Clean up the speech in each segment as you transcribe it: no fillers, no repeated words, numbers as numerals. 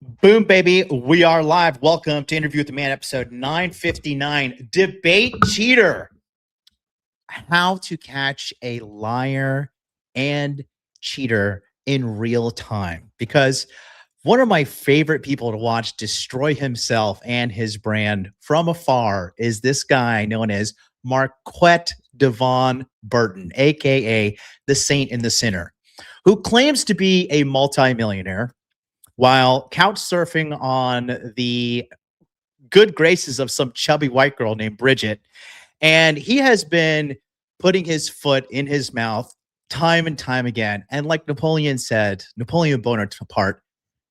Boom, baby. We are live. Welcome to Interview with the Man, episode 959. Debate Cheater. How to catch a liar and cheater in real time. Because one of my favorite people to watch destroy himself and his brand from afar is this guy known as Marquett Davon Burton, aka the Saint and the Sinner, who claims to be a multimillionaire while couch surfing on the good graces of some chubby white girl named Bridget. And he has been putting his foot in his mouth time and time again. And like Napoleon said, Napoleon Bonaparte,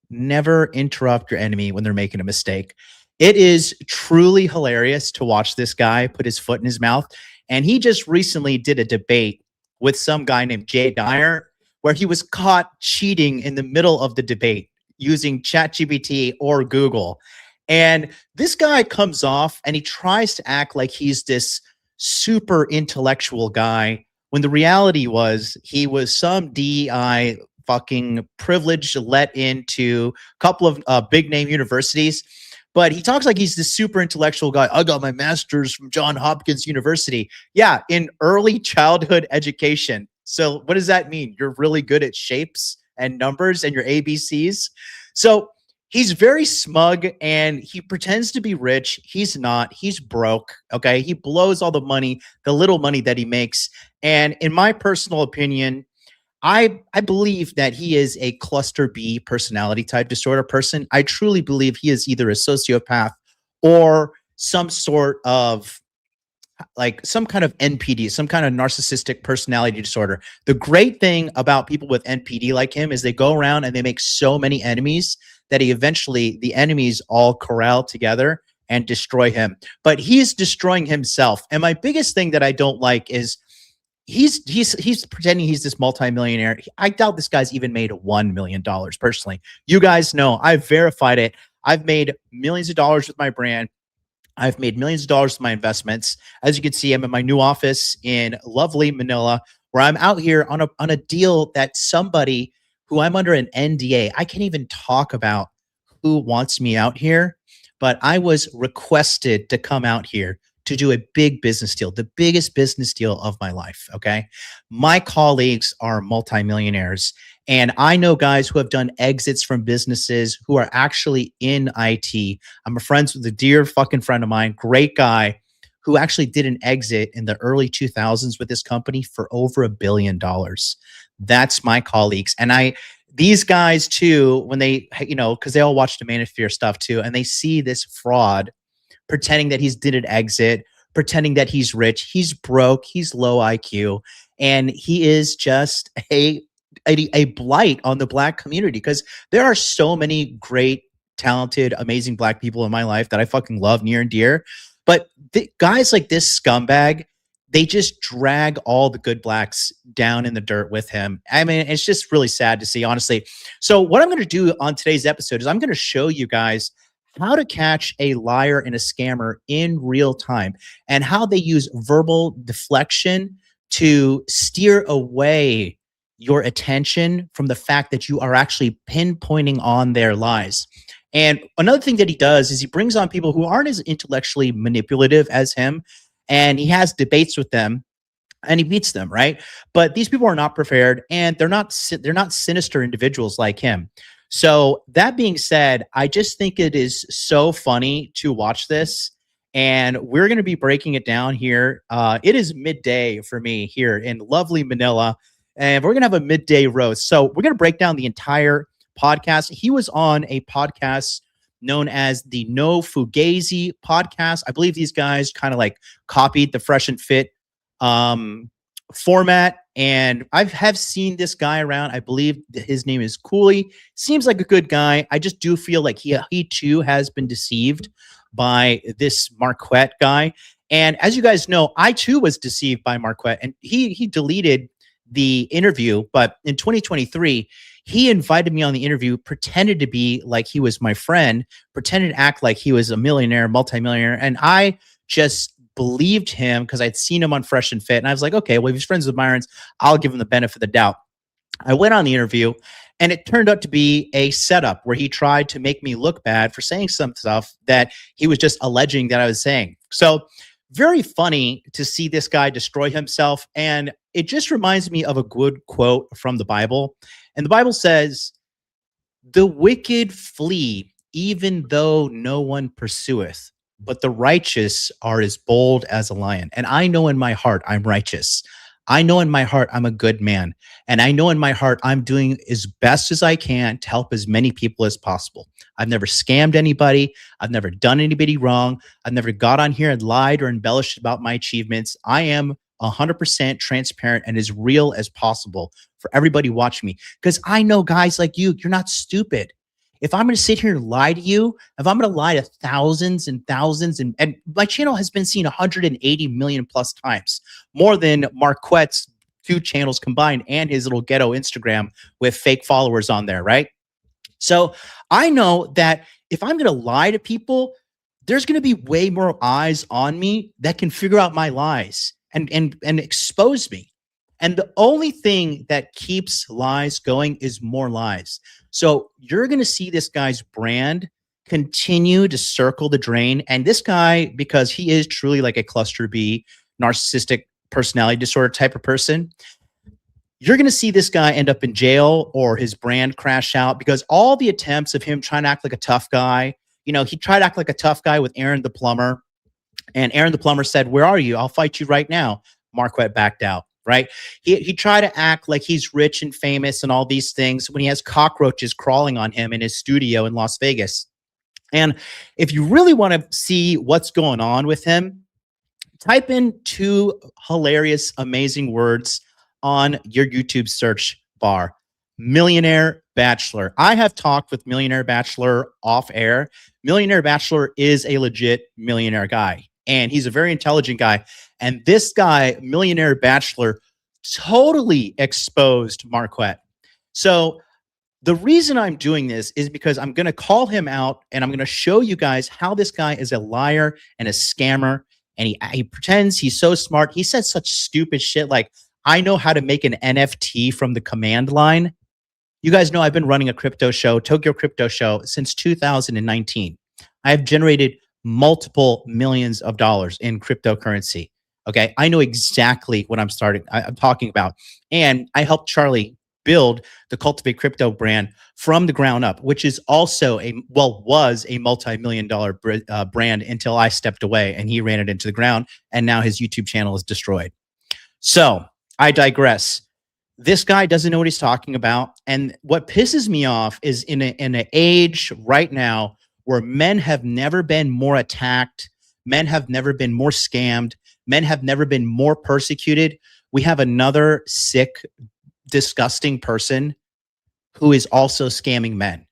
never interrupt your enemy when they're making a mistake. It is truly hilarious to watch this guy put his foot in his mouth. And he just recently did a debate with some guy named Jay Dyer, where he was caught cheating in the middle of the debate using ChatGPT or Google. And this guy comes off and he tries to act like he's this super intellectual guy when the reality was he was some DEI fucking privilege let into a couple of big name universities. But he talks like he's this super intellectual guy. I got my master's from Johns Hopkins University. Yeah, in early childhood education. So what does that mean? You're really good at shapes and numbers and your ABCs. So he's very smug and he pretends to be rich. He's not. He's broke. Okay. He blows all the money, the little money that he makes. And in my personal opinion, I believe that he is a cluster B personality type disorder person. I truly believe he is either a sociopath or some sort of like some kind of NPD, some kind of narcissistic personality disorder. The great thing about people with NPD like him is they go around and they make so many enemies that the enemies all corral together and destroy him. But he's destroying himself. And my biggest thing that I don't like is he's pretending he's this multimillionaire. I doubt this guy's even made $1 million personally. You guys know, I've verified it. I've made millions of dollars with my brand. I've made millions of dollars with my investments. As you can see, I'm in my new office in lovely Manila, where I'm out here on a deal that somebody who I'm under an NDA, I can't even talk about who wants me out here, but I was requested to come out here to do a big business deal, the biggest business deal of my life, okay? My colleagues are multimillionaires, and I know guys who have done exits from businesses who are actually in IT. I'm friends with a dear fucking friend of mine, great guy, who actually did an exit in the early 2000s with this company for over $1 billion. That's my colleagues. And these guys too, when they, because they all watch the Manosphere stuff too, and they see this fraud pretending that he's did an exit, pretending that he's rich, he's broke, he's low IQ, and he is just a blight on the Black community, because there are so many great, talented, amazing Black people in my life that I fucking love near and dear. But guys like this scumbag, they just drag all the good Blacks down in the dirt with him. I mean, it's just really sad to see, honestly. So what I'm going to do on today's episode is I'm going to show you guys how to catch a liar and a scammer in real time, and how they use verbal deflection to steer away your attention from the fact that you are actually pinpointing on their lies. And another thing that he does is he brings on people who aren't as intellectually manipulative as him, and he has debates with them and he beats them, right? But these people are not prepared, and they're not sinister individuals like him. So that being said, I just think it is so funny to watch this, and we're going to be breaking it down here. It is midday for me here in lovely Manila, and we're going to have a midday roast. So we're going to break down the entire podcast. He was on a podcast known as the No Fugazi podcast. I believe these guys kind of like copied the Fresh and Fit format, and I have seen this guy around. I believe his name is Cooley. Seems like a good guy. I just do feel like he too has been deceived by this Marquett guy. And as you guys know, I too was deceived by Marquett, and he deleted the interview. But in 2023, he invited me on the interview, pretended to be like he was my friend, pretended to act like he was a millionaire, multimillionaire, and I just believed him because I'd seen him on Fresh and Fit. And I was like, okay, well, if he's friends with Myron's, I'll give him the benefit of the doubt. I went on the interview, And it turned out to be a setup where he tried to make me look bad for saying some stuff that he was just alleging that I was saying. So very funny to see this guy destroy himself. And it just reminds me of a good quote from the Bible. And the Bible says, "The wicked flee, even though no one pursueth, but the righteous are as bold as a lion." And I know in my heart I'm righteous. I know in my heart I'm a good man. And I know in my heart I'm doing as best as I can to help as many people as possible. I've never scammed anybody. I've never done anybody wrong. I've never got on here and lied or embellished about my achievements. I am 100% transparent and as real as possible for everybody watching me. Because I know guys like you, you're not stupid. If I'm going to sit here and lie to you, if I'm going to lie to thousands and thousands, and my channel has been seen 180 million plus times, more than Marquett's 2 channels combined and his little ghetto Instagram with fake followers on there, right? So I know that if I'm going to lie to people, there's going to be way more eyes on me that can figure out my lies and expose me. And the only thing that keeps lies going is more lies. So you're going to see this guy's brand continue to circle the drain. And this guy, because he is truly like a cluster B, narcissistic personality disorder type of person, you're going to see this guy end up in jail or his brand crash out because all the attempts of him trying to act like a tough guy, he tried to act like a tough guy with Aaron the plumber. And Aaron the plumber said, "Where are you? I'll fight you right now." Marquett backed out. Right? He tried to act like he's rich and famous and all these things when he has cockroaches crawling on him in his studio in Las Vegas. And if you really want to see what's going on with him, type in 2 hilarious, amazing words on your YouTube search bar. Millionaire Bachelor. I have talked with Millionaire Bachelor off air. Millionaire Bachelor is a legit millionaire guy. And he's a very intelligent guy. And this guy, Millionaire Bachelor, totally exposed Marquett. So the reason I'm doing this is because I'm going to call him out and I'm going to show you guys how this guy is a liar and a scammer. And he pretends he's so smart. He says such stupid shit like, "I know how to make an NFT from the command line." You guys know I've been running a crypto show, Tokyo Crypto Show, since 2019. I've generated multiple millions of dollars in cryptocurrency. Okay, I know exactly what I'm talking about. And I helped Charlie build the Cultivate Crypto brand from the ground up, which is also was a multi-million-dollar brand until I stepped away and he ran it into the ground. And now his YouTube channel is destroyed. So I digress. This guy doesn't know what he's talking about. And what pisses me off is in an age right now where men have never been more attacked, men have never been more scammed, men have never been more persecuted. We have another sick, disgusting person who is also scamming men.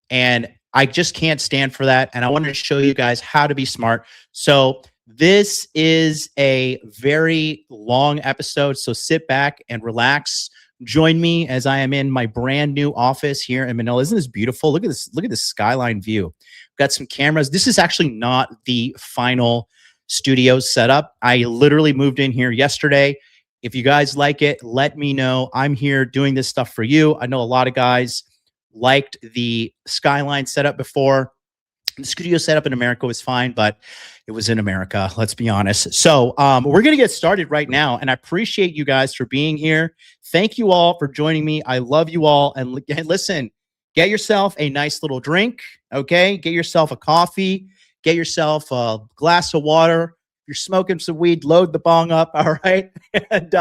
And I just can't stand for that. And I wanted to show you guys how to be smart. So this is a very long episode. So sit back and relax. Join me as I am in my brand new office here in Manila. Isn't this beautiful? Look at this. Look at this skyline view. Got some cameras. This is actually not the final studio setup. I literally moved in here yesterday. If you guys like it, let me know. I'm here doing this stuff for you. I know a lot of guys liked the skyline setup before. The studio setup in America was fine, but it was in America, let's be honest. So we're going to get started right now, and I appreciate you guys for being here. Thank you all for joining me. I love you all. And listen, get yourself a nice little drink, okay? Get yourself a coffee. Get yourself a glass of water. If you're smoking some weed, load the bong up, all right? And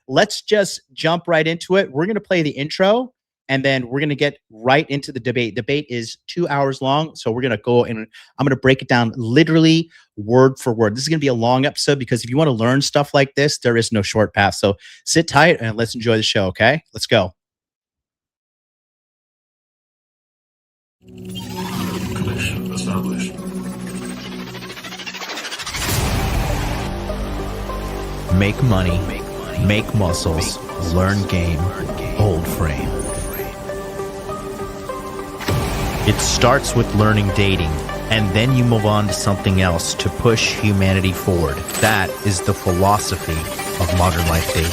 let's just jump right into it. We're going to play the intro, and then we're going to get right into the debate. Debate is 2 hours long, so we're going to go and I'm going to break it down literally word for word. This is going to be a long episode because if you want to learn stuff like this, there is no short path. So sit tight and let's enjoy the show, okay? Let's go. Connection established. Make money, make muscles, learn game, hold frame. It starts with learning dating, and then you move on to something else to push humanity forward. That is the philosophy of modern life dating.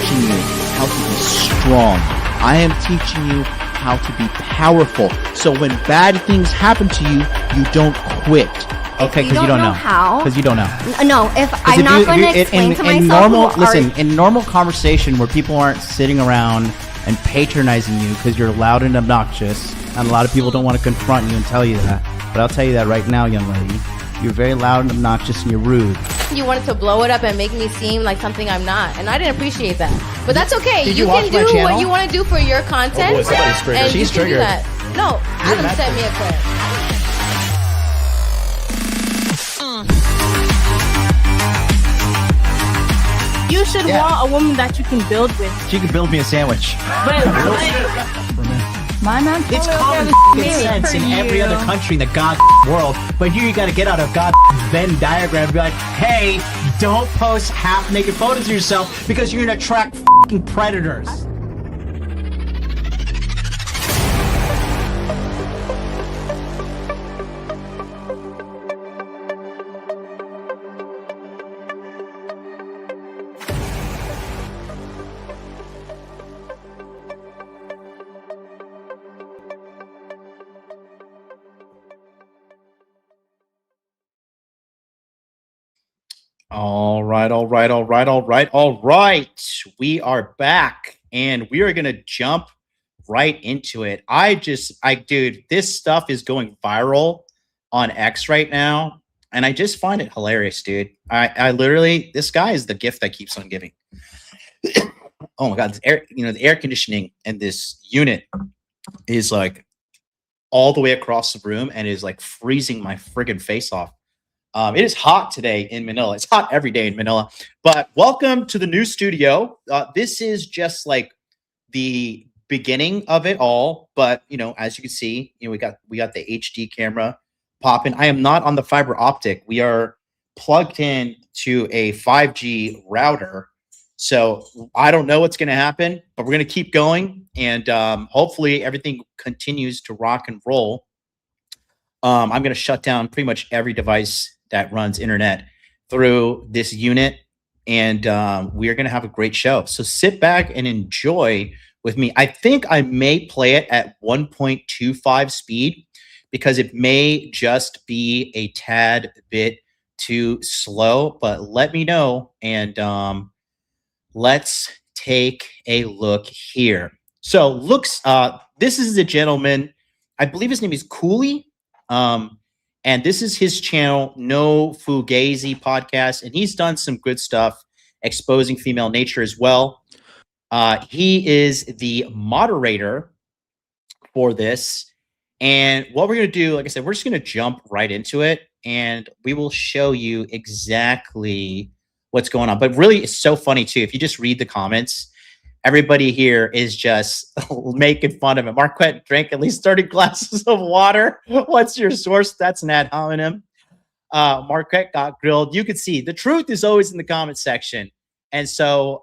teaching you how to be strong. I am teaching you how to be powerful. So when bad things happen to you, you don't quit. Okay, because you don't know how. Because you don't know. No, if I'm not going to explain to myself. In normal conversation where people aren't sitting around and patronizing you because you're loud and obnoxious, and a lot of people don't want to confront you and tell you that. But I'll tell you that right now, young lady. You're very loud and obnoxious and you're rude. You wanted to blow it up and make me seem like something I'm not, and I didn't appreciate that. But that's okay. You can do what you want to do for your content. Oh boy, somebody's triggered. And She's you can do triggered. that. No, Adam sent me a clip. You should want a woman that you can build with. She could build me a sandwich. But my man, It's common sense in every other country in the god world, but here you got to get out of god Venn diagram and be like, hey, don't post half-naked photos of yourself because you're going to attract fucking predators. All right. We are back and we are going to jump right into it. Dude, this stuff is going viral on X right now. And I just find it hilarious, dude. I literally, this guy is the gift that keeps on giving. Oh my God. The air conditioning in this unit is like all the way across the room and is like freezing my friggin' face off. It is hot today in Manila. It's hot every day in Manila. But welcome to the new studio. This is just like the beginning of it all. But as you can see, we got the HD camera popping. I am not on the fiber optic. We are plugged in to a 5G router. So I don't know what's going to happen, but we're going to keep going, and hopefully everything continues to rock and roll. I'm going to shut down pretty much every device that runs internet through this unit, and we are going to have a great show. So sit back and enjoy with me. I think I may play it at 1.25 speed because it may just be a tad bit too slow, but let me know, and let's take a look here. So this is the gentleman, I believe his name is Cooley. And this is his channel, No Fugazi Podcast, and he's done some good stuff exposing female nature as well. He is the moderator for this. And what we're going to do, like I said, we're just going to jump right into it, and we will show you exactly what's going on. But really, it's so funny, too. If you just read the comments, everybody here is just making fun of him. Marquett drank at least 30 glasses of water. What's your source? That's an ad hominem. Marquett got grilled. You can see the truth is always in the comment section. And so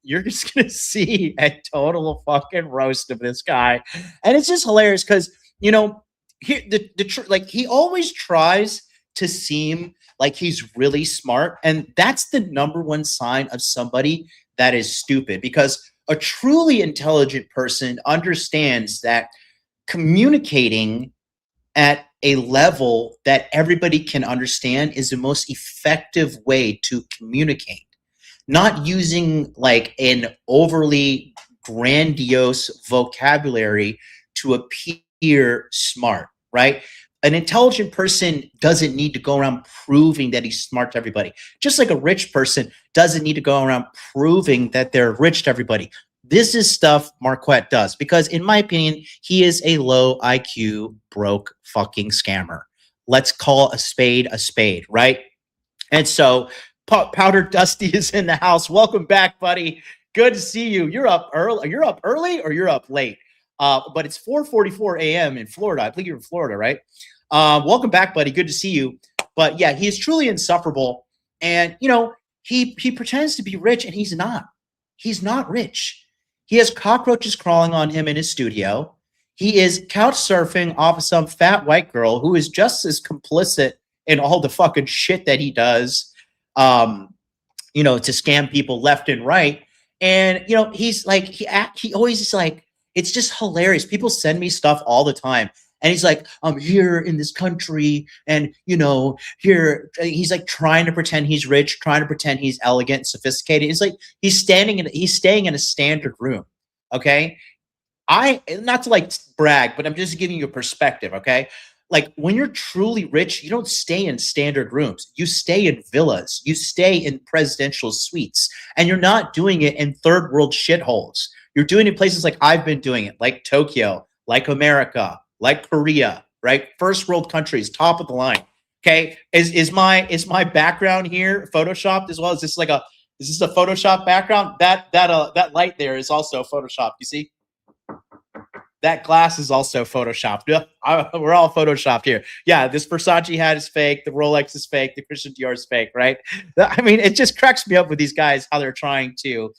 you're just going to see a total fucking roast of this guy. And it's just hilarious because, he always tries to seem like he's really smart. And that's the number one sign of somebody that is stupid, because a truly intelligent person understands that communicating at a level that everybody can understand is the most effective way to communicate. Not using like an overly grandiose vocabulary to appear smart, right? An intelligent person doesn't need to go around proving that he's smart to everybody. Just like a rich person doesn't need to go around proving that they're rich to everybody. This is stuff Marquett does because, in my opinion, he is a low IQ, broke fucking scammer. Let's call a spade, right? And so Powder Dusty is in the house. Welcome back, buddy. Good to see you. You're up early. You're up early or you're up late? But it's 4:44 a.m. in Florida. I think you're in Florida, right? Welcome back, buddy. Good to see you. But yeah, he is truly insufferable. And, he pretends to be rich, and he's not. He's not rich. He has cockroaches crawling on him in his studio. He is couch surfing off of some fat white girl who is just as complicit in all the fucking shit that he does, to scam people left and right. And he's like, he always is like, it's just hilarious. People send me stuff all the time. And he's like, I'm here in this country, and here he's like trying to pretend he's rich, trying to pretend he's elegant and sophisticated. It's like he's staying in a standard room. Okay. Not to like brag, but I'm just giving you a perspective. Okay. Like when you're truly rich, you don't stay in standard rooms. You stay in villas. You stay in presidential suites, and you're not doing it in third world shitholes. You're doing it in places like I've been doing it, like Tokyo, like America, like Korea, right? First world countries, top of the line. Okay. Is my background here photoshopped as well? Is this a Photoshop background? That light there is also Photoshopped. You see? That glass is also Photoshopped. We're all Photoshopped here. Yeah, this Versace hat is fake. The Rolex is fake. The Christian Dior is fake, right? I mean, it just cracks me up with these guys, how they're trying to,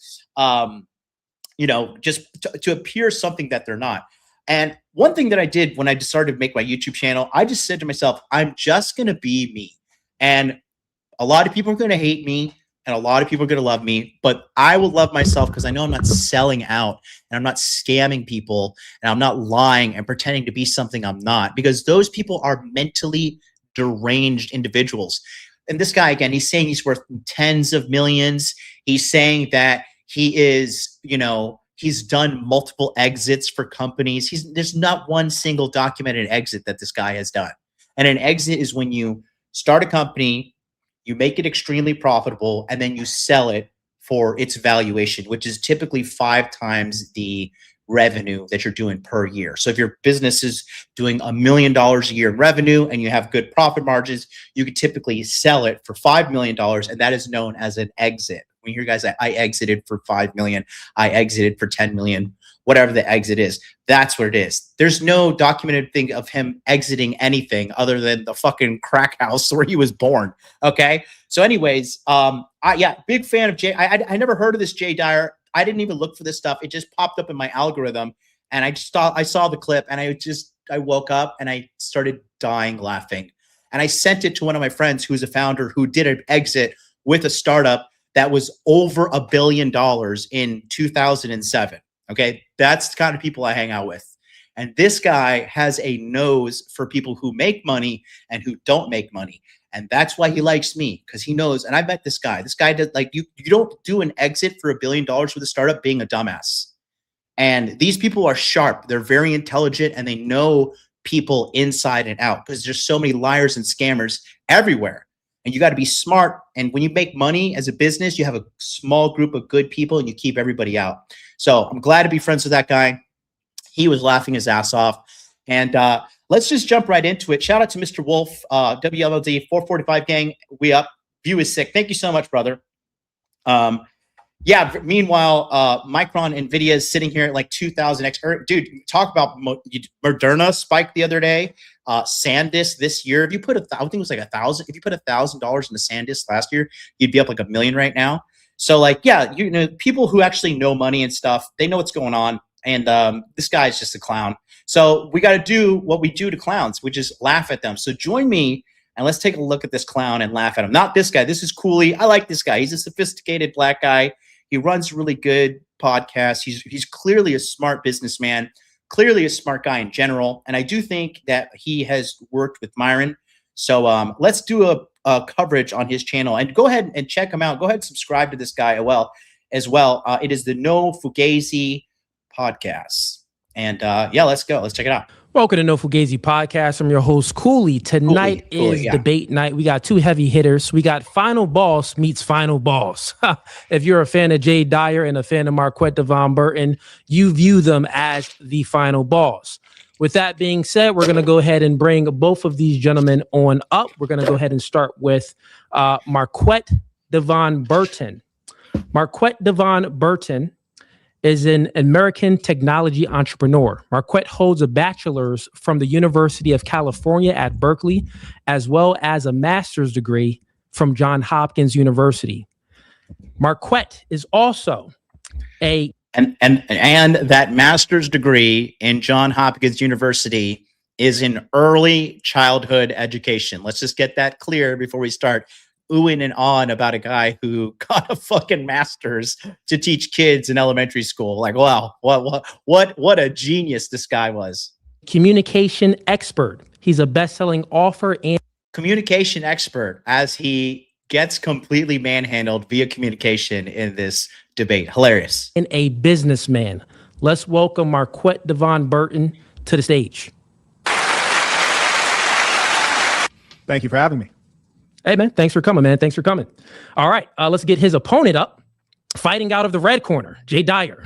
just to appear something that they're not. And one thing that I did when I started to make my YouTube channel, I just said to myself, I'm just going to be me. And a lot of people are going to hate me, and a lot of people are going to love me, but I will love myself because I know I'm not selling out, and I'm not scamming people, and I'm not lying and pretending to be something I'm not, because those people are mentally deranged individuals. And this guy, again, he's saying he's worth tens of millions. He's saying that he is, he's done multiple exits for companies. There's not one single documented exit that this guy has done. And an exit is when you start a company, you make it extremely profitable, and then you sell it for its valuation, which is typically 5 times the revenue that you're doing per year. So if your business is doing $1 million a year in revenue and you have good profit margins, you could typically sell it for $5 million, and that is known as an exit. When you hear guys, I exited for 5 million, I exited for 10 million, whatever the exit is, that's what it is. There's no documented thing of him exiting anything other than the fucking crack house where he was born. Okay. So anyways, big fan of Jay. I never heard of this Jay Dyer. I didn't even look for this stuff. It just popped up in my algorithm, and I saw the clip, and I woke up and I started dying laughing. And I sent it to one of my friends who's a founder who did an exit with a startup that was over $1 billion in 2007. Okay. That's the kind of people I hang out with. And this guy has a nose for people who make money and who don't make money. And that's why he likes me, because he knows. And I met this guy. This guy did, like, you don't do an exit for $1 billion with a startup being a dumbass. And these people are sharp. They're very intelligent, and they know people inside and out, because there's so many liars and scammers everywhere. And you got to be smart. And when you make money as a business, you have a small group of good people and you keep everybody out. So I'm glad to be friends with that guy. He was laughing his ass off. And let's just jump right into it. Shout out to Mr. Wolf, WLD 445 gang. We up. View is sick. Thank you so much, brother. Meanwhile, Micron NVIDIA is sitting here at like 2,000x. Dude, talk about Moderna spiked the other day. SanDisk this year, if you put I think it was like 1,000. If you put $1,000 into SanDisk last year, you'd be up like $1 million right now. So like, yeah, people who actually know money and stuff, they know what's going on. And this guy's just a clown. So we got to do what we do to clowns, which is laugh at them. So join me and let's take a look at this clown and laugh at him. Not this guy. This is Cooley. I like this guy. He's a sophisticated black guy. He runs really good podcasts. He's clearly a smart businessman, clearly a smart guy in general. And I do think that he has worked with Myron. So let's do a coverage on his channel, and go ahead and check him out. Go ahead and subscribe to this guy as well. It is the No Fugazi podcast. And let's go. Let's check it out. Welcome to No Fugazi Podcast. I'm your host, Cooley. Tonight is debate night. We got 2 heavy hitters. We got Final Boss meets Final Boss. If you're a fan of Jay Dyer and a fan of Marquett Davon Burton, you view them as the Final Boss. With that being said, we're going to go ahead and bring both of these gentlemen on up. We're going to go ahead and start with Marquett Davon Burton. Marquett Davon Burton is an American technology entrepreneur. Marquett holds a bachelor's from the University of California at Berkeley, as well as a master's degree from Johns Hopkins University. Marquett is also a... And that master's degree in Johns Hopkins University is in early childhood education. Let's just get that clear before we start. oohing and awing about a guy who got a fucking master's to teach kids in elementary school. Like, wow, what a genius this guy was. Communication expert. He's a best-selling author and communication expert as he gets completely manhandled via communication in this debate. Hilarious. And a businessman. Let's welcome Marquett Davon Burton to the stage. Thank you for having me. Hey, man. Thanks for coming, man. Thanks for coming. All right. Let's get his opponent up. Fighting out of the red corner, Jay Dyer.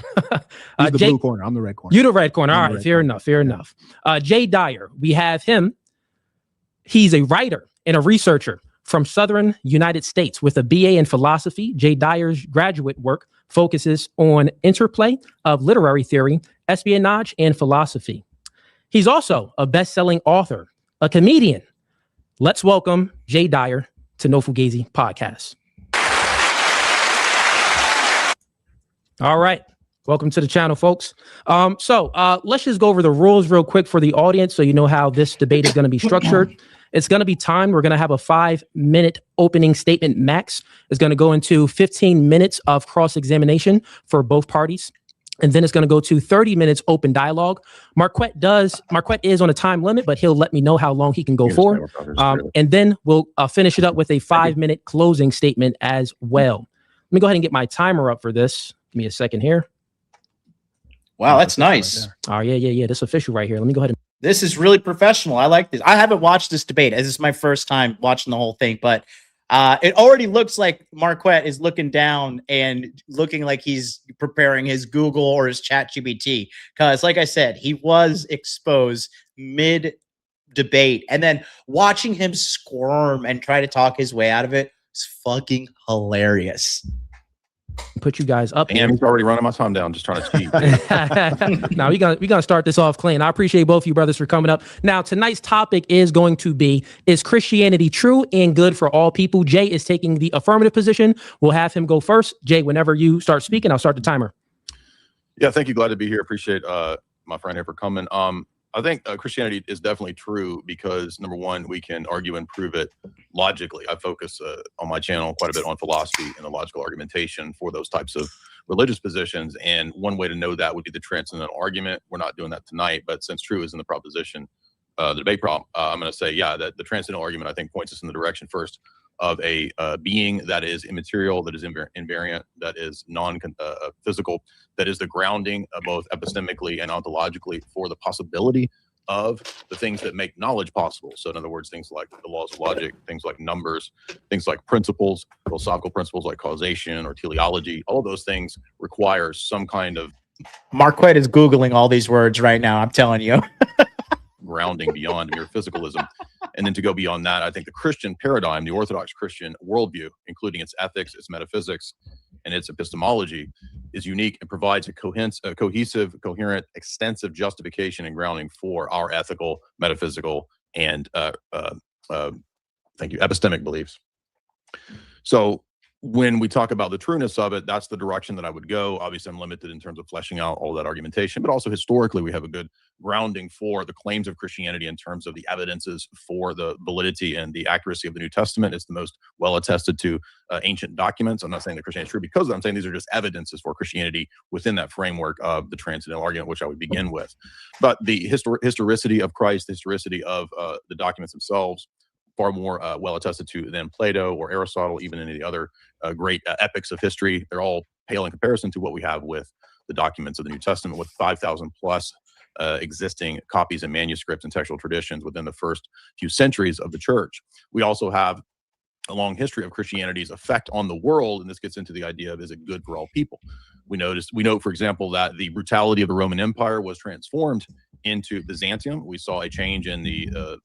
He's the blue corner. I'm the red corner. You the red corner. All right. Fair enough. Fair enough. Jay Dyer. We have him. He's a writer and a researcher from Southern United States with a BA in philosophy. Jay Dyer's graduate work focuses on interplay of literary theory, espionage, and philosophy. He's also a best-selling author, a comedian. Let's welcome Jay Dyer to No Fugazi Podcast. All right. Welcome to the channel, folks. So let's just go over the rules real quick for the audience so you know how this debate is going to be structured. It's going to be timed. We're going to have a 5-minute opening statement max. It's going to go into 15 minutes of cross-examination for both parties. And then it's going to go to 30 minutes open dialogue. Marquett is on a time limit, but he'll let me know how long he can go for. And then we'll finish it up with a 5-minute closing statement as well. Let me go ahead and get my timer up for this. Give me a second here. Wow, that's nice. Oh, yeah. This is official right here. Let me go ahead and. This is really professional. I like this. I haven't watched this debate. This is my first time watching the whole thing, but it already looks like Marquett is looking down and looking like he's preparing his Google or his ChatGPT. Because, like I said, he was exposed mid-debate. And then watching him squirm and try to talk his way out of it is fucking hilarious. Put you guys up. And he's already running my time down, just trying to cheat. Now we gonna start this off clean. I appreciate both of you brothers for coming up. Now tonight's topic is going to be: is Christianity true and good for all people? Jay is taking the affirmative position. We'll have him go first. Jay, whenever you start speaking, I'll start the timer. Yeah, thank you. Glad to be here. Appreciate my friend here for coming. I think Christianity is definitely true because, number one, we can argue and prove it logically. I focus on my channel quite a bit on philosophy and the logical argumentation for those types of religious positions. And one way to know that would be the transcendental argument. We're not doing that tonight, but since true is in the proposition, the debate problem, I'm going to say, yeah, that the transcendental argument, I think, points us in the direction first of a being that is immaterial, that is invariant, that is non-physical, that is the grounding both epistemically and ontologically for the possibility of the things that make knowledge possible. So in other words, things like the laws of logic, things like numbers, things like principles, philosophical principles like causation or teleology, all of those things require some kind of... Marquett is Googling all these words right now, I'm telling you. grounding beyond mere physicalism. And then to go beyond that, I think the Christian paradigm, the Orthodox Christian worldview, including its ethics, its metaphysics, and its epistemology, is unique and provides a cohesive, coherent, extensive justification and grounding for our ethical, metaphysical, and epistemic beliefs. So when we talk about the trueness of it, that's the direction that I would go. Obviously, I'm limited in terms of fleshing out all that argumentation, but also historically, we have a good grounding for the claims of Christianity in terms of the evidences for the validity and the accuracy of the New Testament. It's the most well attested to ancient documents. I'm not saying that Christianity is true because I'm saying these are just evidences for Christianity within that framework of the transcendental argument, which I would begin with. But the historicity of Christ, the historicity of the documents themselves, far more well attested to than Plato or Aristotle, even any of the other great epics of history. They're all pale in comparison to what we have with the documents of the New Testament, with 5,000 plus existing copies and manuscripts and textual traditions within the first few centuries of the church. We also have a long history of Christianity's effect on the world, and this gets into the idea of, is it good for all people? We note, for example, that the brutality of the Roman Empire was transformed into Byzantium. We saw a change in the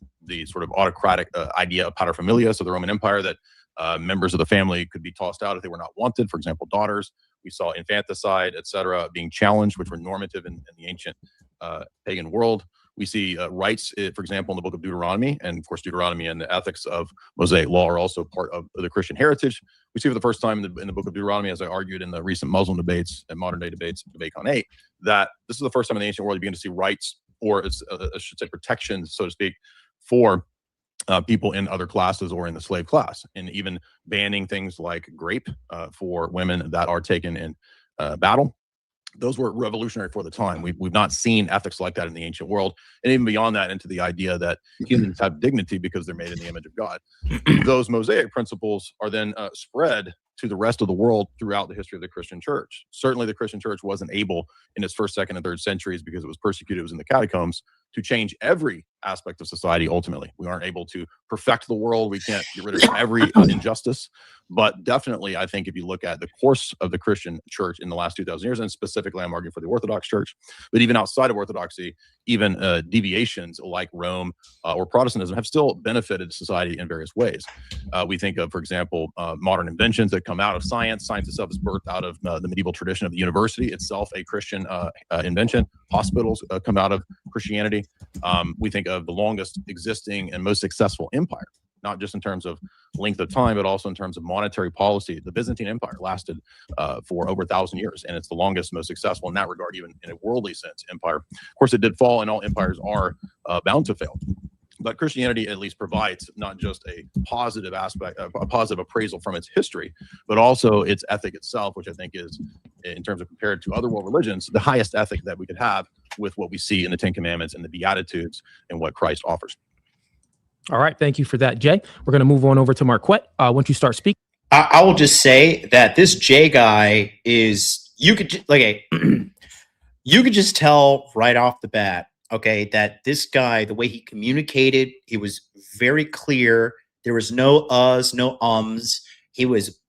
sort of autocratic idea of paterfamilias of the Roman Empire, that members of the family could be tossed out if they were not wanted, for example, daughters. We saw infanticide, etc., being challenged, which were normative in the ancient pagan world. We see rights, for example, in the book of Deuteronomy, and of course, Deuteronomy and the ethics of Mosaic law are also part of the Christian heritage. We see for the first time in the book of Deuteronomy, as I argued in the recent Muslim debates and modern day debates, Debate Con 8, that this is the first time in the ancient world you begin to see rights, or I should say protections, so to speak, for people in other classes or in the slave class, and even banning things like grape for women that are taken in battle. Those were revolutionary for the time. We've not seen ethics like that in the ancient world, and even beyond that, into the idea that humans have dignity because they're made in the image of God. Those Mosaic principles are then spread to the rest of the world throughout the history of the Christian church. Certainly, the Christian church wasn't able in its first, second, and third centuries, because it was persecuted, it was in the catacombs, to change every aspect of society. Ultimately, we aren't able to perfect the world. We can't get rid of every injustice. But definitely, I think if you look at the course of the Christian church in the last 2,000 years, and specifically I'm arguing for the Orthodox Church, but even outside of Orthodoxy, even deviations like Rome or Protestantism have still benefited society in various ways. We think of, for example, modern inventions that come out of science. Science itself is birthed out of the medieval tradition of the university itself, a Christian invention. Hospitals come out of Christianity. We think of the longest existing and most successful empire, not just in terms of length of time, but also in terms of monetary policy. The Byzantine Empire lasted for over 1,000 years, and it's the longest, most successful in that regard, even in a worldly sense, empire. Of course, it did fall, and all empires are bound to fail. But Christianity at least provides not just a positive aspect, a positive appraisal from its history, but also its ethic itself, which I think is, in terms of compared to other world religions, the highest ethic that we could have with what we see in the Ten Commandments and the Beatitudes and what Christ offers. All right. Thank you for that, Jay. We're going to move on over to Marquett. Once you start speaking. I will just say that this Jay guy is, you could just tell right off the bat, okay, that this guy, the way he communicated, he was very clear. There was no uhs, no ums. He was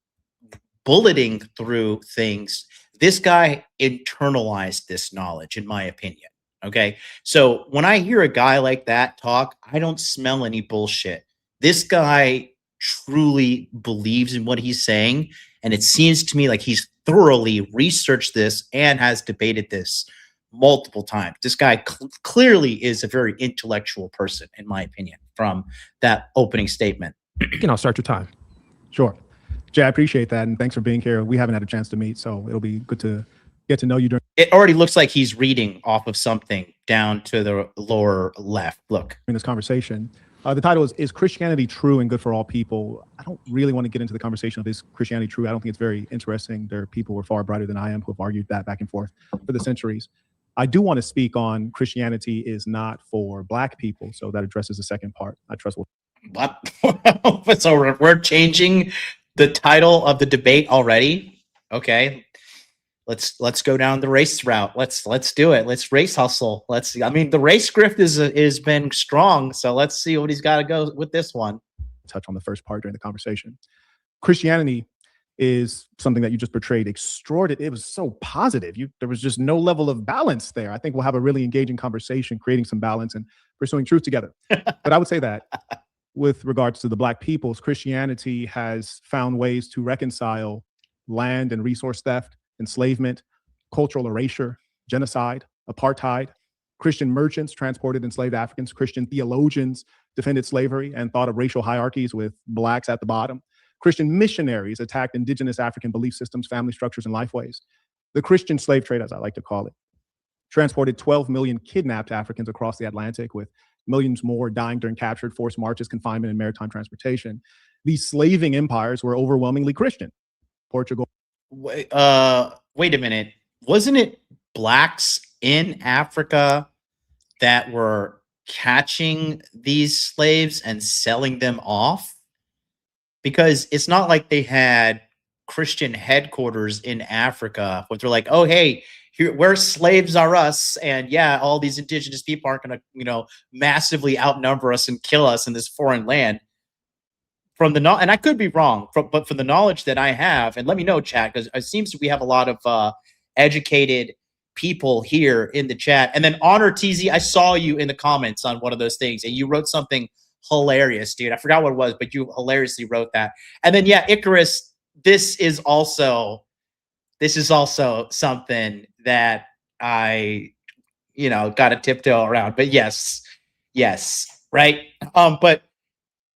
bulleting through things. This guy internalized this knowledge, in my opinion. Okay. So when I hear a guy like that talk, I don't smell any bullshit. This guy truly believes in what he's saying. And it seems to me like he's thoroughly researched this and has debated this multiple times. This guy clearly is a very intellectual person, in my opinion, from that opening statement. And I'll start your time. Sure. Jay, I appreciate that. And thanks for being here. We haven't had a chance to meet, so it'll be good to get to know you. It already looks like he's reading off of something down to the lower left. Look. In this conversation, the title is Christianity True and Good for All People? I don't really want to get into the conversation of is Christianity true. I don't think it's very interesting. There are people who are far brighter than I am who have argued that back and forth for the centuries. I do want to speak on Christianity is not for Black people. So that addresses the second part. I trust. What? So we're changing the title of the debate already. Okay. Let's go down the race route. Let's do it. Let's race hustle. I mean, the race script has been strong. So let's see what he's got to go with this one. Touch on the first part during the conversation. Christianity is something that you just portrayed extraordinary. It was so positive. There was just no level of balance there. I think we'll have a really engaging conversation, creating some balance and pursuing truth together. But I would say that with regards to the Black peoples, Christianity has found ways to reconcile land and resource theft, enslavement, cultural erasure, genocide, apartheid. Christian merchants transported enslaved Africans. Christian theologians defended slavery and thought of racial hierarchies with Blacks at the bottom. Christian missionaries attacked indigenous African belief systems, family structures, and lifeways. The Christian slave trade, as I like to call it, transported 12 million kidnapped Africans across the Atlantic, with millions more dying during captured, forced marches, confinement, and maritime transportation. These slaving empires were overwhelmingly Christian. Portugal. Wait a minute. Wasn't it Blacks in Africa that were catching these slaves and selling them off? Because it's not like they had Christian headquarters in Africa where they're like, oh, hey, here, where slaves are us. And yeah, all these indigenous people aren't going to, massively outnumber us and kill us in this foreign land. And I could be wrong, but from the knowledge that I have, and let me know, chat, because it seems we have a lot of educated people here in the chat. And then Honor TZ, I saw you in the comments on one of those things, and you wrote something hilarious, dude. I forgot what it was, but you hilariously wrote that. And then, yeah, Icarus, this is also something that I, got to tiptoe around. But yes, right. But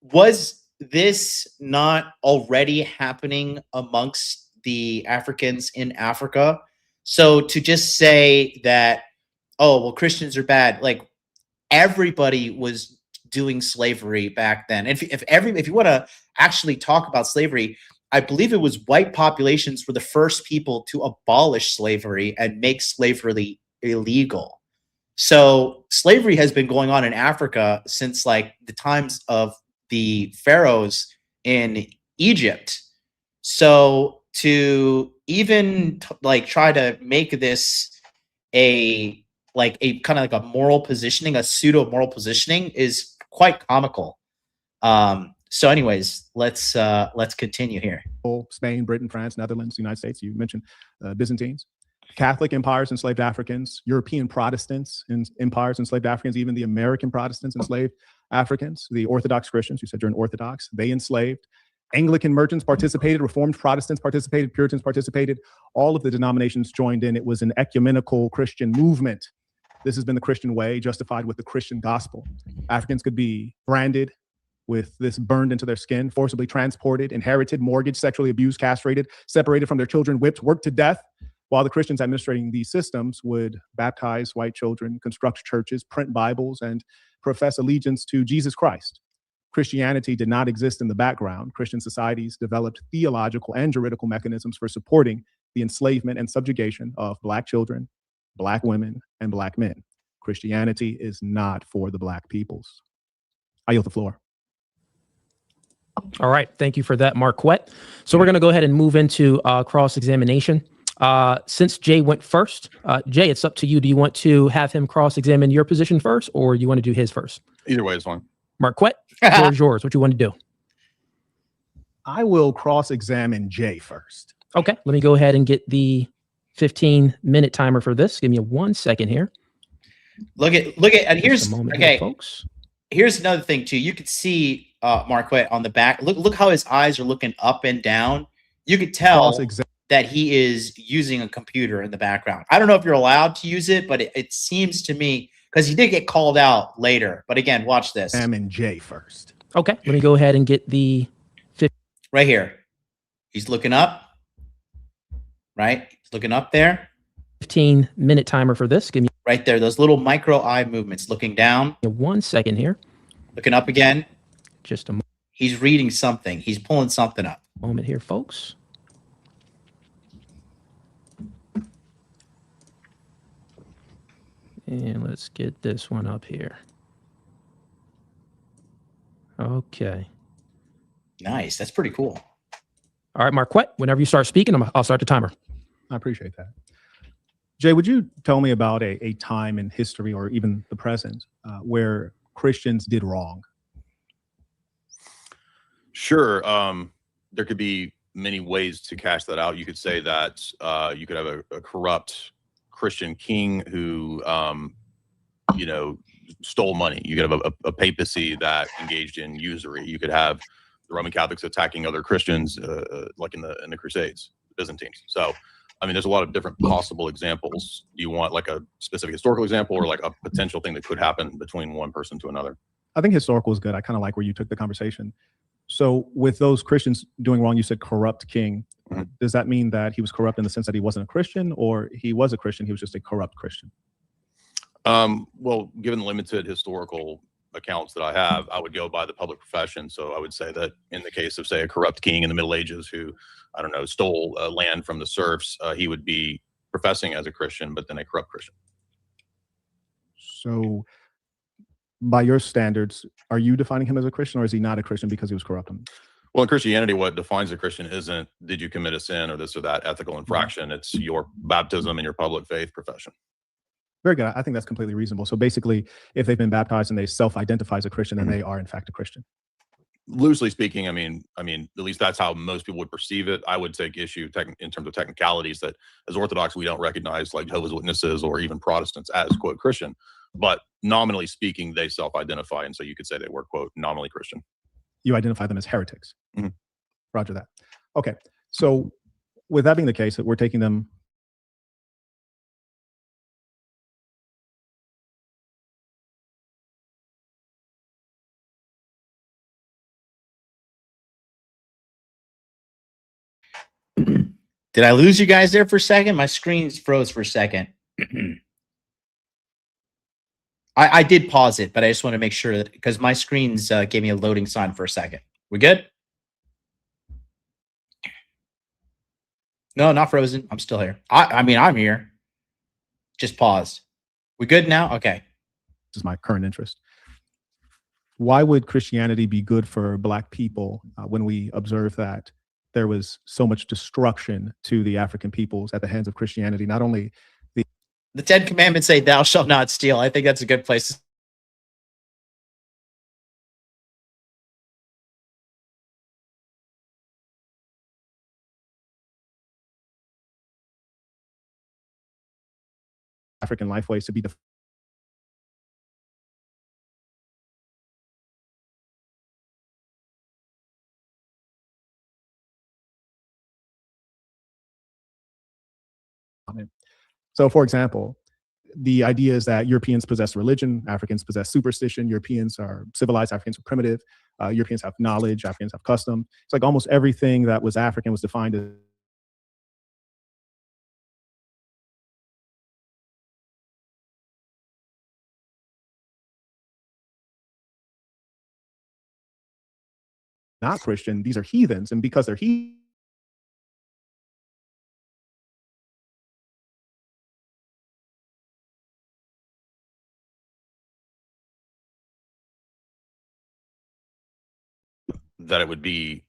was this not already happening amongst the Africans in Africa? So to just say that, oh, well, Christians are bad, like everybody was doing slavery back then. If you want to actually talk about slavery, I believe it was white populations were the first people to abolish slavery and make slavery illegal. So slavery has been going on in Africa since like the times of the pharaohs in Egypt. So to even like try to make this a kind of like a moral positioning, a pseudo moral positioning, is quite comical. So anyways, let's continue here. Spain, Britain, France, Netherlands, United States. You mentioned Byzantines. Catholic empires enslaved Africans, European Protestants empires enslaved Africans, even the American Protestants enslaved Africans. The Orthodox Christians, you said you're an Orthodox, they enslaved. Anglican merchants participated, Reformed Protestants participated, Puritans participated. All of the denominations joined in. It was an ecumenical Christian movement. This has been the Christian way, justified with the Christian gospel. Africans could be branded with this burned into their skin, forcibly transported, inherited, mortgaged, sexually abused, castrated, separated from their children, whipped, worked to death, while the Christians administrating these systems would baptize white children, construct churches, print Bibles, and profess allegiance to Jesus Christ. Christianity did not exist in the background. Christian societies developed theological and juridical mechanisms for supporting the enslavement and subjugation of Black children, Black women, and Black men. Christianity is not for the Black peoples. I yield the floor. All right. Thank you for that, Marquett. So we're going to go ahead and move into cross-examination. Since Jay went first, Jay, it's up to you. Do you want to have him cross-examine your position first, or you want to do his first? Either way is fine. Marquett, yours, yours. What you want to do? I will cross-examine Jay first. Okay. Let me go ahead and get the 15-minute timer for this. Give me 1 second here. Look at, and here's okay, here, folks. Here's another thing too. You could see Marquett on the back. Look how his eyes are looking up and down. You could tell that he is using a computer in the background. I don't know if you're allowed to use it, but it seems to me, because he did get called out later. But again, watch this. I'm in Jay first. Okay, let me go ahead and get the right here. He's looking up. Right, he's looking up there. 15-minute timer for this. Give me right there. Those little micro eye movements. Looking down. 1 second here. Looking up again. Just a moment. He's reading something. He's pulling something up. Moment here, folks. And let's get this one up here. Okay. Nice. That's pretty cool. All right, Marquett, whenever you start speaking, I'll start the timer. I appreciate that. Jay, would you tell me about a time in history or even the present where Christians did wrong? Sure. There could be many ways to cash that out. You could say that you could have a corrupt Christian king who, stole money. You could have a papacy that engaged in usury. You could have the Roman Catholics attacking other Christians, like in the Crusades, the Byzantines. So, I mean, there's a lot of different possible examples. Do you want like a specific historical example or like a potential thing that could happen between one person to another? I think historical is good. I kind of like where you took the conversation. So with those Christians doing wrong, you said corrupt king. Mm-hmm. Does that mean that he was corrupt in the sense that he wasn't a Christian, or he was a Christian, he was just a corrupt Christian? Well, given the limited historical accounts that I have, I would go by the public profession. So I would say that in the case of, say, a corrupt king in the Middle Ages who, I don't know, stole land from the serfs, he would be professing as a Christian, but then a corrupt Christian. So by your standards, are you defining him as a Christian, or is he not a Christian because he was corrupt? Well, in Christianity, what defines a Christian isn't did you commit a sin or this or that ethical infraction. It's your baptism and your public faith profession. Very good. I think that's completely reasonable. So basically, if they've been baptized and they self-identify as a Christian, then they are in fact a Christian. Loosely speaking, I mean, at least that's how most people would perceive it. I would take issue in terms of technicalities that as Orthodox, we don't recognize like Jehovah's Witnesses or even Protestants as, quote, Christian. But nominally speaking, they self-identify. And so you could say they were, quote, nominally Christian. You identify them as heretics. Mm-hmm. Roger that. Okay. So with that being the case, we're taking them. Did I lose you guys there for a second? My screen froze for a second. I did pause it, but I just want to make sure that because my screens gave me a loading sign for a second. We good? No, not frozen. I'm still here. I mean, I'm here. Just paused. We good now? Okay. This is my current interest. Why would Christianity be good for Black people when we observe that there was so much destruction to the African peoples at the hands of Christianity? Not only the 10 Commandments say, "Thou shalt not steal." I think that's a good place. African lifeways to be the So, for example, the idea is that Europeans possess religion, Africans possess superstition, Europeans are civilized, Africans are primitive, Europeans have knowledge, Africans have custom. It's like almost everything that was African was defined as not Christian. These are heathens, and because they're heathens, that it would be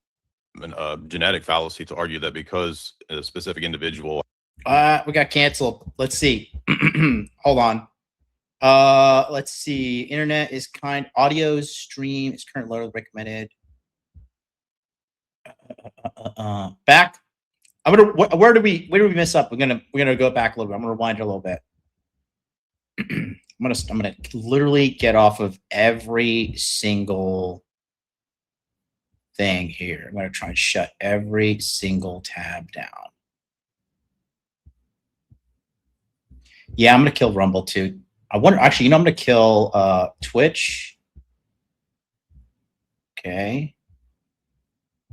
a genetic fallacy to argue that because a specific individual. We got canceled. Let's see. Hold on. Let's see. Internet is audio stream is currently loaded, recommended. Back. I'm gonna. Where do we mess up? We're gonna go back a little bit. I'm gonna rewind it a little bit. I'm gonna literally get off of every single thing here. I'm going to try and shut every single tab down. Yeah, I'm going to kill Rumble too. I wonder, actually, I'm going to kill Twitch. Okay.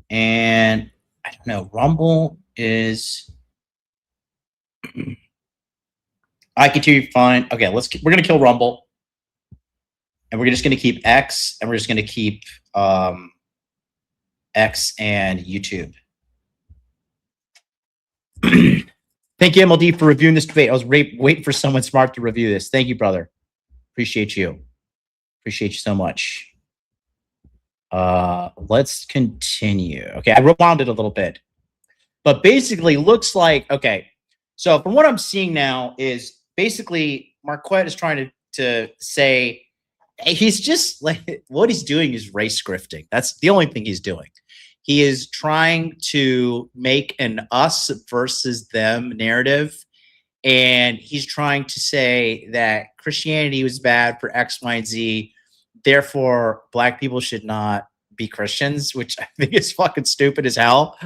And I don't know, Rumble is... I continue fine. Okay, we're going to kill Rumble. And we're just going to keep X, and we're just going to keep... X and YouTube. Thank you, MLD, for reviewing this debate. I was waiting for someone smart to review this. Thank you, brother. Appreciate you. Appreciate you so much. Let's continue. Okay, I rewound it a little bit. But basically, looks like, okay, so from what I'm seeing now is basically Marquett is trying to say, he's just like, what he's doing is race grifting. That's the only thing he's doing. He is trying to make an us versus them narrative. And he's trying to say that Christianity was bad for X, Y, and Z. Therefore, Black people should not be Christians, which I think is fucking stupid as hell.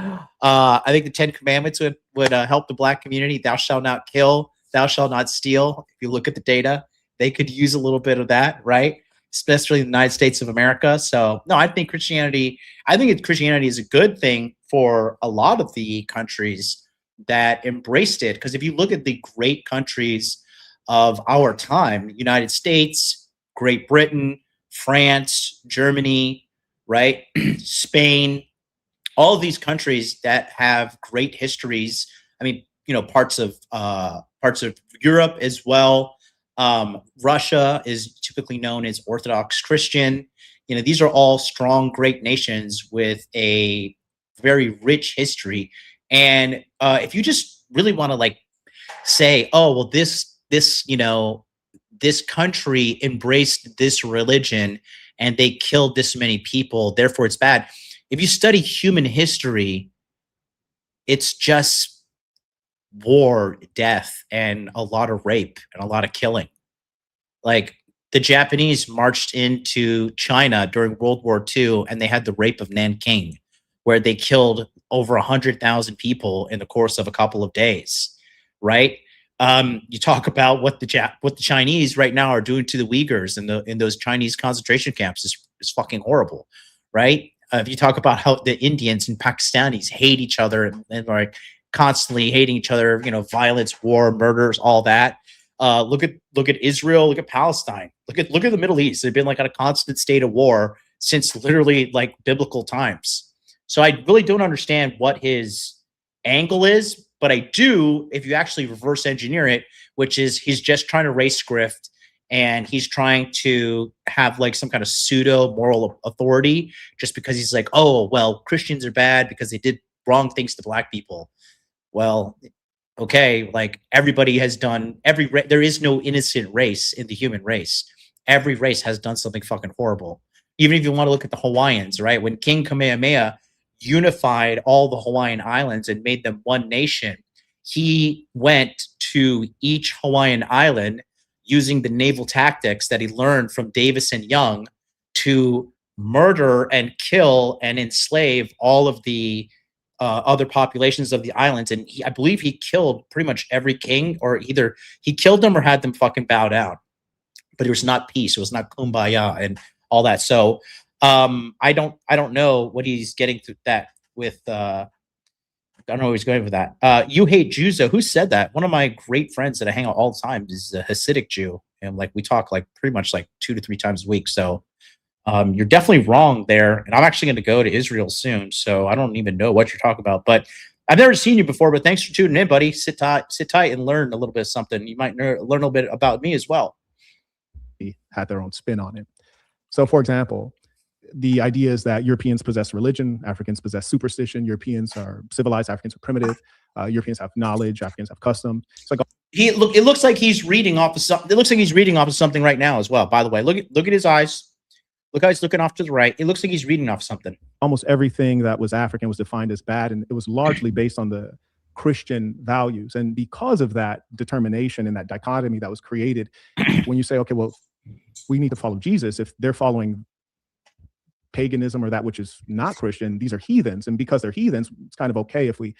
I think the 10 Commandments would help the Black community. Thou shalt not kill. Thou shalt not steal. If you look at the data, they could use a little bit of that, right? Especially in the United States of America. So no, I think Christianity is a good thing for a lot of the countries that embraced it. Because if you look at the great countries of our time, United States, Great Britain, France, Germany, right? Spain, all of these countries that have great histories. I mean, parts of Europe as well. Russia is typically known as Orthodox Christian. These are all strong, great nations with a very rich history. And if you just really want to say, oh, well, this country embraced this religion and they killed this many people, therefore it's bad. If you study human history, it's just war, death, and a lot of rape and a lot of killing. Like the Japanese marched into China during World War II and they had the rape of Nanking, where they killed over 100,000 people in the course of a couple of days, right? You talk about what the Chinese right now are doing to the Uyghurs in those Chinese concentration camps is fucking horrible, right? If you talk about how the Indians and Pakistanis hate each other and constantly hating each other, violence, war, murders, all that. Look at Israel. Look at Palestine. Look at the Middle East. They've been like on a constant state of war since literally like biblical times. So I really don't understand what his angle is, but I do if you actually reverse engineer it, which is he's just trying to race grift and he's trying to have like some kind of pseudo moral authority just because he's like, oh, well, Christians are bad because they did wrong things to black people. Well, okay, like everybody has done there is no innocent race in the human race. Every race has done something fucking horrible. Even if you want to look at the Hawaiians, right? When King Kamehameha unified all the Hawaiian islands and made them one nation, he went to each Hawaiian island using the naval tactics that he learned from Davis and Young to murder and kill and enslave all of the other populations of the islands. And I believe he killed pretty much every king, or either he killed them or had them fucking bow down. But it was not peace. It was not kumbaya and all that. So I don't know what he's getting to that with. I don't know where he's going with that. You hate Jews, though. Who said that? One of my great friends that I hang out all the time is a Hasidic Jew, and like we talk like pretty much like 2 to 3 times a week. So you're definitely wrong there. And I'm actually going to go to Israel soon, so I don't even know what you're talking about. But I've never seen you before. But thanks for tuning in, buddy. Sit tight, and learn a little bit of something. You might learn a little bit about me as well. Had their own spin on it. So, for example, the idea is that Europeans possess religion, Africans possess superstition, Europeans are civilized, Africans are primitive, Europeans have knowledge, Africans have custom. It's like it looks like he's reading off of something. It looks like he's reading off of something right now as well. By the way, look at his eyes. Look how he's looking off to the right. It looks like he's reading off something. Almost everything that was African was defined as bad, and it was largely based on the Christian values. And because of that determination and that dichotomy that was created, when you say, okay, well, we need to follow Jesus, if they're following paganism or that which is not Christian, these are heathens. And because they're heathens, it's kind of okay if we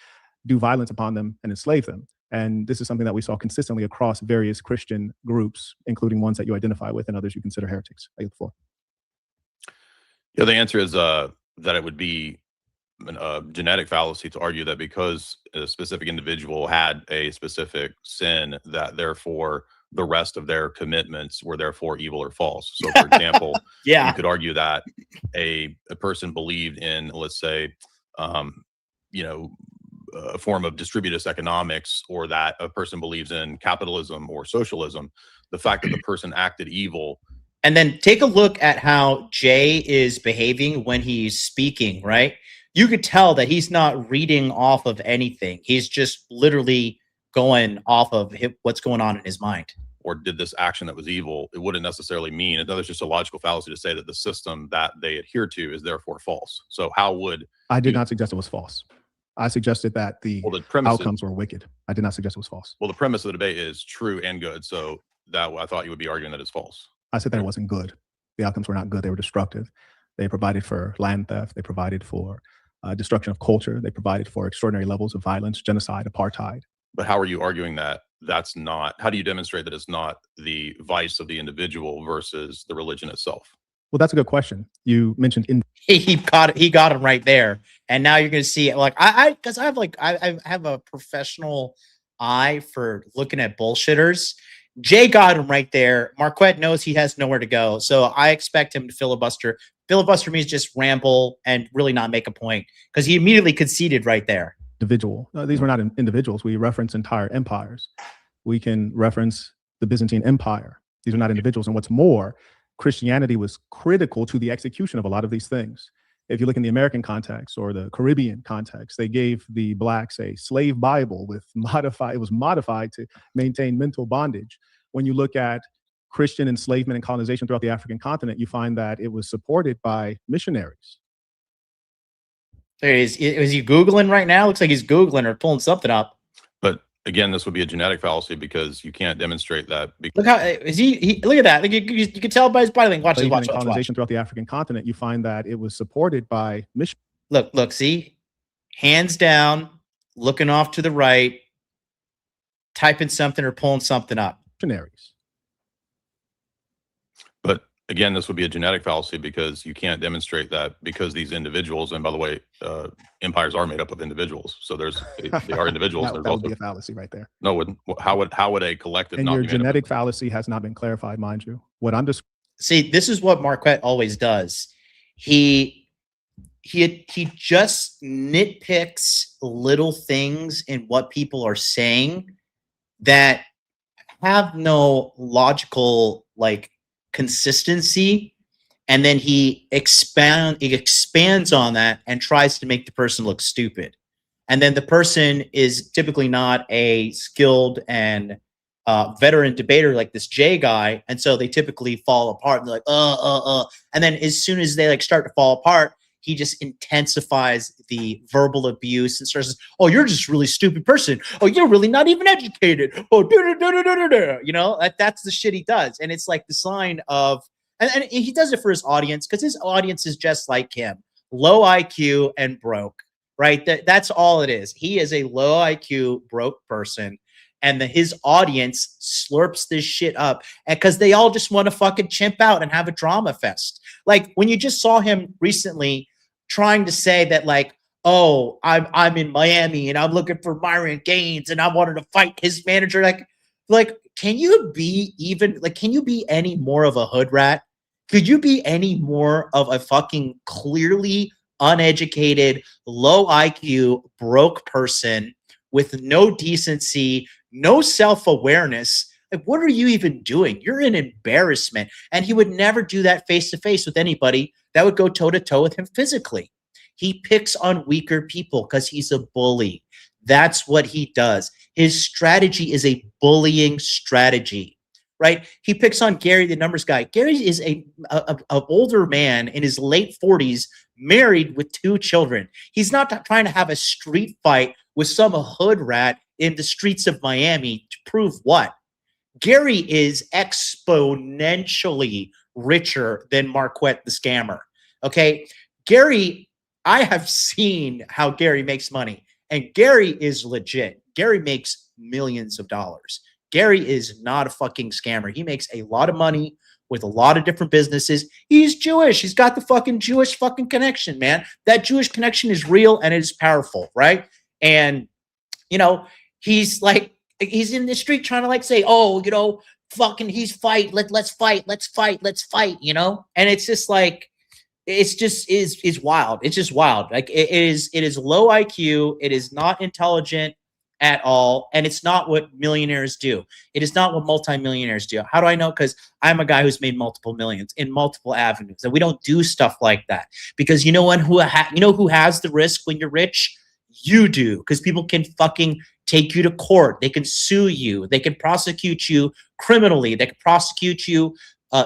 do violence upon them and enslave them. And this is something that we saw consistently across various Christian groups, including ones that you identify with and others you consider heretics. I get the floor. Yeah, the answer is that it would be a genetic fallacy to argue that because a specific individual had a specific sin, that therefore the rest of their commitments were therefore evil or false. So, for example, yeah, you could argue that a person believed in, let's say, a form of distributist economics, or that a person believes in capitalism or socialism. The fact that the person acted evil. And then take a look at how Jay is behaving when he's speaking, right? You could tell that he's not reading off of anything. He's just literally going off of what's going on in his mind. Or did this action that was evil, it wouldn't necessarily mean, it's just a logical fallacy to say that the system that they adhere to is therefore false. So how would... I did not suggest it was false. I suggested that the outcomes were wicked. I did not suggest it was false. Well, the premise of the debate is true and good. So that I thought you would be arguing that it's false. I said that it wasn't good. The outcomes were not good. They were destructive. They provided for land theft. They provided for destruction of culture. They provided for extraordinary levels of violence, genocide, apartheid. But how are you arguing that that's not, how do you demonstrate that it's not the vice of the individual versus the religion itself? Well, that's a good question. You mentioned he got him right there. And now you're going to see, like, I have a professional eye for looking at bullshitters. Jay got him right there. Marquett knows he has nowhere to go. So I expect him to filibuster. Filibuster means just ramble and really not make a point, because he immediately conceded right there. Individual. These were not individuals. We reference entire empires. We can reference the Byzantine Empire. These are not individuals. And what's more, Christianity was critical to the execution of a lot of these things. If you look in the American context or the Caribbean context, they gave the blacks a slave Bible with it was modified to maintain mental bondage. When you look at Christian enslavement and colonization throughout the African continent, you find that it was supported by missionaries. There he is. Is he Googling right now? Looks like he's Googling or pulling something up. But again, this would be a genetic fallacy because you can't demonstrate that. Look how is he look at that. Like you can tell by his body language. Watch. Colonization throughout the African continent, you find that it was supported by missionaries. Look, see? Hands down, looking off to the right, typing something or pulling something up. Missionaries. But again, this would be a genetic fallacy because you can't demonstrate that because these individuals, and by the way, empires are made up of individuals. So they are individuals. That would be a fallacy right there. No, how would a collective And not your be made up of genetic fallacy has not been clarified, mind you. What I'm just See, this is what Marquett always does. He just nitpicks little things in what people are saying that have no logical like consistency, and then he expands on that and tries to make the person look stupid. And then the person is typically not a skilled and veteran debater like this Jay guy, and so they typically fall apart. And they're like, and then as soon as they like start to fall apart, he just intensifies the verbal abuse and starts, oh, you're just a really stupid person. Oh, you're really not even educated. Oh, you know, that's the shit he does. And it's like the sign of, and he does it for his audience because his audience is just like him, low IQ and broke, right? That's all it is. He is a low IQ, broke person. And his audience slurps this shit up because they all just want to fucking chimp out and have a drama fest. Like when you just saw him recently trying to say that like, oh, I'm in Miami and I'm looking for Myron Gaines and I wanted to fight his manager. Like, can you be any more of a hood rat? Could you be any more of a fucking clearly uneducated, low IQ, broke person with no decency, no self-awareness? Like, what are you even doing? You're an embarrassment. And he would never do that face-to-face with anybody that would go toe-to-toe with him physically. He picks on weaker people because he's a bully. That's what he does. His strategy is a bullying strategy, right? He picks on Gary, the numbers guy. Gary is an older man in his late 40s, married with 2 children. He's not trying to have a street fight with some hood rat in the streets of Miami to prove what? Gary is exponentially richer than Marquett the scammer. Okay. Gary, I have seen how Gary makes money, and Gary is legit. Gary makes millions of dollars. Gary is not a fucking scammer. He makes a lot of money with a lot of different businesses. He's Jewish. He's got the fucking Jewish fucking connection, man. That Jewish connection is real and it is powerful, right? And, you know, he's in the street trying to like say, oh, you know, fucking he's fight. Let's fight, you know? And it's just like, it's just is wild. It's just wild. Like it is low IQ. It is not intelligent at all. And it's not what millionaires do. It is not what multimillionaires do. How do I know? Because I'm a guy who's made multiple millions in multiple avenues. And we don't do stuff like that. Because you know who has the risk when you're rich? You do. Because people can fucking take you to court. They can sue you. They can prosecute you criminally. They can prosecute you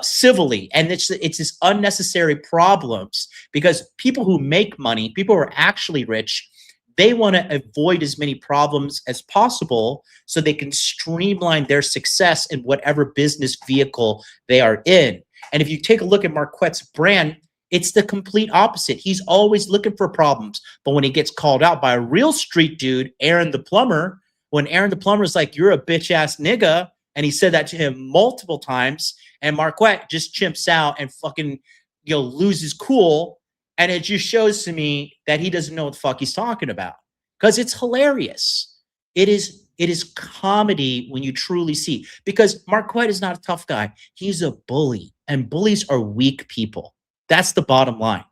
civilly. And it's this unnecessary problems because people who make money, people who are actually rich, they want to avoid as many problems as possible so they can streamline their success in whatever business vehicle they are in. And if you take a look at Marquett's brand, it's the complete opposite. He's always looking for problems. But when he gets called out by a real street dude, Aaron the plumber, when Aaron the plumber is like, you're a bitch ass nigga, and he said that to him multiple times, and Marquett just chimps out and fucking, you know, loses cool. And it just shows to me that he doesn't know what the fuck he's talking about because it's hilarious. It is comedy when you truly see, because Marquett is not a tough guy. He's a bully, and bullies are weak people. That's the bottom line.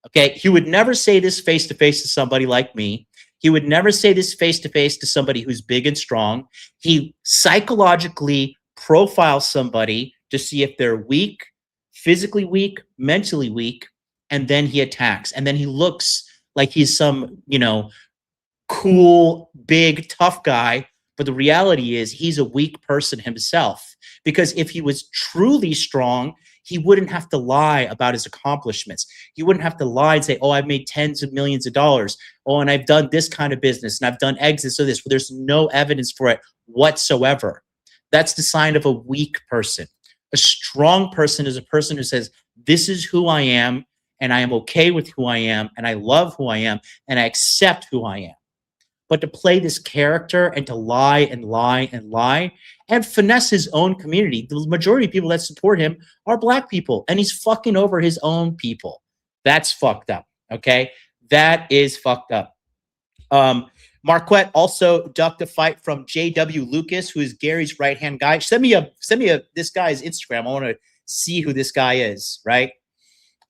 Okay. He would never say this face to face to somebody like me. He would never say this face to face to somebody who's big and strong. He psychologically profiles somebody to see if they're weak, physically weak, mentally weak, and then he attacks. And then he looks like he's some, you know, cool, big, tough guy. But the reality is he's a weak person himself. Because if he was truly strong, he wouldn't have to lie about his accomplishments. He wouldn't have to lie and say, oh, I've made tens of millions of dollars. Oh, and I've done this kind of business, and I've done exits of this. But there's no evidence for it whatsoever. That's the sign of a weak person. A strong person is a person who says, this is who I am, and I am okay with who I am, and I love who I am, and I accept who I am. but to play this character and to lie and lie and lie and finesse his own community. The majority of people that support him are black people, and he's fucking over his own people. That's fucked up. Okay, that is fucked up. Marquett also ducked a fight from J.W. Lucas, who is Gary's right-hand guy. Send me this guy's Instagram. I want to see who this guy is, right?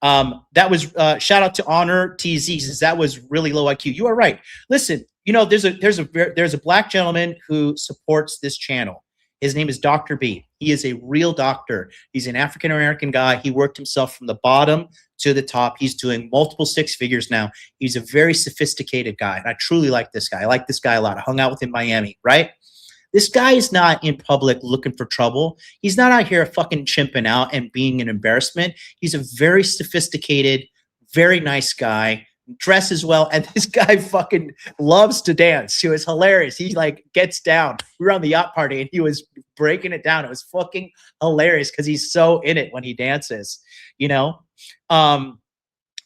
That was shout out to Honor TZ, says that was really low IQ. You are right. Listen, you know, there's a black gentleman who supports this channel. His name is Dr. B. He is a real doctor. He's an African-American guy. He worked himself from the bottom to the top. He's doing multiple six figures now. He's a very sophisticated guy. And I truly like this guy. I like this guy a lot. I hung out with him in Miami, right? This guy is not in public looking for trouble. He's not out here fucking chimping out and being an embarrassment. He's a very sophisticated, very nice guy, dresses well, and this guy fucking loves to dance. It was hilarious. He like gets down. We were on the yacht party and he was breaking it down. It was fucking hilarious because he's so in it when he dances, you know?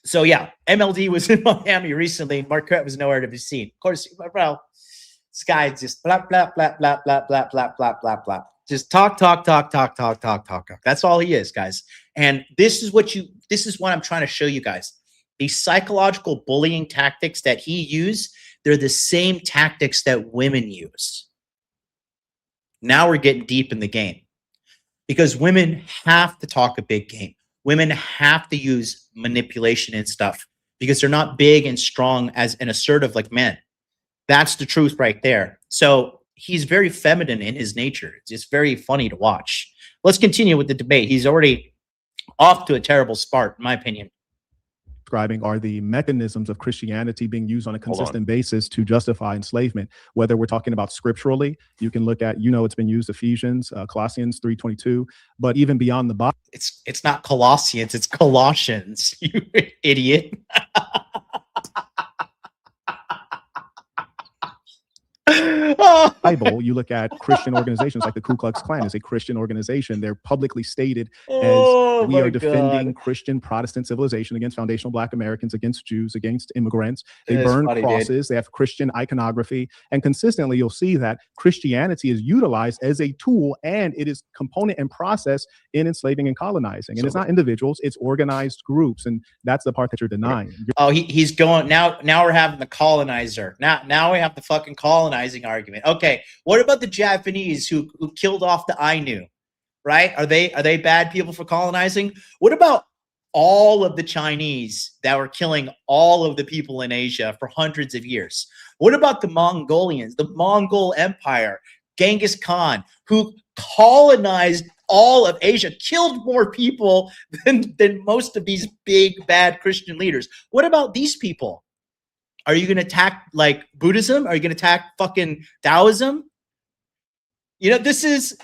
So yeah, MLD was in Miami recently. Marquette was nowhere to be seen. Of course, bro, this guy just blah, blah, blah, blah, blah, blah, blah, blah, blah, blah. Just talk. That's all he is, guys. And this is what I'm trying to show you guys. These psychological bullying tactics that he used, they're the same tactics that women use. Now we're getting deep in the game because women have to talk a big game. Women have to use manipulation and stuff because they're not big and strong as and assertive like men. That's the truth right there. So he's very feminine in his nature. It's just very funny to watch. Let's continue with the debate. He's already off to a terrible start, in my opinion. Describing are the mechanisms of Christianity being used on a consistent basis to justify enslavement. Whether we're talking about scripturally, you can look at, you know, it's been used Ephesians, Colossians 3:22, but even beyond the Bible. It's not Colossians, it's Colossians, you idiot. Bible, you look at Christian organizations like the Ku Klux Klan is a Christian organization. They're publicly stated as we are defending Christian Protestant civilization against foundational Black Americans, against Jews, against immigrants. They burn crosses. They have Christian iconography. And consistently, you'll see that Christianity is utilized as a tool, and it is component and process in enslaving and colonizing. And it's not individuals, it's organized groups. And that's the part that you're denying. Oh, he's going now we're having the colonizer. Now we have the fucking colonizing argument. Okay, what about the Japanese who killed off the Ainu? Right? Are they bad people for colonizing? What about all of the Chinese that were killing all of the people in Asia for hundreds of years? What about the Mongolians, the Mongol Empire, Genghis Khan, who colonized all of Asia, killed more people than most of these big bad Christian leaders? What about these people? Are you going to attack like Buddhism? Are you going to attack fucking Taoism? You know, this is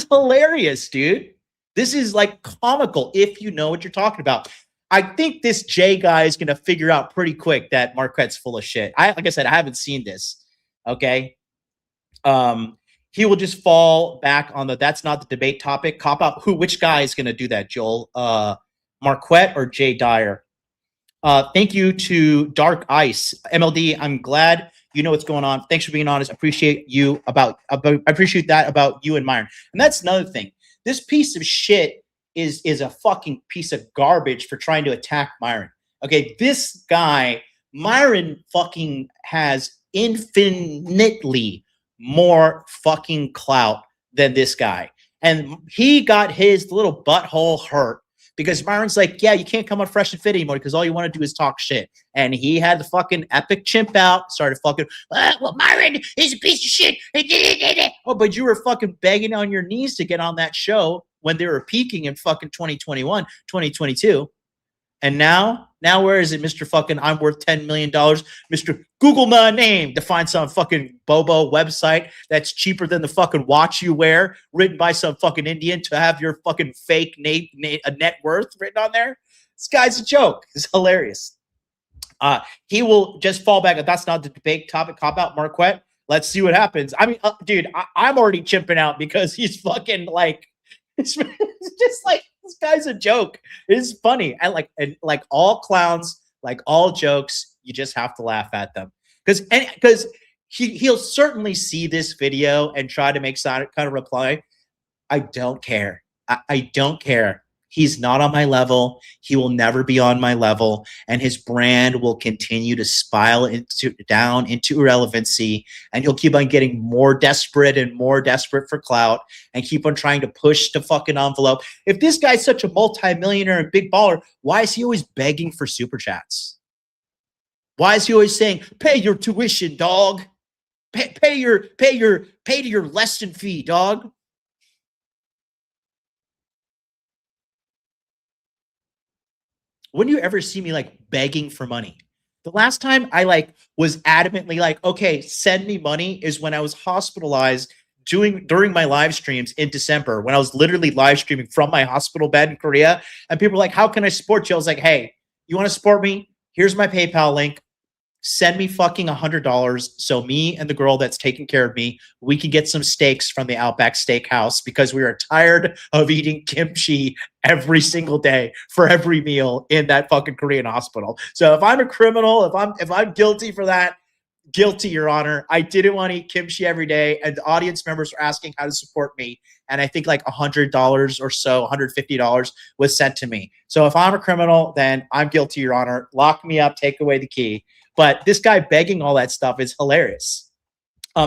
hilarious, dude. This is like comical if you know what you're talking about. I think this Jay guy is going to figure out pretty quick that Marquette's full of shit. Like I said, I haven't seen this. Okay. He will just fall back on that's not the debate topic. Cop out. Which guy is going to do that, Joel? Marquett or Jay Dyer? Thank you to Dark Ice. MLD, I'm glad you know what's going on. Thanks for being honest. I appreciate I appreciate that about you and Myron. And that's another thing. This piece of shit is a fucking piece of garbage for trying to attack Myron. Okay, this guy, Myron fucking has infinitely more fucking clout than this guy. And he got his little butthole hurt because Myron's like, yeah, you can't come on Fresh and Fit anymore because all you want to do is talk shit. And he had the fucking epic chimp out, started fucking, well, Myron is a piece of shit. Oh, but you were fucking begging on your knees to get on that show when they were peaking in fucking 2021, 2022. And now where is it, Mr. fucking I'm worth $10 million? Mr. Google my name to find some fucking Bobo website that's cheaper than the fucking watch you wear, written by some fucking Indian to have your fucking fake net worth written on there. This guy's a joke. It's hilarious. He will just fall back. That's not the debate topic. Cop out, Marquette. Let's see what happens. I mean, dude, I'm already chimping out because he's fucking like, it's just like, this guy's a joke. It's funny. And like all clowns, like all jokes, you just have to laugh at them. Because he'll certainly see this video and try to make some kind of reply. I don't care. I don't care. He's not on my level. He will never be on my level, and his brand will continue to spiral down into irrelevancy, and he'll keep on getting more desperate and more desperate for clout and keep on trying to push the fucking envelope. If this guy's such a multimillionaire and big baller, why is he always begging for super chats? Why is he always saying, pay your tuition, dog? Pay your lesson fee, dog? When do you ever see me like begging for money? The last time I like was adamantly like, okay, send me money is when I was hospitalized during my live streams in December, when I was literally live streaming from my hospital bed in Korea. And people were like, how can I support you? I was like, hey, you want to support me? Here's my PayPal link. Send me fucking $100 so me and the girl that's taking care of me, we can get some steaks from the Outback Steakhouse because we are tired of eating kimchi every single day for every meal in that fucking Korean hospital. So if I'm a criminal, if I'm guilty for that, guilty, Your Honor. I didn't want to eat kimchi every day, and the audience members were asking how to support me, and I think like $100 or so, $150 was sent to me. So if I'm a criminal, then I'm guilty, Your Honor. Lock me up, take away the key. But this guy begging all that stuff is hilarious.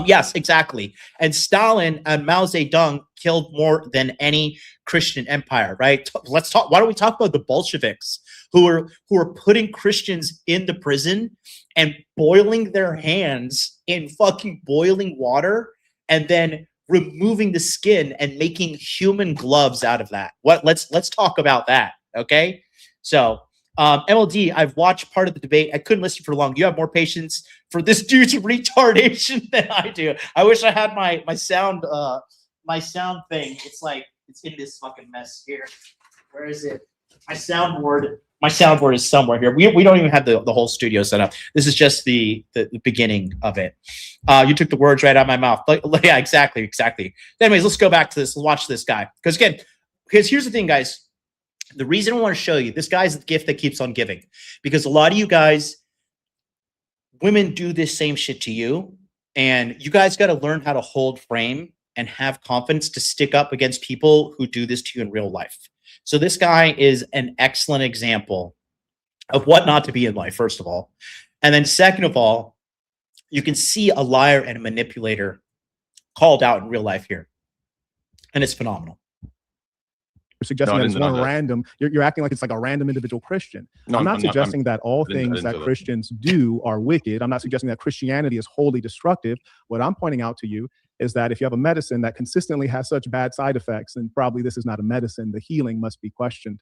Yes, exactly. And Stalin and Mao Zedong killed more than any Christian empire, right? Let's talk. Why don't we talk about the Bolsheviks who are putting Christians into prison and boiling their hands in fucking boiling water and then removing the skin and making human gloves out of that. Let's talk about that, okay? So MLD, I've watched part of the debate. I couldn't listen for long. You have more patience for this dude's retardation than I do. I wish I had my sound thing. It's in this fucking mess here. Where is it? My soundboard is somewhere here. We don't even have the whole studio set up. This is just the beginning of it. You took the words right out of my mouth. Yeah, exactly. Anyways, let's go back to this. Let's watch this guy. Because here's the thing, guys. The reason I want to show you, this guy's the gift that keeps on giving. Because a lot of you guys, women do this same shit to you. And you guys got to learn how to hold frame and have confidence to stick up against people who do this to you in real life. So this guy is an excellent example of what not to be in life, first of all. And then second of all, you can see a liar and a manipulator called out in real life here. And it's phenomenal. You're suggesting that it's one random. You're acting like it's like a random individual Christian. I'm not suggesting that all things that Christians do are wicked. I'm not suggesting that Christianity is wholly destructive. What I'm pointing out to you is that if you have a medicine that consistently has such bad side effects, then probably this is not a medicine. The healing must be questioned.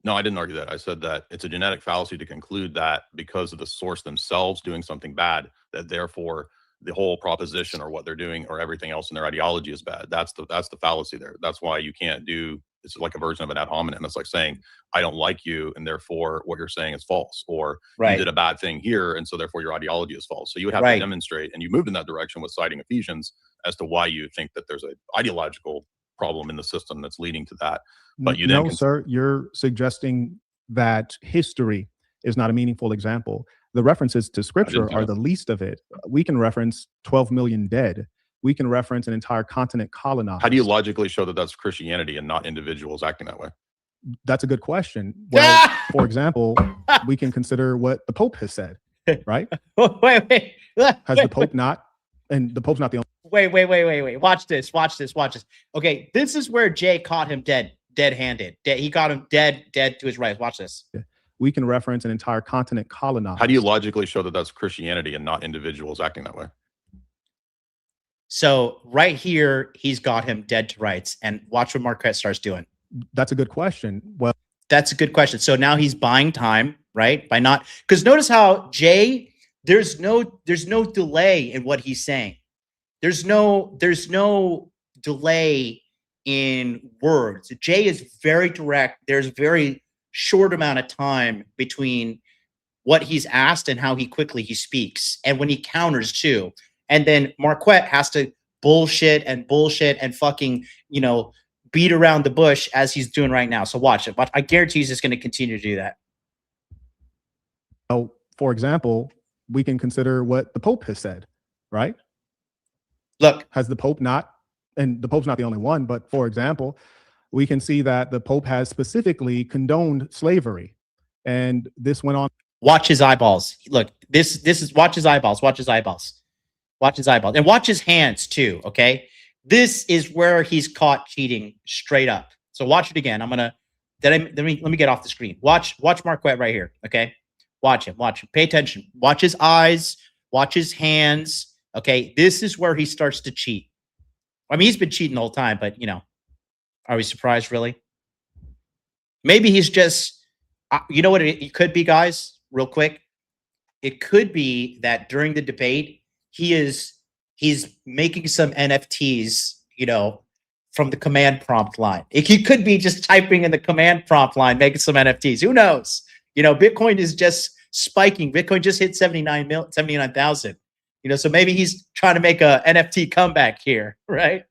No, I didn't argue that. I said that it's a genetic fallacy to conclude that because of the source themselves doing something bad, that therefore the whole proposition or what they're doing or everything else in their ideology is bad. That's the fallacy there. That's why you can't do, it's like a version of an ad hominem. It's like saying, I don't like you, and therefore what you're saying is false, or you did a bad thing here, and so therefore your ideology is false. So you would have to demonstrate, and you moved in that direction with citing Ephesians as to why you think that there's an ideological problem in the system that's leading to that. But you then sir, you're suggesting that history is not a meaningful example. The references to scripture are the least of it. We can reference 12 million dead. We can reference an entire continent colonized. How do you logically show that that's Christianity and not individuals acting that way? That's a good question. Well, for example, we can consider what the Pope has said, right? Wait. Has the Pope not? And the Pope's not the only. Wait. Watch this. Okay, this is where Jay caught him dead-handed. He got him dead to his right. Watch this. Yeah. We can reference an entire continent colonized. How do you logically show that that's Christianity and not individuals acting that way? So right here, he's got him dead to rights. And watch what Marquette starts doing. That's a good question. Well, that's a good question. So now he's buying time, right? By not, because notice how Jay, there's no delay in what he's saying. There's no delay in words. Jay is very direct. There's very short amount of time between what he's asked and how quickly he speaks, and when he counters too. And then Marquette has to bullshit and fucking, beat around the bush as he's doing right now. So watch it. But I guarantee he's just going to continue to do that. Oh, for example, we can consider what the Pope has said, right? Look, has the Pope not, and the Pope's not the only one, but for example, we can see that the Pope has specifically condoned slavery. And this went on. Watch his eyeballs. Look, this is, watch his eyeballs. Watch his eyeballs. Watch his eyeballs. And watch his hands too, okay? This is where he's caught cheating straight up. So watch it again. Let me get off the screen. Watch Marquett right here, okay? Watch him. Pay attention. Watch his eyes. Watch his hands. Okay, this is where he starts to cheat. I mean, he's been cheating the whole time, but are we surprised, really? Maybe he's just, you know what it could be, guys, real quick? It could be that during the debate, he's making some NFTs, from the command prompt line. He could be just typing in the command prompt line, making some NFTs. Who knows? Bitcoin is just spiking. Bitcoin just hit 79,000. So maybe he's trying to make a NFT comeback here, right?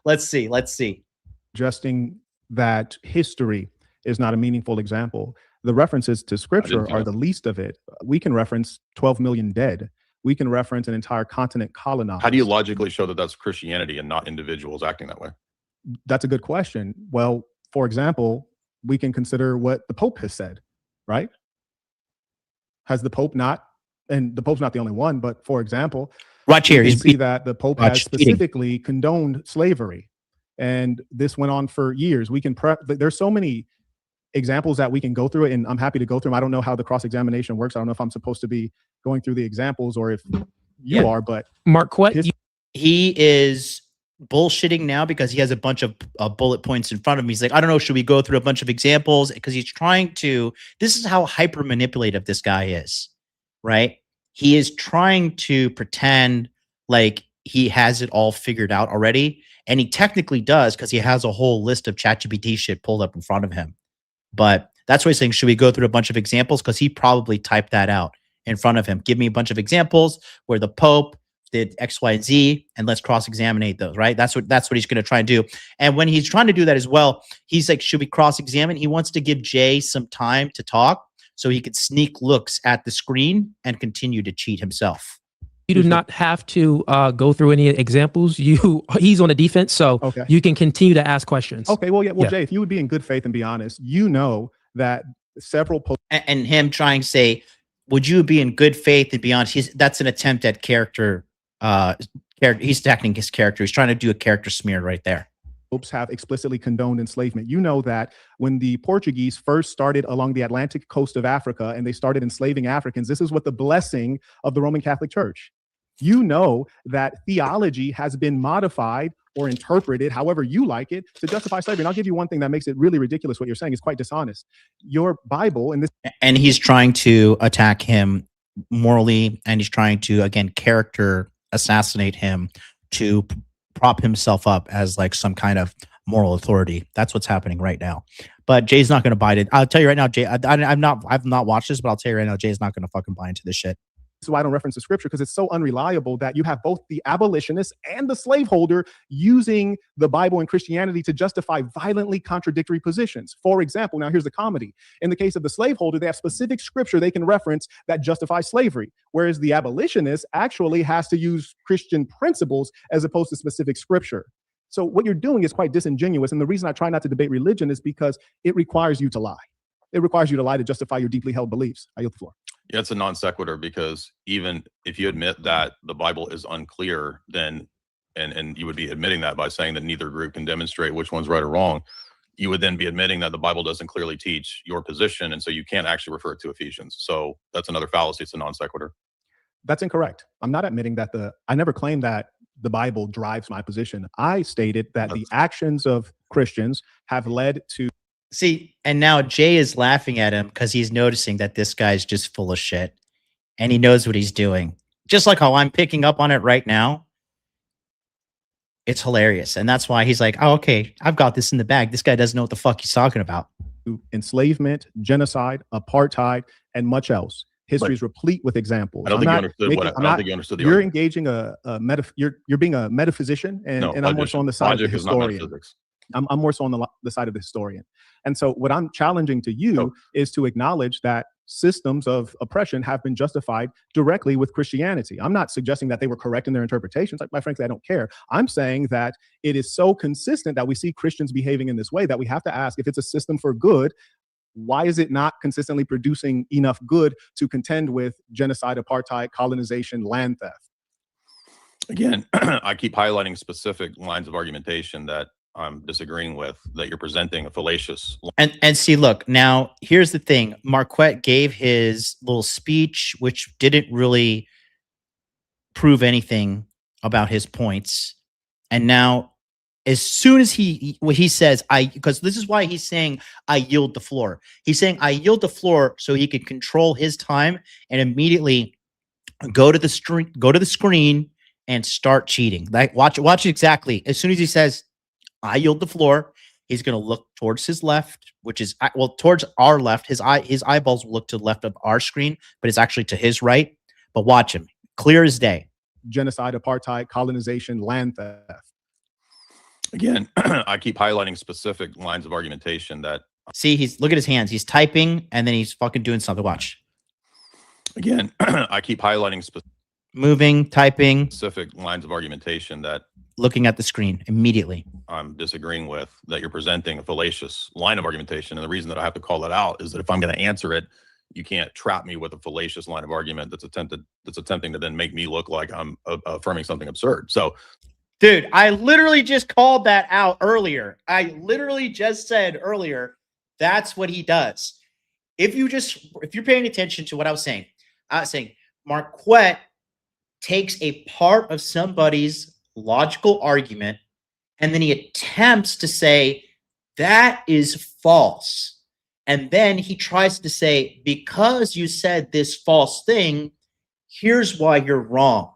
Let's see. Suggesting that history is not a meaningful example. The references to scripture are the least of it. We can reference 12 million dead. We can reference an entire continent colonized. How do you logically show that that's Christianity and not individuals acting that way? That's a good question. Well, for example, we can consider what the Pope has said, right? Has the Pope not, and the Pope's not the only one, but for example, watch here. You see that the Pope has specifically condoned slavery. And this went on for years. There's so many examples that we can go through it, and I'm happy to go through them. I don't know how the cross-examination works. I don't know if I'm supposed to be going through the examples or if you are, but Marquett, he is bullshitting now because he has a bunch of bullet points in front of him. He's like, I don't know, should we go through a bunch of examples? Because he's trying to, this is how hyper manipulative this guy is, right? He is trying to pretend like he has it all figured out already. And he technically does, because he has a whole list of ChatGPT shit pulled up in front of him. But that's why he's saying, should we go through a bunch of examples? Because he probably typed that out in front of him. Give me a bunch of examples where the Pope did X, Y, and Z, and let's cross-examine those, right? That's what he's going to try and do. And when he's trying to do that as well, he's like, should we cross-examine? He wants to give Jay some time to talk so he could sneak looks at the screen and continue to cheat himself. You do not have to go through any examples. He's on the defense, so you can continue to ask questions. Okay, well, yeah. Jay, if you would be in good faith and be honest, that several and him trying to say, would you be in good faith and be honest? That's an attempt at character. He's attacking his character. He's trying to do a character smear right there. Popes have explicitly condoned enslavement. You know that when the Portuguese first started along the Atlantic coast of Africa and they started enslaving Africans, this is what the blessing of the Roman Catholic Church. You know that theology has been modified or interpreted however you like it to justify slavery. And I'll give you one thing that makes it really ridiculous. What you're saying is quite dishonest. Your Bible and he's trying to attack him morally, and he's trying to, again, character assassinate him to prop himself up as like some kind of moral authority. That's what's happening right now. But Jay's not going to buy it. I'll tell you right now, Jay, I've not watched this, but I'll tell you right now, Jay's not going to fucking buy into this shit. So I don't reference the scripture because it's so unreliable that you have both the abolitionist and the slaveholder using the Bible and Christianity to justify violently contradictory positions. For example, now here's the comedy. In the case of the slaveholder, they have specific scripture they can reference that justifies slavery, whereas the abolitionist actually has to use Christian principles as opposed to specific scripture. So what you're doing is quite disingenuous. And the reason I try not to debate religion is because it requires you to lie. It requires you to lie to justify your deeply held beliefs. I yield the floor. Yeah, it's a non sequitur, because even if you admit that the Bible is unclear, then and you would be admitting that by saying that neither group can demonstrate which one's right or wrong, you would then be admitting that the Bible doesn't clearly teach your position, and so you can't actually refer to Ephesians. So that's another fallacy. It's a non sequitur. That's incorrect. I'm not admitting that I never claimed that the Bible drives my position. I stated that the actions of Christians have led to. See, and now Jay is laughing at him because he's noticing that this guy's just full of shit and he knows what he's doing. Just like how I'm picking up on it right now. It's hilarious. And that's why he's like, oh, okay, I've got this in the bag. This guy doesn't know what the fuck he's talking about. Enslavement, genocide, apartheid, and much else. History is replete with examples. I don't think you understood. You're engaging you're being a metaphysician, and I'm more so on the side of the historian. I'm more so on the side of the historian. And so what I'm challenging to you is to acknowledge that systems of oppression have been justified directly with Christianity. I'm not suggesting that they were correct in their interpretations. Quite frankly, I don't care. I'm saying that it is so consistent that we see Christians behaving in this way that we have to ask, if it's a system for good, why is it not consistently producing enough good to contend with genocide, apartheid, colonization, land theft? Again, I keep highlighting specific lines of argumentation that I'm disagreeing with, that you're presenting a fallacious. And see, look, now here's the thing. Marquett gave his little speech, which didn't really prove anything about his points. And now, as soon as he says, because this is why he's saying, I yield the floor. He's saying, I yield the floor so he can control his time and immediately go to the screen and start cheating. Like, watch exactly. As soon as he says, I yield the floor, he's going to look towards his left, which is, well, towards our left. His eyeballs will look to the left of our screen, but it's actually to his right. But watch him. Clear as day. Genocide, apartheid, colonization, land theft. Again, I keep highlighting specific lines of argumentation that. See, look at his hands. He's typing and then he's fucking doing something. Watch. Again, I keep highlighting moving, typing. Specific lines of argumentation that. Looking at the screen immediately. I'm disagreeing with, that you're presenting a fallacious line of argumentation. And the reason that I have to call that out is that if I'm going to answer it, you can't trap me with a fallacious line of argument that's attempting to then make me look like I'm affirming something absurd. So, dude, I literally just called that out earlier. I literally just said earlier, that's what he does. If you're paying attention to what I was saying Marquett takes a part of somebody's logical argument and then he attempts to say that is false. And then he tries to say, because you said this false thing, here's why you're wrong.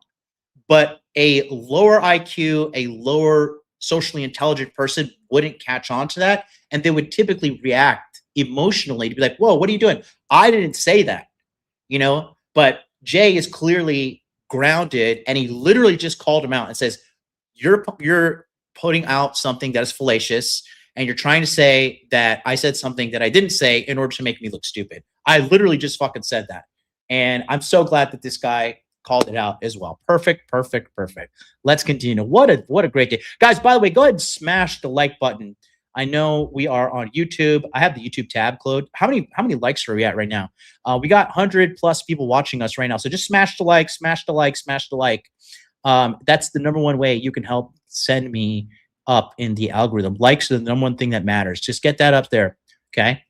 But a lower IQ, a lower socially intelligent person wouldn't catch on to that. And they would typically react emotionally to be like, whoa, what are you doing? I didn't say that, but Jay is clearly grounded and he literally just called him out and says, you're putting out something that is fallacious and you're trying to say that I said something that I didn't say in order to make me look stupid. I literally just fucking said that. And I'm so glad that this guy called it out as well. Perfect. Let's continue. What a great day. Guys, by the way, go ahead and smash the like button. I know we are on YouTube. I have the YouTube tab closed. How many likes are we at right now? We got 100+ people watching us right now. So just smash the like. That's the number one way you can help send me up in the algorithm. Likes are the number one thing that matters. Just get that up there. Okay.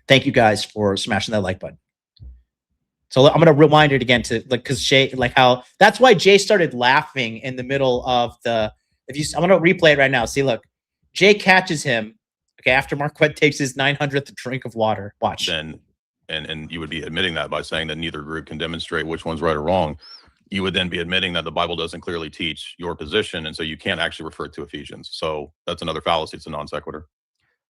Thank you guys for smashing that like button. So I'm going to rewind it again because Jay, that's why Jay started laughing in the middle of I'm going to replay it right now. See, look, Jay catches him. Okay. After Marquett takes his 900th drink of water. Watch. Then, and you would be admitting that by saying that neither group can demonstrate which one's right or wrong. You would then be admitting that the Bible doesn't clearly teach your position. And so you can't actually refer to Ephesians. So that's another fallacy. It's a non sequitur.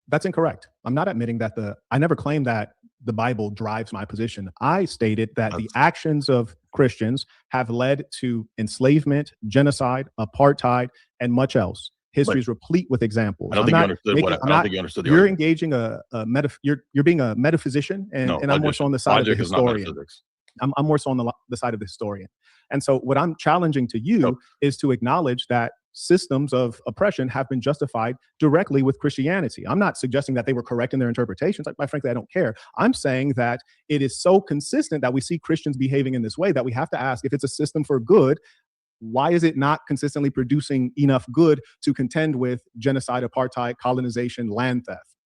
That's incorrect. I'm not admitting that I never claimed that the Bible drives my position. I stated that the actions of Christians have led to enslavement, genocide, apartheid, and much else. History is replete with examples. I don't think you understood. You're engaging you're being a metaphysician, and I'm more so on the side of the historian. I'm more so on the side of the historian. And so what I'm challenging to you is to acknowledge that systems of oppression have been justified directly with Christianity. I'm not suggesting that they were correct in their interpretations. Quite frankly, I don't care. I'm saying that it is so consistent that we see Christians behaving in this way that we have to ask, if it's a system for good, why is it not consistently producing enough good to contend with genocide, apartheid, colonization, land theft?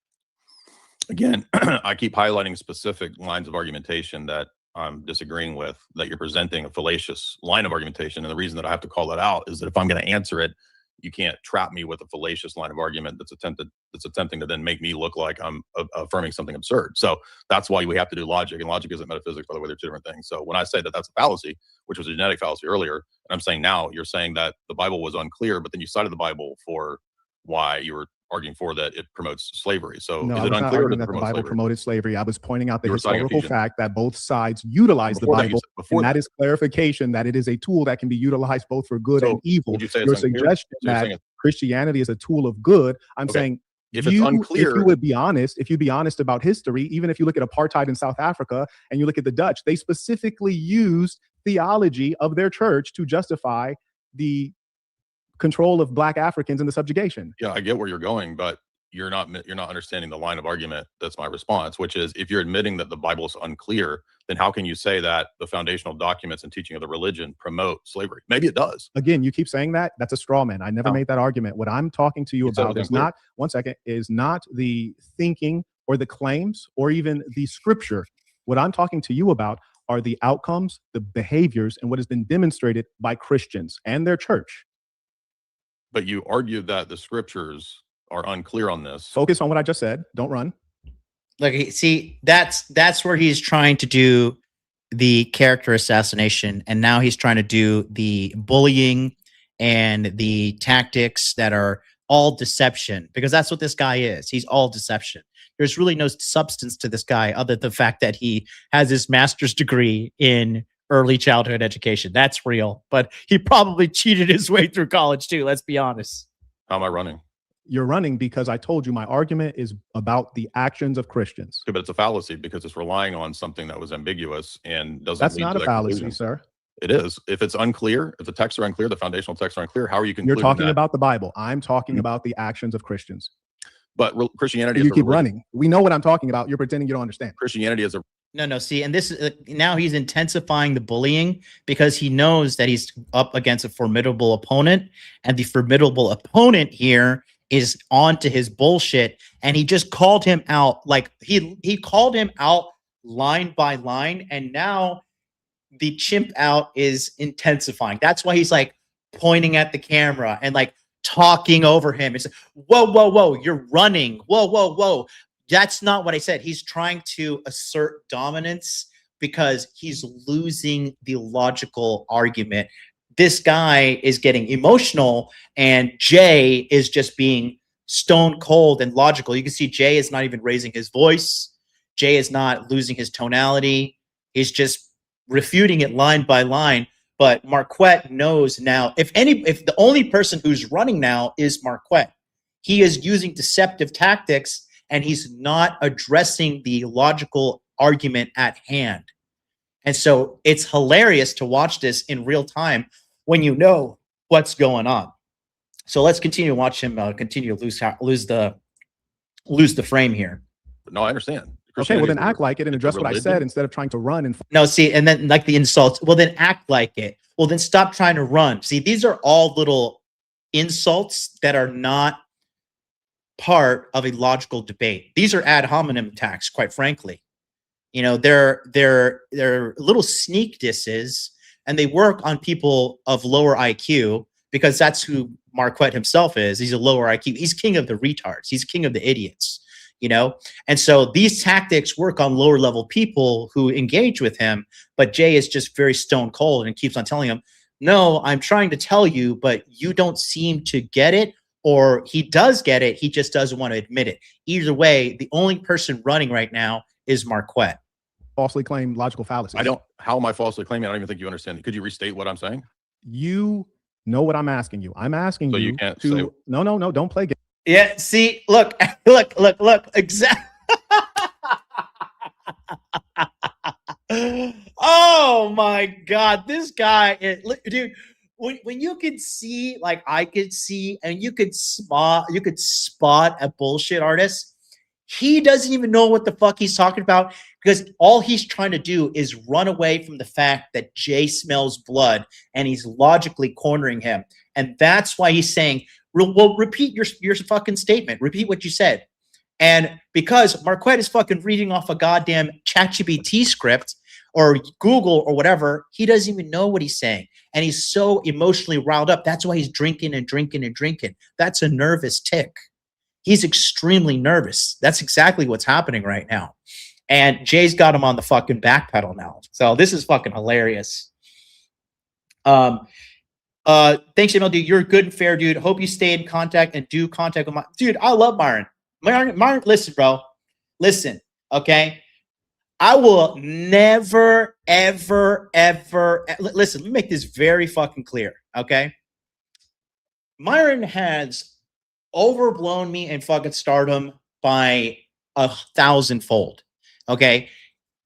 Again, I keep highlighting specific lines of argumentation that I'm disagreeing with, that you're presenting a fallacious line of argumentation. And the reason that I have to call that out is that if I'm going to answer it, you can't trap me with a fallacious line of argument that's attempting to then make me look like I'm affirming something absurd. So that's why we have to do logic, and logic isn't metaphysics, by the way. They're two different things. So when I say that that's a fallacy, which was a genetic fallacy earlier, and I'm saying now, you're saying that the Bible was unclear, but then you cited the Bible for why you were arguing for that it promotes slavery. So no, is I it was unclear not arguing that the Bible promoted slavery. I was pointing out the historical fact that both sides utilize the Bible, and that is clarification that it is a tool that can be utilized both for good and evil. Your suggestion that Christianity is a tool of good, I'm saying If it's unclear, if you'd be honest about history, even if you look at apartheid in South Africa and you look at the Dutch, they specifically used theology of their church to justify the control of Black Africans and the subjugation. Yeah, I get where you're going, but you're not understanding the line of argument. That's my response, which is if you're admitting that the Bible is unclear, then how can you say that the foundational documents and teaching of the religion promote slavery? Maybe it does. Again, you keep saying that. That's a straw man. I never made that argument. What I'm talking to you about is not, one second, is not the thinking or the claims or even the scripture. What I'm talking to you about are the outcomes, the behaviors, and what has been demonstrated by Christians and their church. But you argued that the scriptures are unclear on this. Focus on what I just said. Don't run. Like, see, that's where he's trying to do the character assassination, and now he's trying to do the bullying and the tactics that are all deception, because that's what this guy is. He's all deception. There's really no substance to this guy other than the fact that he has his master's degree in early childhood education. That's real, but he probably cheated his way through college too. Let's be honest. How am I running? You're running because I told you my argument is about the actions of Christians. Okay, but it's a fallacy because it's relying on something that was ambiguous and doesn't. That's not a fallacy, sir. It is. If it's unclear, if the texts are unclear, the foundational texts are unclear, how are you concluding? You're talking about the Bible. I'm talking about the actions of Christians. But Christianity. You keep running. We know what I'm talking about. You're pretending you don't understand. Christianity is a. No. See, and this is now he's intensifying the bullying because he knows that he's up against a formidable opponent, and the formidable opponent here is onto his bullshit, and he just called him out. Like he called him out line by line, and now the chimp out is intensifying. That's why he's like pointing at the camera and like talking over him. It's like, whoa, you're running. Whoa. That's not what I said. He's trying to assert dominance because he's losing the logical argument. This guy is getting emotional, and Jay is just being stone cold and logical. You can see Jay is not even raising his voice. Jay is not losing his tonality. He's just refuting it line by line. But Marquett knows now, if the only person who's running now is Marquett, he is using deceptive tactics and he's not addressing the logical argument at hand. And so it's hilarious to watch this in real time when you know what's going on. So let's continue to watch him continue to lose the frame here. No, I understand. Okay, well then act like it and address what I said instead of trying to run. And no, see, and then like the insults. Well, then act like it. Well, then stop trying to run. See, these are all little insults that are not part of a logical debate. These are ad hominem attacks, quite frankly. You know, they're little sneak disses, and they work on people of lower IQ because that's who Marquett himself is. He's a lower IQ. He's king of the retards. He's king of the idiots. You know, and so these tactics work on lower level people who engage with him. But Jay is just very stone cold and keeps on telling him, no, I'm trying to tell you, but you don't seem to get it, or he does get it. He just doesn't want to admit it. Either way, the only person running right now is Marquett. Falsely claimed logical fallacy. How am I falsely claiming? I don't even think you understand. Could you restate what I'm saying? You know what I'm asking you. I'm asking so you can't to say... no, don't play games. Yeah, see, look, exactly. Oh my God, this guy, dude. When you can see, like I could see, and you could spot a bullshit artist. He doesn't even know what the fuck he's talking about because all he's trying to do is run away from the fact that Jay smells blood, and he's logically cornering him, and that's why he's saying, well, repeat your fucking statement. Repeat what you said. And because Marquett is fucking reading off a goddamn ChatGPT script or Google or whatever, he doesn't even know what he's saying. And he's so emotionally riled up. That's why he's drinking and drinking and drinking. That's a nervous tick. He's extremely nervous. That's exactly what's happening right now. And Jay's got him on the fucking back pedal now. So this is fucking hilarious. Thanks, MLD. You're a good and fair dude. Hope you stay in contact and do contact with my dude. I love Myron. Myron, listen, bro. Listen, okay. I will never, ever, listen, let me make this very fucking clear, okay? Myron has overblown me in fucking stardom by 1,000-fold. Okay.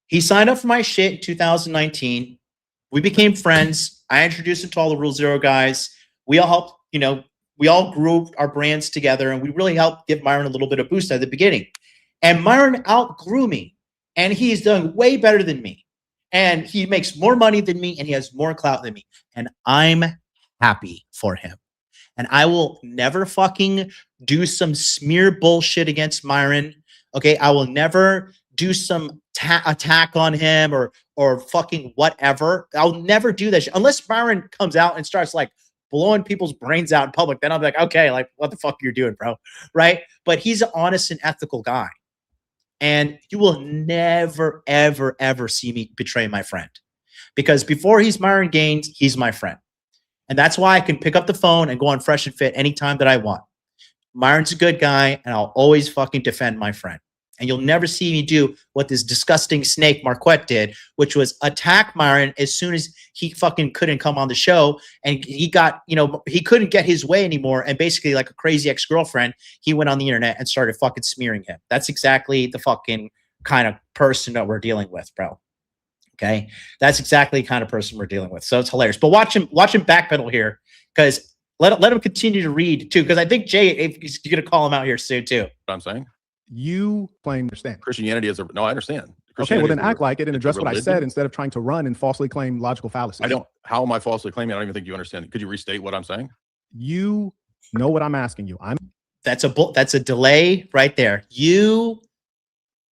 He signed up for my shit in 2019. We became friends. I introduced him to all the Rule Zero guys. We all helped, we all grew our brands together, and we really helped give Myron a little bit of boost at the beginning. And Myron outgrew me, and he's done way better than me. And he makes more money than me, and he has more clout than me. And I'm happy for him. And I will never fucking do some smear bullshit against Myron. Okay, I will never do some attack on him or fucking whatever. I'll never do that shit unless Myron comes out and starts like blowing people's brains out in public. Then I'll be like, okay, like what the fuck you're doing, bro, right? But he's an honest and ethical guy, and you will never, ever, ever see me betray my friend, because before he's Myron Gaines, he's my friend. And that's why I can pick up the phone and go on Fresh and Fit anytime that I want. Myron's a good guy, and I'll always fucking defend my friend. And you'll never see me do what this disgusting snake Marquett did, which was attack Myron as soon as he fucking couldn't come on the show. And he got, he couldn't get his way anymore. And basically, like a crazy ex-girlfriend, he went on the internet and started fucking smearing him. That's exactly the fucking kind of person that we're dealing with, bro. Okay, that's exactly the kind of person we're dealing with. So it's hilarious. But watch him backpedal here, because let him continue to read too. Because I think Jay is going to call him out here soon too. What I'm saying, you claim to understand Christianity is no. I understand. Okay, well then act like it and address what I said instead of trying to run and falsely claim logical fallacies. I don't. How am I falsely claiming? I don't even think you understand. Could you restate what I'm saying? You know what I'm asking you. That's a delay right there.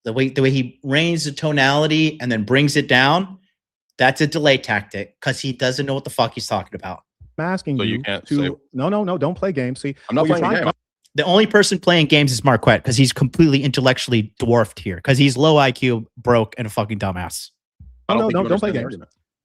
The way he reins the tonality and then brings it down, that's a delay tactic, because he doesn't know what the fuck he's talking about. I'm asking so you can't to say, no, don't play games. See, I'm not playing a game. The only person playing games is Marquett, because he's completely intellectually dwarfed here, because he's low IQ, broke, and a fucking dumbass. No, don't play games.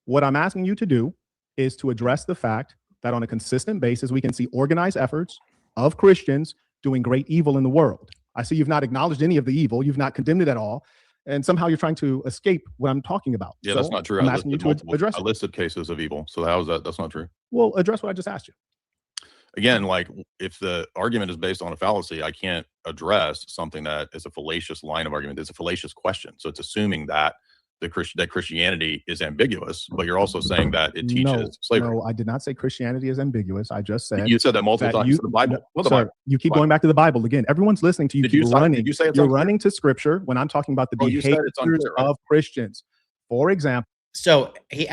What I'm asking you to do is to address the fact that on a consistent basis, we can see organized efforts of Christians doing great evil in the world. I see you've not acknowledged any of the evil. You've not condemned it at all. And somehow you're trying to escape what I'm talking about. Yeah, that's not true. I'm asking you to address it. I listed cases of evil. So how is that? That's not true. Well, address what I just asked you. Again, like if the argument is based on a fallacy, I can't address something that is a fallacious line of argument. It's a fallacious question. So it's assuming that that Christianity is ambiguous, but you're also saying that it teaches slavery. No, I did not say Christianity is ambiguous. I just said you said that multiple times. The Bible. Well, the sir, Bible. you keep going back to the Bible again. Everyone's listening to you. Did you say it's you're running to Scripture when I'm talking about the behaviors of Christians. For example. So he's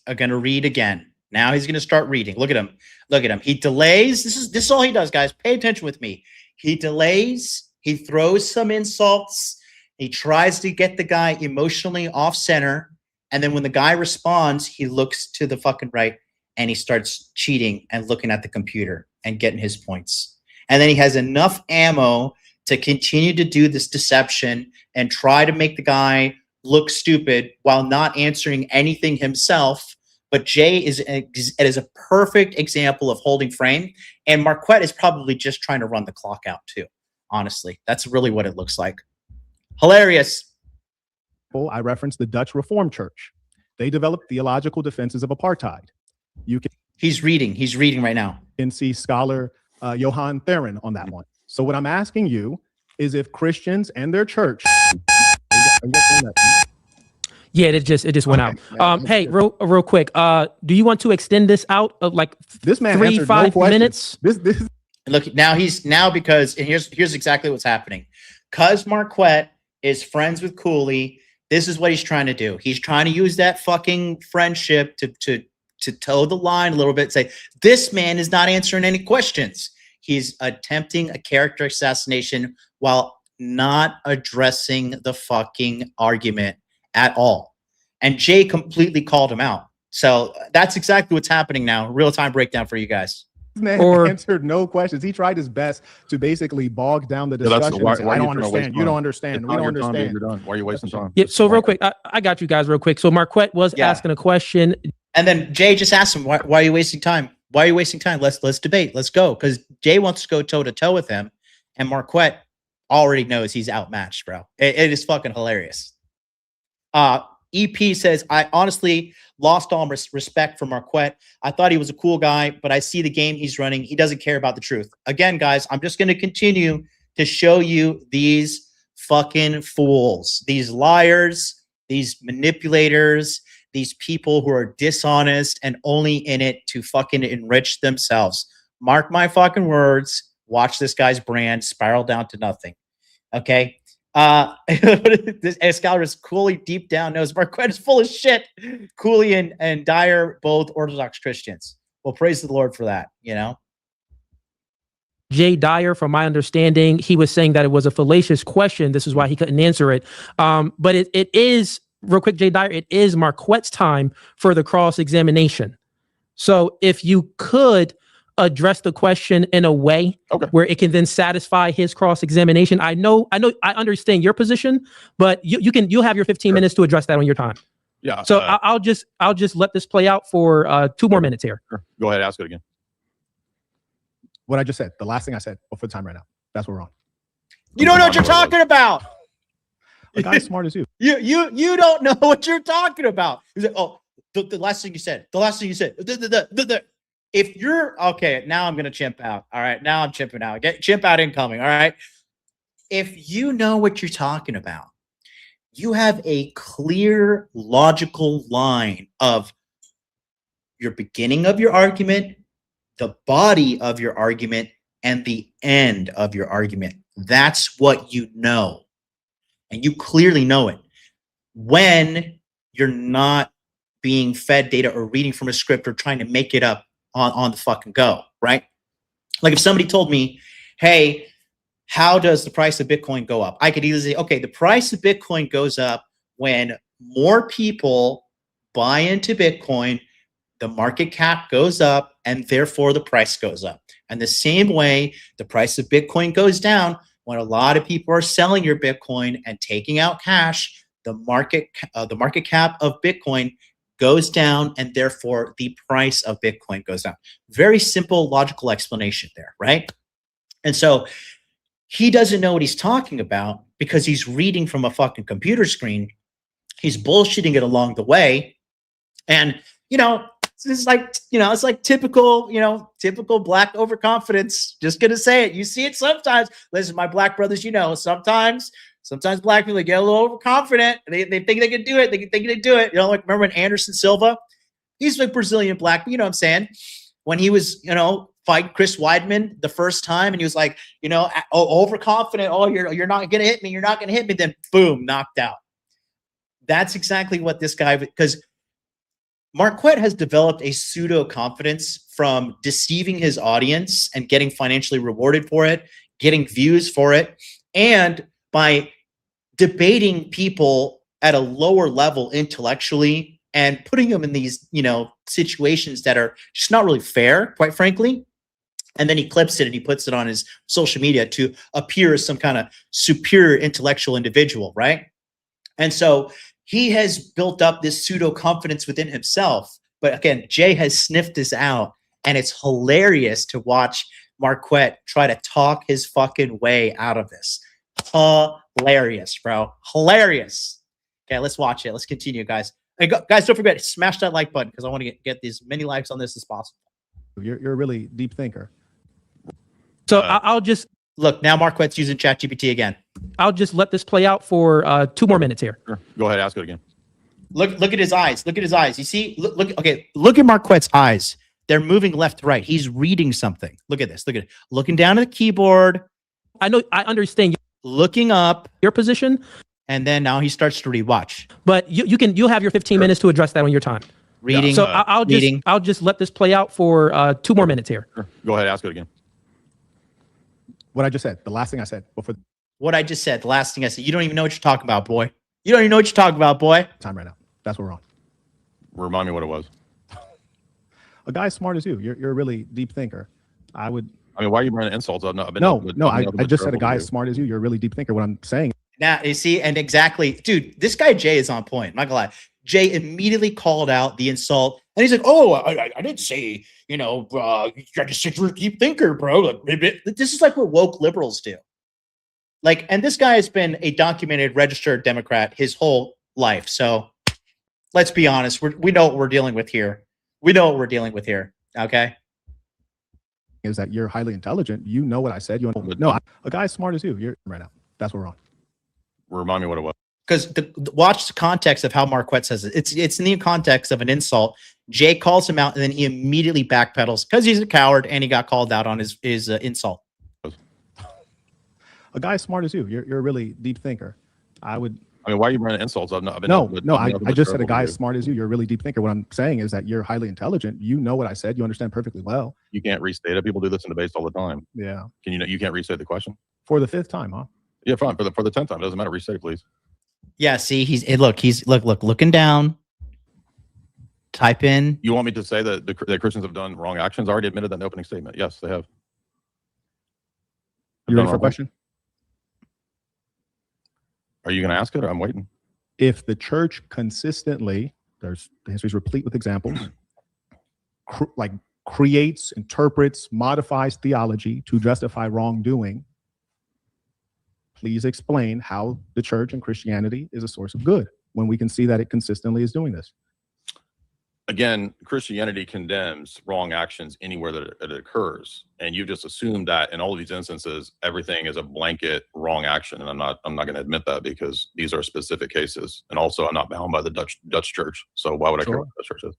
going to read again. Now he's going to start reading. Look at him. Look at him. He delays. This is all he does, guys. Pay attention with me. He delays. He throws some insults. He tries to get the guy emotionally off center. And then when the guy responds, he looks to the fucking right and he starts cheating and looking at the computer and getting his points. And then he has enough ammo to continue to do this deception and try to make the guy look stupid while not answering anything himself. But Jay is a perfect example of holding frame. And Marquett is probably just trying to run the clock out too. Honestly, that's really what it looks like. Hilarious. I referenced the Dutch Reformed Church. They developed theological defenses of apartheid. He's reading right now. You can see scholar Johan Theron on that one. So what I'm asking you is if Christians and their church. Yeah, it just went out. Hey, real quick. Do you want to extend this out of like this man 3-5 minutes? This look because here's exactly what's happening. Because Marquett is friends with Cooley, this is what he's trying to do. He's trying to use that fucking friendship to toe the line a little bit and say, this man is not answering any questions. He's attempting a character assassination while not addressing the fucking argument at all. And Jay completely called him out. So that's exactly what's happening now. Real-time breakdown for you guys. Man answered no questions. He tried his best to basically bog down the discussion. I don't understand. You don't understand. We don't understand. You're done. Why are you wasting time? Yeah. So real quick, I got you guys real quick. So Marquett was asking a question, and then Jay just asked him, "Why are you wasting time? Why are you wasting time? Let's debate. Let's go." Because Jay wants to go toe to toe with him, and Marquett already knows he's outmatched, bro. It is fucking hilarious. EP says, I honestly lost all respect for Marquett. I thought he was a cool guy, but I see the game he's running. He doesn't care about the truth. Again, guys, I'm just going to continue to show you these fucking fools, these liars, these manipulators, these people who are dishonest and only in it to fucking enrich themselves. Mark my fucking words. Watch this guy's brand spiral down to nothing. Okay. This Excalibur's Cooley deep down knows Marquett is full of shit. Cooley and Dyer, both Orthodox Christians. Well, praise the Lord for that, you know. Jay Dyer, from my understanding, he was saying that it was a fallacious question. This is why he couldn't answer it. But it is, real quick, Jay Dyer, it is Marquett's time for the cross-examination. So if you could address the question in a way where it can then satisfy his cross-examination. I understand your position, but you'll have your 15 minutes to address that on your time. Yeah. So I'll just let this play out for 2 more minutes here. Sure. Go ahead, ask it again. What I just said, the last thing I said before the time right now. That's what we're on. You don't know what you're talking about. A guy as smart as you. You don't know what you're talking about. He's like, oh, the last thing you said. The last thing you said. If you're okay, now I'm gonna chimp out. All right, now I'm chimping out. Get chimp out incoming. All right. If you know what you're talking about, you have a clear, logical line of your beginning of your argument, the body of your argument, and the end of your argument. That's what you know. And you clearly know it. When you're not being fed data or reading from a script or trying to make it up on the fucking go, right? Like if somebody told me, hey, how does the price of Bitcoin go up? I could easily say, okay, the price of Bitcoin goes up when more people buy into Bitcoin, the market cap goes up, and therefore the price goes up. And the same way, the price of Bitcoin goes down when a lot of people are selling your Bitcoin and taking out cash, the market cap of Bitcoin goes down, and therefore the price of Bitcoin goes down. Very simple, logical explanation there, right? And so he doesn't know what he's talking about because he's reading from a fucking computer screen. He's bullshitting it along the way. And, it's like typical black overconfidence. Just going to say it. You see it sometimes. Listen, my black brothers, sometimes black people get a little overconfident. They think they can do it. They think they can do it. Like remember when Anderson Silva? He's a Brazilian black, you know what I'm saying? When he was, fighting Chris Weidman the first time, and he was like, overconfident. Oh, you're not gonna hit me. You're not gonna hit me. Then boom, knocked out. That's exactly what this guy, because Marquett has developed a pseudo confidence from deceiving his audience and getting financially rewarded for it, getting views for it, and by debating people at a lower level intellectually and putting them in these, situations that are just not really fair, quite frankly. And then he clips it and he puts it on his social media to appear as some kind of superior intellectual individual, right? And so he has built up this pseudo confidence within himself. But again, Jay has sniffed this out, and it's hilarious to watch Marquett try to talk his fucking way out of this. Hilarious, bro. Hilarious. Okay, let's watch it. Let's continue, guys. Hey, guys, don't forget, smash that like button because I want to get as many likes on this as possible. You're a really deep thinker. So I'll just look now. Marquett's using ChatGPT again. I'll just let this play out for 2 more minutes here. Sure. Go ahead, ask it again. Look at his eyes. Look at his eyes. You see? Look at Marquett's eyes. They're moving left to right. He's reading something. Look at this. Look at it. Looking down at the keyboard. I understand. Looking up your position. And then now he starts to read. Watch. But you'll have your 15 minutes to address that on your time. Reading. So I'll just let this play out for 2 more minutes here. Sure. Go ahead, ask it again. What I just said, the last thing I said before. What I just said, the last thing I said. You don't even know what you're talking about, boy. You don't even know what you're talking about, boy. Time right now. That's what we're on. Remind me what it was. A guy as smart as you. You're a really deep thinker. Why are you bringing insults up? I just said a guy as smart as you. You're a really deep thinker. What I'm saying. Now, you see, and exactly, dude, this guy Jay is on point. I'm not gonna lie. Jay immediately called out the insult, and he's like, "Oh, I didn't say, you just said you're a deep thinker, bro." Like, this is like what woke liberals do. Like, and this guy has been a documented, registered Democrat his whole life. So, Let's be honest. We know what we're dealing with here. Okay. Is that you're highly intelligent. You know what I said. A guy as smart as you. You're right now. That's what we're on. Remind me what it was. Because watch the context of how Marquett says it. It's in the context of an insult. Jay calls him out, and then he immediately backpedals because he's a coward and he got called out on his insult. A guy as smart as you. You're a really deep thinker. I mean, why are you running insults? I just said a guy as smart as you. You're a really deep thinker. What I'm saying is that you're highly intelligent. You know what I said. You understand perfectly well. You can't restate it. People do this in debates all the time. Yeah. You can't restate the question? For the 5th time, huh? Yeah, fine. For the 10th time. It doesn't matter. Restate, please. Yeah, see, he's looking down. Type in. You want me to say that Christians have done wrong actions? I already admitted that in the opening statement. Yes, they have. You ready for a question? Are you going to ask it, or I'm waiting? If the church consistently, the history is replete with examples, creates, interprets, modifies theology to justify wrongdoing, please explain how the church and Christianity is a source of good when we can see that it consistently is doing this. Again, Christianity condemns wrong actions anywhere that it occurs, and you just assumed that in all of these instances, everything is a blanket wrong action, and I'm not going to admit that because these are specific cases, and also I'm not bound by the Dutch church, so why would I care what the Dutch church is?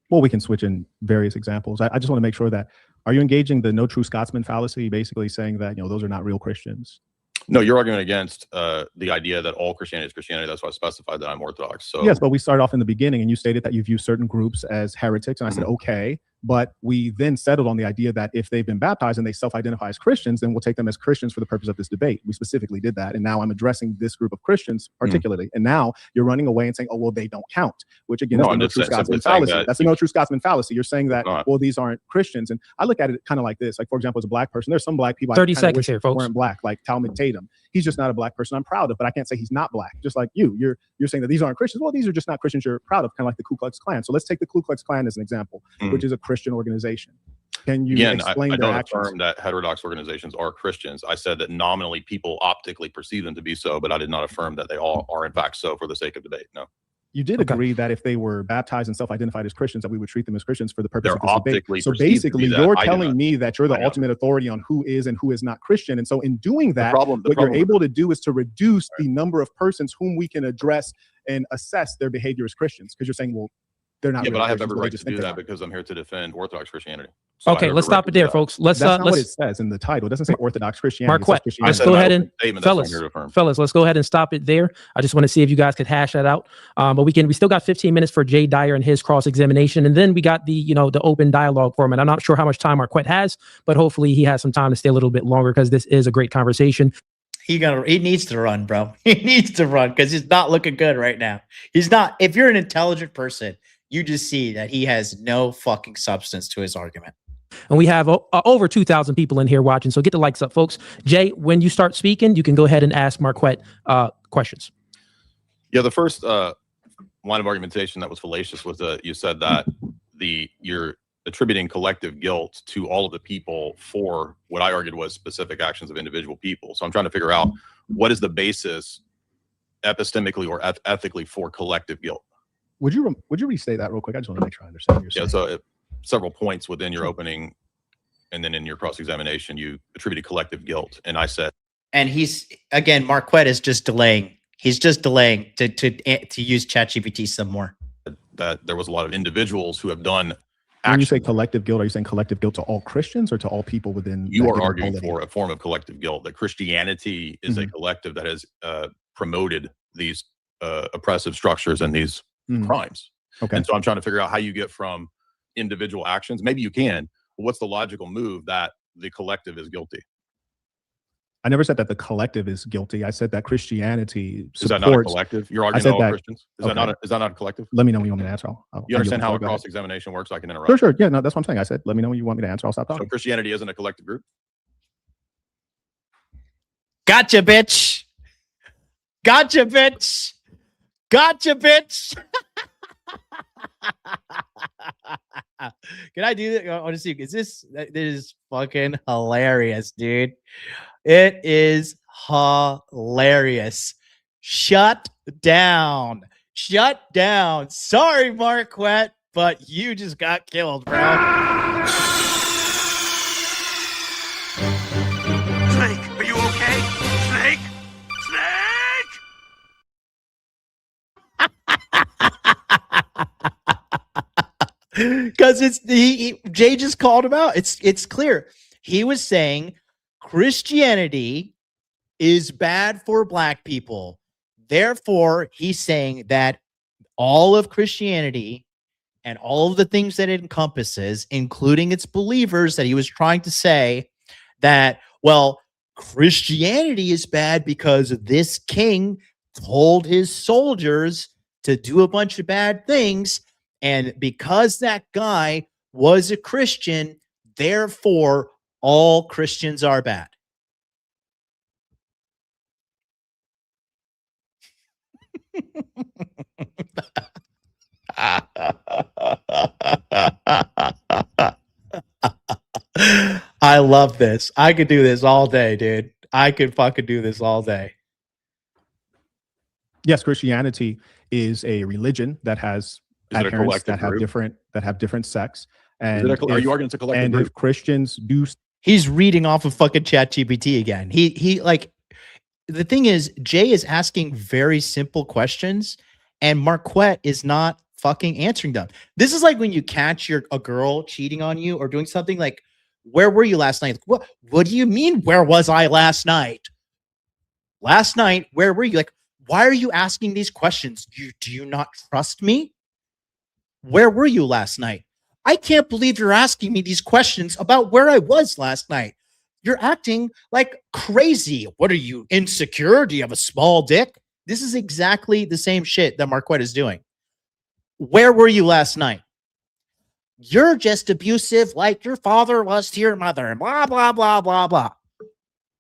Well, we can switch in various examples. I just want to make sure that, are you engaging the no true Scotsman fallacy, basically saying that those are not real Christians? No, you're arguing against the idea that all Christianity is Christianity. That's why I specified that I'm Orthodox. So yes, but we started off in the beginning, and you stated that you view certain groups as heretics, and I said okay. But we then settled on the idea that if they've been baptized and they self-identify as Christians, then we'll take them as Christians for the purpose of this debate. We specifically did that. And now I'm addressing this group of Christians particularly. And now you're running away and saying, oh, well, they don't count, which again is the no true Scotsman fallacy. That's the no true Scotsman fallacy. You're saying that, well, these aren't Christians. And I look at it kind of like this. Like, for example, as a black person, there's some black people 30 seconds here, folks. Weren't black, like Talmud Tatum. He's just not a black person I'm proud of, but I can't say he's not black. Just like you're saying that these aren't Christians. Well, these are just not Christians you're proud of, kind of like the Ku Klux Klan. So let's take the Ku Klux Klan as an example, which is a Christian organization. Can you explain I their don't actions? affirm that heterodox organizations are Christians. I said that nominally people optically perceive them to be so, but I did not affirm that they all are in fact so for the sake of debate. No. You did agree that if they were baptized and self-identified as Christians, that we would treat them as Christians for the purpose of this debate. So basically, you're telling me that you're the ultimate authority on who is and who is not Christian. And so in doing that, what you're able to do is to reduce the number of persons whom we can address and assess their behavior as Christians. Because you're saying, well, they're not. Yeah, but I have every right to do that because I'm here to defend Orthodox Christianity. So okay, let's stop it there, folks. That's not what it says in the title. It doesn't say Orthodox Christianity. Marquett, let's go ahead and fellas, let's go ahead and stop it there. I just want to see if you guys could hash that out. But we still got 15 minutes for Jay Dyer and his cross-examination, and then we got the the open dialogue format. I'm not sure how much time Marquett has, but hopefully he has some time to stay a little bit longer because this is a great conversation. He needs to run, bro. He needs to run because he's not looking good right now. He's not. If you're an intelligent person, you just see that he has no fucking substance to his argument. And we have over 2,000 people in here watching, so get the likes up, folks. Jay, when you start speaking, you can go ahead and ask Marquett questions. Yeah, the first line of argumentation that was fallacious was you said that you're attributing collective guilt to all of the people for what I argued was specific actions of individual people. So I'm trying to figure out what is the basis epistemically or ethically for collective guilt. Would you restate that real quick? I just want to make sure I understand what you're saying. So several points within your opening and then in your cross-examination, you attributed collective guilt. And I said... And Marquett is just delaying. He's just delaying to use ChatGPT some more. That there was a lot of individuals who have done... When you say collective guilt, are you saying collective guilt to all Christians or to all people within... You are arguing for a form of collective guilt, that Christianity is a collective that has promoted these oppressive structures and these crimes. Okay. And so I'm trying to figure out how you get from individual actions. Maybe you can. But what's the logical move that the collective is guilty? I never said that the collective is guilty. I said that Christianity supports... Is that not a collective? You're arguing all Christians? Is that not a collective? Let me know when you want me to answer. You understand how a cross-examination works? I can interrupt. Sure. Yeah, no, that's what I'm saying. I said, let me know when you want me to answer. I'll stop talking. So Christianity isn't a collective group? Gotcha, bitch. Gotcha, bitch. Gotcha, bitch. Can I do that? I want to see. This is fucking hilarious, dude. It is hilarious. Shut down. Shut down. Sorry, Marquett, but you just got killed, bro. Snake, are you okay? Snake? Snake? Because Jay just called him out. It's clear. He was saying Christianity is bad for black people. Therefore, he's saying that all of Christianity and all of the things that it encompasses, including its believers, that he was trying to say that, well, Christianity is bad because this king told his soldiers to do a bunch of bad things. And because that guy was a Christian, therefore, all Christians are bad. I love this. I could do this all day, dude. I could fucking do this all day. Yes, Christianity is a religion that has adherents that have different sects. And are you arguing it's a collective and group? If Christians do, he's reading off of fucking ChatGPT again. He like, the thing is, Jay is asking very simple questions, and Marquett is not fucking answering them. This is like when you catch a girl cheating on you or doing something like, where were you last night? What do you mean, where was I last night? Last night, where were you? Like, why are you asking these questions? Do you not trust me? Where were you last night? I can't believe you're asking me these questions about where I was last night. You're acting like crazy. What are you, insecure? Do you have a small dick? This is exactly the same shit that Marquett is doing. Where were you last night? You're just abusive like your father was to your mother. Blah, blah, blah, blah, blah.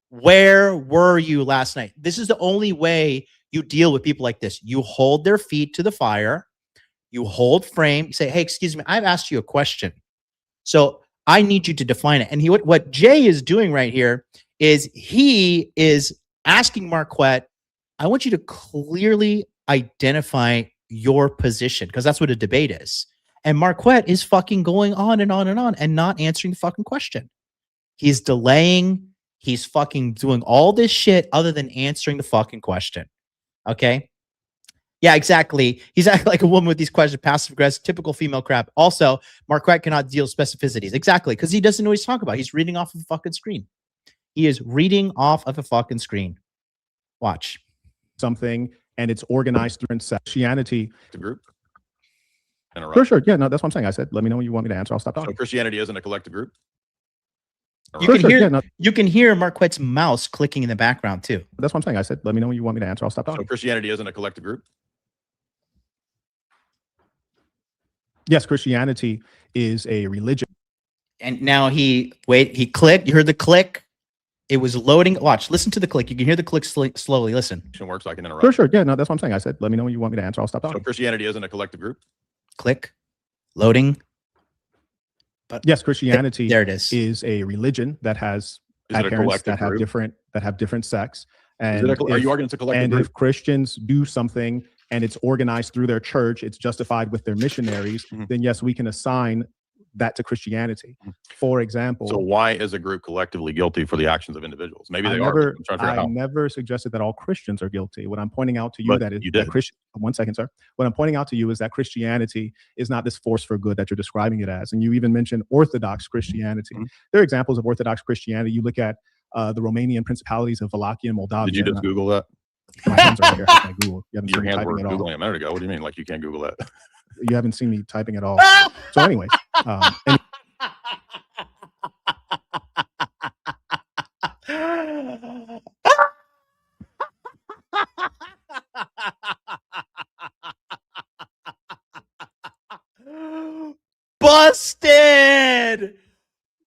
Where were you last night? This is the only way you deal with people like this. You hold their feet to the fire. You hold frame. You say, hey, excuse me, I've asked you a question. So I need you to define it. And what Jay is doing right here is he is asking Marquett, I want you to clearly identify your position, because that's what a debate is. And Marquett is fucking going on and on and on and not answering the fucking question. He's delaying. He's fucking doing all this shit other than answering the fucking question. Okay? Yeah, exactly. He's acting like a woman with these questions, passive aggressive, typical female crap. Also, Marquett cannot deal with specificities. Exactly, because he doesn't know what he's talking about. He's reading off of a fucking screen. He is reading off of a fucking screen. Watch. Something, and it's organized through Christianity. The group? Sure. Yeah, no, that's what I'm saying. I said, let me know when you want me to answer. I'll stop talking. So Christianity isn't a collective group? You can hear Marquett's mouse clicking in the background too. That's what I'm saying. I said, let me know when you want me to answer. I'll stop talking. So Christianity isn't a collective group? Yes, Christianity is a religion. And now he clicked. You heard the click. It was loading. Watch, listen to the click. You can hear the click slowly. Listen. It works. I can interrupt. Sure. Yeah, no, that's what I'm saying. I said, let me know when you want me to answer. I'll stop talking. So Christianity isn't a collective group? Click. Loading. But yes, Christianity there it is a religion that has adherents that have different sects. And are you arguing it's a collective group? If Christians do something and it's organized through their church, it's justified with their missionaries, then yes, we can assign that to Christianity. For example. So why is a group collectively guilty for the actions of individuals? Maybe they are. I never suggested that all Christians are guilty. What I'm pointing out to you one second, sir. What I'm pointing out to you is that Christianity is not this force for good that you're describing it as. And you even mentioned Orthodox Christianity. There are examples of Orthodox Christianity. You look at the Romanian principalities of Wallachia and Moldavia. Did you just Google that? My hands are here. I Google. You haven't Your seen me hands were typing at all. Googling a minute ago. What do you mean? Like you can't Google that? You haven't seen me typing at all. So anyways. Busted!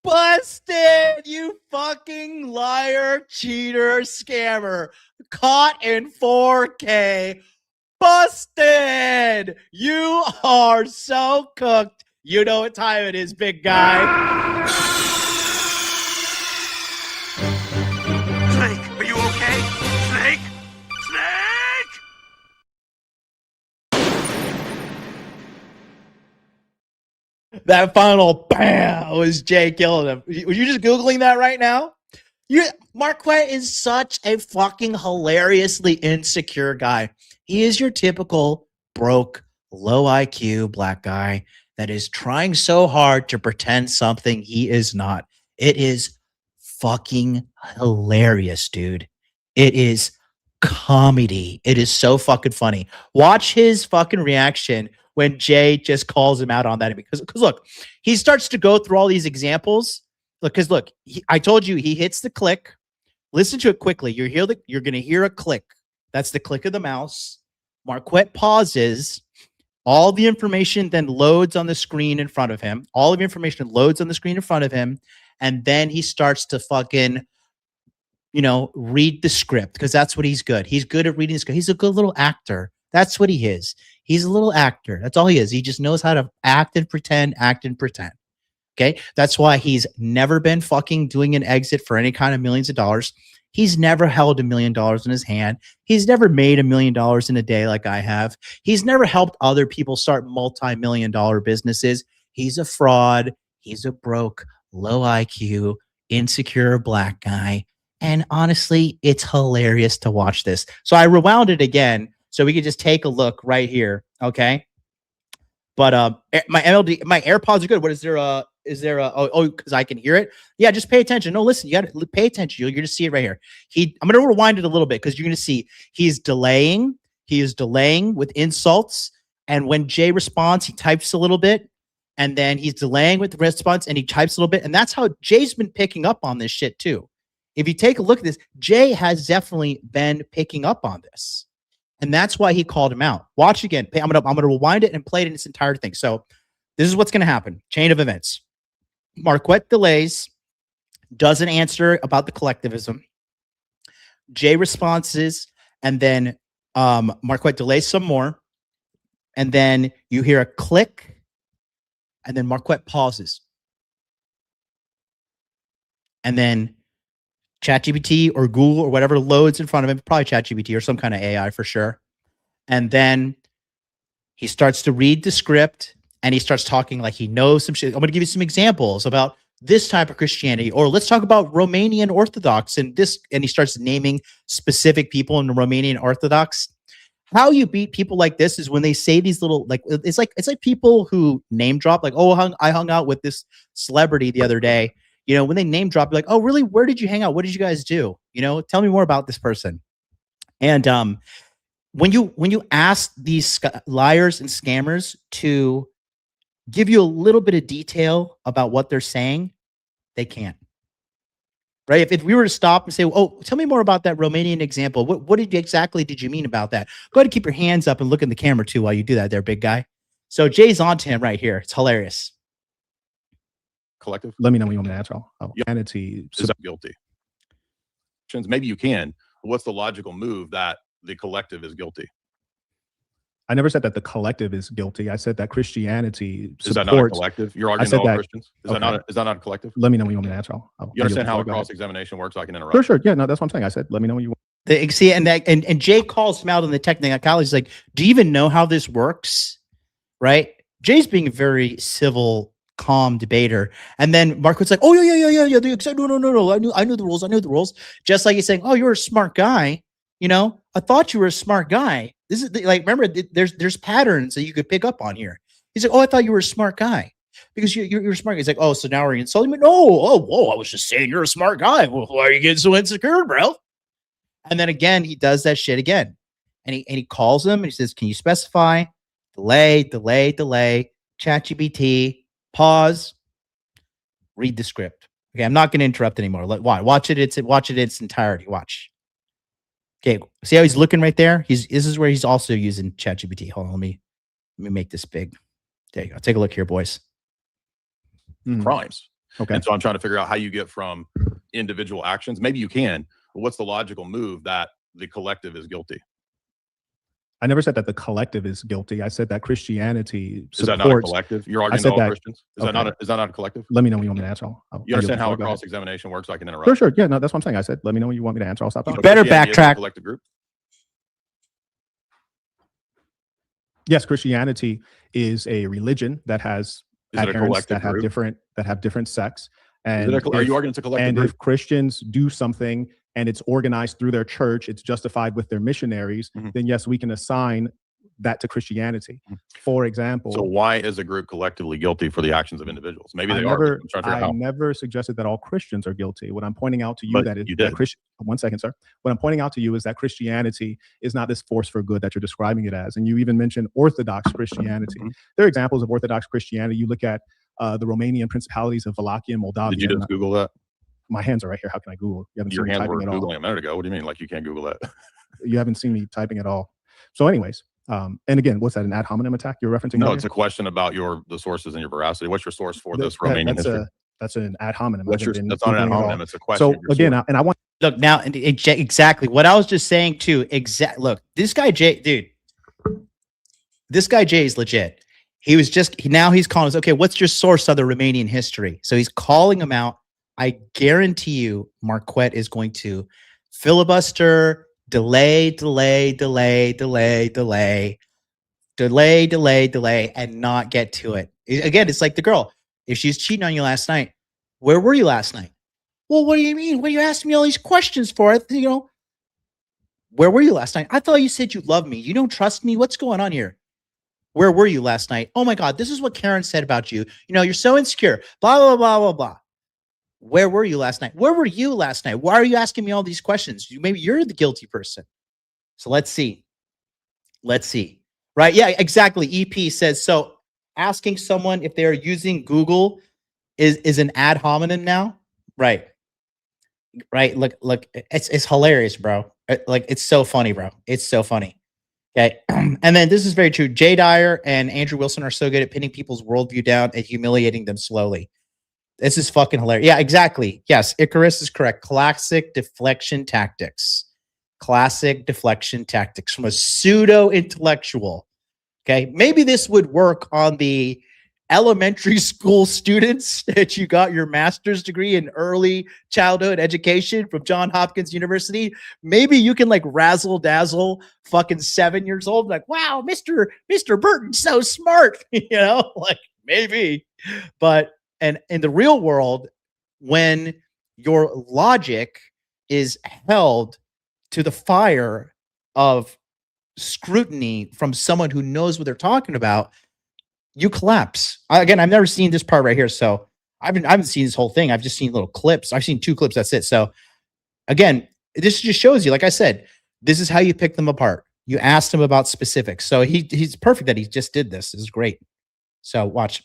Busted! You fucking liar, cheater, scammer. Caught in 4K. Busted! You are so cooked. You know what time it is, big guy. Snake, are you okay? Snake? Snake? That final bam was Jay killing him. Were you just Googling that right now? Marquett is such a fucking hilariously insecure guy. He is your typical broke, low IQ black guy that is trying so hard to pretend something he is not. It is fucking hilarious, dude. It is comedy. It is so fucking funny. Watch his fucking reaction when Jay just calls him out on that. Because look, he starts to go through all these examples. Because look, I told you he hits the click. Listen to it quickly. You're going to hear a click. That's the click of the mouse. Marquett pauses. All the information then loads on the screen in front of him. All of the information loads on the screen in front of him. And then he starts to fucking, read the script, because that's what he's good. He's good at reading the script. He's a good little actor. That's what he is. He's a little actor. That's all he is. He just knows how to act and pretend. Okay. That's why he's never been fucking doing an exit for any kind of millions of dollars. He's never held $1 million in his hand. He's never made $1 million in a day like I have. He's never helped other people start multi-million-dollar businesses. He's a fraud. He's a broke, low IQ, insecure black guy. And honestly, it's hilarious to watch this. So I rewound it again so we could just take a look right here. Okay. But my AirPods are good. What is there? Because I can hear it. Yeah, just pay attention. No, listen, you got to pay attention. You're going to see it right here. I'm going to rewind it a little bit because you're going to see he's delaying. He is delaying with insults. And when Jay responds, he types a little bit. And then he's delaying with the response and he types a little bit. And that's how Jay's been picking up on this shit too. If you take a look at this, Jay has definitely been picking up on this. And that's why he called him out. Watch again. I'm gonna rewind it and play it in its entire thing. So this is what's going to happen. Chain of events. Marquett delays, doesn't answer about the collectivism. Jay responses, and then Marquett delays some more. And then you hear a click, and then Marquett pauses. And then ChatGPT or Google or whatever loads in front of him, probably ChatGPT or some kind of AI for sure. And then he starts to read the script and he starts talking like he knows some shit. I'm going to give you some examples about this type of Christianity, or let's talk about Romanian Orthodox and this. And he starts naming specific people in the Romanian Orthodox. How you beat people like this is when they say these little, like, it's like people who name drop, like, oh, I hung out with this celebrity the other day. When they name drop, you're like, oh, really? Where did you hang out? What did you guys do? Tell me more about this person. And when you ask these liars and scammers to give you a little bit of detail about what they're saying, they can't. Right? If we were to stop and say, oh, tell me more about that Romanian example. What exactly did you mean about that? Go ahead and keep your hands up and look in the camera too while you do that there, big guy. So Jay's on to him right here. It's hilarious. Collective. Let me know when you want me to answer. Humanity is guilty. Maybe you can. But what's the logical move that the collective is guilty? I never said that the collective is guilty. I said that Christianity supports. Is that not a collective? You're arguing all Christians? Is that not a collective? Let me know when you want me to answer. You understand how a cross-examination works? I can interrupt. Sure. Yeah, no, that's what I'm saying. I said, let me know when you want. See, and Jay calls him out in the technicality. He's like, do you even know how this works? Right? Jay's being a very civil, calm debater. And then Marquett's like, oh, yeah. No. I knew the rules. Just like he's saying, oh, you're a smart guy. I thought you were a smart guy. This is like, remember, there's patterns that you could pick up on here. He's like, oh, I thought you were a smart guy because you're a smart guy. He's like, oh, so now we're insulting me? No, I was just saying you're a smart guy. Well, why are you getting so insecure, bro? And then again, he does that shit again. And he calls him and he says, can you specify? Delay, ChatGPT, pause, read the script. Okay, I'm not going to interrupt anymore. Watch it. Watch it in its entirety. Watch. Okay, see how he's looking right there? This is where he's also using ChatGPT. Hold on, let me make this big. There you go. Take a look here, boys. Crimes. Okay. And so I'm trying to figure out how you get from individual actions. Maybe you can, but what's the logical move that the collective is guilty? I never said that the collective is guilty. I said that Christianity supports. Is that not a collective? You're arguing all Christians? Is that not a collective? Let me know when you want me to answer. You understand how a cross-examination works? I can interrupt. Sure. Yeah, no, that's what I'm saying. I said, let me know when you want me to answer. I'll stop talking. Better backtrack. Collective group? Yes, Christianity is a religion that has adherents that have different sects. And are you arguing it's a collective group? If Christians do something and it's organized through their church, it's justified with their missionaries, then yes, we can assign that to Christianity. For example. So why is a group collectively guilty for the actions of individuals? Maybe they are. I never suggested that all Christians are guilty. What I'm pointing out to you one second, sir. What I'm pointing out to you is that Christianity is not this force for good that you're describing it as. And you even mentioned Orthodox Christianity. There are examples of Orthodox Christianity. You look at the Romanian principalities of Wallachia and Moldavia. Did you just Google that? My hands are right here. How can I Google? You haven't Your seen me hands were typing at all. Googling a minute ago. What do you mean? Like you can't Google that? You haven't seen me typing at all. So anyways, and again, what's that, an ad hominem attack you're referencing? No, it's a question about the sources and your veracity. What's your source for this Romanian history? That's an ad hominem. That's not an ad hominem. It's a question. So again, and I want look now exactly what I was just saying too. Look, this guy Jay, dude. This guy Jay is legit. He was now he's calling us. Okay, what's your source of the Romanian history? So he's calling him out. I guarantee you, Marquett is going to filibuster. Delay, and not get to it. Again, it's like the girl. If she's cheating on you last night, where were you last night? Well, what do you mean? What are you asking me all these questions for? Where were you last night? I thought you said you love me. You don't trust me? What's going on here? Where were you last night? Oh my God, this is what Karen said about you. You're so insecure. Blah, blah, blah, blah, blah. Where were you last night? Where were you last night? Why are you asking me all these questions? Maybe you're the guilty person. So let's see. Right? Yeah, exactly. EP says, so asking someone if they're using Google is an ad hominem now? Right. Look, it's hilarious, bro. It's so funny, bro. It's so funny. Okay. And then this is very true. Jay Dyer and Andrew Wilson are so good at pinning people's worldview down and humiliating them slowly. This is fucking hilarious. Yeah, exactly. Yes, Icarus is correct. Classic deflection tactics from a pseudo-intellectual. Okay, maybe this would work on the elementary school students that you got your master's degree in early childhood education from Johns Hopkins University. Maybe you can razzle dazzle fucking 7 years old. Wow, Mr. Burton's so smart. Maybe. But and in the real world, when your logic is held to the fire of scrutiny from someone who knows what they're talking about, you collapse. Again, I've never seen this part right here, so I haven't seen this whole thing. I've just seen little clips. I've seen 2 clips. That's it. So again, this just shows you, like I said, this is how you pick them apart. You asked him about specifics. So he's perfect that he just did this. This is great. So watch.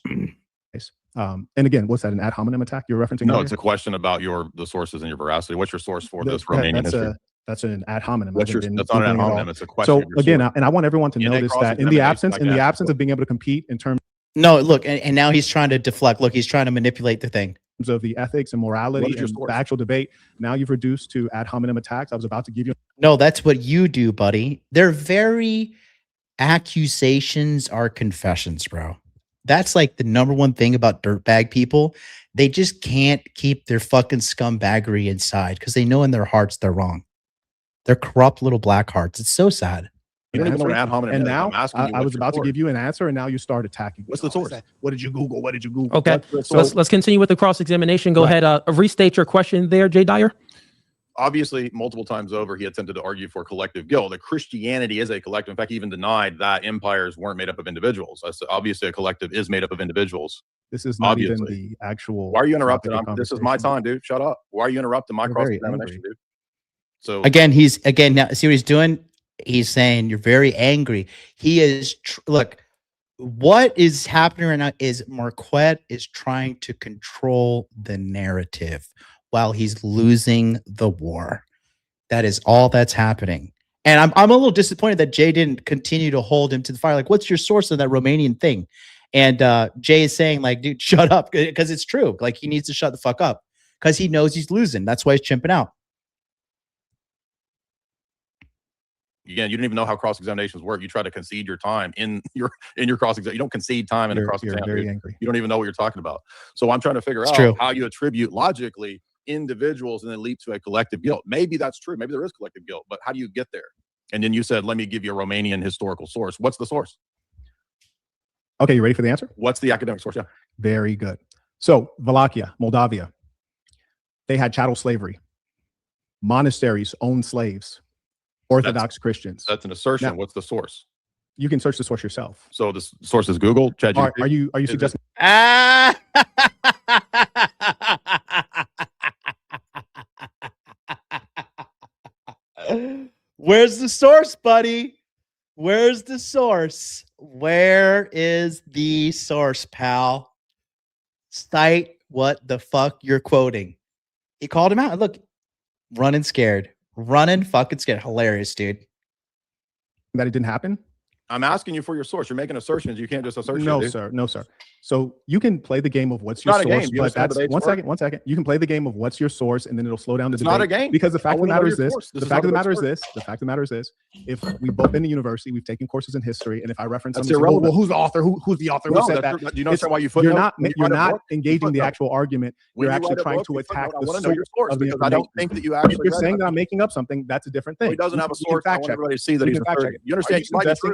And again, what's that, an ad hominem attack you're referencing? No, it's a question about the sources and your veracity. What's your source for this Romanian history? That's an ad hominem. That's not an ad hominem. It's a question. So again, and I want everyone to notice that in the absence of being able to compete in terms. No, look, and now he's trying to deflect. Look, he's trying to manipulate the thing. Of the ethics and morality and the actual debate, now you've reduced to ad hominem attacks. I was about to give you. No, that's what you do, buddy. They're very accusations are confessions, bro. That's like the number one thing about dirtbag people. They just can't keep their fucking scumbaggery inside because they know in their hearts they're wrong. They're corrupt little black hearts. It's so sad. You don't even know what ad hominem and now I was about to give you an answer, and now you start attacking. What's the source? What did you Google? What did you Google? Okay, so let's continue with the cross-examination. Go ahead. Restate your question there, Jay Dyer. Obviously, multiple times over, he attempted to argue for collective guilt. That Christianity is a collective. In fact, he even denied that empires weren't made up of individuals. Obviously, a collective is made up of individuals. This is not even the actual. Why are you interrupting? This is my time, dude. Shut up. Why are you interrupting my cross-examination, dude? So again, now see what he's doing. He's saying you're very angry. He is look. What is happening right now is Marquett is trying to control the narrative while he's losing the war. That is all that's happening. And I'm a little disappointed that Jay didn't continue to hold him to the fire. Like, what's your source of that Romanian thing? And Jay is saying, like, dude, shut up, because it's true. Like, he needs to shut the fuck up because he knows he's losing. That's why he's chimping out. Again, you didn't even know how cross-examinations work. You try to concede your time in your cross-examination. You don't concede time in a cross-examination. You're very angry. You don't even know what you're talking about. So I'm trying to figure out how you attribute logically individuals and then leap to a collective guilt. Maybe that's true. Maybe there is collective guilt, but how do you get there? And then you said, let me give you a Romanian historical source. What's the source? Okay, you ready for the answer? What's the academic source? Yeah. Very good. So Wallachia, Moldavia, they had chattel slavery. Monasteries owned slaves. Orthodox Christians. That's an assertion. Now, what's the source? You can search the source yourself. So the source is Google, ChatGPT. Are you suggesting? Where's the source, buddy? Where's the source? Where is the source, pal? Cite what the fuck you're quoting. He called him out. Look, running scared. Running fucking scared. Hilarious, dude. That it didn't happen? I'm asking you for your source. You're making assertions. You can't just assert. No, sir. No, sir. So you can play the game of what's your source, but that's one second. You can play the game of what's your source, and then it'll slow down the debate. It's not a game. Because the fact of the matter is this. The fact of the matter is this. The fact of the matter is this. If we've both been to university, we've taken courses in history, and if I reference something, well, who's the author? Who's the author? Who said that? Do you know why you You're not engaging the actual argument. You're actually trying to attack the source of the information. I don't think that you actually. You're saying that I'm making up something. That's a different thing. He doesn't have a source. I want everybody to see that he's a You understand?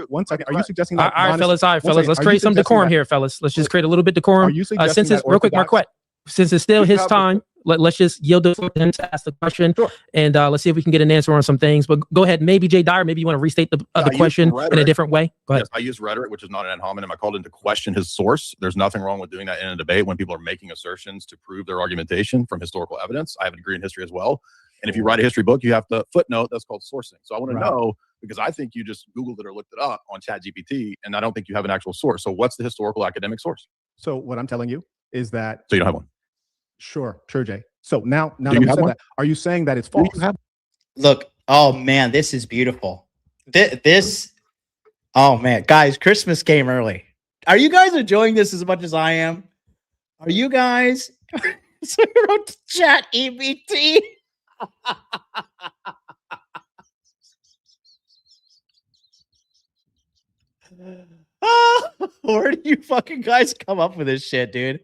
One second. Are you suggesting that? All right, fellas. Let's create some decorum here, fellas. Let's just create a little bit decorum. Since it's real quick, Marquette. Since it's still his time, let's just yield the floor to him to ask the question, and let's see if we can get an answer on some things. But go ahead, maybe Jay Dyer, maybe you want to restate the question in a different way. Go ahead. Yes, I use rhetoric, which is not an ad hominem. I called in to question his source. There's nothing wrong with doing that in a debate when people are making assertions to prove their argumentation from historical evidence. I have a degree in history as well, and if you write a history book, you have to footnote. That's called sourcing. So I want to know, because I think you just Googled it or looked it up on ChatGPT, and I don't think you have an actual source. So what's the historical academic source? So what I'm telling you is that. So you don't have one. Sure, Jay. So now that we said that, are you saying that it's false? Look, oh man, this is beautiful. This, oh man, guys, Christmas came early. Are you guys enjoying this as much as I am? Are you guys? So you wrote chat EBT. Where do you fucking guys come up with this shit, dude?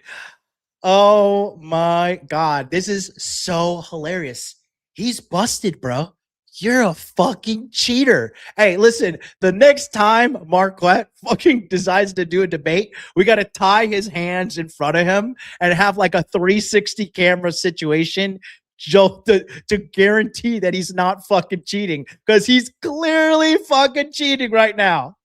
Oh my God. This is so hilarious. He's busted, bro. You're a fucking cheater. Hey, listen, the next time Marquette fucking decides to do a debate, we got to tie his hands in front of him and have like a 360 camera situation to guarantee that he's not fucking cheating, because he's clearly fucking cheating right now.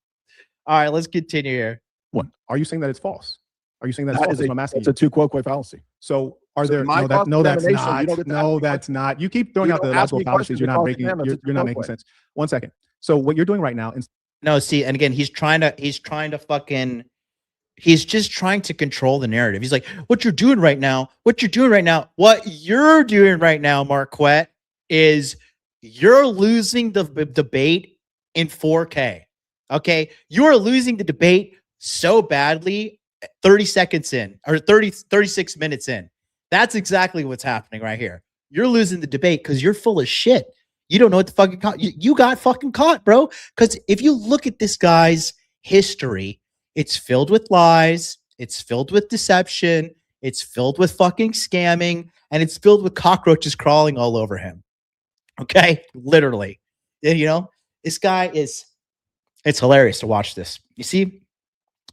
All right, let's continue here. One, are you saying that it's false? Are you saying that it's false? I'm asking. It's a two-quote fallacy. So are there? No, that's not. No, that's not. You keep throwing out the logical fallacies. You're not making. You're not making sense. One second. So what you're doing right now? No, see, and again, he's trying to fucking. He's just trying to control the narrative. He's like, what you're doing right now, what you're doing right now, Marquette, is you're losing the debate in 4K. Okay? You're losing the debate so badly 30 seconds in, or 36 minutes in. That's exactly what's happening right here. You're losing the debate because you're full of shit. You don't know what the fucking you got fucking caught, bro. Because if you look at this guy's history, it's filled with lies, it's filled with deception, it's filled with fucking scamming, and it's filled with cockroaches crawling all over him. Okay? Literally. You know, this guy is, it's hilarious to watch this. You see,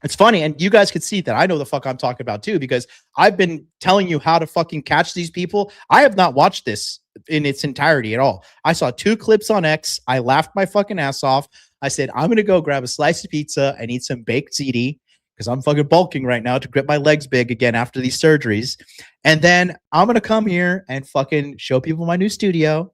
it's funny, and you guys could see that I know the fuck I'm talking about too, because I've been telling you how to fucking catch these people. I have not watched this in its entirety at all. I saw 2 clips on X. I laughed my fucking ass off. I said, I'm going to go grab a slice of pizza and eat some baked ziti because I'm fucking bulking right now to grip my legs big again after these surgeries. And then I'm going to come here and fucking show people my new studio,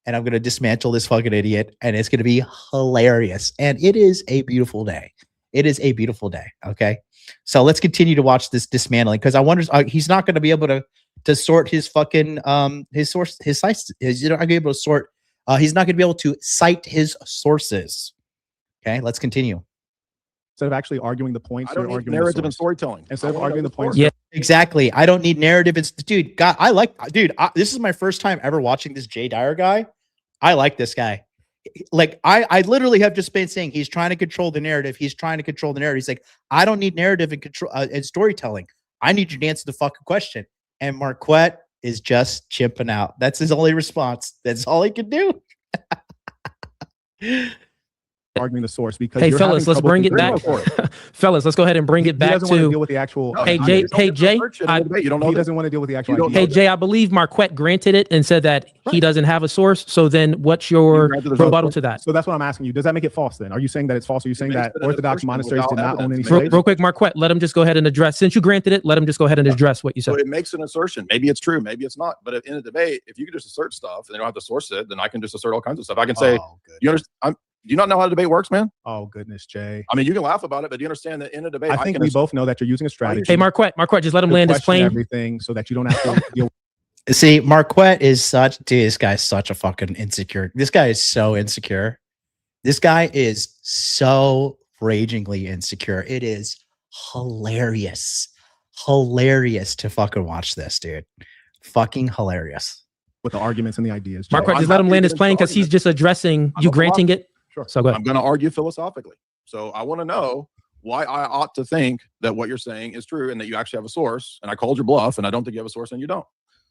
and I'm going to dismantle this fucking idiot, and it's going to be hilarious. And it is a beautiful day. It is a beautiful day. Okay. So let's continue to watch this dismantling, because I wonder, he's not going to be able to sort his fucking, his source, his sites. He's not going to be able to sort. He's not going to be able to cite his sources. Okay, let's continue. Instead of actually arguing the points, you're arguing narrative and storytelling. Instead of arguing the points, yeah, exactly. I don't need narrative. It's dude. God, this is my first time ever watching this Jay Dyer guy. I like this guy. Like I literally have just been saying he's trying to control the narrative. He's trying to control the narrative. He's like, I don't need narrative and control and storytelling. I need you to answer the fucking question. And Marquette is just chimping out. That's his only response. That's all he can do. arguing the source because Hey, you're fellas, having let's trouble bring it back. concluding. Fellas, let's go ahead and bring it He back doesn't want to to. deal with the actual. Hey, Jay. Hey, Jay. You don't know He that. doesn't want to deal with the actual You don't idea. Hey, Jay, I believe Marquette granted it and said that he Right. doesn't have a source. So then what's your granted there's no rebuttal source? to that? So that's what I'm asking you. Does that make it false then? Are you saying that it's false? Are you saying makes that it an Orthodox assertion monasteries without did not own any evidence. slaves? Real quick, Marquette, let him just go ahead and address. Since you granted it, let him just go ahead and address what you So said. it makes an assertion. Maybe it's true, maybe it's not. But in a debate, if you can just assert stuff and they don't have to source it, then I can just assert all kinds of stuff. I can say, you understand? Do you not know how the debate works, man? Oh goodness, Jay. I mean, you can laugh about it, but do you understand that in a debate, I think we both know that you're using a strategy. Hey, Marquette, just let him to land his question plane. everything so that you don't have to deal. See, Marquette is such, dude, this guy's such a fucking insecure. This guy is so insecure. This guy is so ragingly insecure. It is hilarious. Hilarious to fucking watch this, dude. Fucking hilarious. With the arguments and the ideas. Jay. Marquette, I'm just let him happy land to his get plane into because he's argument. just addressing I'm you a granting it. Sure. So go ahead. I'm going to argue philosophically. So I want to know why I ought to think that what you're saying is true and that you actually have a source. And I called your bluff, and I don't think you have a source, and you don't.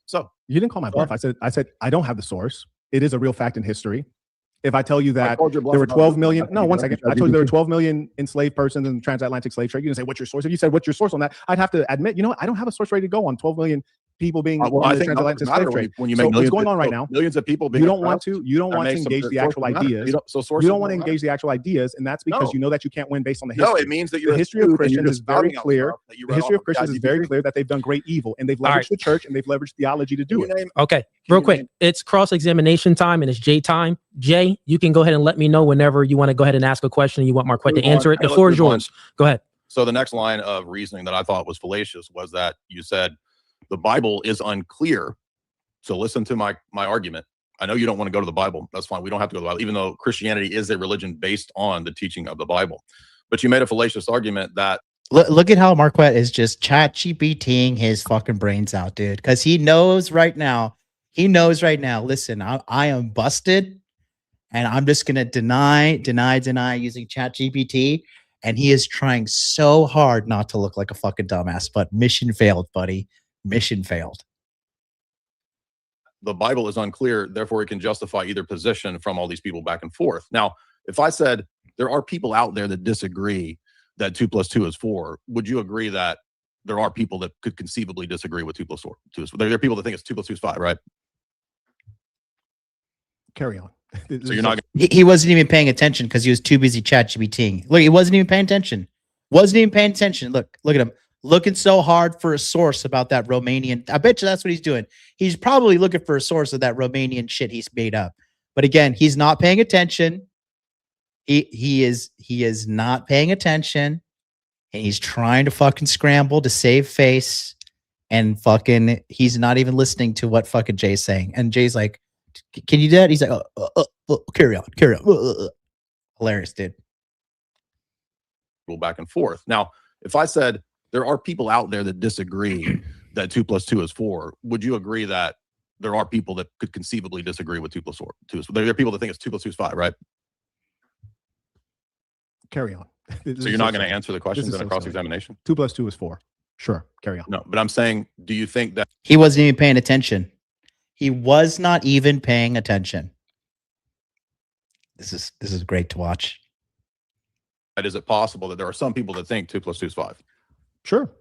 So You didn't call my bluff. I said I don't have the source. It is a real fact in history. If I tell you I that called your bluff there were about 12 this. million, I no, think one you second. got I told you there were GPT. 12 million enslaved persons in the transatlantic slave trade. You didn't say what's your source. If you said what's your source on that, I'd have to admit, you know what? I don't have a source ready to go on 12 million people being Well, on I the think transatlantic nothing matters slave trade. when you So make what's millions going of- on right so now? millions of people being You don't want oppressed, to. You don't that want to makes them- engage the source actual doesn't matter. ideas. So source You don't doesn't want to matter. engage the actual ideas, and that's because No. you know that you can't win based on the history. No, it means that you're The history of astute and you're Christians is just very spouting out clear. stuff that you The read history off of Christians is very ChatGPT. clear that they've done great evil, and they've All leveraged right. the church and they've leveraged theology to do Can you it. name- Okay, can real you quick. name- It's cross-examination time and it's Jay time. Jay, you can go ahead and let me know whenever you want to go ahead and ask a question and you want Marquette to Move on. answer it. Hey, The let's floor is move on. yours. Go ahead. So the next line of reasoning that I thought was fallacious was that you said the Bible is unclear. So listen to my argument. I know you don't want to go to the Bible. That's fine. We don't have to go to the Bible, even though Christianity is a religion based on the teaching of the Bible. But you made a fallacious argument that Look at how Marquette is just chat GPTing his fucking brains out, dude. Because he knows right now. Listen, I am busted, and I'm just gonna deny using chat GPT. And he is trying so hard not to look like a fucking dumbass, but mission failed, buddy. Mission failed. the Bible is unclear, therefore it can justify either position from all these people back and forth. Now, if I said there are people out there that disagree that 2 + 2 is 4, would you agree that there are people that could conceivably disagree with 2 + 2 is 4? There are people that think it's 2 + 2 is 5, right? Carry on. So you're not He wasn't even paying attention because he was too busy chat GPTing. Look, he wasn't even paying attention. Look at him. Looking so hard for a source about that Romanian. I bet you that's what he's doing. He's probably looking for a source of that Romanian shit he's made up. But again, he's not paying attention. He is not paying attention. And he's trying to fucking scramble to save face. And fucking he's not even listening to what fucking Jay's saying. And Jay's like, can you do that? He's like, carry on. Hilarious, dude. back and forth. Now, if I said there are people out there that disagree that 2 + 2 is 4, would you agree that there are people that could conceivably disagree with 2 + 2 is 4? There are people that think it's 2 + 2 is 5, right? Carry on. So you're not going to answer the questions is in a so cross-examination? 2 + 2 is 4. Sure. Carry on. No, but I'm saying, do you think that He wasn't even paying attention. He was not even paying attention. This is great to watch. is it possible that there are some people that think 2 + 2 is 5? Sure.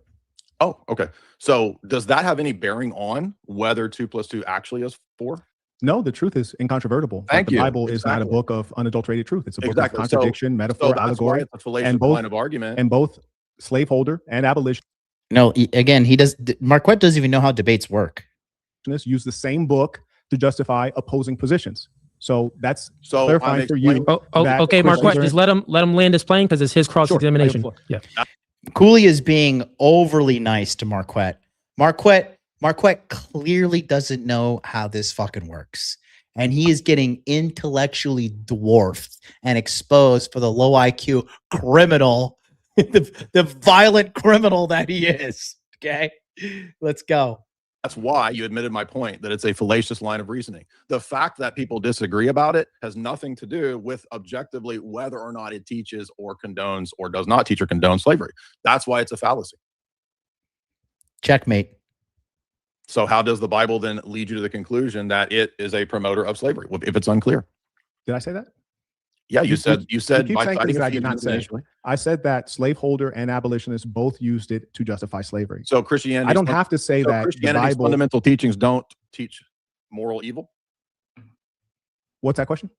Oh, okay. So does that have any bearing on whether 2 + 2 actually is 4? No, the truth is incontrovertible. Thank the you. Bible is not a Exactly. book of unadulterated truth. It's a book Exactly. of So- contradiction, metaphor, So that's why allegory, it's a fallacious and both- line of argument. and both slaveholder and abolitionist No, again, Marquette doesn't even know how debates work. use the same book to justify opposing positions. So that's So clarifying I'm for you. explaining- that Okay, Marquette, Christians are- just let him land his plane because it's his cross-examination. Sure, Yeah. Cooley is being overly nice to Marquette. Marquette clearly doesn't know how this fucking works. And he is getting intellectually dwarfed and exposed for the low IQ criminal, the violent criminal that he is. Okay, let's go. That's why you admitted my point that it's a fallacious line of reasoning. The fact that people disagree about it has nothing to do with objectively whether or not it teaches or condones or does not teach or condone slavery. That's why it's a fallacy. Checkmate. So how does the Bible then lead you to the conclusion that it is a promoter of slavery if it's unclear? Did I say that? Yeah, you said you keep by saying citing things that I did not Ephesians say. initially. I said that slaveholder and abolitionists both used it to justify slavery. So Christianity. I don't have to say that the Christianity's Bible. fundamental teachings don't teach moral evil. What's that question?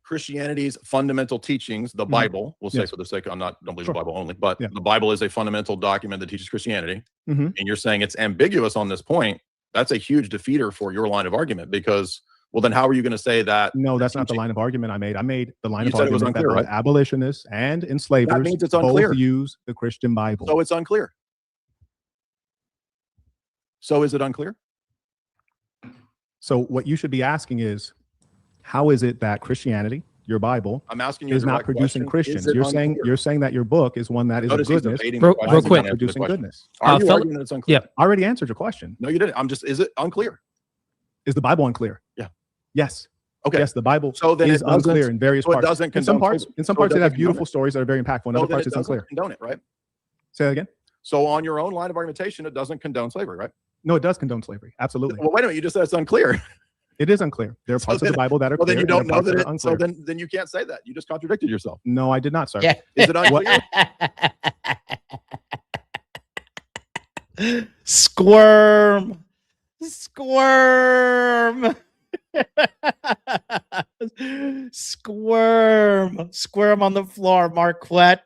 Christianity's fundamental teachings, the Bible, we'll say for the sake, don't believe the Bible only, but the Bible is a fundamental document that teaches Christianity. And you're saying it's ambiguous on this point. That's a huge defeater for your line of argument because, well, then how are you going to say that? No, that's not the line of argument I made. I made the line of said it was argument unclear, that right? abolitionists and enslavers That means it's unclear. both use the Christian Bible. So it's unclear. So is it unclear? So what you should be asking is, how is it that Christianity, your Bible, I'm asking you is not producing Christians? You're saying that your book is one that is Notice a he's goodness. evading the question. Real quick. Producing goodness. Are you arguing that it's unclear? Yeah. I already answered your question. No, you didn't. Is it unclear? Is the Bible unclear? Yeah. Yes. Okay. Yes, the Bible So then is it doesn't- unclear in various so it parts. doesn't In some condone parts, slavery. in some So it parts, it has doesn't beautiful condone it. stories that are very impactful. In So other then parts, it it's doesn't unclear. condone it, right? Say that again. So on your own line of argumentation, it doesn't condone slavery, right? No, it does condone slavery. Absolutely. Well, wait a minute. You just said it's unclear. It is unclear. There are So parts of then- the Bible that are Well, clear. then you and there don't are know parts that are it. So unclear. then you can't say that. You just contradicted yourself. No, I did not, sir. Yeah. Is it unclear? Squirm. Squirm. Squirm on the floor, Marquette.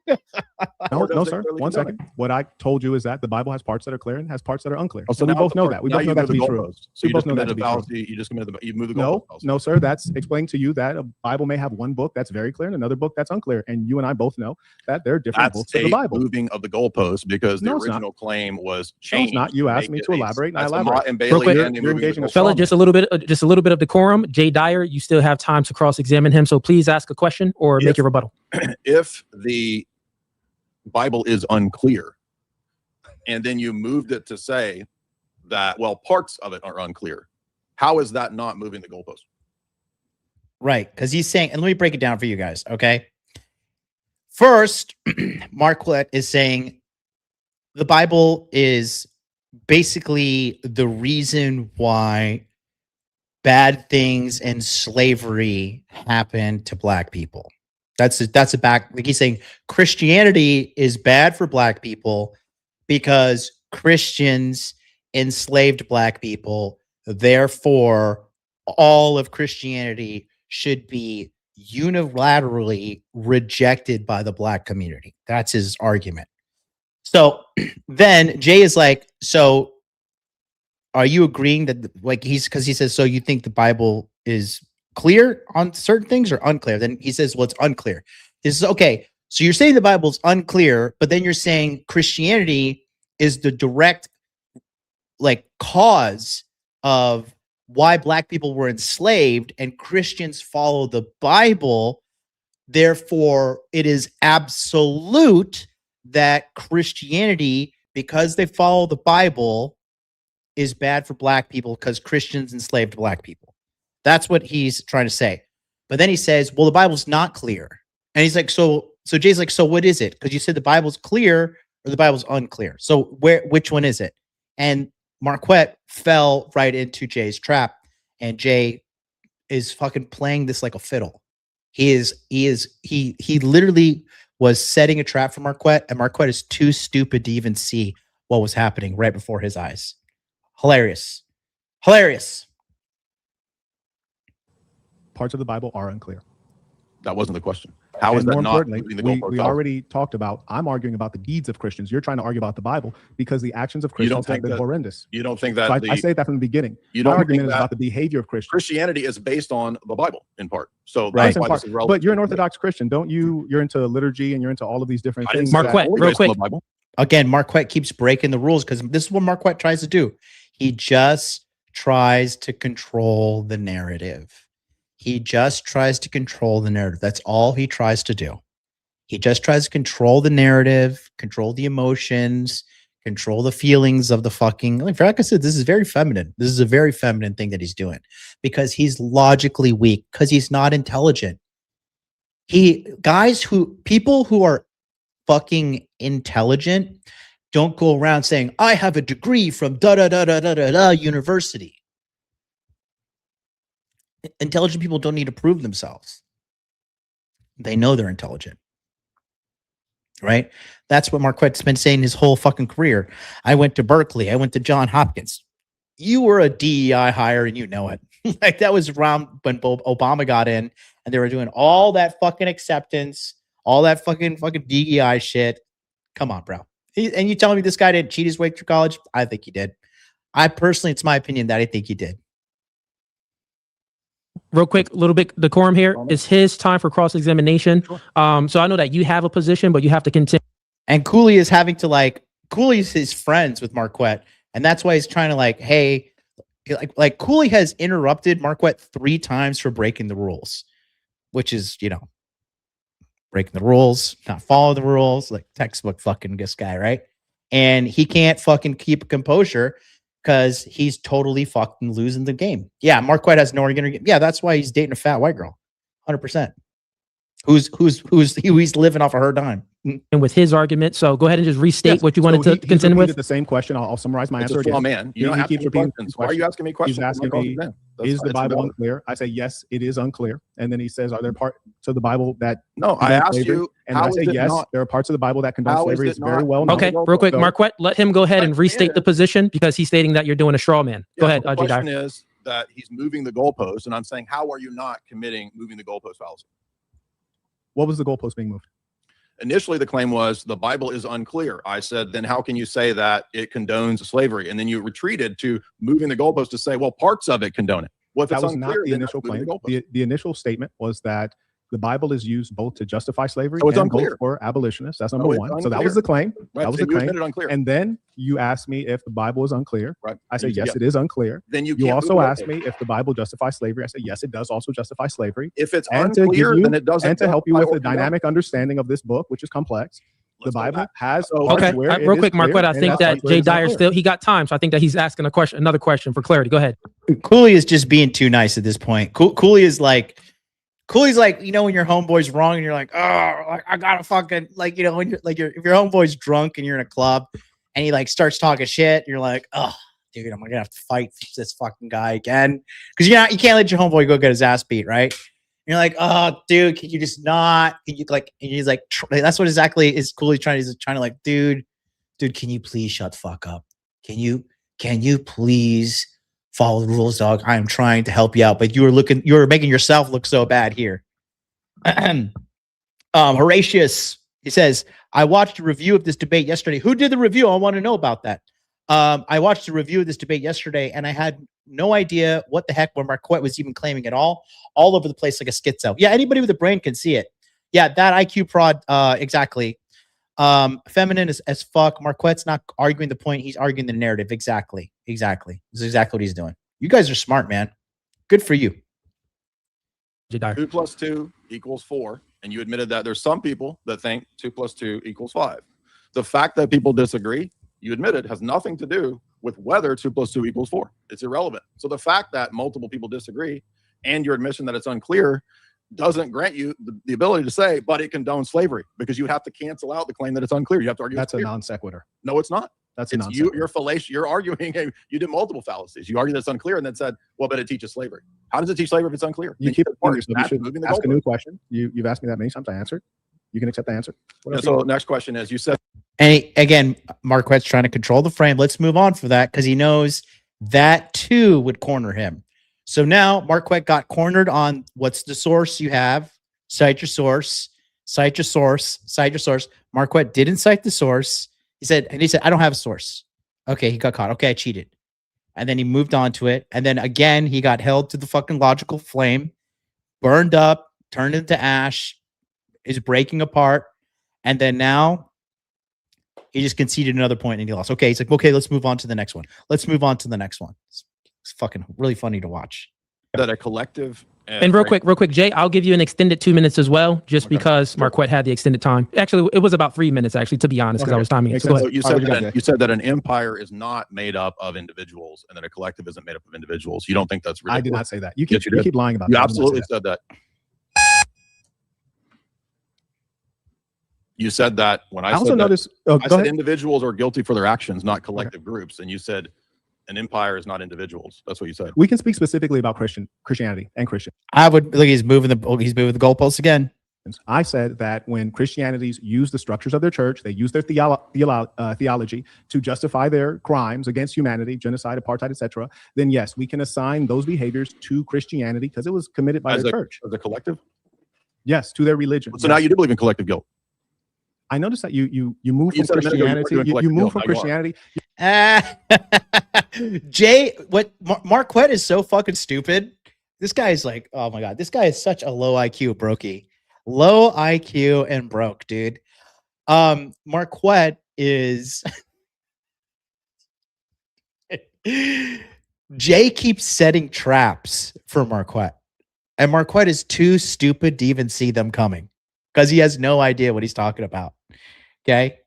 No, does no, it sir. clearly One condone second. What I told you is that the Bible has parts that are clear and has parts that are unclear. Oh, so And we now both it's know a- that. We now both you know that moved to be the true. goalpost. So We you both just know that committed to a be true. fallacy. You just committed you moved the No, goalpost. no, sir. That's explaining to you that a Bible may have one book that's very clear and another book that's unclear. And you and I both know that there are different That's books of the a Bible. moving of the goalpost because the No, it's not. original claim was No, it's changed. not. You to asked make me it to a- elaborate, and I that's the elaborate. Mott and Real Bailey quick. and You're moving the engaging a goalpost. Fella, just a little bit of decorum. Jay Dyer, you still have time to cross-examine him, so please ask a question or make your rebuttal. If the Bible is unclear, and then you moved it to say that, well, parts of it are unclear, how is that not moving the goalpost? Right. Because he's saying, and let me break it down for you guys. Okay. First, Marquette is saying the Bible is basically the reason why bad things and slavery happened to black people. That's a back. Like he's saying Christianity is bad for black people because Christians enslaved black people. Therefore, all of Christianity should be unilaterally rejected by the black community. That's his argument. So then Jay is like, so are you agreeing that like because he says, so you think the Bible is clear on certain things or unclear? Then he says, well, it's unclear. This is okay. So you're saying the Bible's unclear, but then you're saying Christianity is the direct like cause of why black people were enslaved and Christians follow the Bible. Therefore, it is absolute that Christianity, because they follow the Bible, is bad for black people because Christians enslaved black people. That's what he's trying to say. But then he says, well, the Bible's not clear. And he's like, so Jay's like, so what is it? Because you said the Bible's clear or the Bible's unclear. So which one is it? And Marquette fell right into Jay's trap. And Jay is fucking playing this like a fiddle. He literally was setting a trap for Marquette, and Marquette is too stupid to even see what was happening right before his eyes. Hilarious. Hilarious. Parts of the Bible are unclear. That wasn't the question. How is And that more not importantly, moving the we goalpost? already talked about, I'm arguing about the deeds of Christians. You're trying to argue about the Bible because the actions of You don't Christians have think been that- horrendous. You don't think So that I say that from the beginning. you My don't argument think is that about the behavior of Christians. Christianity is based on the Bible in part. So Right. that's In why part. this is relevant. But you're an Orthodox Christian, don't you? You're into liturgy and you're into all of these different I didn't things. say that- Marquette, only real based on quick. the Bible. Again, Marquette keeps breaking the rules because this is what Marquette tries to do. He just tries to control the narrative. He just tries to control the narrative. That's all he tries to do. He just tries to control the narrative, control the emotions, control the feelings of the fucking. Like I said, this is very feminine. This is a very feminine thing that he's doing because he's logically weak, because he's not intelligent. People who are fucking intelligent don't go around saying, I have a degree from da university. Intelligent people don't need to prove themselves. They know they're intelligent. Right? That's what Marquette's been saying his whole fucking career. I went to Berkeley. I went to Johns Hopkins. You were a DEI hire and you know it. Like that was around when Obama got in and they were doing all that fucking acceptance, all that fucking DEI shit. Come on, bro. And you telling me this guy didn't cheat his way through college? I think he did. I personally, it's my opinion that I think he did. Real quick, a little bit decorum here. It's his time for cross-examination. So I know that you have a position, but you have to continue. And Cooley is having to Cooley's his friends with Marquette. And that's why he's trying to hey, Cooley has interrupted Marquette 3 times for breaking the rules, which is, breaking the rules, not follow the rules, like textbook fucking this guy, right? And he can't fucking keep composure because he's totally fucking losing the game. Yeah, Marquette has no argument. Yeah, that's why he's dating a fat white girl, 100%. Who's living off of her dime. And with his argument, so go ahead and just restate what you wanted to contend with. The same question. I'll summarize my answer again. Man, you don't keep repeating. Why are you asking me questions? He's asking me, is the Bible unclear? I say, yes, it is unclear. And then he says, are there parts of the Bible that I asked you, and I say, yes, there are parts of the Bible that condone slavery. It's very well known. Okay, real quick, Marquette, let him go ahead and restate the position because he's stating that you're doing a straw man. Go ahead, Jay Dyer. The question Dyer. is that he's moving the goalpost, and I'm saying, how are you not committing moving the goalpost fallacy? What was the goalpost being moved? Initially, the claim was the Bible is unclear. I said, then how can you say that it condones slavery? And then you retreated to moving the goalpost to say, well, parts of it condone it. Well, if that it's was unclear, not the initial claim. The initial statement was that the Bible is used both to justify slavery and both for abolitionists. That's number one. So that was the claim. Right. That was so the claim. Unclear. And then you asked me if the Bible is unclear. Right. I said, yes, it is unclear. Then you also asked me if the Bible justifies slavery. I said, yes, it does also justify slavery. If it's unclear, then it doesn't. And to help you with a dynamic understanding of this book, which is complex. The Bible has. Okay, real quick, Marquette. I think that Jay Dyer he got time, so I think that he's asking another question for clarity. Go ahead. Cooley is just being too nice at this point. Cooley's like, when your homeboy's wrong and you're like, oh, I gotta fucking when you're if your homeboy's drunk and you're in a club and he starts talking shit, you're like, oh, dude, I'm gonna have to fight this fucking guy again because you can't let your homeboy go get his ass beat, right? You're like, oh, dude, can you just not? Can you and he's like, that's what exactly is Cooley trying. He's trying to dude, can you please shut the fuck up? Can you please follow the rules, dog? I am trying to help you out, but you're making yourself look so bad here. Horatius, he says, I watched a review of this debate yesterday. Who did the review? I want to know about that. I watched a review of this debate yesterday, and I had no idea what the heck Marquette was even claiming at all over the place like a schizo. Yeah, anybody with a brain can see it. Yeah, that IQ prod, exactly. Feminine as fuck. Marquette's not arguing the point. He's arguing the narrative. Exactly. This is exactly what he's doing. You guys are smart, man. Good for you. 2 plus 2 equals 4. And you admitted that there's some people that think 2 plus 2 equals 5. The fact that people disagree, you admitted, has nothing to do with whether 2 plus 2 equals 4. It's irrelevant. So the fact that multiple people disagree and your admission that it's unclear doesn't grant you the ability to say, but it condones slavery, because you would have to cancel out the claim that it's unclear. You have to argue that's a non sequitur. No, it's not. That's a non sequitur. You're fallacious. You're arguing. You did multiple fallacies. You argued that it's unclear and then said, well, but it teaches slavery. How does it teach slavery if it's unclear? You keep moving the ask a new question. You've asked me that many times. I answered. You can accept the answer. So next question is, you said. And again, Marquette's trying to control the frame. Let's move on for that because he knows that too would corner him. So now Marquette got cornered on what's the source you have. Cite your source. Marquette didn't cite the source. He said, I don't have a source. Okay, he got caught. Okay, I cheated. And then he moved on to it. And then again, he got held to the fucking logical flame, burned up, turned into ash, is breaking apart. And then now he just conceded another point and he lost. Okay, he's like, okay, let's move on to the next one. It's fucking really funny to watch. That a collective. And real quick, Jay, I'll give you an extended 2 minutes as well, just because Marquette had the extended time. Actually, it was about 3 minutes, actually, to be honest, because I was timing it. So you said that an empire is not made up of individuals and that a collective isn't made up of individuals. You don't think that's ridiculous? I did not say that. You keep lying about that. You absolutely said that. You said that when I also noticed. I said individuals are guilty for their actions, not collective groups. And you said an empire is not individuals. That's what you said. We can speak specifically about Christianity and Christian. I would look. He's moving the goalposts again. I said that when Christianities use the structures of their church, they use their theology to justify their crimes against humanity, genocide, apartheid, etc., then yes, we can assign those behaviors to Christianity because it was committed by their church. As a collective? Yes, to their religion. So now you do believe in collective guilt. I noticed that you moved from Christianity. You moved from Christianity. Jay, what Marquett is so fucking stupid. This guy is like, oh my God, this guy is such a low IQ brokey. Low IQ and broke, dude. Marquett is Jay keeps setting traps for Marquett. And Marquett is too stupid to even see them coming because he has no idea what he's talking about. Okay.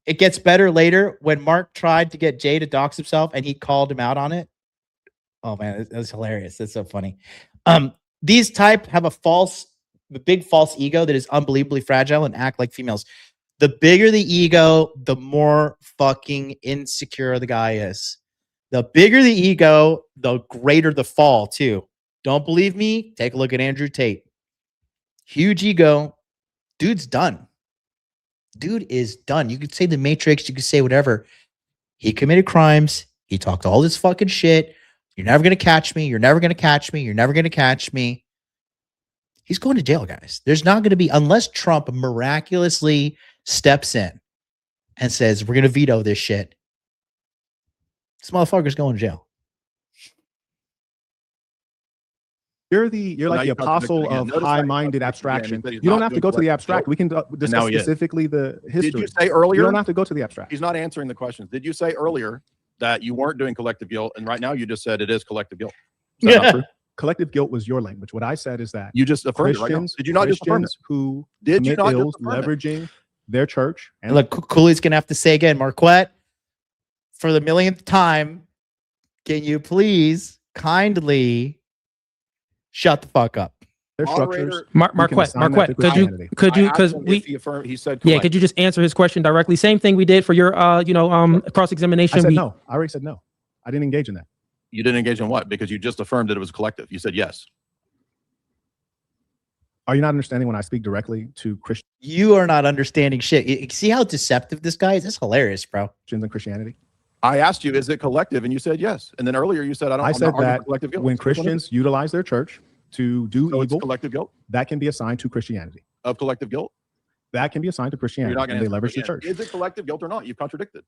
It gets better later when Mark tried to get Jay to dox himself and he called him out on it. Oh man, that's hilarious. That's so funny. These type have a big false ego that is unbelievably fragile and act like females. The bigger the ego, the more fucking insecure the guy is. The bigger the ego, the greater the fall too. Don't believe me? Take a look at Andrew Tate. Huge ego. Dude's done. Dude is done. You could say the Matrix. You could say whatever. He committed crimes. He talked all this fucking shit. You're never going to catch me. You're never going to catch me. You're never going to catch me. He's going to jail, guys. There's not going to be, unless Trump miraculously steps in and says, we're going to veto this shit. This motherfucker's going to jail. You're like the apostle of high-minded abstraction. You don't have to go to the abstract. We can discuss specifically the history. Did you say earlier? You don't have to go to the abstract. He's not answering the questions. Did you say earlier that you weren't doing collective guilt, and right now you just said it is collective guilt? Is that not true? Collective guilt was your language. What I said is that you just affirmed it right now. Did you not just affirm it? Who commit ills leveraging their church. And look, Cooley's going to have to say again, Marquett, for the millionth time, can you please kindly shut the fuck up? Their structures. Marquett, could you, because he said, yeah, could you just answer his question directly? Same thing we did for your, cross-examination. I said no. I already said no. I didn't engage in that. You didn't engage in what? Because you just affirmed that it was collective. You said yes. Are you not understanding when I speak directly to Christians? You are not understanding shit. You see how deceptive this guy is? That's hilarious, bro. Christians and Christianity. I asked you, is it collective? And you said yes. And then earlier you said, I said that when Christians utilize their church to do evil, it's collective guilt? That can be assigned to Christianity. Of collective guilt? That can be assigned to Christianity. And they leverage the church. Is it collective guilt or not? You've contradicted.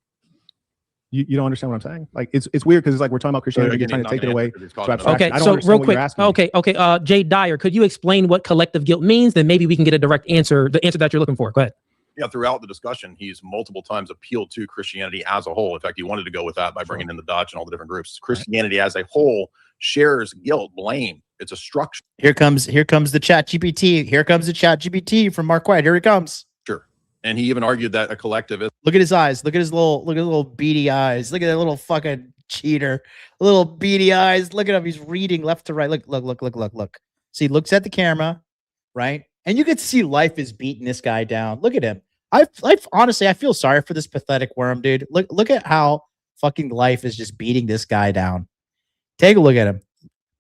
You don't understand what I'm saying? Like it's weird because it's like we're talking about Christianity, you're trying to take it away. Okay, so real quick. Okay, Jay Dyer, could you explain what collective guilt means? Then maybe we can get a direct answer, the answer that you're looking for. Go ahead. Yeah, throughout the discussion, he's multiple times appealed to Christianity as a whole. In fact, he wanted to go with that by bringing in the Dutch and all the different groups. Christianity as a whole shares guilt, blame. It's a structure. Here comes the chat GPT. Here comes the chat GPT from Marquett. Here he comes. Sure. And he even argued that a collective is. Look at his eyes. Look at his little beady eyes. Look at that little fucking cheater. Little beady eyes. Look at him. He's reading left to right. Look. See, he looks at the camera, right? And you get to see life is beating this guy down. Look at him. I honestly, I feel sorry for this pathetic worm, dude. Look at how fucking life is just beating this guy down. Take a look at him.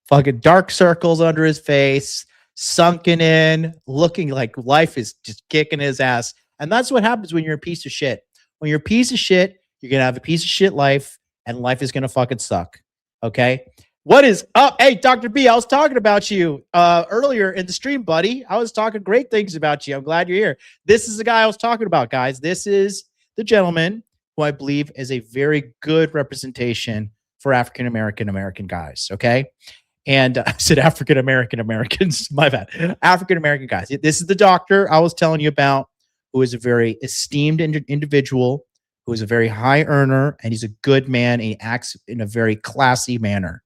Fucking dark circles under his face, sunken in, looking like life is just kicking his ass. And that's what happens when you're a piece of shit. When you're a piece of shit, you're going to have a piece of shit life, and life is going to fucking suck. Okay? What is up? Hey, Dr. B, I was talking about you earlier in the stream, buddy. I was talking great things about you. I'm glad you're here. This is the guy I was talking about, guys. This is the gentleman who I believe is a very good representation for African-American guys, okay? And I said African-Americans, my bad. African-American guys. This is the doctor I was telling you about, who is a very esteemed individual, who is a very high earner, and he's a good man, and he acts in a very classy manner.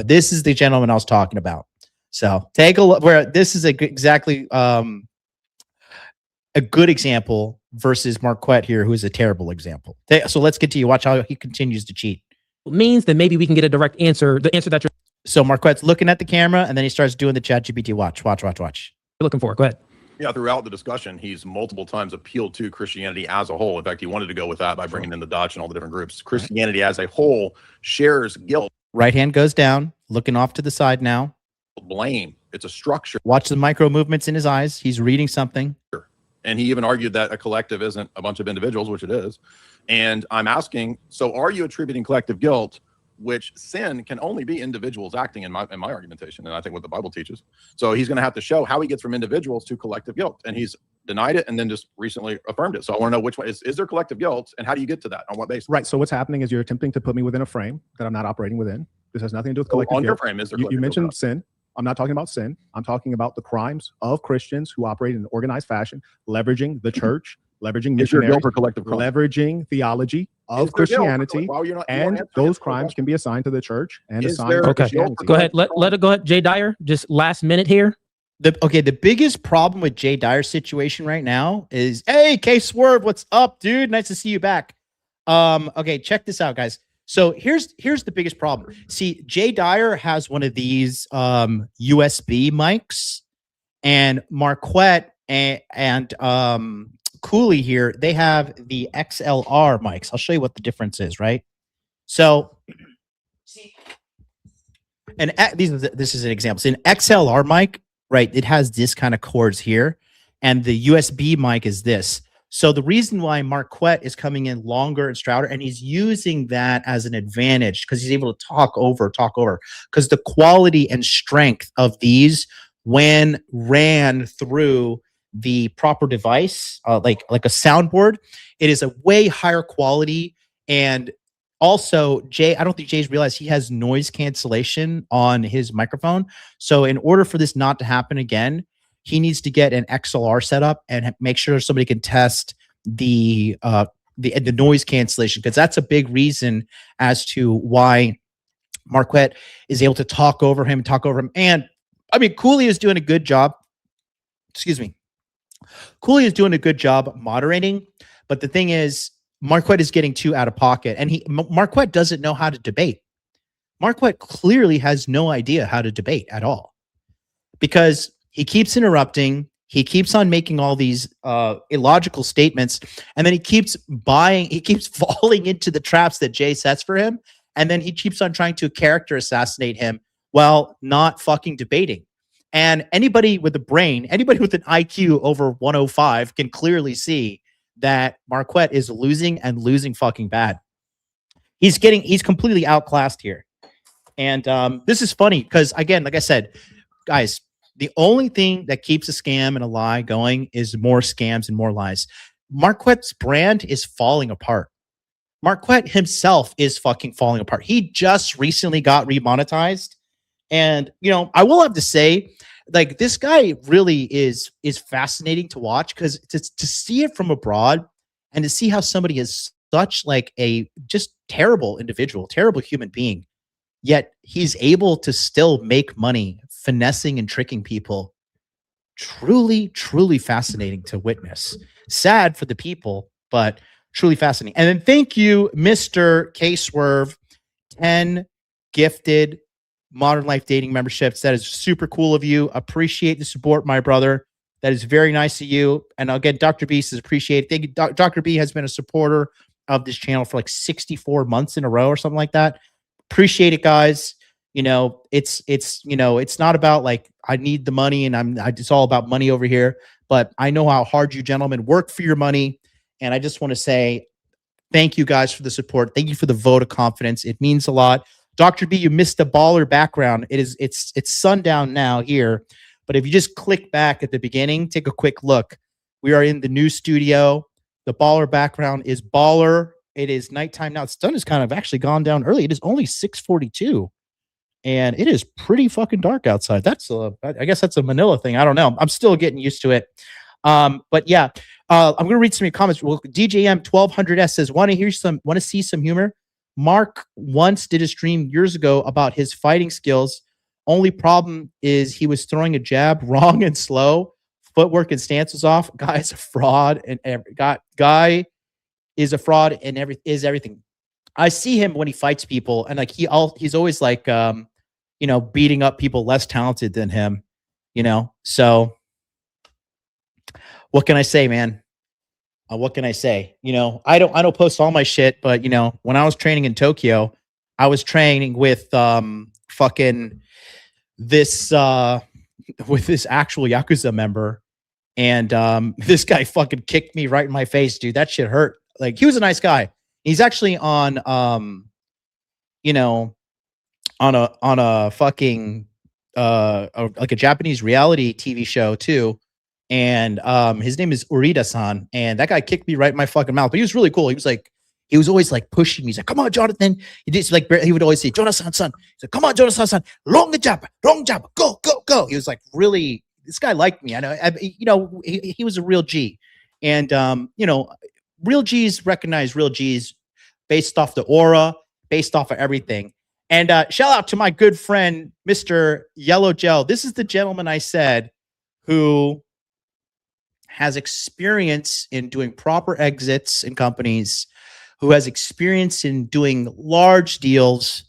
This is the gentleman I was talking about. So take a look where this is exactly a good example versus Marquett here, who is a terrible example. So let's continue. Watch how he continues to cheat. Means that maybe we can get a direct answer, the answer that you're. So Marquett's looking at the camera, and then he starts doing the chat GPT. Watch. You're looking for. Go ahead. Yeah, throughout the discussion, he's multiple times appealed to Christianity as a whole. In fact, he wanted to go with that by bringing in the Dutch and all the different groups. Christianity as a whole shares guilt. Right hand goes down, looking off to the side now. Blame. It's a structure. Watch the micro movements in his eyes. He's reading something. And he even argued that a collective isn't a bunch of individuals, which it is. And I'm asking, so are you attributing collective guilt, which sin can only be individuals acting in my argumentation, and I think what the Bible teaches. So he's going to have to show how he gets from individuals to collective guilt, and he's denied it and then just recently affirmed it. So I want to know which one is there collective guilt, and how do you get to that, on what basis? Right. So what's happening is you're attempting to put me within a frame that I'm not operating within. This has nothing to do with collective on guilt. your frame, is there You mentioned sin. I'm not talking about sin. I'm talking about the crimes of Christians who operate in an organized fashion, leveraging the church, leveraging missionaries, for collective crime? leveraging theology of Christianity, and those crimes can be assigned to the church and assigned to Christianity. Go ahead. Let it go ahead. Jay Dyer, just last minute here. The biggest problem with Jay Dyer's situation right now is, hey, K Swerve, what's up, dude? Nice to see you back. Okay, check this out, guys. So here's the biggest problem. See, Jay Dyer has one of these USB mics, and Marquett and Cooley here, they have the XLR mics. I'll show you what the difference is, right? So, see, and this is an example. So an XLR mic, right? It has this kind of cords here, and the USB mic is this. So the reason why Marquett is coming in longer and strouder, and he's using that as an advantage because he's able to talk over, because the quality and strength of these, when ran through the proper device, like a soundboard, it is a way higher quality. And also, Jay, I don't think Jay's realized he has noise cancellation on his microphone. So in order for this not to happen again, he needs to get an XLR setup and make sure somebody can test the noise cancellation, because that's a big reason as to why Marquett is able to talk over him. And I mean, Cooley is doing a good job. Excuse me. Cooley is doing a good job moderating, but the thing is, Marquett is getting too out of pocket, and Marquett doesn't know how to debate. Marquett clearly has no idea how to debate at all, because he keeps interrupting. He keeps on making all these illogical statements, and then he keeps falling into the traps that Jay sets for him, and then he keeps on trying to character assassinate him while not fucking debating. And anybody with a brain, anybody with an IQ over 105 can clearly see that Marquett is losing, and losing fucking bad. He's completely outclassed here. And this is funny because, again, like I said, guys, the only thing that keeps a scam and a lie going is more scams and more lies. Marquett's brand is falling apart. Marquett himself is fucking falling apart. He just recently got remonetized. And, I will have to say, like, this guy really is fascinating to watch, because to see it from abroad and to see how somebody is such like a just terrible individual, terrible human being, yet he's able to still make money finessing and tricking people. Truly, truly fascinating to witness. Sad for the people, but truly fascinating. And then thank you, Mr. K Swerve, 10 gifted Modern Life Dating memberships. That is super cool of you. Appreciate the support, my brother. That is very nice of you. And again, Dr. B says appreciate it. Thank you. Dr. B has been a supporter of this channel for like 64 months in a row or something like that. Appreciate it, guys. It's not about like I need the money and it's all about money over here. But I know how hard you gentlemen work for your money, and I just want to say thank you guys for the support. Thank you for the vote of confidence. It means a lot. Dr. B, you missed the baller background. It's sundown now here, but if you just click back at the beginning, take a quick look. We are in the new studio. The baller background is baller. It is nighttime now. The sun has kind of actually gone down early. It is only 6:42, and it is pretty fucking dark outside. I guess that's a Manila thing. I don't know. I'm still getting used to it. But yeah, I'm going to read some of your comments. Well, DJM 1200S says, want to see some humor? Mark once did a stream years ago about his fighting skills. Only problem is he was throwing a jab wrong and slow. Footwork and stance was off. Guy's a fraud, and guy is a fraud and is everything. I see him when he fights people, and like he's always like beating up people less talented than him. So what can I say, man? What can I say? I don't post all my shit, but when I was training in Tokyo, I was training with fucking this with this actual Yakuza member, and this guy fucking kicked me right in my face, dude. That shit hurt. Like, he was a nice guy. He's actually on you know, on a fucking like a Japanese reality TV show too. And his name is Urida-san, and that guy kicked me right in my fucking mouth. But he was really cool. He was always like pushing me. He's like, "Come on, Jonathan." He would always say, "Jonathan, son." He's like, "Come on, Jonathan, son. Long jab, go, go, go." He was like, really, this guy liked me. I know, he was a real G. And real G's recognize real G's based off the aura, based off of everything. And shout out to my good friend, Mr. Yellow Gel. This is the gentleman I said who has experience in doing proper exits in companies, who has experience in doing large deals.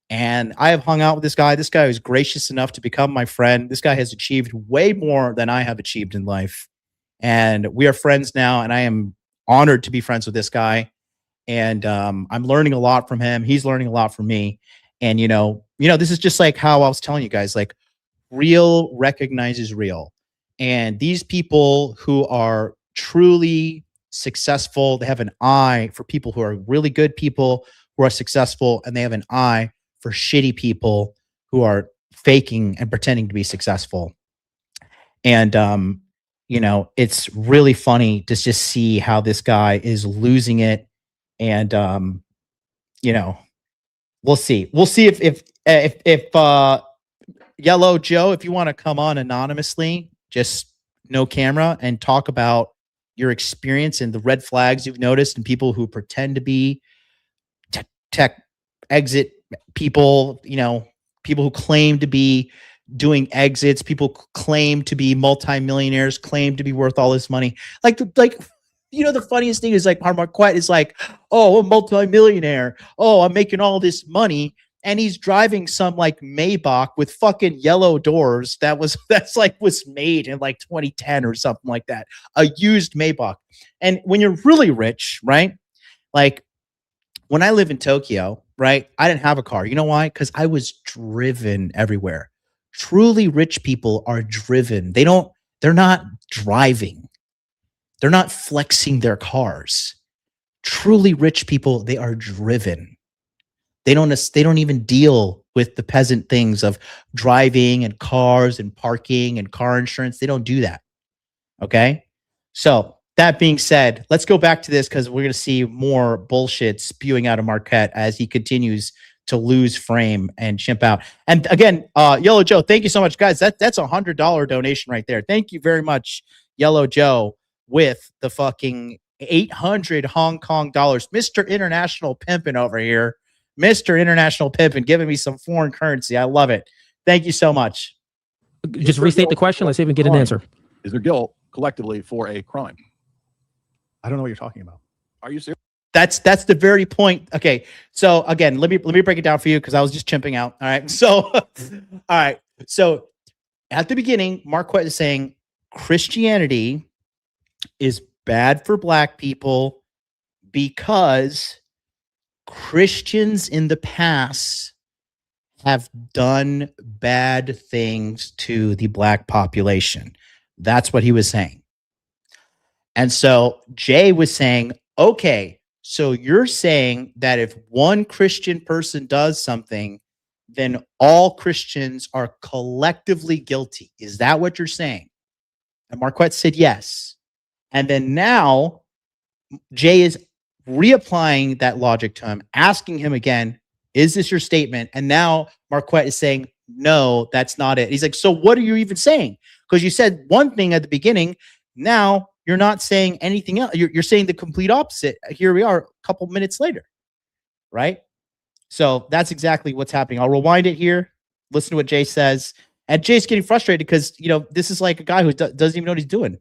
And I have hung out with this guy. This guy was gracious enough to become my friend. This guy has achieved way more than I have achieved in life. And we are friends now, and I am honored to be friends with this guy. And I'm learning a lot from him. He's learning a lot from me. And, this is just like how I was telling you guys, like, real recognizes real. And these people who are truly successful, they have an eye for people who are really good people who are successful, and they have an eye for shitty people who are faking and pretending to be successful. And, it's really funny to just see how this guy is losing it. And, we'll see. We'll see if Yellow Joe, if you want to come on anonymously, just no camera, and talk about your experience and the red flags you've noticed and people who pretend to be tech exit people, people who claim to be doing exits, people claim to be multimillionaires, claim to be worth all this money. The funniest thing is, like, Marquett is like, "Oh, I'm a multimillionaire. Oh, I'm making all this money." And he's driving some like Maybach with fucking yellow doors was made in like 2010 or something like that. A used Maybach. And when you're really rich, right? Like, when I live in Tokyo, right? I didn't have a car. You know why? Because I was driven everywhere. Truly rich people are driven. They're not driving. They're not flexing their cars. Truly rich people, they are driven. They don't even deal with the peasant things of driving and cars and parking and car insurance. They don't do that. Okay? So, that being said, let's go back to this, because we're going to see more bullshit spewing out of Marquett as he continues to lose frame and chimp out. And again, Yellow Joe, thank you so much, guys. That's $100 donation right there. Thank you very much, Yellow Joe, with the fucking 800 Hong Kong dollars. Mr. International Pimpin' over here. Mr. International Pimpin' giving me some foreign currency. I love it. Thank you so much. Just restate the question. Let's see if we can get an answer. Is there guilt collectively for a crime? I don't know what you're talking about. Are you serious? That's the very point. Okay. So again, let me break it down for you, because I was just chimping out. All right. So, all right. So at the beginning, Marquett is saying Christianity is bad for black people because Christians in the past have done bad things to the black population. That's what he was saying. And so Jay was saying, okay, so you're saying that if one Christian person does something, then all Christians are collectively guilty. Is that what you're saying? And Marquett said yes. And then now Jay is reapplying that logic to him, asking him again, is this your statement? And now Marquett is saying, no, that's not it. He's like, so what are you even saying? Because you said one thing at the beginning. Now you're not saying anything else. You're saying the complete opposite. Here we are a couple minutes later, right? So that's exactly what's happening. I'll rewind it here. Listen to what Jay says. And Jay's getting frustrated because, this is like a guy who doesn't even know what he's doing.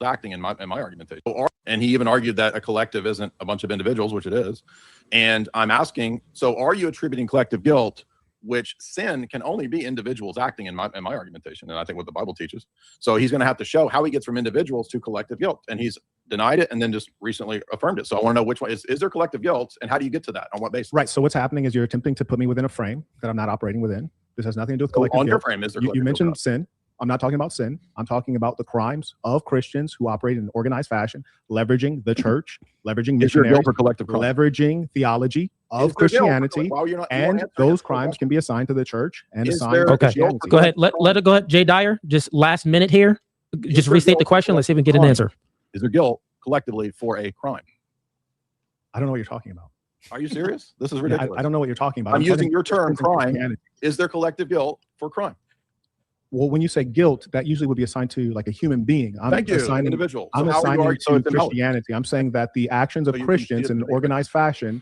Acting in my argumentation. And he even argued that a collective isn't a bunch of individuals, which it is. And I'm asking, so are you attributing collective guilt, which sin can only be individuals acting in my argumentation, and I think what the Bible teaches. So he's going to have to show how he gets from individuals to collective guilt, and he's denied it and then just recently affirmed it. So I want to know which one is there collective guilt, and how do you get to that? On what basis? Right. So what's happening is you're attempting to put me within a frame that I'm not operating within. This has nothing to do with collective guilt. On your frame, is there? You mentioned sin. I'm not talking about sin. I'm talking about the crimes of Christians who operate in an organized fashion, leveraging the church, leveraging missionaries, leveraging theology of Christianity, and those crimes can be assigned to the church and assigned to Christianity. Go ahead. Let it go ahead. Jay Dyer, just last minute here. Just restate the question. Let's see if we can get an answer. Is there guilt collectively for a crime? I don't know what you're talking about. Are you serious? This is ridiculous. I don't know what you're talking about. I'm using your term, crime. Is there collective guilt for crime? Well, when you say guilt, that usually would be assigned to like a human being. Thank you, individual. I'm assigning it to Christianity. I'm saying that the actions of Christians in an organized fashion,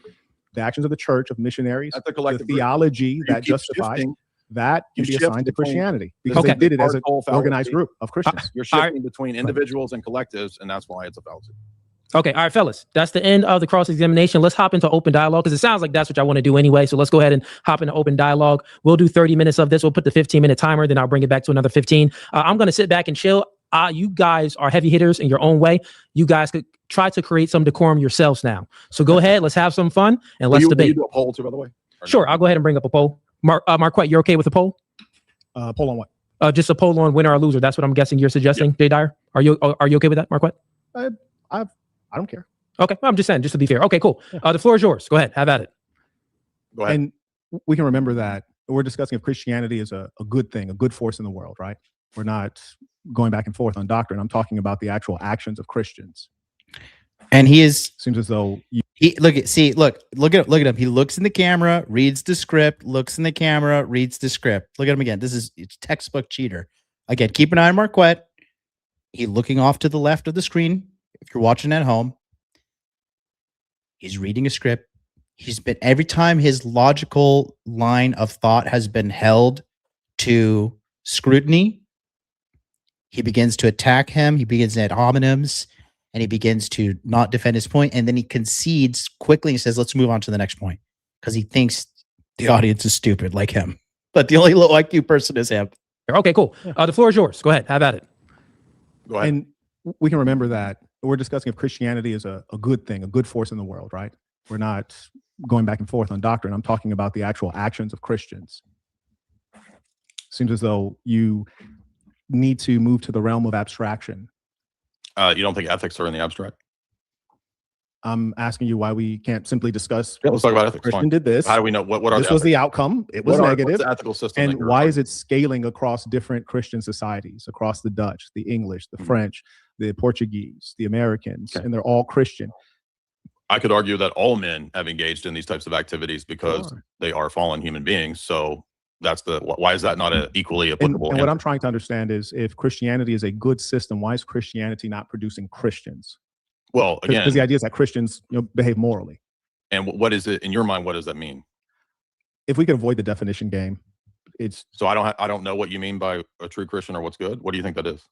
the actions of the church, of missionaries, the theology that justifies, that can be assigned to Christianity because they did it as an organized group of Christians. You're shifting between individuals and collectives, and that's why it's a fallacy. Okay, all right, fellas. That's the end of the cross-examination. Let's hop into open dialogue because it sounds like that's what I want to do anyway. So let's go ahead and hop into open dialogue. We'll do 30 minutes of this. We'll put the 15-minute timer, then I'll bring it back to another 15. I'm going to sit back and chill. You guys are heavy hitters in your own way. You guys could try to create some decorum yourselves now. So go ahead. Let's have some fun and let's debate. Will you do a poll too, by the way? Sure, I'll go ahead and bring up a poll. Marquett, you're okay with a poll? Poll on what? Just a poll on winner or loser. That's what I'm guessing you're suggesting, Jay Dyer. Are you okay with that, Marquett? I don't care. Okay, I'm just saying, just to be fair. Okay, cool. The floor is yours. Go ahead, have at it. Go ahead. And we can remember that we're discussing if Christianity is a good thing, a good force in the world, right? We're not going back and forth on doctrine. I'm talking about the actual actions of Christians. And he is seems as though look at him. He looks in the camera, reads the script, looks in the camera, reads the script. Look at him again. It's textbook cheater. Again, keep an eye on Marquett. He's looking off to the left of the screen. If you're watching at home, he's reading a script. He's been every time his logical line of thought has been held to scrutiny, he begins to attack him. He begins ad hominems. And he begins to not defend his point, and then he concedes quickly and says, let's move on to the next point, because he thinks the audience is stupid like him. But the only low IQ person is him. Okay, cool. The floor is yours. Go ahead. Have at it. Go ahead. And we can remember that we're discussing if Christianity is a good thing, a good force in the world, right? We're not going back and forth on doctrine. I'm talking about the actual actions of Christians. Seems as though you need to move to the realm of abstraction. You don't think ethics are in the abstract? I'm asking you why we can't simply discuss. Yeah, let's talk about ethics. Christian did this. How do we know what are this was the outcome? It was negative. What's the ethical system? And why is it scaling across different Christian societies, across the Dutch, the English, the French, the Portuguese, the Americans, and they're all Christian? I could argue that all men have engaged in these types of activities because they are fallen human beings. So that's why is that not equally applicable? And what I'm trying to understand is if Christianity is a good system, why is Christianity not producing Christians? Well, again, because the idea is that Christians behave morally. And what is it in your mind? What does that mean? If we could avoid the definition game, it's so I don't know what you mean by a true Christian or what's good. What do you think that is?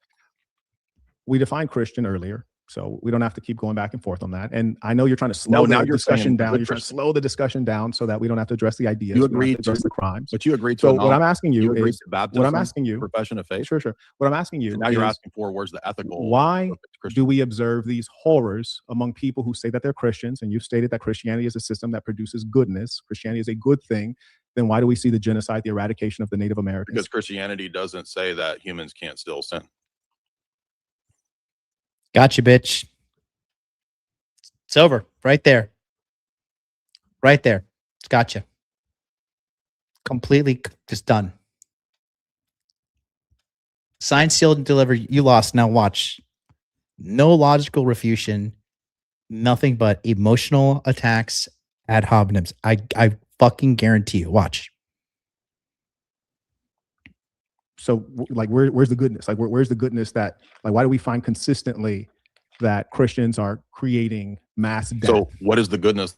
We defined Christian earlier. So we don't have to keep going back and forth on that. And I know you're trying to slow the discussion down. You're trying to slow the discussion down so that we don't have to address the ideas. You agreed to address the crimes. But you agreed to. So what I'm asking you is baptism, what I'm asking you. Profession of faith. Sure. What I'm asking you. So now you're asking for where's the ethical. Why do we observe these horrors among people who say that they're Christians? And you've stated that Christianity is a system that produces goodness. Christianity is a good thing. Then why do we see the genocide, the eradication of the Native Americans? Because Christianity doesn't say that humans can't still sin. Gotcha, bitch. It's over. Right there. Right there. It's gotcha. Completely just done. Signed, sealed, and delivered. You lost. Now watch. No logical refutation. Nothing but emotional attacks ad hominems. I fucking guarantee you. Watch. So, like, where's the goodness? Like, where's the goodness that, like, why do we find consistently that Christians are creating mass death? So what is the goodness?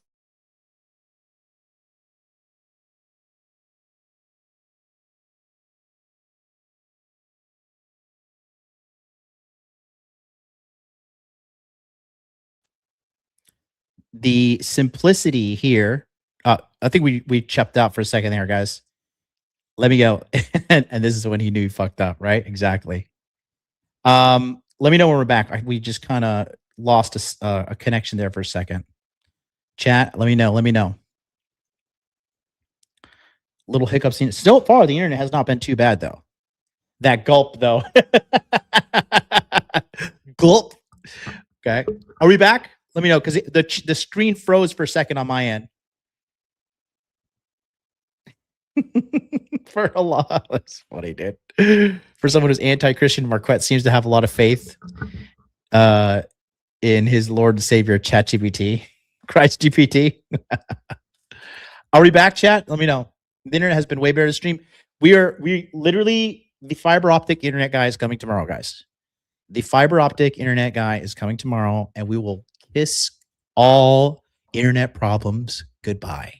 The simplicity here, I think we checked out for a second there, guys. Let me go. And this is when he knew he fucked up, right? Exactly. Let me know when we're back. We just kind of lost a connection there for a second. Chat, let me know. Little hiccups. So far, the internet has not been too bad, though. That gulp, though. Gulp. Okay. Are we back? Let me know, because the screen froze for a second on my end. For a lot. That's funny, dude. For someone who's anti-Christian, Marquette seems to have a lot of faith in his Lord and Savior, ChatGPT. Christ GPT. Are we back, chat? Let me know. The internet has been way better to stream. We literally, the fiber optic internet guy is coming tomorrow, guys. The fiber optic internet guy is coming tomorrow, and we will kiss all internet problems goodbye.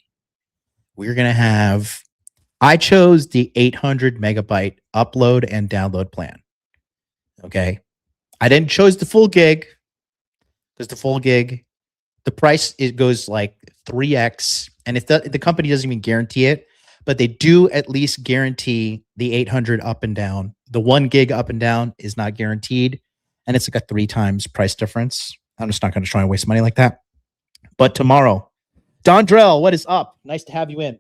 We're going to have, I chose the 800 megabyte upload and download plan. Okay. I didn't choose the full gig, because the full gig, the price, it goes like 3x. And if the company doesn't even guarantee it, but they do at least guarantee the 800 up and down. The 1 gig up and down is not guaranteed. And it's like a 3 times price difference. I'm just not going to try and waste money like that. But tomorrow, Dondrell, what is up? Nice to have you in.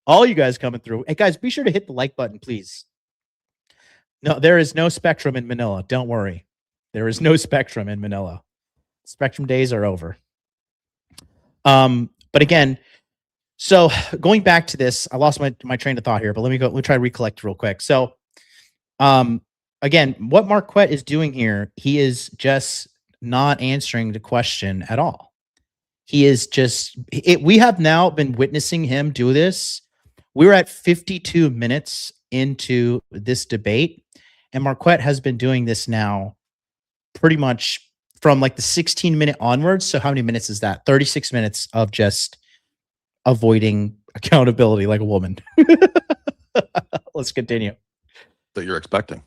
All you guys coming through. Hey, guys, be sure to hit the like button, please. No, there is no Spectrum in Manila. Don't worry. There is no Spectrum in Manila. Spectrum days are over. But again, so going back to this, I lost my train of thought here, but let me try to recollect real quick. So, again, what Marquette is doing here, he is just not answering the question at all. He is just, we have now been witnessing him do this. We're at 52 minutes into this debate, and Marquette has been doing this now pretty much from like the 16-minute onwards. So how many minutes is that? 36 minutes of just avoiding accountability like a woman. Let's continue. That you're expecting.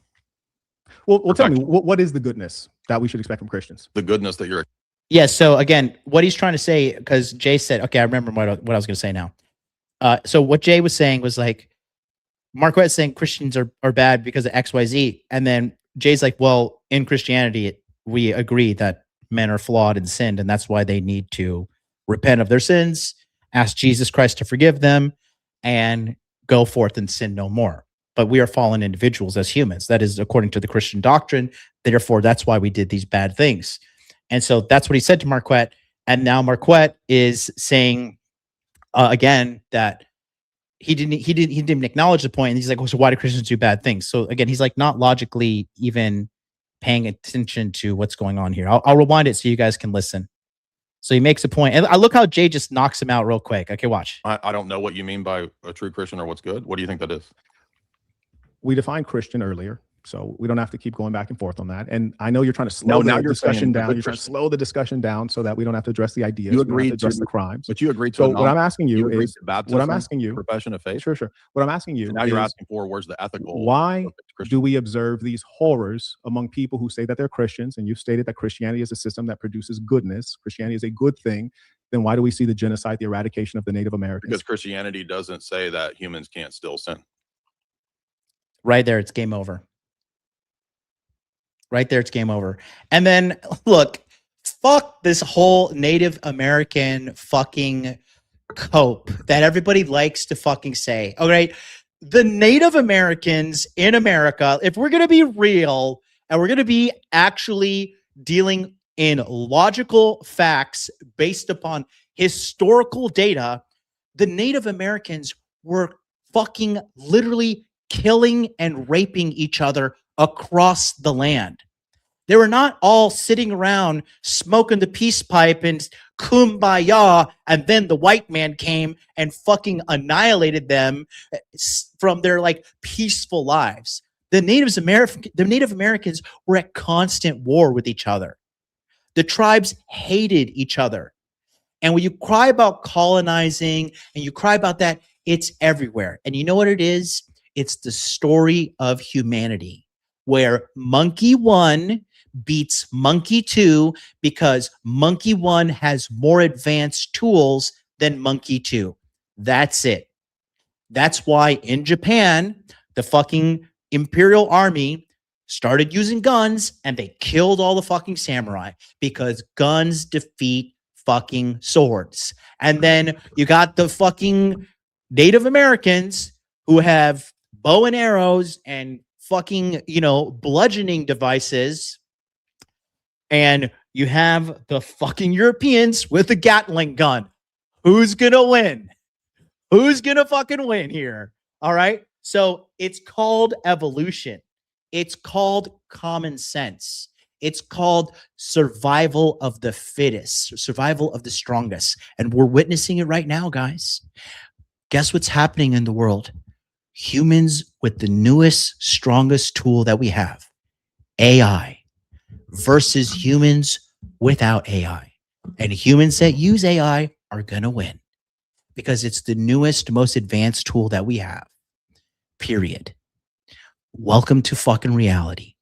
Well, tell me, what is the goodness that we should expect from Christians? The goodness that you're. Yeah. So again, what he's trying to say, because Jay said, okay, I remember what I was going to say now. So what Jay was saying was like, Marquette is saying Christians are bad because of XYZ. And then Jay's like, well, in Christianity, we agree that men are flawed and sinned, and that's why they need to repent of their sins, ask Jesus Christ to forgive them, and go forth and sin no more. But we are fallen individuals as humans. That is according to the Christian doctrine. Therefore, that's why we did these bad things. And so that's what he said to Marquette. And now Marquette is saying again that he didn't even acknowledge the point. And he's like, well, so why do Christians do bad things? So again, he's like not logically even paying attention to what's going on here. I'll rewind it so you guys can listen. So he makes a point. And I look how Jay just knocks him out real quick. Okay, watch. I don't know what you mean by a true Christian or what's good. What do you think that is? We defined Christian earlier, so we don't have to keep going back and forth on that. And I know you're trying to slow the discussion down. You're trying to slow the discussion down so that we don't have to address the ideas. You agreed to address the crimes. But you agreed to. So what I'm asking you is, baptism, what I'm asking you, profession of faith. Sure. What I'm asking you. So now you're asking for where's the ethical. Why do we observe these horrors among people who say that they're Christians? And you've stated that Christianity is a system that produces goodness. Christianity is a good thing. Then why do we see the genocide, the eradication of the Native Americans? Because Christianity doesn't say that humans can't still sin. Right there, it's game over. Right there, it's game over. And then, look, fuck this whole Native American fucking cope that everybody likes to fucking say. All right, the Native Americans in America, if we're going to be real and we're going to be actually dealing in logical facts based upon historical data, the Native Americans were fucking literally killing and raping each other across the land. They were not all sitting around smoking the peace pipe and kumbaya, and then the white man came and fucking annihilated them from their like peaceful lives. The Native Americans were at constant war with each other. The tribes hated each other. And when you cry about colonizing and you cry about that, it's everywhere. And you know what it is? It's the story of humanity, where monkey 1 beats monkey 2 because monkey 1 has more advanced tools than monkey 2. That's it. That's why in Japan, the fucking Imperial Army started using guns and they killed all the fucking samurai because guns defeat fucking swords. And then you got the fucking Native Americans who have bow and arrows and fucking, bludgeoning devices, and you have the fucking Europeans with a Gatling gun. Who's gonna win? Who's gonna fucking win here? All right. So it's called evolution. It's called common sense. It's called survival of the fittest, survival of the strongest. And we're witnessing it right now, guys. Guess what's happening in the world? Humans with the newest, strongest tool that we have, AI, versus humans without AI. And humans that use AI are going to win because it's the newest, most advanced tool that we have. Period. Welcome to fucking reality.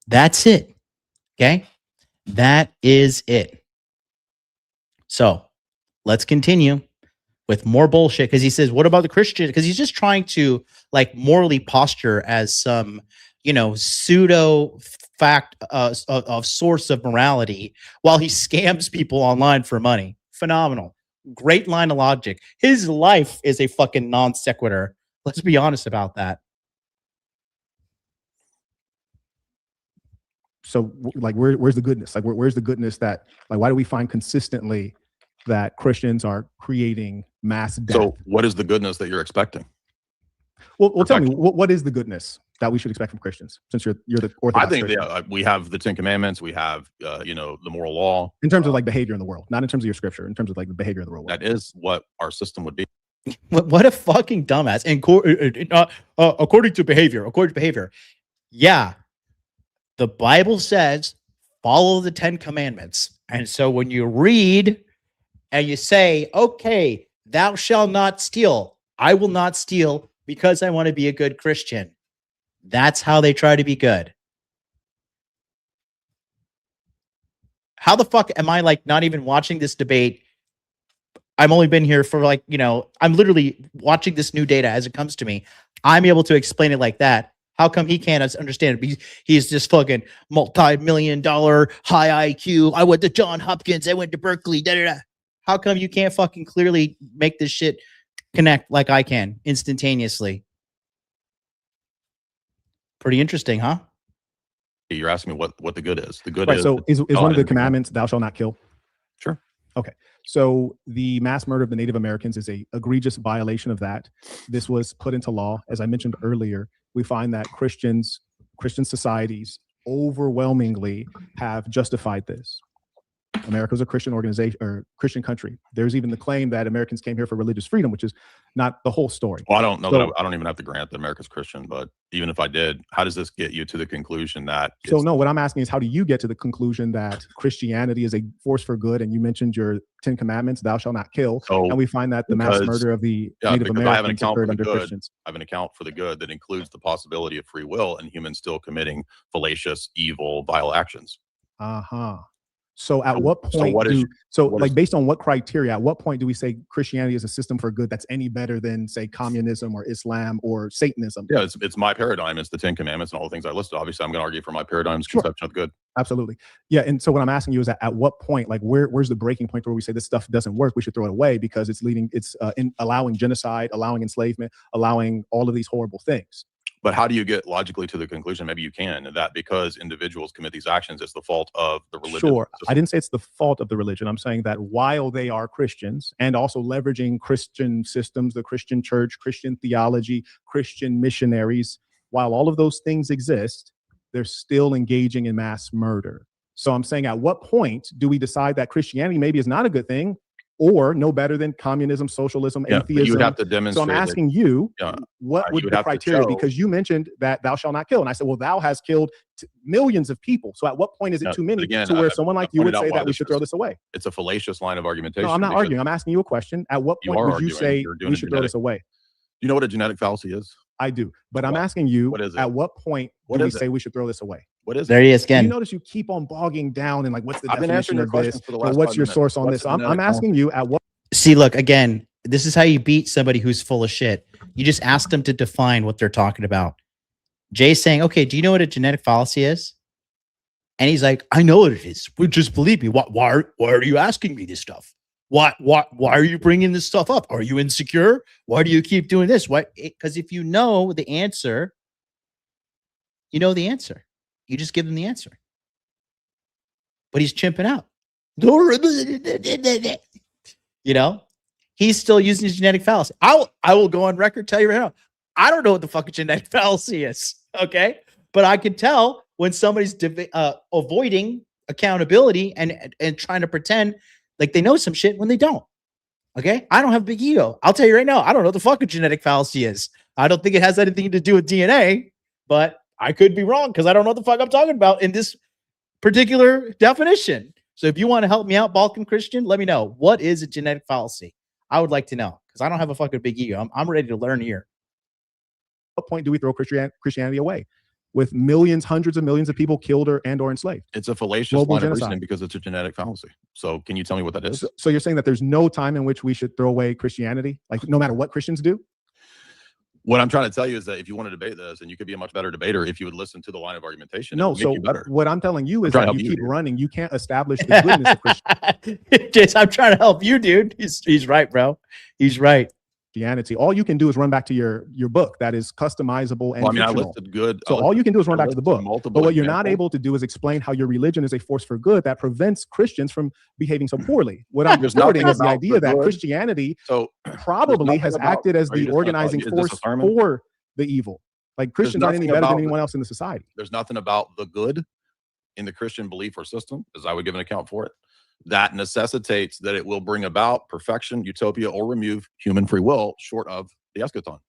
That's it. Okay? That is it. So let's continue with more bullshit, because he says, what about the Christian? Because he's just trying to like morally posture as some, pseudo fact of source of morality while he scams people online for money. Phenomenal. Great line of logic. His life is a fucking non sequitur. Let's be honest about that. So like, where's the goodness? Like, where's the goodness that, like, why do we find consistently that Christians are creating mass death? So what is the goodness that you're expecting? Well, tell me, what is the goodness that we should expect from Christians, since you're the Orthodox? I think we have the 10 Commandments. We have, the moral law. In terms of like behavior in the world, not in terms of your scripture, in terms of like the behavior of the world. That is what our system would be. What a fucking dumbass. And according to behavior. Yeah. The Bible says, follow the 10 Commandments. And so when you read and you say, okay, thou shalt not steal, I will not steal because I want to be a good Christian. That's how they try to be good. How the fuck am I like not even watching this debate? I've only been here for like, I'm literally watching this new data as it comes to me. I'm able to explain it like that. How come he can't understand it? He's just fucking multi-million-dollar high IQ. I went to Johns Hopkins. I went to Berkeley. Da, da, da. How come you can't fucking clearly make this shit connect like I can instantaneously? Pretty interesting, huh? You're asking me what the good is. The good right, is. So is one of the commandments, thou shalt not kill? Sure. Okay. So the mass murder of the Native Americans is a egregious violation of that. This was put into law. As I mentioned earlier, we find that Christian societies overwhelmingly have justified this. America's a Christian organization or Christian country. There's even the claim that Americans came here for religious freedom, which is not the whole story. Well, I don't know that I don't even have to grant that America's Christian, but even if I did, how does this get you to the conclusion that? So no, what I'm asking is, how do you get to the conclusion that Christianity is a force for good? And you mentioned your 10 Commandments, thou shalt not kill. And we find that the mass murder of the Native Americans occurred under Christians. I have an account for the good that includes the possibility of free will and humans still committing fallacious, evil, vile actions. So at what point based on what criteria, at what point do we say Christianity is a system for good that's any better than, say, communism or Islam or Satanism? Yeah, it's my paradigm. It's the 10 Commandments and all the things I listed. Obviously, I'm going to argue for my paradigm's conception of good. Absolutely. Yeah. And so what I'm asking you is at what point, like where's the breaking point where we say this stuff doesn't work, we should throw it away because it's allowing genocide, allowing enslavement, allowing all of these horrible things. But how do you get logically to the conclusion, maybe you can, that because individuals commit these actions, it's the fault of the religion? Sure. I didn't say it's the fault of the religion. I'm saying that while they are Christians and also leveraging Christian systems, the Christian church, Christian theology, Christian missionaries, while all of those things exist, they're still engaging in mass murder. So I'm saying, at what point do we decide that Christianity maybe is not a good thing or no better than communism, socialism, atheism? You would have to demonstrate. So I'm asking you, what would be the criteria? Because you mentioned that thou shalt not kill. And I said, well, thou has killed millions of people. So at what point is it too many to where someone like you would say that we should throw this away? It's a fallacious line of argumentation. No, I'm not arguing. I'm asking you a question. At what point would you say we should throw this away? You know what a genetic fallacy is? I do. But I'm asking you, at what point do we say we should throw this away? What is there he is again. You notice you keep on bogging down and like, what's the definition of this? What's your source on this? I'm asking you at what. See, look, again, this is how you beat somebody who's full of shit. You just ask them to define what they're talking about. Jay's saying, okay, do you know what a genetic fallacy is? And he's like, I know what it is. Well, just believe me. Why are you asking me this stuff? Why are you bringing this stuff up? Are you insecure? Why do you keep doing this? Why? Because if you know the answer, You know the answer. You just give them the answer. But he's chimping out. You know, he's still using his genetic fallacy. I will go on record, tell you right now, I don't know what the fuck a genetic fallacy is. Okay. But I can tell when somebody's avoiding accountability and trying to pretend like they know some shit when they don't. Okay. I don't have a big ego. I'll tell you right now, I don't know what the fuck a genetic fallacy is. I don't think it has anything to do with DNA, but I could be wrong because I don't know what the fuck I'm talking about in this particular definition. So if you want to help me out, Balkan Christian, let me know. What is a genetic fallacy? I would like to know because I don't have a fucking big ego. I'm ready to learn here. At what point do we throw Christianity away? With millions, hundreds of millions of people killed or enslaved. It's a fallacious line of reasoning because it's a genetic fallacy. So can you tell me what that is? So you're saying that there's no time in which we should throw away Christianity? Like no matter what Christians do? What I'm trying to tell you is that if you want to debate this, and you could be a much better debater if you would listen to the line of argumentation. No, so better. What I'm telling you is that you keep running. You can't establish the goodness of Christianity. Jason, I'm trying to help you, dude. He's right, bro. He's right. Christianity. All you can do is run back to your book that is customizable and I listed good. So all you can do is run back to the book. But what you're not examples. able to do is explain how your religion is a force for good that prevents Christians from behaving so poorly. What I'm reporting is the idea that Christianity probably has acted as the organizing force for the evil. Like Christians aren't any better than anyone else in the society. There's nothing about the good in the Christian belief or system, as I would give an account for it, that necessitates that it will bring about perfection, utopia, or remove human free will short of the eschaton.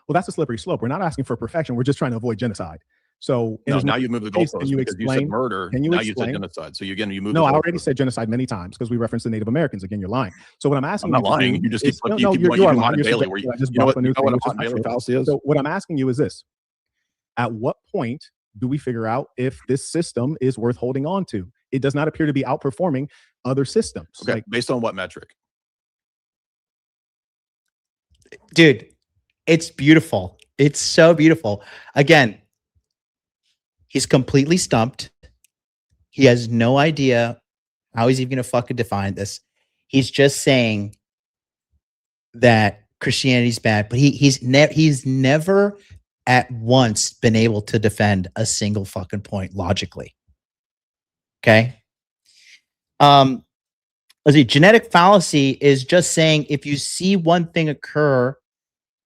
Well, that's a slippery slope. We're not asking for perfection. We're just trying to avoid genocide. So now you move the goalpost. You said murder. Now you said genocide. So you move. No, I already said genocide many times because we referenced the Native Americans. Again, you're lying. So what I'm asking, I'm not lying. You just keep lying. So what I'm asking you is this: at what point do we figure out if this system is worth holding on to? It does not appear to be outperforming other systems. Okay, based on what metric? Dude, it's beautiful. It's so beautiful. Again, he's completely stumped. He has no idea how he's even going to fucking define this. He's just saying that Christianity's bad, but he's never at once been able to defend a single fucking point logically. Okay. Let's see. Genetic fallacy is just saying if you see one thing occur,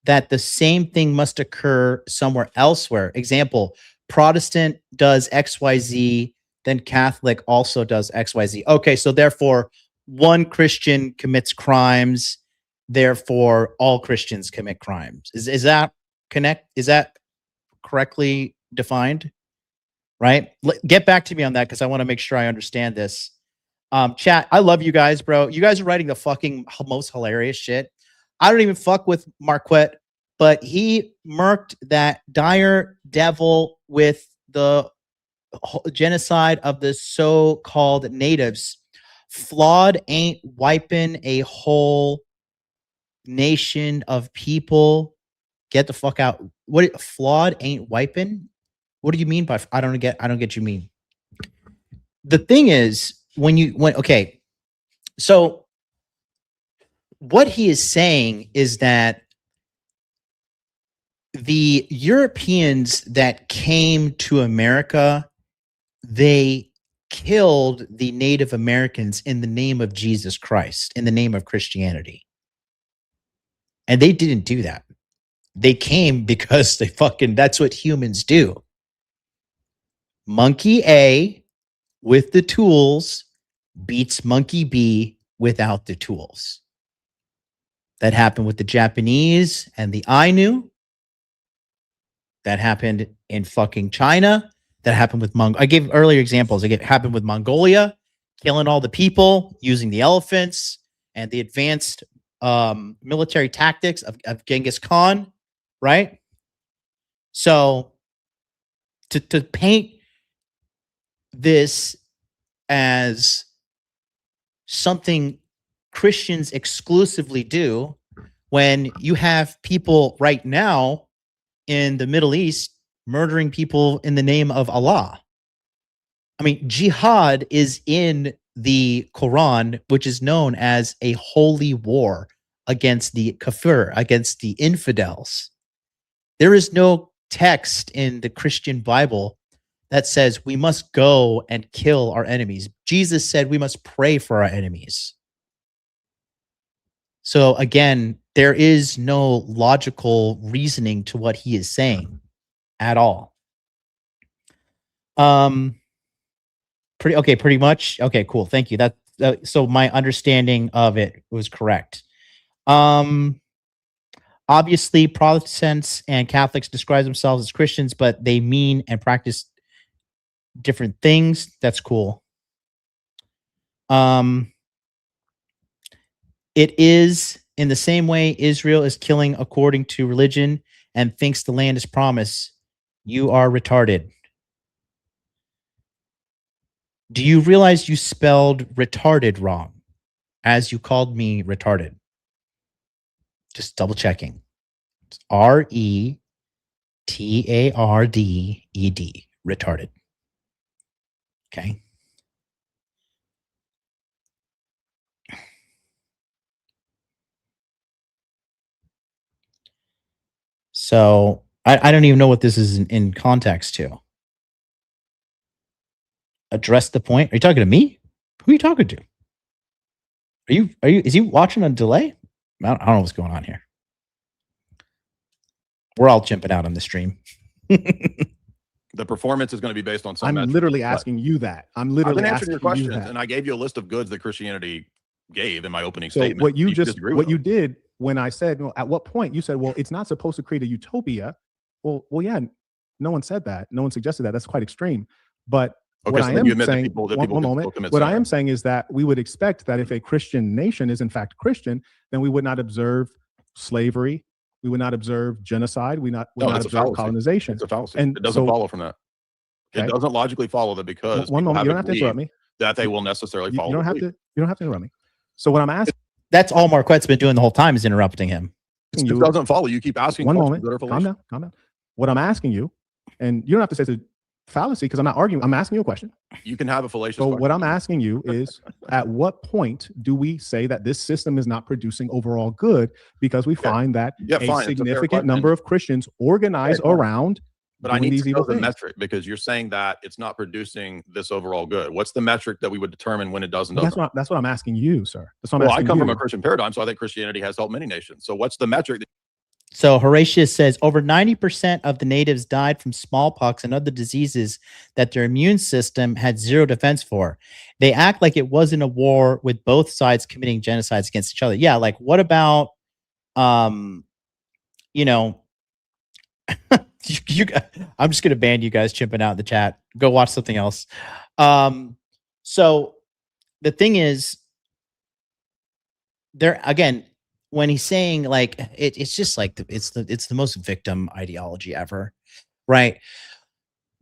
that the same thing must occur somewhere elsewhere. Example, Protestant does XYZ, then Catholic also does XYZ. Okay, so therefore, one Christian commits crimes, therefore all Christians commit crimes. Is that correctly defined? Right? Get back to me on that because I want to make sure I understand this. Chat, I love you guys, bro. You guys are writing the fucking most hilarious shit. I don't even fuck with Marquett, but he murked that Dyer devil with the genocide of the so-called natives. Flawed ain't wiping a whole nation of people. Get the fuck out. What flawed ain't wiping? What do you mean by I don't get you mean. The thing is okay. So what he is saying is that the Europeans that came to America, they killed the Native Americans in the name of Jesus Christ, in the name of Christianity. And they didn't do that. They came because that's what humans do. Monkey A with the tools beats Monkey B without the tools. That happened with the Japanese and the Ainu. That happened in fucking China. That happened with I gave earlier examples. It happened with Mongolia, killing all the people, using the elephants and the advanced military tactics of Genghis Khan, right? So to paint this as something Christians exclusively do when you have people right now in the Middle East murdering people in the name of Allah. I mean, jihad is in the Quran, which is known as a holy war against the kafir, against the infidels. There is no text in the Christian Bible that says we must go and kill our enemies. Jesus said we must pray for our enemies. So again, there is no logical reasoning to what he is saying at all. Pretty much. Okay, cool. Thank you. So my understanding of it was correct. Obviously, Protestants and Catholics describe themselves as Christians, but they mean and practice different things. That's cool. It is in the same way Israel is killing according to religion and thinks the land is promised. You are retarded. Do you realize you spelled retarded wrong as you called me retarded? Just double checking. It's RETARDED, retarded. Okay. So I don't even know what this is in context to. Address the point. Are you talking to me? Who are you talking to? Is he watching on delay? I don't know what's going on here. We're all jumping out on the stream. The performance is going to be based on some I'm metric. literally asking you that. I'm literally I've been asking answering your questions, you that. and I gave you a list of goods that Christianity gave in my opening So statement. what you disagree with them. did when I said, well, at what point you said, well, it's not supposed to create a utopia. Well, yeah, no one said that. No one suggested that. That's quite extreme. But Okay, what so I then am you admit that saying, people one can moment, still commit what I sin. am saying is that we would expect that if a Christian nation is in fact Christian, then we would not observe slavery. We would not observe genocide. We would not that's a observe fallacy. colonization. It's a fallacy. And It doesn't so- follow from that. Okay. It doesn't logically follow that because One people moment, you don't have to believed interrupt me. that they will necessarily You follow. don't the have belief. to. You don't have to interrupt me. So what I'm asking That's all Marquette's been doing the whole time is interrupting him. It doesn't follow. You keep asking one questions moment, that are calm fallacious. down. What I'm asking you, and you don't have to say it's a fallacy because I'm not arguing. I'm asking you a question. You can have a fallacious So question. what I'm asking you is, at what point do we say that this system is not producing overall good because we find that Yeah, a fine. It's a fair significant number of Christians organize Okay, fine. around But I doing need these to know evil the things? metric because you're saying that it's not producing this overall good. What's the metric that we would determine when it does and Well, doesn't? that's what I'm asking you, sir. That's what I'm Well, I asking come you. from a Christian paradigm, so I think Christianity has helped many nations. So what's the metric? So Horatius says over 90% of the natives died from smallpox and other diseases that their immune system had zero defense for. They act like it wasn't a war with both sides committing genocides against each other. Yeah, like what about, you know, I'm just gonna ban you guys chimping out in the chat. Go watch something else. So the thing is, there again, when he's saying like it's just like it's the most victim ideology ever, right?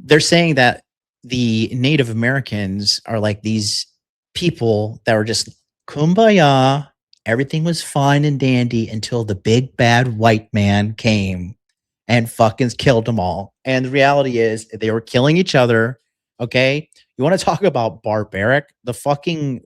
They're saying that the Native Americans are like these people that were just kumbaya. Everything was fine and dandy until the big bad white man came and fucking killed them all. And the reality is they were killing each other. Okay. You want to talk about barbaric? The fucking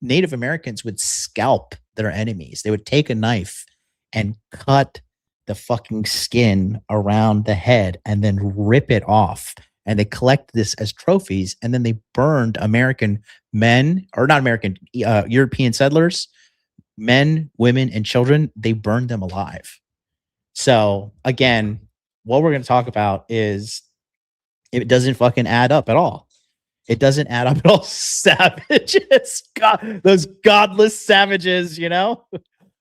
Native Americans would scalp their enemies. They would take a knife and cut the fucking skin around the head and then rip it off. And they collect this as trophies. And then they burned American men, or not American, European settlers, men, women, and children. They burned them alive. So again, what we're going to talk about is it doesn't fucking add up at all. It doesn't add up at all. Savages, God, those godless savages, you know.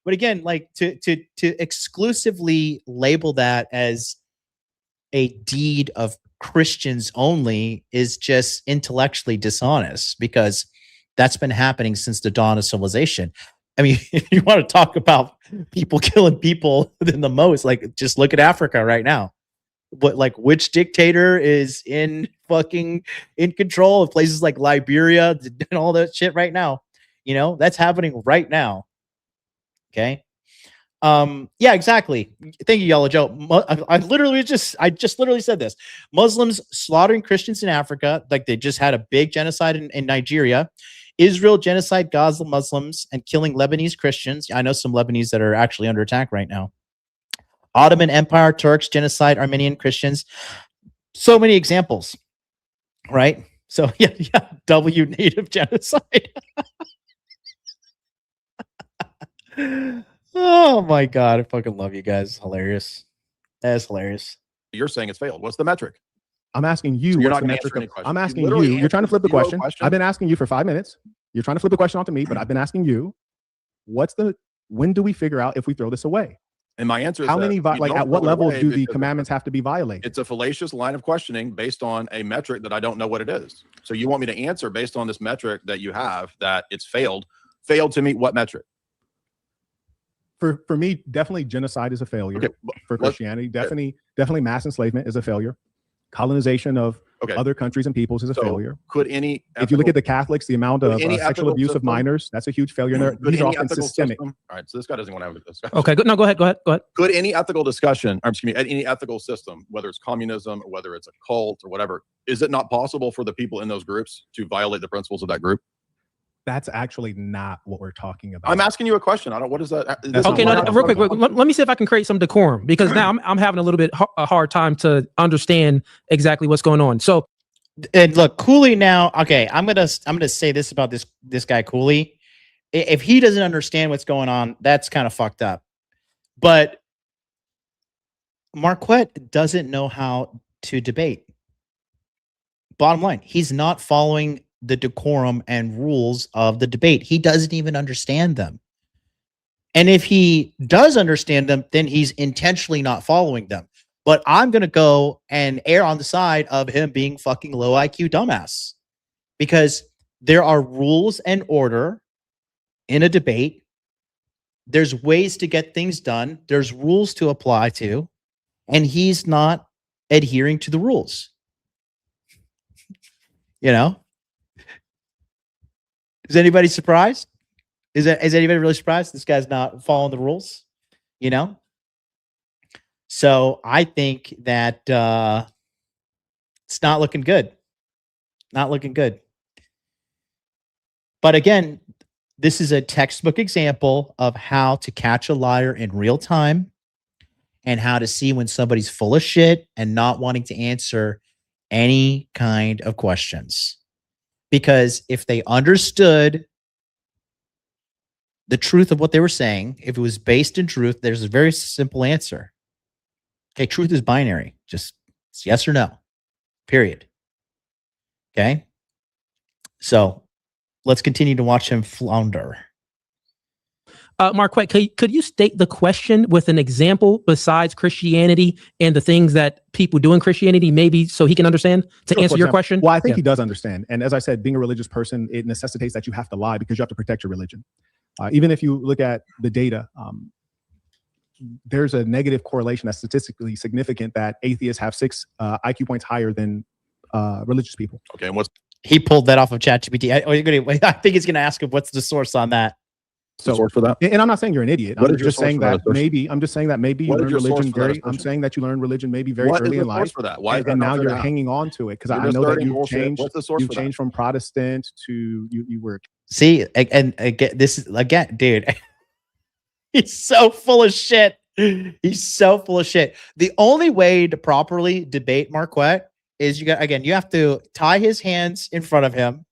But again, like to exclusively label that as a deed of Christians only is just intellectually dishonest because that's been happening since the dawn of civilization. I mean, if you want to talk about people killing people than the most, like just look at Africa right now. What, like, which dictator is in control of places like Liberia and all that shit right now? You know, that's happening right now. Okay. Yeah, exactly. Thank you, Yellow Joe. I just literally said this. Muslims slaughtering Christians in Africa, like they just had a big genocide in Nigeria. Israel genocide Gaza Muslims and killing Lebanese Christians. I know some Lebanese that are actually under attack right now. Ottoman Empire, Turks, genocide, Armenian Christians. So many examples, right? So yeah, W native genocide. Oh my God, I fucking love you guys. Hilarious. That's hilarious. You're saying it's failed. What's the metric? I'm asking you. So you're what's not the gonna metric answer any of- questions. I'm You asking literally you. You're trying to flip the answered question. 0 questions. I've been asking you for 5 minutes. You're trying to flip the question onto me, but I've been asking you, when do we figure out if we throw this away? And my answer is How that many, you like don't at what throw it level away do the because commandments have to be violated? it's a fallacious line of questioning based on a metric that I don't know what it is. So you want me to answer based on this metric that you have that it's failed to meet what metric? For me, definitely genocide is a failure. Okay, For Christianity, definitely mass enslavement is a failure. Colonization of other countries and peoples is a failure. Could any If you look at the Catholics, the amount of sexual abuse of system- minors, that's a huge failure. And these are often systemic. All right, so this guy doesn't want to have a discussion. Okay, good. No, go ahead. Could any ethical discussion, or excuse me, any ethical system, whether it's communism or whether it's a cult or whatever, is it not possible for the people in those groups to violate the principles of that group? That's actually not what we're talking about. I'm asking you a question. What is that? Okay, no, real quick. Let me see if I can create some decorum, because now I'm having a little bit a hard time to understand exactly what's going on. So, and look, Cooley now. Okay, I'm gonna say this about this guy Cooley. If he doesn't understand what's going on, that's kind of fucked up. But Marquett doesn't know how to debate. Bottom line, he's not following the decorum and rules of the debate. He doesn't even understand them. And if he does understand them, then he's intentionally not following them. But I'm going to go and err on the side of him being fucking low IQ dumbass, because there are rules and order in a debate. There's ways to get things done. There's rules to apply to, and he's not adhering to the rules. You know? Is anybody surprised? Is anybody really surprised this guy's not following the rules? You know? So I think that it's not looking good. Not looking good. But again, this is a textbook example of how to catch a liar in real time and how to see when somebody's full of shit and not wanting to answer any kind of questions. Because if they understood the truth of what they were saying, if it was based in truth, there's a very simple answer. Okay, truth is binary. Just it's yes or no. Period. Okay? So let's continue to watch him flounder. Marquette, could you state the question with an example besides Christianity and the things that people do in Christianity, maybe so he can understand to answer your question? Well, I think he does understand. And as I said, being a religious person, it necessitates that you have to lie because you have to protect your religion. Even if you look at the data, there's a negative correlation that's statistically significant that atheists have 6 IQ points higher than religious people. Okay, and what's he pulled that off of ChatGPT? I think he's going to ask him what's the source on that. the source for that? And I'm not saying you're an idiot. What I'm is your just saying source for that that maybe. I'm just saying that maybe you What is learn your source religion for that very. I'm assertion? saying that you learn religion maybe very What is early the in source life, for that? Why is that and not now figured you're out? hanging on to it because You're I just know that starting you've bullshit. changed. What's the source You've for that? changed from Protestant to you were. See, and again, this is again, dude. He's so full of shit. He's so full of shit. The only way to properly debate Marquette is you have to tie his hands in front of him,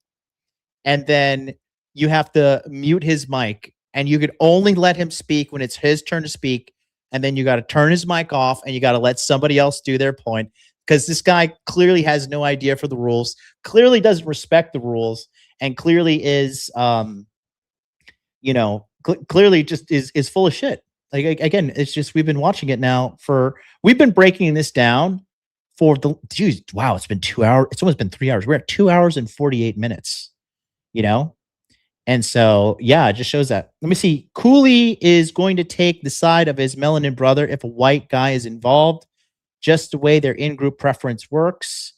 and then you have to mute his mic, and you could only let him speak when it's his turn to speak, and then you got to turn his mic off, and you got to let somebody else do their point, because this guy clearly has no idea for the rules, clearly doesn't respect the rules, and clearly is, clearly just is full of shit. Like, again, it's just, we've been watching it now we've been breaking this down for it's been 2 hours. It's almost been 3 hours. We're at 2 hours and 48 minutes, And so, yeah, it just shows that. Let me see. Cooley is going to take the side of his melanin brother if a white guy is involved, just the way their in-group preference works.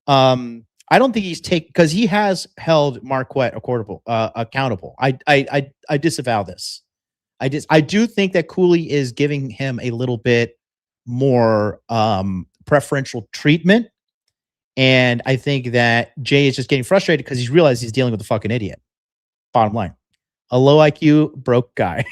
I don't think because he has held Marquette accountable. I disavow this. I do think that Cooley is giving him a little bit more preferential treatment. And I think that Jay is just getting frustrated because he's realized he's dealing with a fucking idiot. Bottom line, a low IQ broke guy.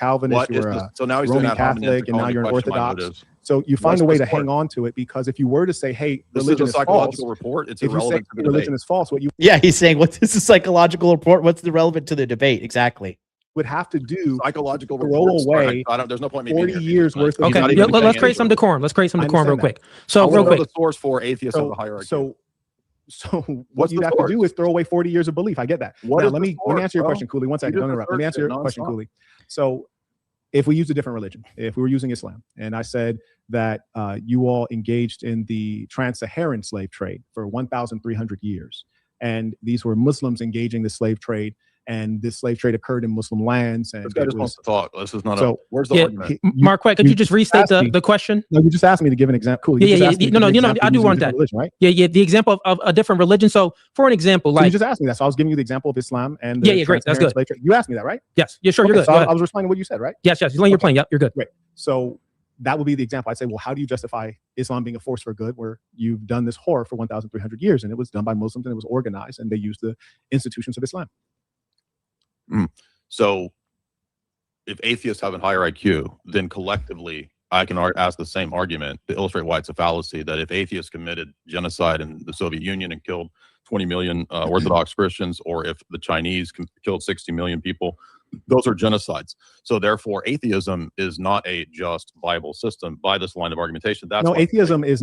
Calvinist, you were a so now he's Roman doing ad hominem Catholic, to and call now into you're an question my Orthodox. motives. So you find What's a way the to sport? hang on to it, because if you were to say, hey, This religion is is a psychological false, report. It's if you say irrelevant to the religion debate. is false, what you Yeah, he's saying, "What is a psychological report? What's the relevant to the debate?" Exactly. would have to do Psychological throw reports. away there's no point in me being 40 here. years worth of Okay, not yeah, even let's paying create some attention. decorum. Let's create some I decorum real understand quick. So, I real want to know quick. the source for atheists of the hierarchy. So what What's you'd the have source? to do is throw away 40 years of belief. I get that. What Now, is let the me source, answer your bro? question, Cooley. One second. You Don't just interrupt. Let me researched answer it your question, nonstop. Cooley. So if we use a different religion, if we were using Islam, and I said that you all engaged in the trans-Saharan slave trade for 1,300 years, and these were Muslims engaging the slave trade, and this slave trade occurred in Muslim lands. And This guy it just wants was, to talk. This is not so a. Where's the Yeah, argument? Marquette, could you just restate asked me- the question? no, you just asked me to give an example. Cool. You Yeah, just yeah, asked me yeah. to No, give no, an no, example I do using a want different that. religion, right? Yeah, the example of a different religion. So, for an example, So you like, just asked me that. So I was giving you the example of Islam and the Yeah, great. That's trans-Saharan good. slave trade. You asked me that, right? yes, yeah, sure, Okay, you're good. so Go I ahead. was responding to what you said, right? Yes, you're laying your Okay. plane. Yep, you're good. Great. So that would be the example. I'd say, well, how do you justify Islam being a force for good where you've done this horror for 1,300 years, and it was done by Muslims, and it was organized, and they used the institutions of Islam? So, if atheists have a higher IQ, then collectively, I can ask the same argument to illustrate why it's a fallacy that if atheists committed genocide in the Soviet Union and killed 20 million Orthodox Christians, or if the Chinese killed 60 million people, those are genocides. So therefore, atheism is not a just viable system by this line of argumentation. That's No, why atheism is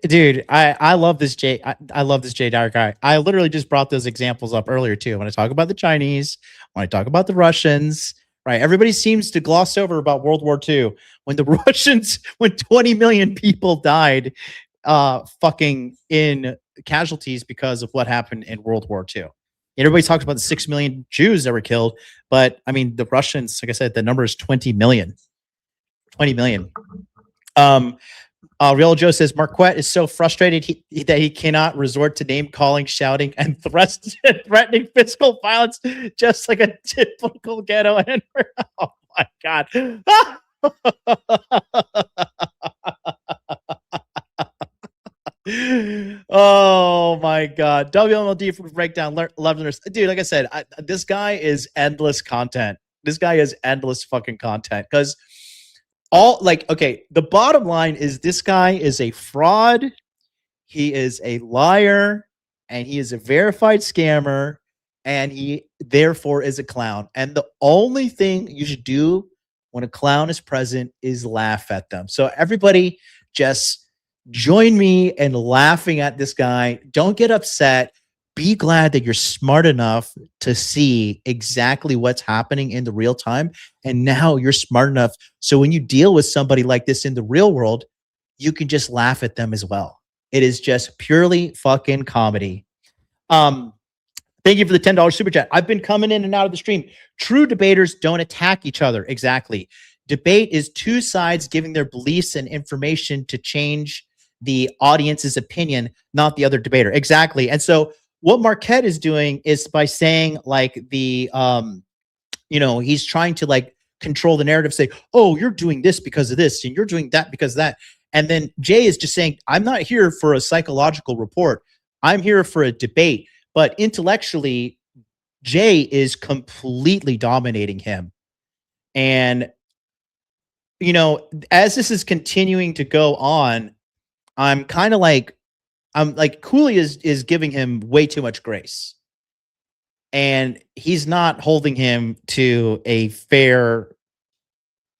Dude, I love this I love this Jay Dyer guy. I literally just brought those examples up earlier too. When I talk about the Chinese, when I talk about the Russians, right? Everybody seems to gloss over about World War II. When the Russians, when 20 million people died fucking in casualties because of what happened in World War II. Everybody talks about the 6 million Jews that were killed, but I mean the Russians, like I said, the number is 20 million. 20 million. Real Joe says Marquette is so frustrated that he cannot resort to name calling, shouting, and threatening physical violence, just like a typical ghetto. And oh my god! Oh my god! WMLD for breakdown. Learners, dude. Like I said, this guy is endless content. This guy is endless fucking content because. Okay, the bottom line is this guy is a fraud, he is a liar, and he is a verified scammer, and he therefore is a clown. And the only thing you should do when a clown is present is laugh at them. So everybody just join me in laughing at this guy. Don't get upset. Be glad that you're smart enough to see exactly what's happening in the real time. And now you're smart enough. So when you deal with somebody like this in the real world, you can just laugh at them as well. It is just purely fucking comedy. Thank you for the $10 super chat. I've been coming in and out of the stream. True debaters don't attack each other. Exactly. Debate is two sides giving their beliefs and information to change the audience's opinion, not the other debater. Exactly. And so what Marquette is doing is by saying like he's trying to like control the narrative, say, oh, you're doing this because of this, and you're doing that because of that. And then Jay is just saying, I'm not here for a psychological report. I'm here for a debate. But intellectually, Jay is completely dominating him. And, as this is continuing to go on, I'm Cooley is giving him way too much grace. And he's not holding him to a fair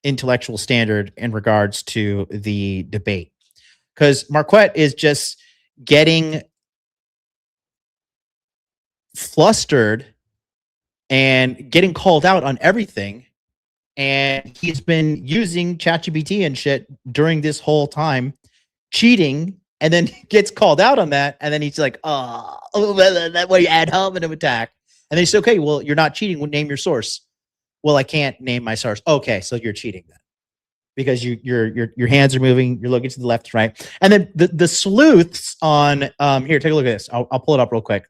intellectual standard in regards to the debate. Because Marquette is just getting flustered and getting called out on everything. And he's been using ChatGPT and shit during this whole time, cheating, and then gets called out on that. And then he's like, that way ad hominem attack. And then he's okay, well, you're not cheating. Well, name your source. Well, I can't name my source. Okay, so you're cheating then. Because your hands are moving, you're looking to the left, right. And then the sleuths on here, take a look at this. I'll pull it up real quick.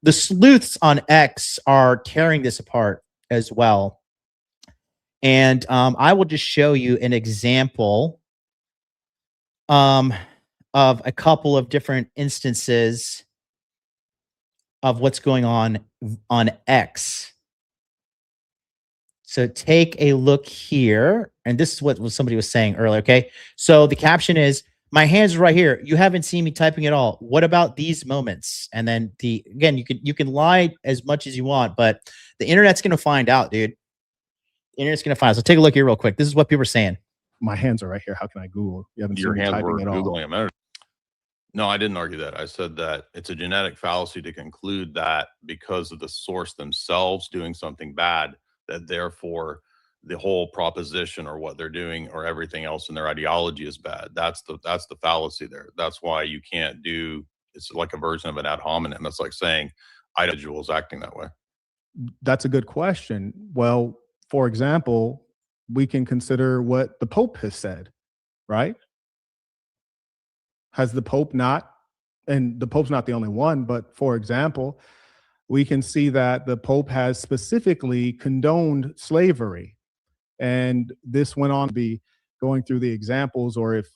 The sleuths on X are tearing this apart as well. And I will just show you an example of a couple of different instances of what's going on X. So take a look here. And this is what somebody was saying earlier. Okay. So the caption is, my hands are right here. You haven't seen me typing at all. What about these moments? And then again, you can lie as much as you want, but the internet's going to find out, dude. The internet's going to find out. So take a look here real quick. This is what people are saying. My hands are right here. How can I Google? You haven't Your seen me hands were typing at all. Googling a minute. No, I didn't argue that. I said that it's a genetic fallacy to conclude that because of the source themselves doing something bad, that therefore the whole proposition or what they're doing or everything else in their ideology is bad. That's the fallacy there. That's why you can't do, it's like a version of an ad hominem. It's like saying individuals acting that way. That's a good question. Well, for example, we can consider what the Pope has said, right? Has the Pope not, and the Pope's not the only one, but for example, we can see that the Pope has specifically condoned slavery. And this went on to be going through the examples, or if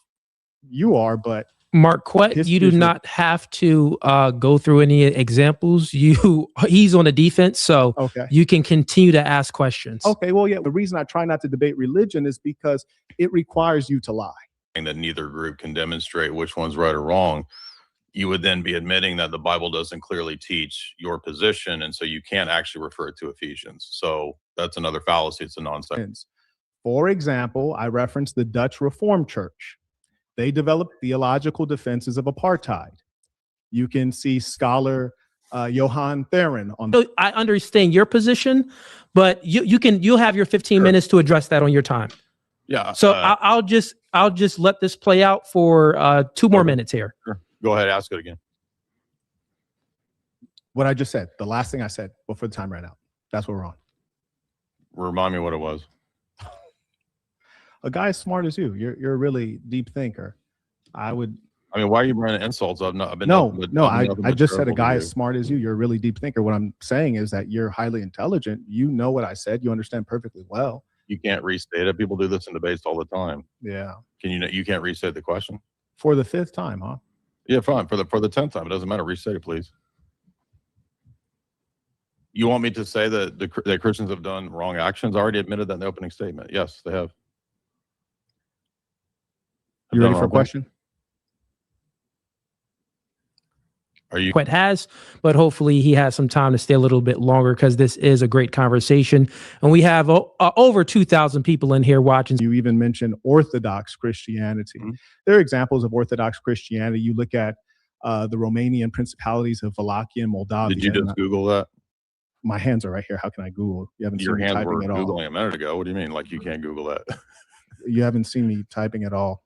you are, but Marquett, you do not have to go through any examples. He's on the defense, so okay, you can continue to ask questions. Okay, well, yeah, the reason I try not to debate religion is because it requires you to lie. That neither group can demonstrate which one's right or wrong. You would then be admitting that the Bible doesn't clearly teach your position, and so you can't actually refer to Ephesians. So that's another fallacy. It's a nonsense. For example, I referenced the Dutch Reformed Church. They developed theological defenses of apartheid. You can see scholar Johan Theron on. So I understand your position, but you'll have your 15 minutes to address that on your time. Yeah. So I'll just let this play out for 2 more minutes here. Sure. Go ahead, ask it again. What I just said, the last thing I said before the time ran out. That's what we're on. Remind me what it was. A guy as smart as you, you're a really deep thinker. I mean, why are you bringing insults? I just said a guy as smart as you. You're a really deep thinker. What I'm saying is that you're highly intelligent. You know what I said. You understand perfectly well. You can't restate it. People do this in debates all the time. Yeah. You can't restate the question? For the 5th time, huh? Yeah, fine. For the 10th time, it doesn't matter. Restate it, please. You want me to say that Christians have done wrong actions? I already admitted that in the opening statement. Yes, they have. You ready for a question? Are you? Quite has, but hopefully he has some time to stay a little bit longer because this is a great conversation. And we have over 2,000 people in here watching. You even mentioned Orthodox Christianity. Mm-hmm. There are examples of Orthodox Christianity. You look at the Romanian principalities of Wallachia and Moldavia. Did you just Google that? My hands are right here. How can I Google? You haven't Your seen me hands typing were at all. Googling a minute ago. What do you mean? Like you can't Google that? You haven't seen me typing at all.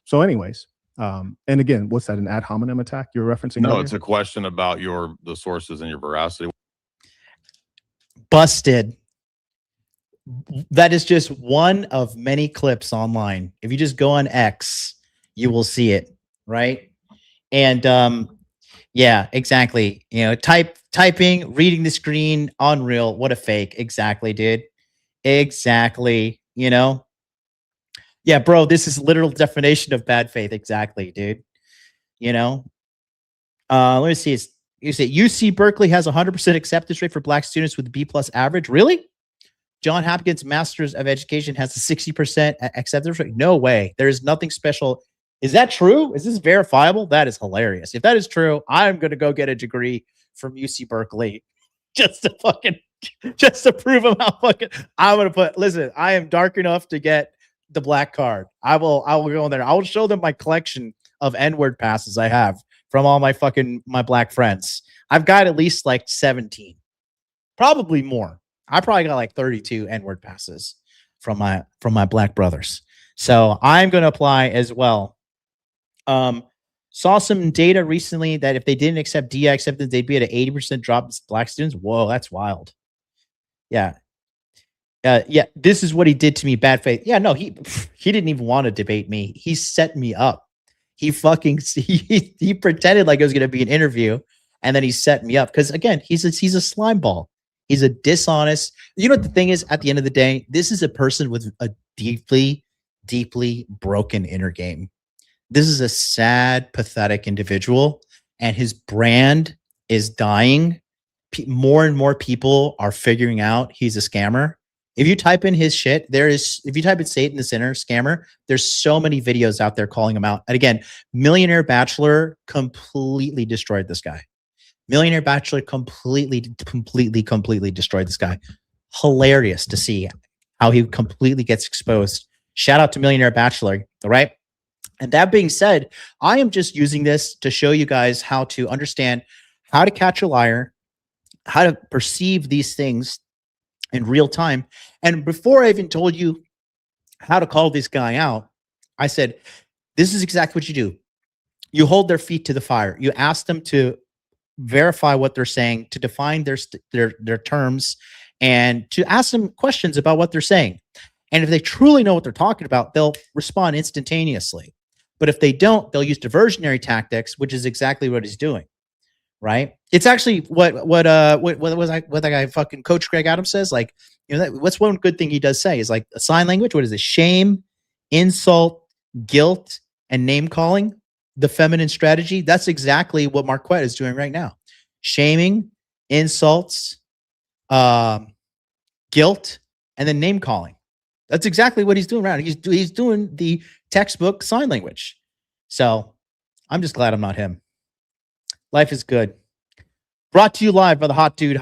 So anyways, and again, what's that, an ad hominem attack you're referencing? No, earlier? It's a question about the sources and your veracity. Busted. That is just one of many clips online. If you just go on X, you will see it, right? And yeah, exactly. Typing, reading the screen, unreal. What a fake. Exactly, dude. Exactly. Yeah, bro, this is literal definition of bad faith. Exactly, dude. Let me see. You say UC Berkeley has 100% acceptance rate for black students with B+ average. Really? John Hopkins Masters of Education has a 60% acceptance rate. No way. There is nothing special. Is that true? Is this verifiable? That is hilarious. If that is true, I'm going to go get a degree from UC Berkeley just to prove them how fucking I'm going to put. Listen, I am dark enough to get the black card. I will go in there. I will show them my collection of N-word passes I have from all my black friends. I've got at least like 17, probably more. I probably got like 32 N-word passes from my black brothers. So I'm going to apply as well. Saw some data recently that if they didn't accept DI acceptance, they'd be at an 80% drop in black students. Whoa, that's wild. Yeah. Yeah, this is what he did to me, bad faith. Yeah, no, he didn't even want to debate me. He set me up. He pretended like it was going to be an interview, and then he set me up. Because again, he's a slime ball. He's a dishonest. You know what the thing is? At the end of the day, this is a person with a deeply, deeply broken inner game. This is a sad, pathetic individual, and his brand is dying. More and more people are figuring out he's a scammer. If you type in his shit, if you type in Satan the Sinner Scammer, there's so many videos out there calling him out. And again, Millionaire Bachelor completely destroyed this guy. Millionaire Bachelor completely destroyed this guy. Hilarious to see how he completely gets exposed. Shout out to Millionaire Bachelor, all right? And that being said, I am just using this to show you guys how to understand how to catch a liar, how to perceive these things in real time. And before I even told you how to call this guy out, I said, this is exactly what you do. You hold their feet to the fire. You ask them to verify what they're saying, to define their terms, and to ask them questions about what they're saying. And if they truly know what they're talking about, they'll respond instantaneously. But if they don't, they'll use diversionary tactics, which is exactly what he's doing. Right? It's actually what that guy fucking Coach Greg Adams says. Like, you know, what's one good thing he does say is like a sign language. What is it? Shame, insult, guilt, and name calling. The feminine strategy. That's exactly what Marquett is doing right now. Shaming, insults, guilt, and then name calling. That's exactly what he's doing right now. He's doing the textbook sign language. So I'm just glad I'm not him. Life is good. Brought to you live by the Hot Dude.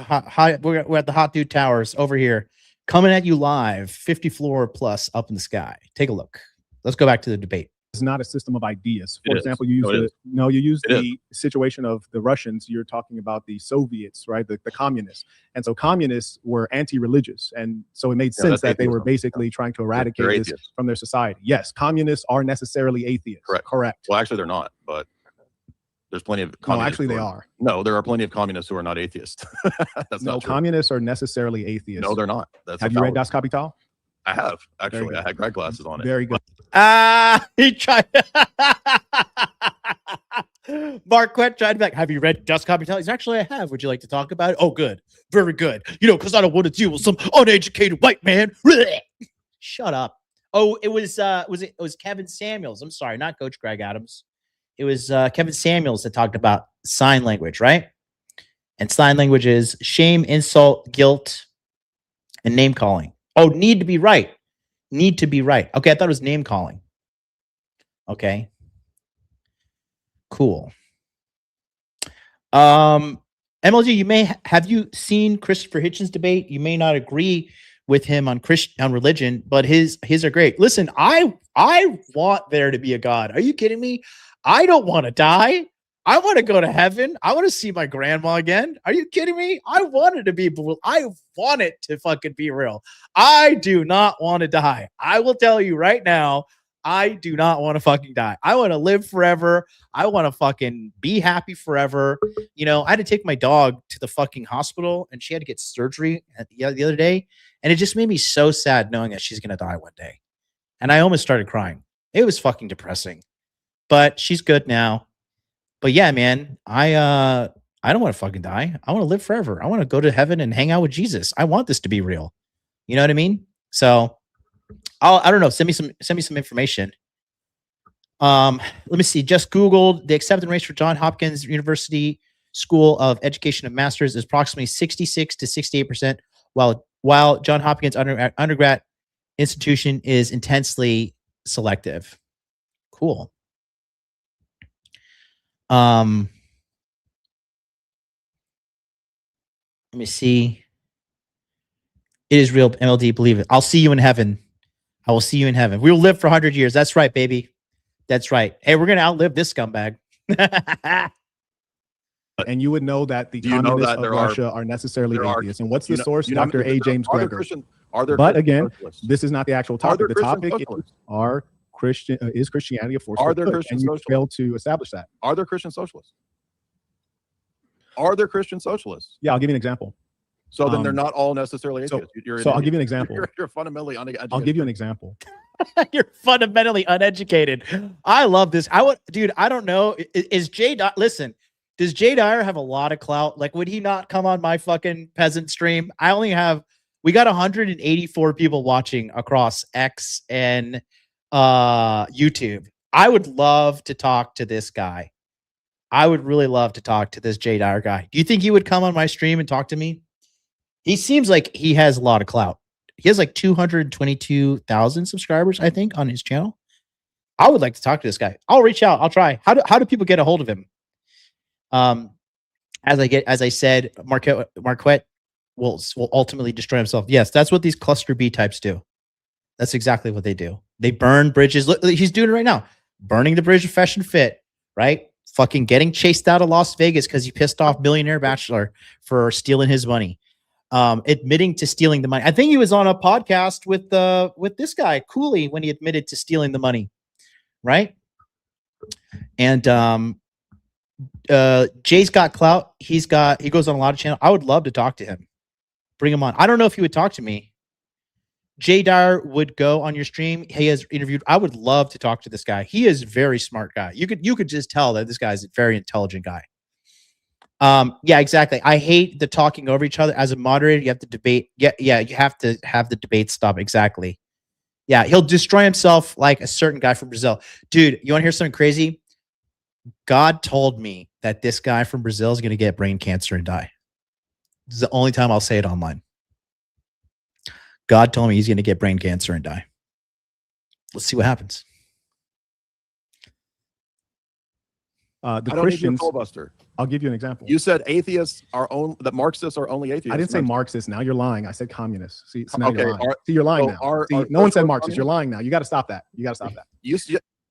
We're at the Hot Dude Towers over here. Coming at you live, 50 floor plus up in the sky. Take a look. Let's go back to the debate. It's not a system of ideas. For example, you use the situation of the Russians. You're talking about the Soviets, right? The communists. And so communists were anti-religious. And so it made sense that they were basically trying to eradicate this from their society. Yes, communists are necessarily atheists. Correct. Well, actually, they're not, but there's plenty of communists. No, actually, they are. No, there are plenty of communists who are not atheists. That's no, not true. Communists are necessarily atheists. No, they're not. Have you read Das Kapital? I have, actually. I had grad classes on it. Very good. He tried. Marquette tried to be like, have you read Das Kapital? He's actually, I have. Would you like to talk about it? Oh, good. Very good. You know, because I don't want to deal with some uneducated white man. Shut up. Oh, it was Kevin Samuels. I'm sorry, not Coach Greg Adams. It was Kevin Samuels that talked about sign language, right? And sign language is shame, insult, guilt, and name calling. Oh, need to be right. Need to be right. Okay, I thought it was name calling. Okay. Cool. MLG, have you seen Christopher Hitchens' debate? You may not agree with him on religion, but his are great. Listen, I want there to be a God. Are you kidding me? I don't want to die. I want to go to heaven. I want to see my grandma again. Are you kidding me? I want it to fucking be real. I do not want to die. I will tell you right now, I do not want to fucking die. I want to live forever. I want to fucking be happy forever. You know, I had to take my dog to the fucking hospital and she had to get surgery the other day. And it just made me so sad knowing that she's going to die one day. And I almost started crying. It was fucking depressing, but she's good now. But yeah, man, I don't want to fucking die. I want to live forever. I want to go to heaven and hang out with Jesus. I want this to be real. You know what I mean? So I don't know. Send me some information. Let me see. Just Googled the acceptance rate for Johns Hopkins University School of Education of Masters is approximately 66 to 68%, while Johns Hopkins undergrad institution is intensely selective. Cool. Let me see. It is real, MLD. Believe it. I'll see you in heaven. I will see you in heaven. We will live for 100 years. That's right, baby. That's right. Hey, we're gonna outlive this scumbag. And you would know that the communists of Russia are necessarily atheists. And what's the source? Dr. A. James Greger. But again, this is not the actual topic. The topic is Christianity a force? Are there Christian socialists? And you failed to establish that. Are there Christian socialists? Are there Christian socialists? Yeah, I'll give you an example. So then they're not all necessarily atheists. So I'll give you an example. You're fundamentally uneducated. I'll give you an example. You're fundamentally uneducated. I love this. Dude, I don't know. Is Jay Dyer, listen, does Jay Dyer have a lot of clout? Like, would he not come on my fucking peasant stream? We got 184 people watching across X and YouTube. I would love to talk to this guy. I would really love to talk to this Jay Dyer guy. Do you think he would come on my stream and talk to me? He seems like he has a lot of clout. He has like 222,000 subscribers, I think, on his channel. I would like to talk to this guy. I'll reach out. I'll try. How do people get a hold of him? As I said, Marquett will ultimately destroy himself. Yes, that's what these cluster B types do. That's exactly what they do. They burn bridges. Look, he's doing it right now. Burning the bridge of Fashion Fit, right? Fucking getting chased out of Las Vegas because he pissed off Billionaire Bachelor for stealing his money. Admitting to stealing the money. I think he was on a podcast with this guy, Cooley, when he admitted to stealing the money. Right? And Jay's got clout. He goes on a lot of channels. I would love to talk to him. Bring him on. I don't know if he would talk to me. Jay Dyer would go on your stream. He has interviewed. I would love to talk to this guy. He is a very smart guy. You could just tell that this guy is a very intelligent guy. Yeah, exactly. I hate the talking over each other. As a moderator, you have to debate. Yeah, you have to have the debate stop. Exactly. Yeah, he'll destroy himself like a certain guy from Brazil. Dude, you want to hear something crazy? God told me that this guy from Brazil is going to get brain cancer and die. This is the only time I'll say it online. God told me he's going to get brain cancer and die. Let's see what happens. The Christians, I'll give you an example. You said atheists are that Marxists are only atheists. I didn't say Marxists. Now you're lying. I said communists. See, so now okay, you're lying. You're lying now. No one said Marxists. You're lying now. You got to stop that. You got to stop that.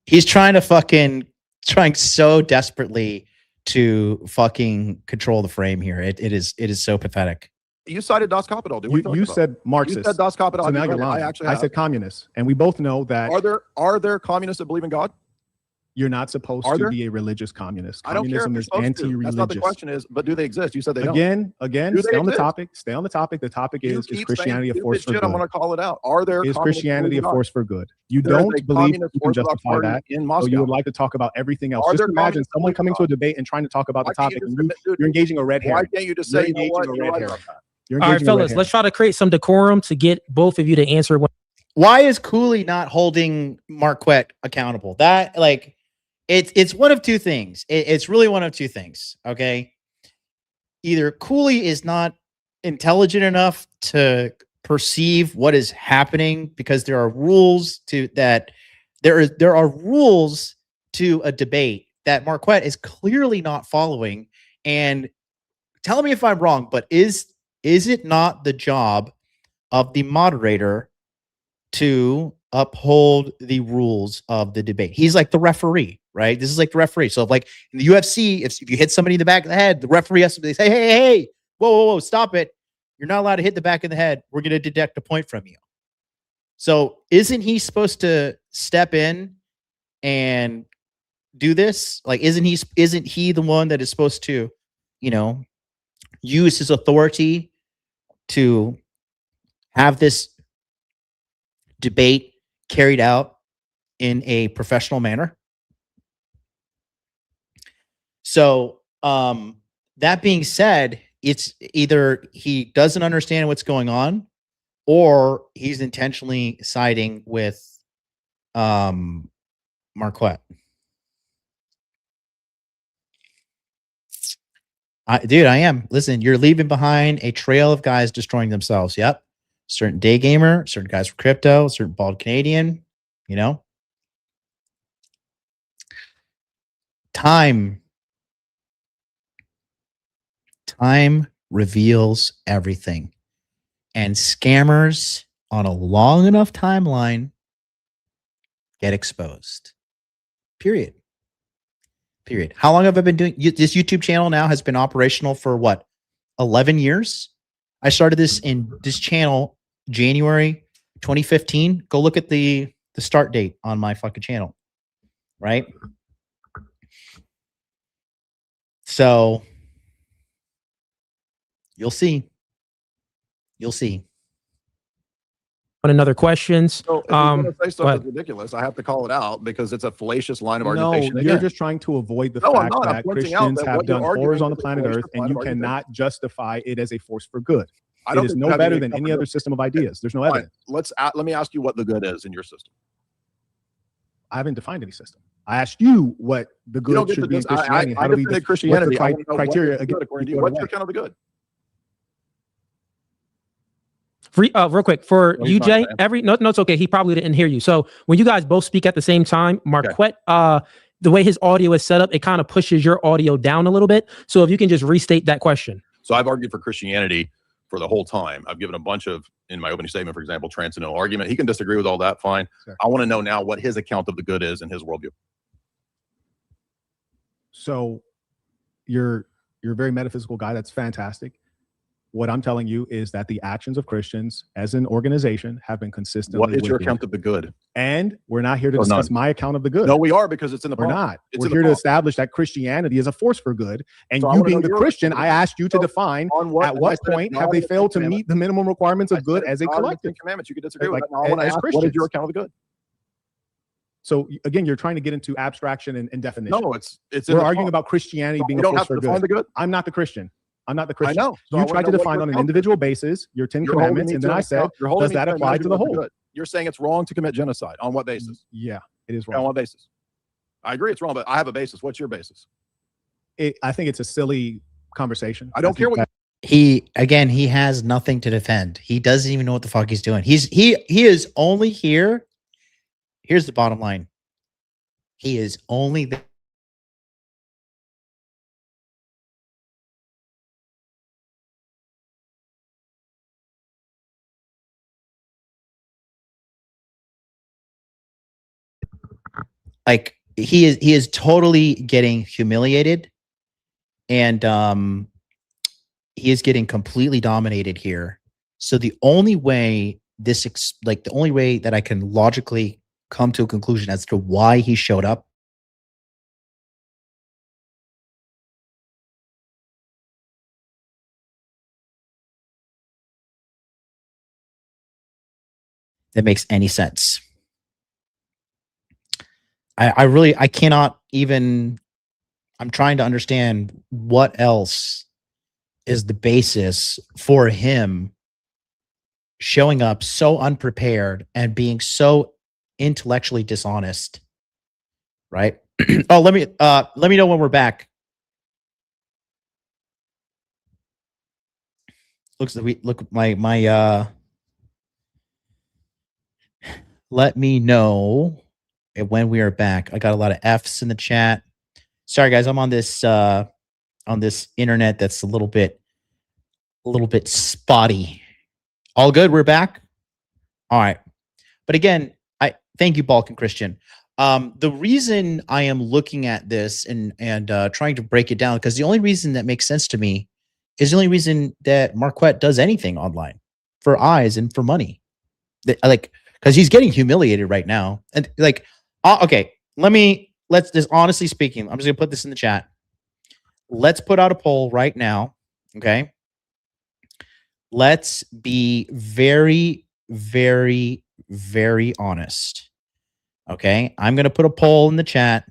He's trying so desperately to fucking control the frame here. It is so pathetic. You cited Das Kapital. You said Marxist. You said Das Kapital. So now you're lying. I said communists, and we both know that. Are there communists that believe in God? You're not supposed to be a religious communist. Communism is anti-religious. That's not the question. But do they exist? You said they don't. Again. Stay on the topic. Stay on the topic. The topic is Christianity a force for good? I'm going to call it out. Is Christianity a force for good? You don't believe you can justify that. So you would like to talk about everything else. Just imagine someone coming to a debate and trying to talk about the topic, and you're engaging a red hair. Why can't you just say, you know what? All right, fellas, let's try to create some decorum to get both of you to answer. Why is Cooley not holding Marquett accountable? That it's one of two things. It's really one of two things. Okay. Either Cooley is not intelligent enough to perceive what is happening because there are rules to that. There are rules to a debate that Marquett is clearly not following. And tell me if I'm wrong, but is it not the job of the moderator to uphold the rules of the debate? He's like the referee, right? This is like the referee. So like in the UFC, if you hit somebody in the back of the head, the referee has to say, hey, whoa, stop it. You're not allowed to hit the back of the head. We're going to deduct a point from you. So isn't he supposed to step in and do this? Like, isn't he the one that is supposed to, use his authority to have this debate carried out in a professional manner? So that being said, it's either he doesn't understand what's going on or he's intentionally siding with Marquett. Dude, I am. Listen, you're leaving behind a trail of guys destroying themselves. Yep. Certain day gamer, certain guys from crypto, certain bald Canadian, Time reveals everything. And scammers on a long enough timeline get exposed. Period. How long have I been doing this? YouTube channel now has been operational for what? 11 years. I started this channel January 2015. Go look at the start date on my fucking channel. Right? So you'll see. On another questions. So if you're going to say something ridiculous, I have to call it out because it's a fallacious line of argumentation. No, you're just trying to avoid the fact that Christians have done horrors on the planet Earth, and you cannot justify it as a force for good. It is no better than any other system of ideas. There's no evidence. Let me ask you what the good is in your system. I haven't defined any system. I asked you what the good should be in Christianity. I defended Christianity. What's the criteria according to you? What's your account of the good? Real quick for No, he's you, not Jay. gonna No, it's okay. He probably didn't hear you. So when you guys both speak at the same time, Marquette, the way his audio is set up, it kind of pushes your audio down a little bit. So if you can just restate that question. So I've argued for Christianity for the whole time. I've given a bunch of, in my opening statement, for example, transcendental argument. He can disagree with all that, fine. Sure. I want to know now what his account of the good is in his worldview. So you're a very metaphysical guy. That's fantastic. What I'm telling you is that the actions of Christians as an organization have been consistently What is your wicked. account of the good? And we're not here to Or discuss none. my account of the good. No, we are, because it's in the We're Bible. not. It's We're in the here to Bible. establish that Christianity is a force for good. And So I you wanna being know the your Christian, account. I asked you to So define on what, at what point have they failed to meet the minimum requirements of good as a collective. Commandments. You can disagree Like, with that. Now, I want to as ask, what Christians. is your account of the good? So again, you're trying to get into abstraction and definition. No, it's We're arguing about Christianity being you a don't force have to for define good. the good. I'm not the Christian. I'm not the I Christian. know. So I You wanna tried to know what define your on an account individual basis your 10 You're holding commandments, me and to then an I said, account. You're holding does me that to an apply to the measure of whole? good. You're saying it's wrong to commit genocide. On what basis? Yeah, it is On wrong. what basis? I agree it's wrong, but I have a basis. What's your basis? I think it's a silly conversation. I don't care what He has nothing to defend. He doesn't even know what the fuck he's doing. He is only here. Here's the bottom line. He is only there. Like he is totally getting humiliated, and he is getting completely dominated here. So the only way the only way that I can logically come to a conclusion as to why he showed up that makes any sense. I cannot even, I'm trying to understand what else is the basis for him showing up so unprepared and being so intellectually dishonest, right? Oh, let me know when we're back. Looks like let me know when we are back. I got a lot of F's in the chat. Sorry guys, I'm on this internet that's a little bit spotty. All good, we're back. All right. But again, I thank you, Balkan Christian. The reason I am looking at this and trying to break it down, because the only reason that makes sense to me is the only reason that Marquette does anything online for eyes and for money. Because he's getting humiliated right now. And okay, let's just honestly speaking, I'm just gonna put this in the chat. Let's put out a poll right now. Okay. Let's be very, very, very honest. Okay. I'm going to put a poll in the chat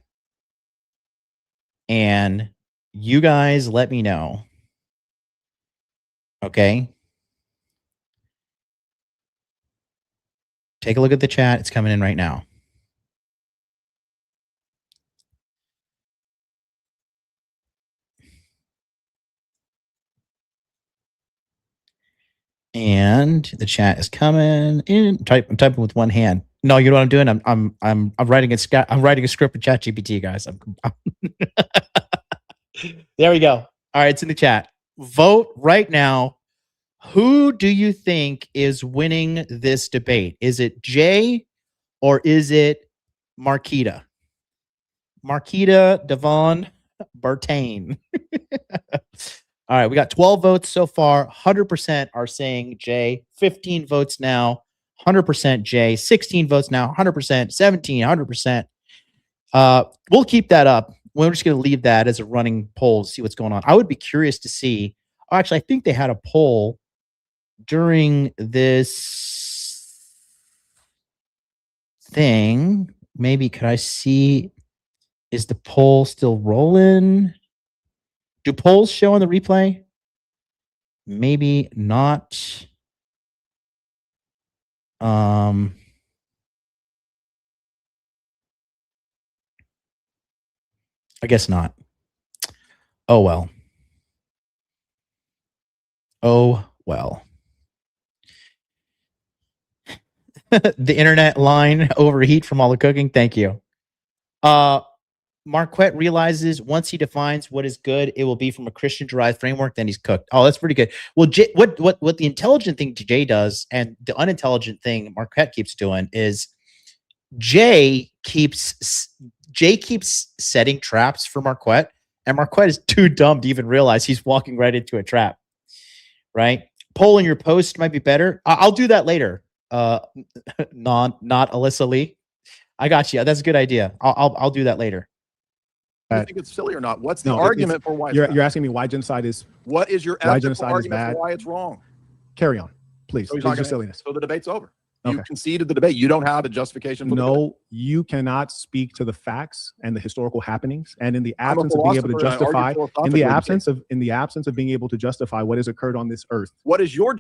and you guys let me know. Okay. Take a look at the chat. It's coming in right now. And the chat is coming in. I'm typing with one hand. No, you know what I'm doing? I'm writing a script with ChatGPT, guys. There we go. All right, it's in the chat. Vote right now. Who do you think is winning this debate? Is it Jay or is it Marquetta? Marquett Davon Burton. All right, we got 12 votes so far. 100% are saying Jay. 15 votes now. 100% Jay. 16 votes now. 100%. 17. 100%. We'll keep that up. We're just going to leave that as a running poll to see what's going on. I would be curious to see. Actually, I think they had a poll during this thing. Maybe could I see? Is the poll still rolling? Do polls show on the replay? Maybe not. I guess not. Oh well. Oh well. The internet line overheat from all the cooking. Thank you. Marquett realizes once he defines what is good, it will be from a Christian-derived framework. Then he's cooked. Oh, that's pretty good. Well, Jay, what the intelligent thing Jay does, and the unintelligent thing Marquett keeps doing is Jay keeps setting traps for Marquett, and Marquett is too dumb to even realize he's walking right into a trap. Right? Polling your post might be better. I'll do that later. Not Alyssa Lee. I got you. That's a good idea. I'll do that later. Do you think it's silly or not? What's the argument for why? You're asking me why genocide is. What is your ethical argument for why it's wrong? Carry on, please. So your silliness. So the debate's over. You conceded the debate. You don't have a justification for the debate. You cannot speak to the facts and the historical happenings. And in the absence of being able to justify, in the absence of being able to justify what has occurred on this earth. What is your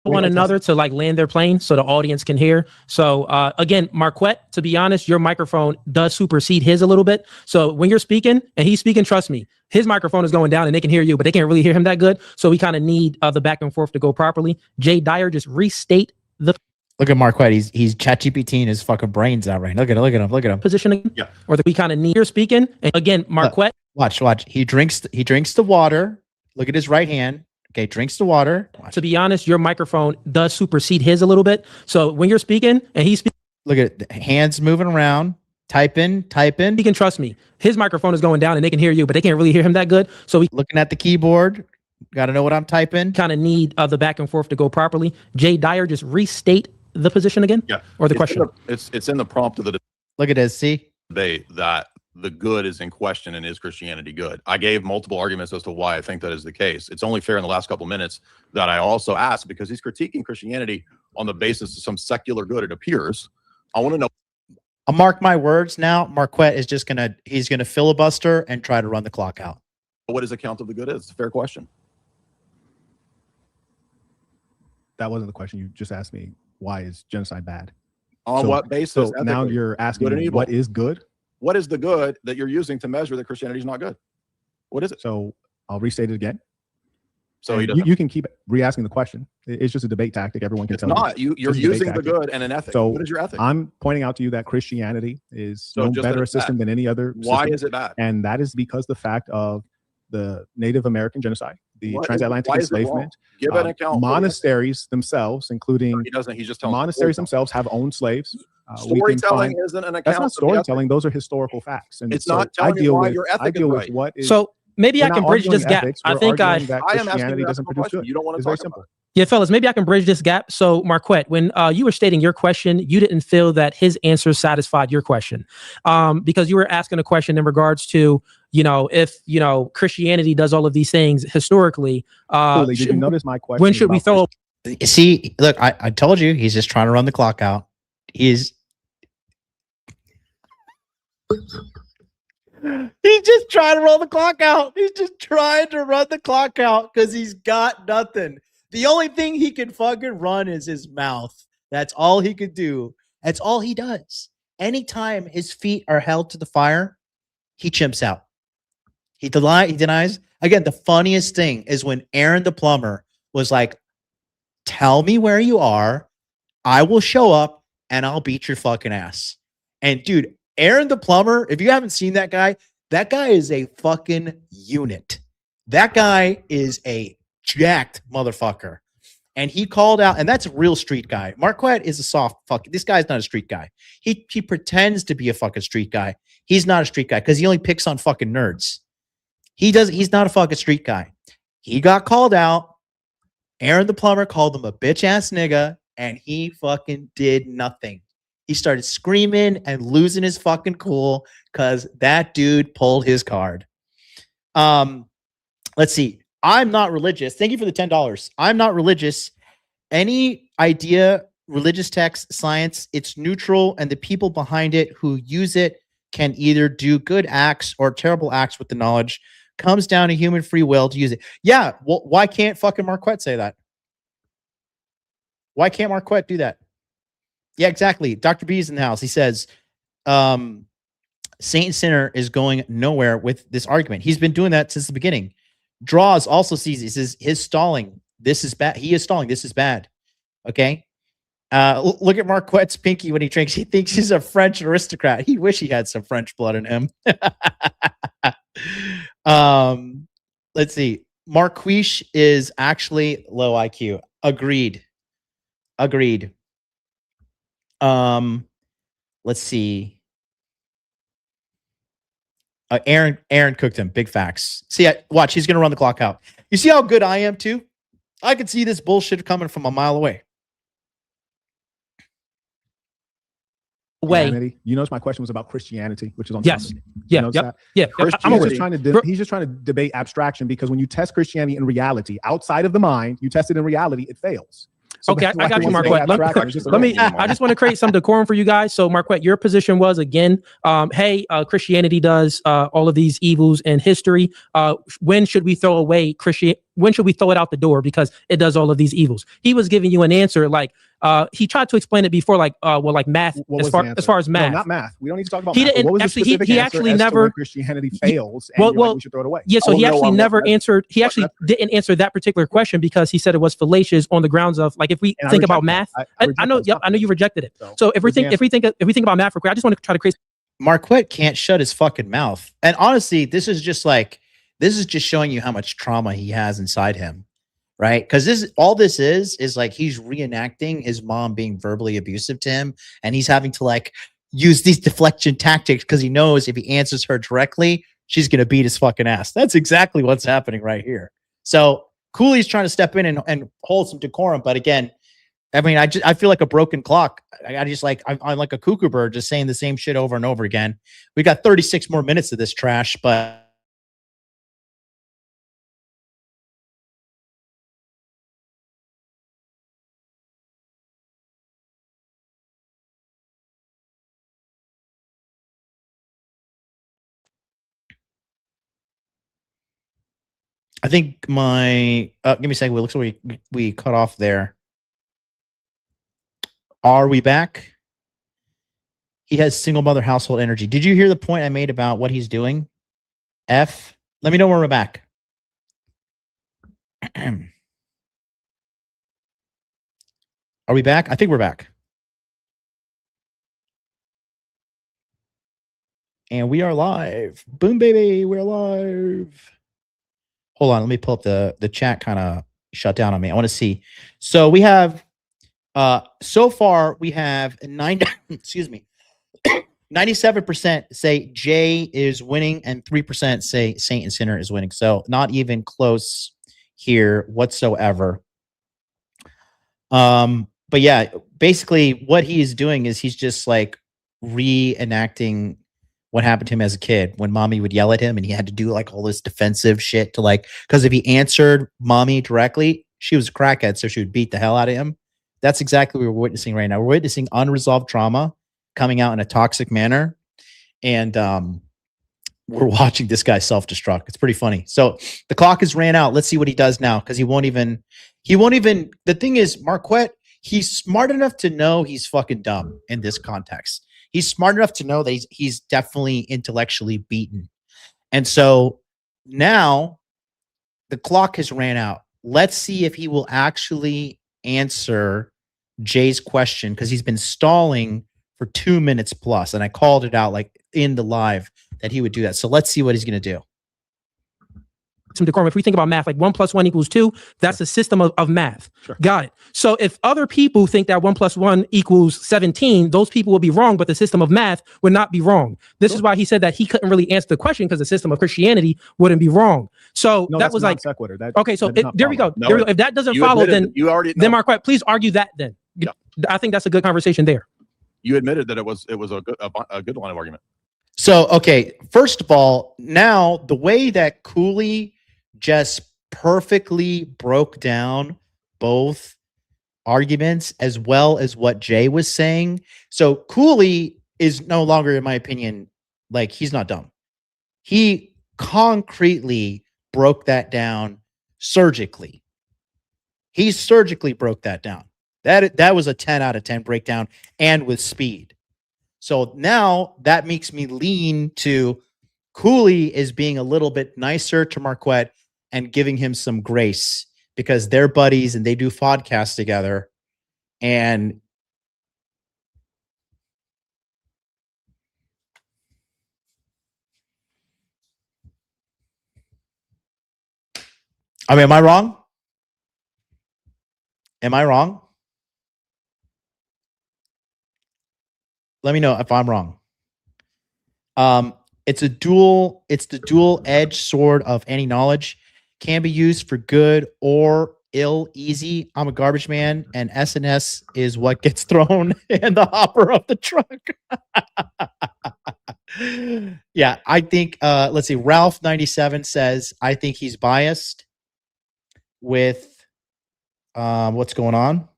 one another to like land their plane so the audience can hear. So again, Marquett, to be honest, your microphone does supersede his a little bit. So when you're speaking and he's speaking, trust me, his microphone is going down and they can hear you, but they can't really hear him that good. So we kind of need the back and forth to go properly. Jay Dyer, just restate the. Look at Marquett. He's ChatGPTing his fucking brains out right now. Look at him. Position again. Yeah. Or we kind of need. You're speaking and again, Marquett. Watch. He drinks the water. Look at his right hand. Okay, drinks the water. To be honest, your microphone does supersede his a little bit. So when you're speaking and he's speaking, look at it, hands moving around, type in. You can trust me. His microphone is going down and they can hear you, but they can't really hear him that good. So we looking at the keyboard, got to know what I'm typing. Kind of need the back and forth to go properly. Jay Dyer, just restate the position again. Yeah. Or the question. It's in the prompt of the Look at this. See debate that the good is in question and is Christianity good? I gave multiple arguments as to why I think that is the case. It's only fair in the last couple minutes that I also asked, because he's critiquing Christianity on the basis of some secular good, it appears. I want to know. I'll mark my words now. Marquett is just he's gonna filibuster and try to run the clock out. What his account of the good is? It's a fair question. That wasn't the question. You just asked me, why is genocide bad? On what basis? So now you're asking me, what is good? What is the good that you're using to measure that Christianity is not good? What is it? So I'll restate it again. So you can keep re-asking the question. It's just a debate tactic. Everyone can tell you. You're using the good and an ethic. So what is your ethic? I'm pointing out to you that Christianity is no better a system than any other system. Why is it bad? And that is because the fact of the Native American genocide, the transatlantic enslavement, give an account. Monasteries themselves, including he's just telling monasteries themselves have owned slaves. Storytelling isn't an account. That's not storytelling. Those are historical facts. And it's not telling you why your ethic is right. What is, so maybe I can bridge this gap. I think I am asking you doesn't produce good. You don't want to talk about it. Yeah, fellas, maybe I can bridge this gap. So, Marquett, when you were stating your question, you didn't feel that his answer satisfied your question, because you were asking a question in regards to, if Christianity does all of these things historically. Did you notice my question? When should we throw? See, look, I told you he's just trying to run the clock out. He's just trying to roll the clock out. He's just trying to run the clock out because he's got nothing. The only thing he can fucking run is his mouth. That's all he could do. That's all he does. Anytime his feet are held to the fire, he chimps out. He denies. Again, the funniest thing is when Aaron the plumber was like, tell me where you are. I will show up and I'll beat your fucking ass. And dude, Aaron the plumber, if you haven't seen that guy is a fucking unit. That guy is a jacked motherfucker. And he called out, and that's a real street guy. Marquett is a soft fuck. This guy's not a street guy. He pretends to be a fucking street guy. He's not a street guy because he only picks on fucking nerds. He's not a fucking street guy. He got called out. Aaron the plumber called him a bitch ass nigga, and he fucking did nothing. He started screaming and losing his fucking cool because that dude pulled his card. Let's see. I'm not religious. Thank you for the $10. I'm not religious. Any idea, religious text, science, it's neutral, and the people behind it who use it can either do good acts or terrible acts with the knowledge. Comes down to human free will to use it. Yeah, well, why can't fucking Marquett say that? Why can't Marquett do that? Yeah, exactly. Dr. B is in the house. He says, Saint and Sinner is going nowhere with this argument. He's been doing that since the beginning. Draws also sees this is his stalling. This is bad. He is stalling. This is bad. Okay. Look at Marquette's pinky when he drinks. He thinks he's a French aristocrat. He wish he had some French blood in him. Let's see. Marquise is actually low IQ. Agreed. Let's see. Aaron cooked him. Big facts. See, watch. He's gonna run the clock out. You see how good I am too? I could see this bullshit coming from a mile away. You notice my question was about Christianity, which is on something. Yeah. He's just trying to debate abstraction, because when you test Christianity in reality, outside of the mind, you test it in reality, it fails. So okay, I got you, Marquette. I just want to create some decorum for you guys. So, Marquette, your position was again, hey, Christianity does all of these evils in history. When should we throw away Christianity? When should we throw it out the door because it does all of these evils? He was giving you an answer like he tried to explain it before, like like math. As far as math, no, not math. We don't need to talk about he math. Didn't, what was actually, the specific he answer actually as never. To when Christianity fails, and we should throw it away. Yeah, so he actually never answered. He actually didn't answer that particular question because he said it was fallacious on the grounds of like if we think about math. I know. Yep, I know you rejected it. So if we think about math, I just want to try to create. Marquette can't shut his fucking mouth. And honestly, this is just showing you how much trauma he has inside him, right? Because this is like he's reenacting his mom being verbally abusive to him, and he's having to like use these deflection tactics because he knows if he answers her directly, she's gonna beat his fucking ass. That's exactly what's happening right here. So Cooley's trying to step in and hold some decorum, but again, I mean, I feel like a broken clock. I'm like a cuckoo bird, just saying the same shit over and over again. We got 36 more minutes of this trash, but I think my give me a second. It looks like we cut off there. Are we back? He has single mother household energy. Did you hear the point I made about what he's doing? F. Let me know when we're back. Are we back? I think we're back. And we are live. Boom, baby. We're live. Hold on. Let me pull up the chat kind of shut down on me. I want to see. So we have so far we have 97% say Jay is winning and 3% say Saint and Sinner is winning. So not even close here whatsoever. But yeah, basically what he is doing is he's just like reenacting what happened to him as a kid when mommy would yell at him and he had to do like all this defensive shit to like, because if he answered mommy directly, she was a crackhead, so she would beat the hell out of him. That's exactly what we're witnessing right now. We're witnessing unresolved trauma coming out in a toxic manner. And we're watching this guy self-destruct. It's pretty funny. So the clock has ran out. Let's see what he does now, because he won't even, the thing is, Marquette, he's smart enough to know he's fucking dumb in this context. He's smart enough to know that he's definitely intellectually beaten. And so now the clock has ran out. Let's see if he will actually answer Jay's question, because he's been stalling for 2 minutes plus. And I called it out like in the live that he would do that. So let's see what he's going to do. Some decorum. If we think about math, like 1 + 1 = 2, that's a system of math. Sure. Got it. So if other people think that 1 + 1 = 17, those people will be wrong, but the system of math would not be wrong. This is why he said that he couldn't really answer the question, because the system of Christianity wouldn't be wrong. So that was like, sequitur. Okay, so there we go. No, there we go. If that doesn't follow, then Marquette, please argue that then. Yeah. I think that's a good conversation there. You admitted that it was a good line of argument. So, okay, first of all, now the way that Cooley just perfectly broke down both arguments as well as what Jay was saying. So Cooley is no longer, in my opinion, like, he's not dumb. He concretely broke that down surgically. He surgically broke that down. That was a 10 out of 10 breakdown, and with speed. So now that makes me lean to Cooley is being a little bit nicer to Marquette and giving him some grace because they're buddies and they do podcasts together. And I mean, am I wrong? Am I wrong? Let me know if I'm wrong. It's the dual edged sword of any knowledge. Can be used for good or ill. Easy. I'm a garbage man, and SNS is what gets thrown in the hopper of the truck. Yeah, I think let's see. Ralph 97 says I think he's biased with what's going on.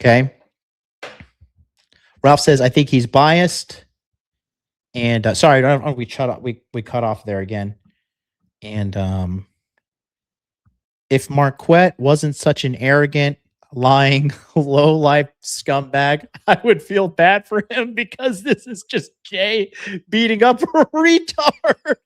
Okay. Ralph says, I think he's biased. And sorry, we cut off there again. And if Marquette wasn't such an arrogant, lying, low-life scumbag, I would feel bad for him because this is just Jay beating up a retard.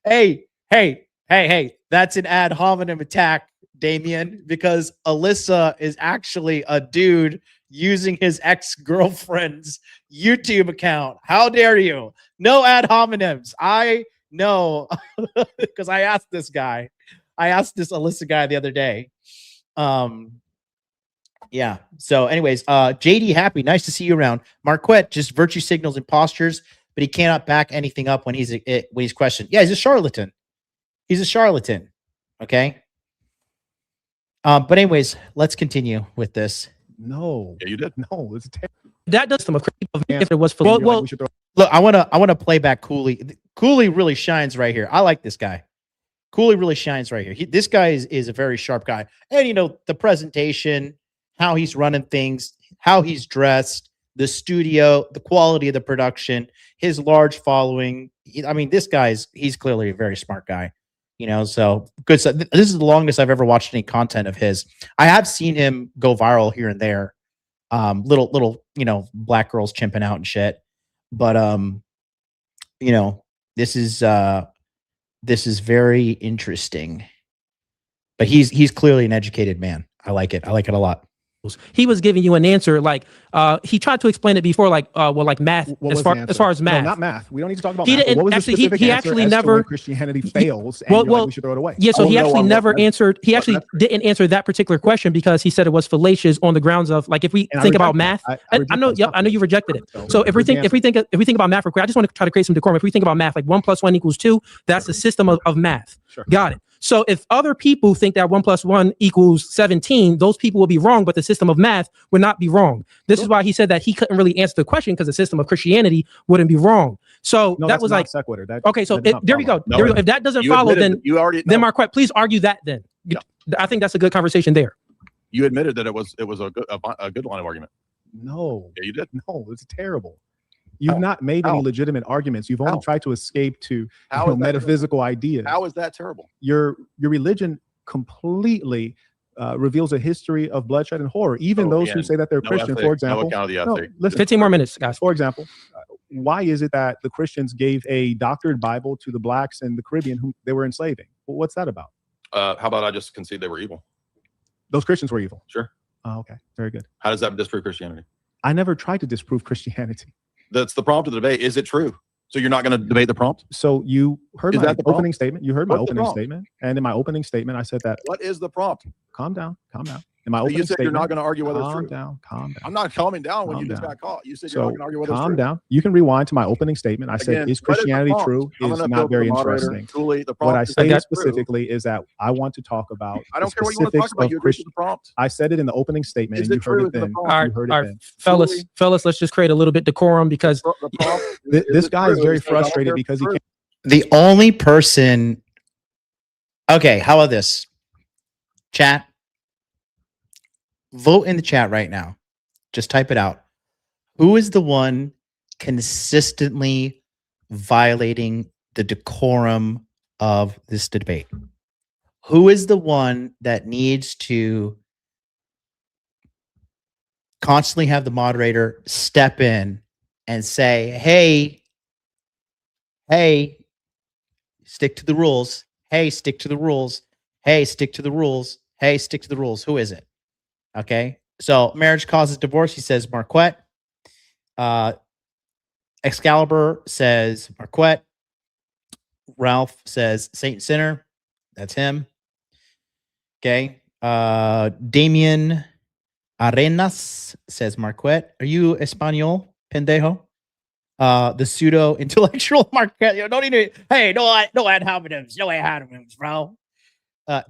Hey, that's an ad hominem attack, Damien, because Alyssa is actually a dude using his ex-girlfriend's YouTube account. How dare you? No ad hominems. I know because I asked this Alyssa guy the other day. Yeah. So anyways, JD Happy, nice to see you around. Marquette just virtue signals and postures, but he cannot back anything up when he's questioned. Yeah, he's a charlatan. He's a charlatan. Okay. But anyways, let's continue with this. No. Yeah, you did. No, it's terrible. That does some if it was for look, I want to play back Cooley. Cooley really shines right here. I like this guy. Cooley really shines right here. This guy is a very sharp guy. And, the presentation, how he's running things, how he's dressed, the studio, the quality of the production, his large following. I mean, he's clearly a very smart guy, so good stuff. This is the longest I've ever watched any content of his. I have seen him go viral here and there. Little, black girls chimping out and shit. But, this is very interesting, but he's clearly an educated man. I like it. I like it a lot. He was giving you an answer like he tried to explain it before, like math. As far as math, no, not math. We don't need to talk about he math. Didn't, what was actually, the specific he answer actually as never to when Christianity fails. And we should throw it away. Yeah, so he actually never answered. He actually didn't answer that particular question because he said it was fallacious on the grounds of like if we think about math. I know. Yep, I know you rejected it. So if we think about math, real quick, I just want to try to create some decorum. If we think about math, like 1 + 1 = 2, that's the system of math. Sure. Got it. So if other people think that 1 + 1 = 17, those people will be wrong, but the system of math would not be wrong. This is why he said that he couldn't really answer the question because the system of Christianity wouldn't be wrong. So that was like sequitur. Okay, so there we go. There we go. If that doesn't follow, then Marquette, please argue that. Then I think that's a good conversation there. You admitted that it was a good line of argument. No. Yeah, you did. No, it's terrible. You've not made any legitimate arguments. You've only tried to escape to metaphysical ideas. How is that terrible? Your religion completely reveals a history of bloodshed and horror. Even those who say that they're Christian, for example. Listen, 15 more minutes, guys. For example, why is it that the Christians gave a doctored Bible to the blacks in the Caribbean whom they were enslaving? Well, what's that about? How about I just concede they were evil? Those Christians were evil. Sure. Oh, okay. Very good. How does that disprove Christianity? I never tried to disprove Christianity. That's the prompt of the debate. Is it true? So you're not going to debate the prompt? So you heard my opening statement. You heard my opening statement. And in my opening statement, I said that. What is the prompt? Calm down. Calm down. In my opening statement, you're not going to argue whether it's true. Calm down. I'm not calming down when you just got caught. You said you're not going to argue whether it's true. Calm down. You can rewind to my opening statement. I said, is Christianity true? Is not very interesting. What I say specifically is that I want to talk about the specifics of Christian. I said it in the opening statement, and you heard it then. All right, fellas, let's just create a little bit decorum because this guy is very frustrated because he can't. The only person. Okay, how about this? Chat. Vote in the chat right now. Just type it out. Who is the one consistently violating the decorum of this debate? Who is the one that needs to constantly have the moderator step in and say, hey, stick to the rules. Hey, stick to the rules. Hey, stick to the rules. Hey, stick to the rules. Who is it? Okay. So marriage causes divorce. He says Marquette. Excalibur says Marquette. Ralph says Saint and Sinner. That's him. Okay. Damien Arenas says Marquette. Are you Espanol, pendejo? The pseudo intellectual Marquette. You don't need to. Hey, no ad hominems. No ad hominems, bro.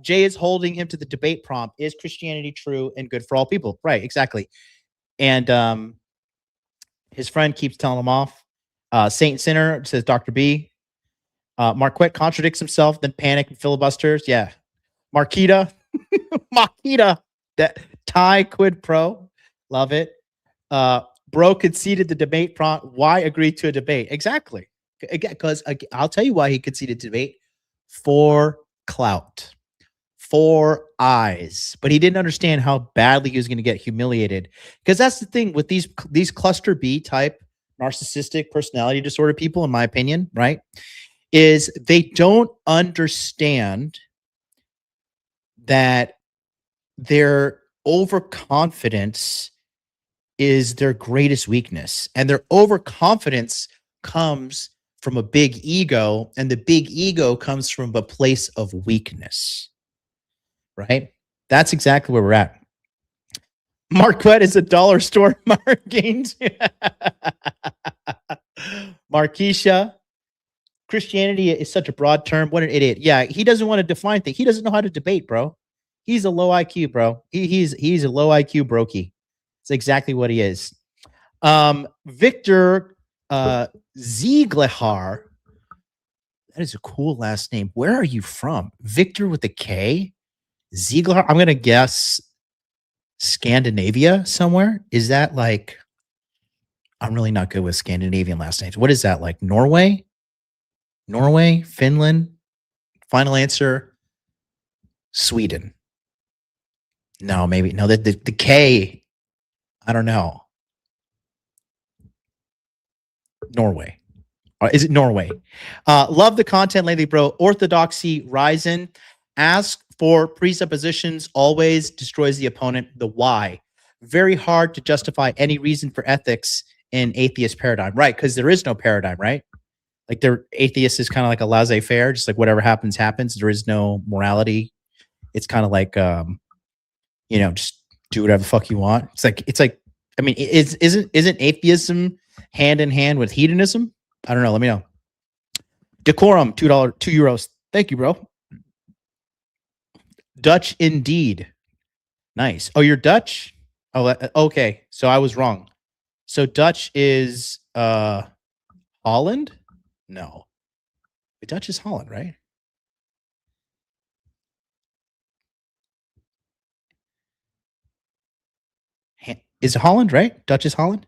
Jay is holding him to the debate prompt. Is Christianity true and good for all people? Right, exactly. And his friend keeps telling him off. Saint and Sinner says Dr. B. Marquette contradicts himself, then panic and filibusters. Yeah. Marquita. Marquita. That tie quid pro. Love it. Bro conceded the debate prompt. Why agree to a debate? Exactly. Because I'll tell you why he conceded debate. For clout. For eyes. But he didn't understand how badly he was going to get humiliated. Because that's the thing with these cluster B type narcissistic personality disorder people, in my opinion, right? Is they don't understand that their overconfidence is their greatest weakness. And their overconfidence comes from a big ego, and the big ego comes from a place of weakness. Right? That's exactly where we're at. Marquette is a dollar store gains. Marquisha. Christianity is such a broad term. What an idiot. Yeah, he doesn't want to define things. He doesn't know how to debate, bro. He's a low IQ, bro. He's a low IQ brokey. It's exactly what he is. Victor Zieglehar. That is a cool last name. Where are you from? Victor with a K? Ziegler, I'm going to guess Scandinavia somewhere. Is that like, I'm really not good with Scandinavian last names. What is that like? Norway? Finland? Final answer, Sweden. No, maybe. No, the K, I don't know. Norway. Is it Norway? Love the content lately, bro. Orthodoxy rising. Ask for presuppositions always destroys the opponent. The why. Very hard to justify any reason for ethics in atheist paradigm. Right, because there is no paradigm, right? Like atheist is kind of like a laissez-faire, just like whatever happens, happens. There is no morality. It's kind of like just do whatever the fuck you want. It's like I mean, isn't atheism hand in hand with hedonism? I don't know. Let me know. Decorum, €2. Thank you, bro. Dutch indeed. Nice. Oh, you're Dutch? Oh, okay. So I was wrong. So Dutch is Holland? No. Dutch is Holland, right? Is it Holland, right? Dutch is Holland?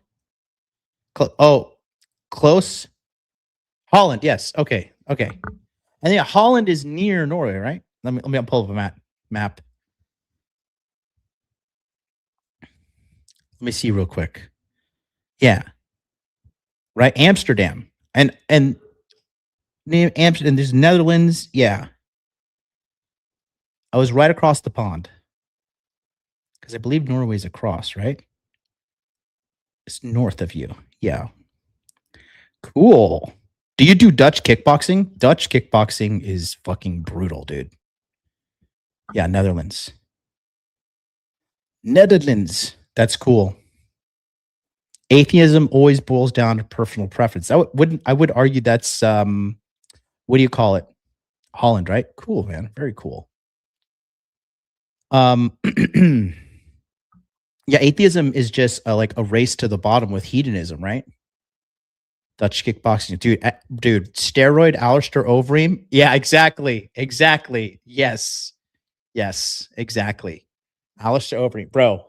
Close. Holland, yes. Okay. And yeah, Holland is near Norway, right? Let me pull up a map. Let me see real quick. Yeah. Right, Amsterdam. And Amsterdam, there's Netherlands. Yeah. I was right across the pond. Because I believe Norway's across, right? It's north of you. Yeah. Cool. Do you do Dutch kickboxing? Dutch kickboxing is fucking brutal, dude. Yeah, Netherlands. That's cool. Atheism always boils down to personal preference. I would argue that's what do you call it? Holland, right? Cool, man. Very cool. Yeah, atheism is just like a race to the bottom with hedonism, right? Dutch kickboxing, dude, steroid Alistair Overeem. Yeah, exactly. Yes, exactly. Alistair Overeem, bro.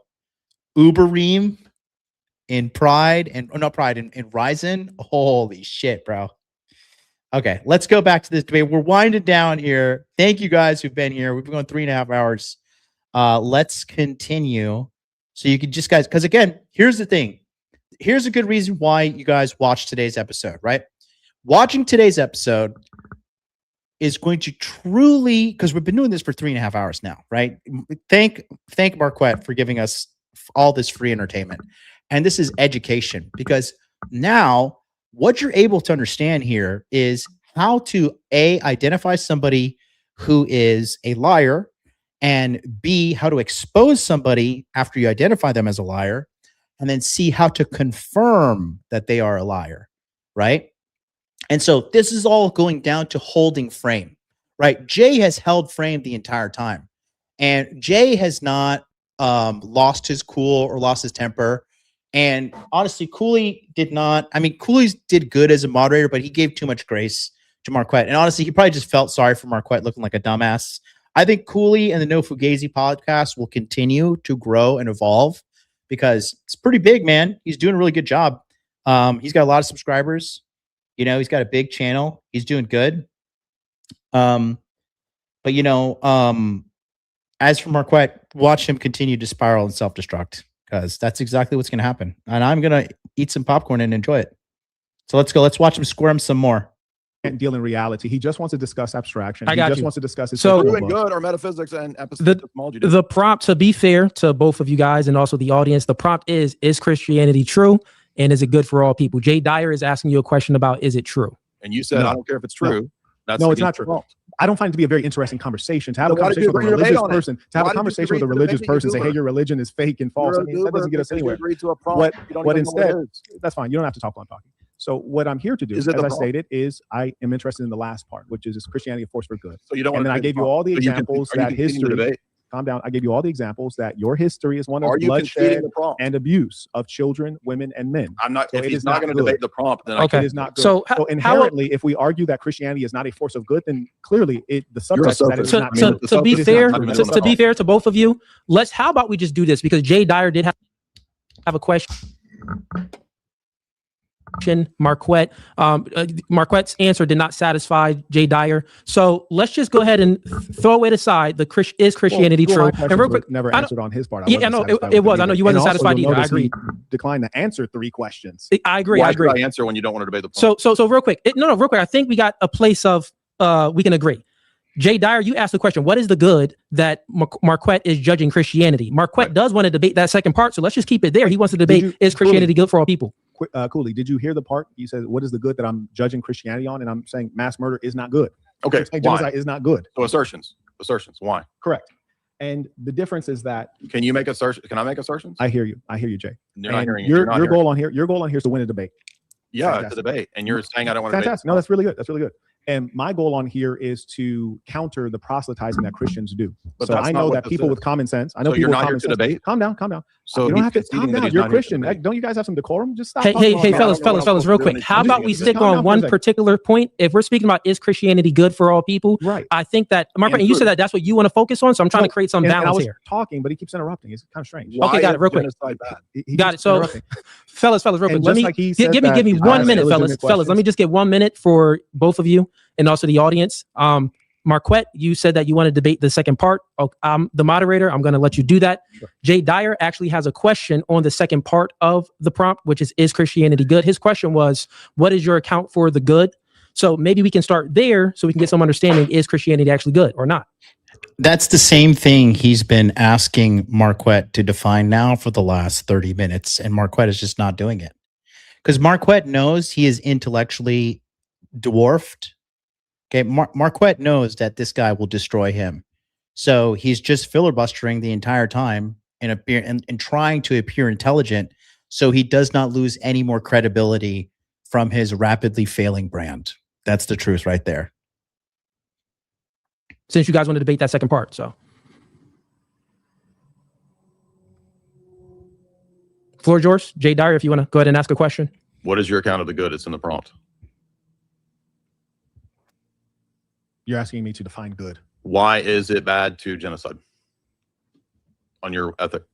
Ubereem in Pride and not Pride in Ryzen. Holy shit, bro. Okay, let's go back to this debate. We're winding down here. Thank you guys who've been here. We've been going 3.5 hours. Let's continue. So you can just guys, because again, here's the thing. Here's a good reason why you guys watch today's episode, right? Watching today's episode is going to truly, because we've been doing this for 3.5 hours now, right? Thank Marquett for giving us all this free entertainment. And this is education, because now what you're able to understand here is how to identify somebody who is a liar, and B, how to expose somebody after you identify them as a liar, and then C, how to confirm that they are a liar, right? And so this is all going down to holding frame, right? Jay has held frame the entire time, and Jay has not lost his cool or lost his temper. And honestly, Cooley did not. I mean, Cooley did good as a moderator, but he gave too much grace to Marquett. And honestly, he probably just felt sorry for Marquett looking like a dumbass. I think Cooley and the No Fugazi podcast will continue to grow and evolve because it's pretty big, man. He's doing a really good job. He's got a lot of subscribers. You know, he's got a big channel. He's doing good. But you know, as for Marquett, watch him continue to spiral and self-destruct, because that's exactly what's going to happen. And I'm going to eat some popcorn and enjoy it. So let's go. Let's watch him squirm some more. And deal in reality. He just wants to discuss abstraction. I got he just you. wants to discuss his True and good, or metaphysics and epistemology. The prompt, to be fair to both of you guys and also the audience, the prompt is Christianity true? And is it good for all people? Jay Dyer is asking you a question about, is it true? And you said, No. I don't care if it's true. No. That's No, it's not true. I don't find it to be a very interesting conversation. To have a conversation with a religious person, say, hey, your religion is fake and false. I mean, that doesn't get us anywhere. What instead, that's fine. You don't have to talk while I'm talking. So what I'm here to do, as I stated, is I am interested in the last part, which is Christianity a force for good? So you don't and want then I gave you all the examples that history. Calm down. I gave you all the examples that your history is one of bloodshed and abuse of children, women, and men. I'm not. So if he's not going to debate the prompt, then okay. It is not good. So inherently, if we argue that Christianity is not a force of good, then clearly the subject of that is not. To be fair to both of you, how about we just do this, because Jay Dyer did have a question. Marquett. Marquett's answer did not satisfy Jay Dyer. So let's just go ahead and throw it aside. Is Christianity true? And real quick, never answered on his part. I know it was. I know you wasn't satisfied either. I agree. Declined to answer 3 questions. I agree. I answer when you don't want to debate the point. So real quick. Real quick. I think we got a place of we can agree. Jay Dyer, you asked the question, what is the good that Marquett is judging Christianity? Marquett does want to debate that second part, so let's just keep it there. He wants to debate, is Christianity good for all people? Cooley, did you hear the part? You said, what is the good that I'm judging Christianity on? And I'm saying mass murder is not good. Okay, genocide is not good. So assertions. Why? Correct. And the difference is that. Can you make assertions? Can I make assertions? I hear you, Jay. You're not hearing your goal on here is to win a debate. Yeah, it's a debate. And you're saying I don't want to debate. No, that's really good. And my goal on here is to counter the proselytizing that Christians do. But so I know that people with common sense. I know people you're not here to debate. Calm down. So you don't have to calm down. You're Christian. Don't you guys have some decorum? Just stop. Hey, fellas, real quick. How about we stick on one particular point? If we're speaking about, is Christianity good for all people? Right. I think that, Mark, and you said that's what you want to focus on. So I'm trying to create some balance here. Talking, but he keeps interrupting. It's kind of strange. Okay, got it. Real quick. Got it. So, fellas, real quick. Let me give me 1 minute, fellas. Let me just get 1 minute for both of you and also the audience. Marquett, you said that you want to debate the second part. I'm the moderator. I'm going to let you do that. Sure. Jay Dyer actually has a question on the second part of the prompt, which is Christianity good? His question was, what is your account for the good? So maybe we can start there so we can get some understanding. Is Christianity actually good or not? That's the same thing he's been asking Marquett to define now for the last 30 minutes, and Marquett is just not doing it. Because Marquett knows he is intellectually dwarfed. Okay, Marquett knows that this guy will destroy him. So he's just filibustering the entire time and trying to appear intelligent so he does not lose any more credibility from his rapidly failing brand. That's the truth right there. Since you guys want to debate that second part, so. Floor is yours. Jay Dyer, if you want to go ahead and ask a question. What is your account of the good? It's in the prompt. You're asking me to define good. Why is it bad to genocide? On your ethic.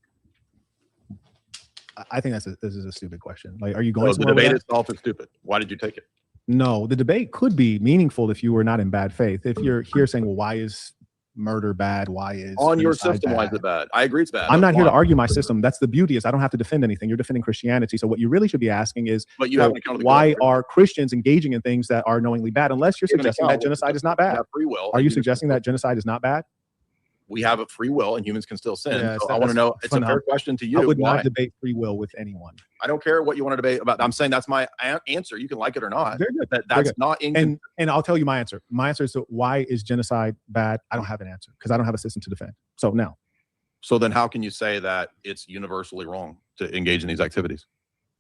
I think this is a stupid question. Like, are you going? The debate itself is stupid. Why did you take it? No, the debate could be meaningful if you were not in bad faith. If you're here saying, well, why is murder bad? Why is on your genocide system? bad? Why is it bad? I agree it's bad. I'm not here to fine. argue my system. That's the beauty, is I don't have to defend anything. You're defending Christianity. So what you really should be asking is, But you haven't accounted why are Christians engaging in things that are knowingly bad? Unless you're suggesting that genocide is not bad. Free will. Are you suggesting that genocide is not bad? We have a free will and humans can still sin. Yeah, so I want to know, it's a fair question to you. I would why? not debate free will with anyone. I don't care what you want to debate about. I'm saying that's my answer. You can like it or not. Very good. That's not in. And I'll tell you my answer. My answer is, why is genocide bad? I don't have an answer because I don't have a system to defend. So now. So then how can you say that it's universally wrong to engage in these activities?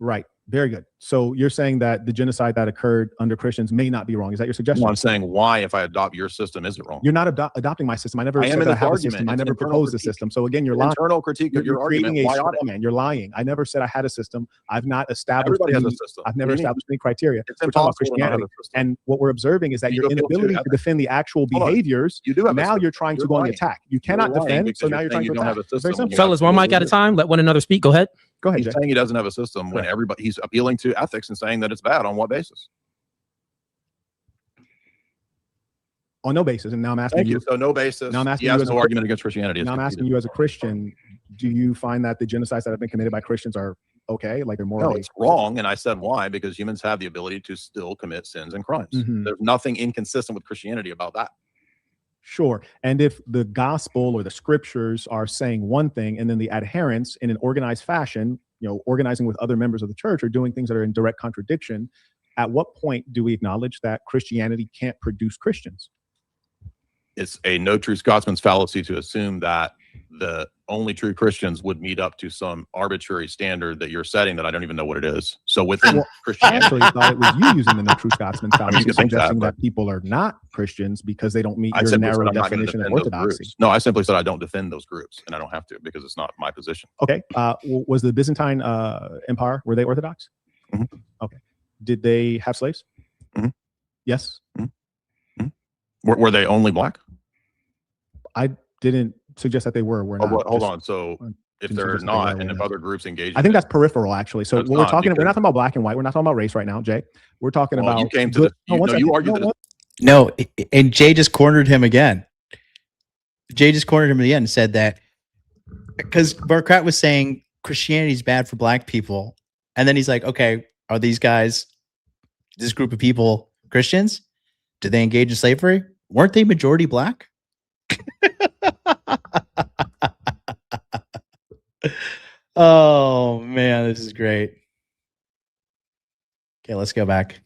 Right. Very good. So you're saying that the genocide that occurred under Christians may not be wrong. Is that your suggestion? No, I'm saying why, if I adopt your system, is it wrong? You're not adopting my system. I never said that I have a system. I never proposed a system. So again, you're lying. Internal critique of your argument. Creating a Why straw audit? man. You're lying. I never said I had a system. I've not established. Everybody has a system. I've never established any criteria. It's We're talking about impossible to not have Christianity. a system. And what we're observing is that You your don't feel inability too to defend the actual behaviors. You do have a now system. you're trying to You're go on the lying. attack. You cannot You're lying defend. because So now you're you're trying saying to you don't attack. have a It's very system. simple. Fellas, one mic at a time. Let one another speak. Go ahead. Go ahead, He's Jay. saying he doesn't have a system when everybody, he's appealing to ethics and saying that it's bad. On what basis? On no basis. And now I'm asking Thank you. So no basis. Now I'm asking he you has as no a- argument against Christianity. Now I'm asking you as a Christian, do you find that the genocides that have been committed by Christians are okay? Like they're No, morally? it's wrong. And I said why? Because humans have the ability to still commit sins and crimes. Mhm. There's nothing inconsistent with Christianity about that. Sure. And if the gospel or the scriptures are saying one thing and then the adherents in an organized fashion, organizing with other members of the church, are doing things that are in direct contradiction, at what point do we acknowledge that Christianity can't produce Christians? It's a no true Scotsman's fallacy to assume that the only true Christians would meet up to some arbitrary standard that you're setting that I don't even know what it is. So within I Christianity, actually thought it was you using the no true Scotsman you fallacy, can think that, suggesting but- that people are not Christians because they don't meet I your simply said narrow I'm not going to definition of defend those orthodoxy. groups. No, I simply said I don't defend those groups, and I don't have to because it's not my position. Okay. Was the Byzantine Empire, were they Orthodox? Mhm. Okay. Did they have slaves? Mhm. Yes. Were they only black? I didn't suggest that they were. We're not. Hold Just- on. So if didn't they're suggest that they not, were, and if yeah. other groups engage, I think that's peripheral, actually. So That's what we're not, talking, we're because- not talking about black and white. We're not talking about race right now, Jay. We're talking Well, about. you came to good- the. one You second. argued No, that. what- No, and Jay just cornered him again. Jay just cornered him at the end and said that because Marquett was saying Christianity is bad for black people. And then he's like, okay, are these guys, this group of people, Christians? Did they engage in slavery? Weren't they majority black? Oh, man, this is great. Okay, let's go back.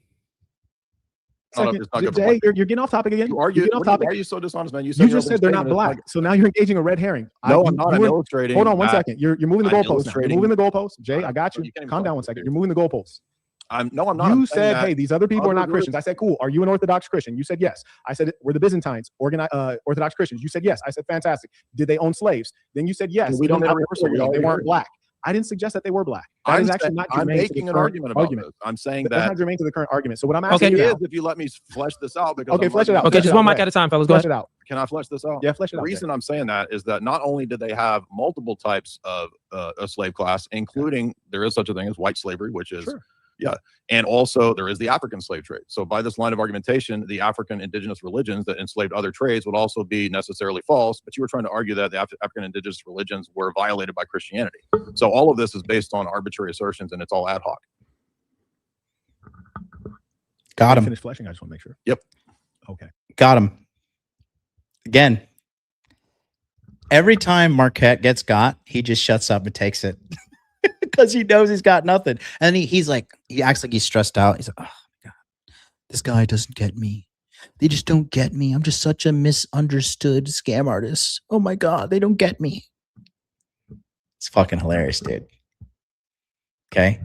Second, It's not good for Jay, black you're getting off topic again. You You're argue. getting off topic. Why are you so dishonest, man? You your just said they're not opening black. statement is So now you're engaging a red herring. No, I'm not. I'm illustrating. Hold on one that second. You're moving the I'm goalposts now. You're illustrating- moving the goalposts. Jay, I got you. You can't even Calm talk down one to second. me. You're moving the goalposts. I'm I'm not. You I'm saying said, that hey, these other people are other not groups- Christians. I said, cool. Are you an Orthodox Christian? You said yes. I said, we're the Byzantines, Orthodox Christians. You said yes. I said, fantastic. Did they own slaves? Then you said yes. We don't Then have I a reversed it. reversal. They weren't black. I didn't suggest that they were black. That is actually not I'm germane to making the an current argument about this. I'm saying That's that not germane to the current argument. So what I'm asking Okay. you it now, is if you let me flesh this out. Because Okay, I'm flesh it out. Okay, Flesh just it one out. mic at a time, fellas. Go flesh ahead. it out. Can I flesh this out? Yeah, flesh it The out. reason I'm saying that is that not only did they have multiple types of a slave class, including there is such a thing as white slavery, which is Sure. yeah, and also there is the African slave trade. So by this line of argumentation, the African indigenous religions that enslaved other trades would also be necessarily false. But you were trying to argue that the African indigenous religions were violated by Christianity. So all of this is based on arbitrary assertions, and it's all ad hoc. Got him. Finish fleshing. I just want to make sure. Yep. Okay. Got him. Again, every time Marquette gets got, he just shuts up and takes it because he knows he's got nothing. And he's like, he acts like he's stressed out. He's like, oh my God, this guy doesn't get me. They just don't get me. I'm just such a misunderstood scam artist. Oh my God, they don't get me. It's fucking hilarious, dude. Okay.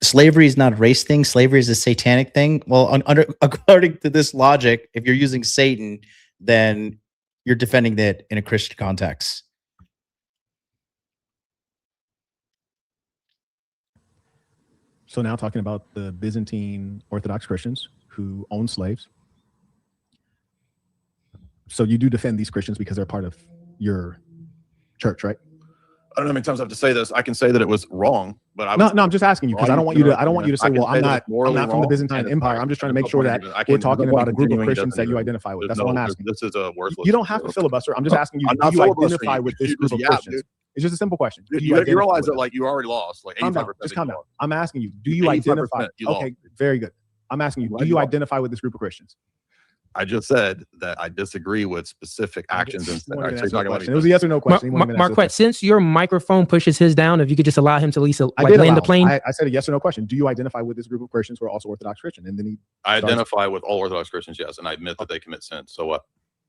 Slavery is not a race thing. Slavery is a satanic thing. Well, according to this logic, if you're using Satan, then you're defending that in a Christian context. So now talking about the Byzantine Orthodox Christians who own slaves. So you do defend these Christians because they're part of your church, right? I don't know how many times I have to say this. I can say that it was wrong, but I'm just asking you because I don't want you to say, well, I'm not from the Byzantine Empire. I'm just trying to make sure that we're talking about a group of Christians that you identify with. That's all I'm asking. This is a worthless. You don't have to filibuster. I'm just asking you, do you identify with this group of Christians? It's just a simple question. You realize that like you already lost, like 85%. Just calm down. I'm asking you, do you identify? Okay, very good. I'm asking you, do you identify with this group of Christians? I just said that I disagree with specific actions. It was a yes or no question. Marquett, since your microphone pushes his down, if you could just allow him to at least land the plane. I said a yes or no question. Do you identify with this group of Christians who are also Orthodox Christian? And then I identify with all Orthodox Christians, yes, and I admit that they commit sin. So what?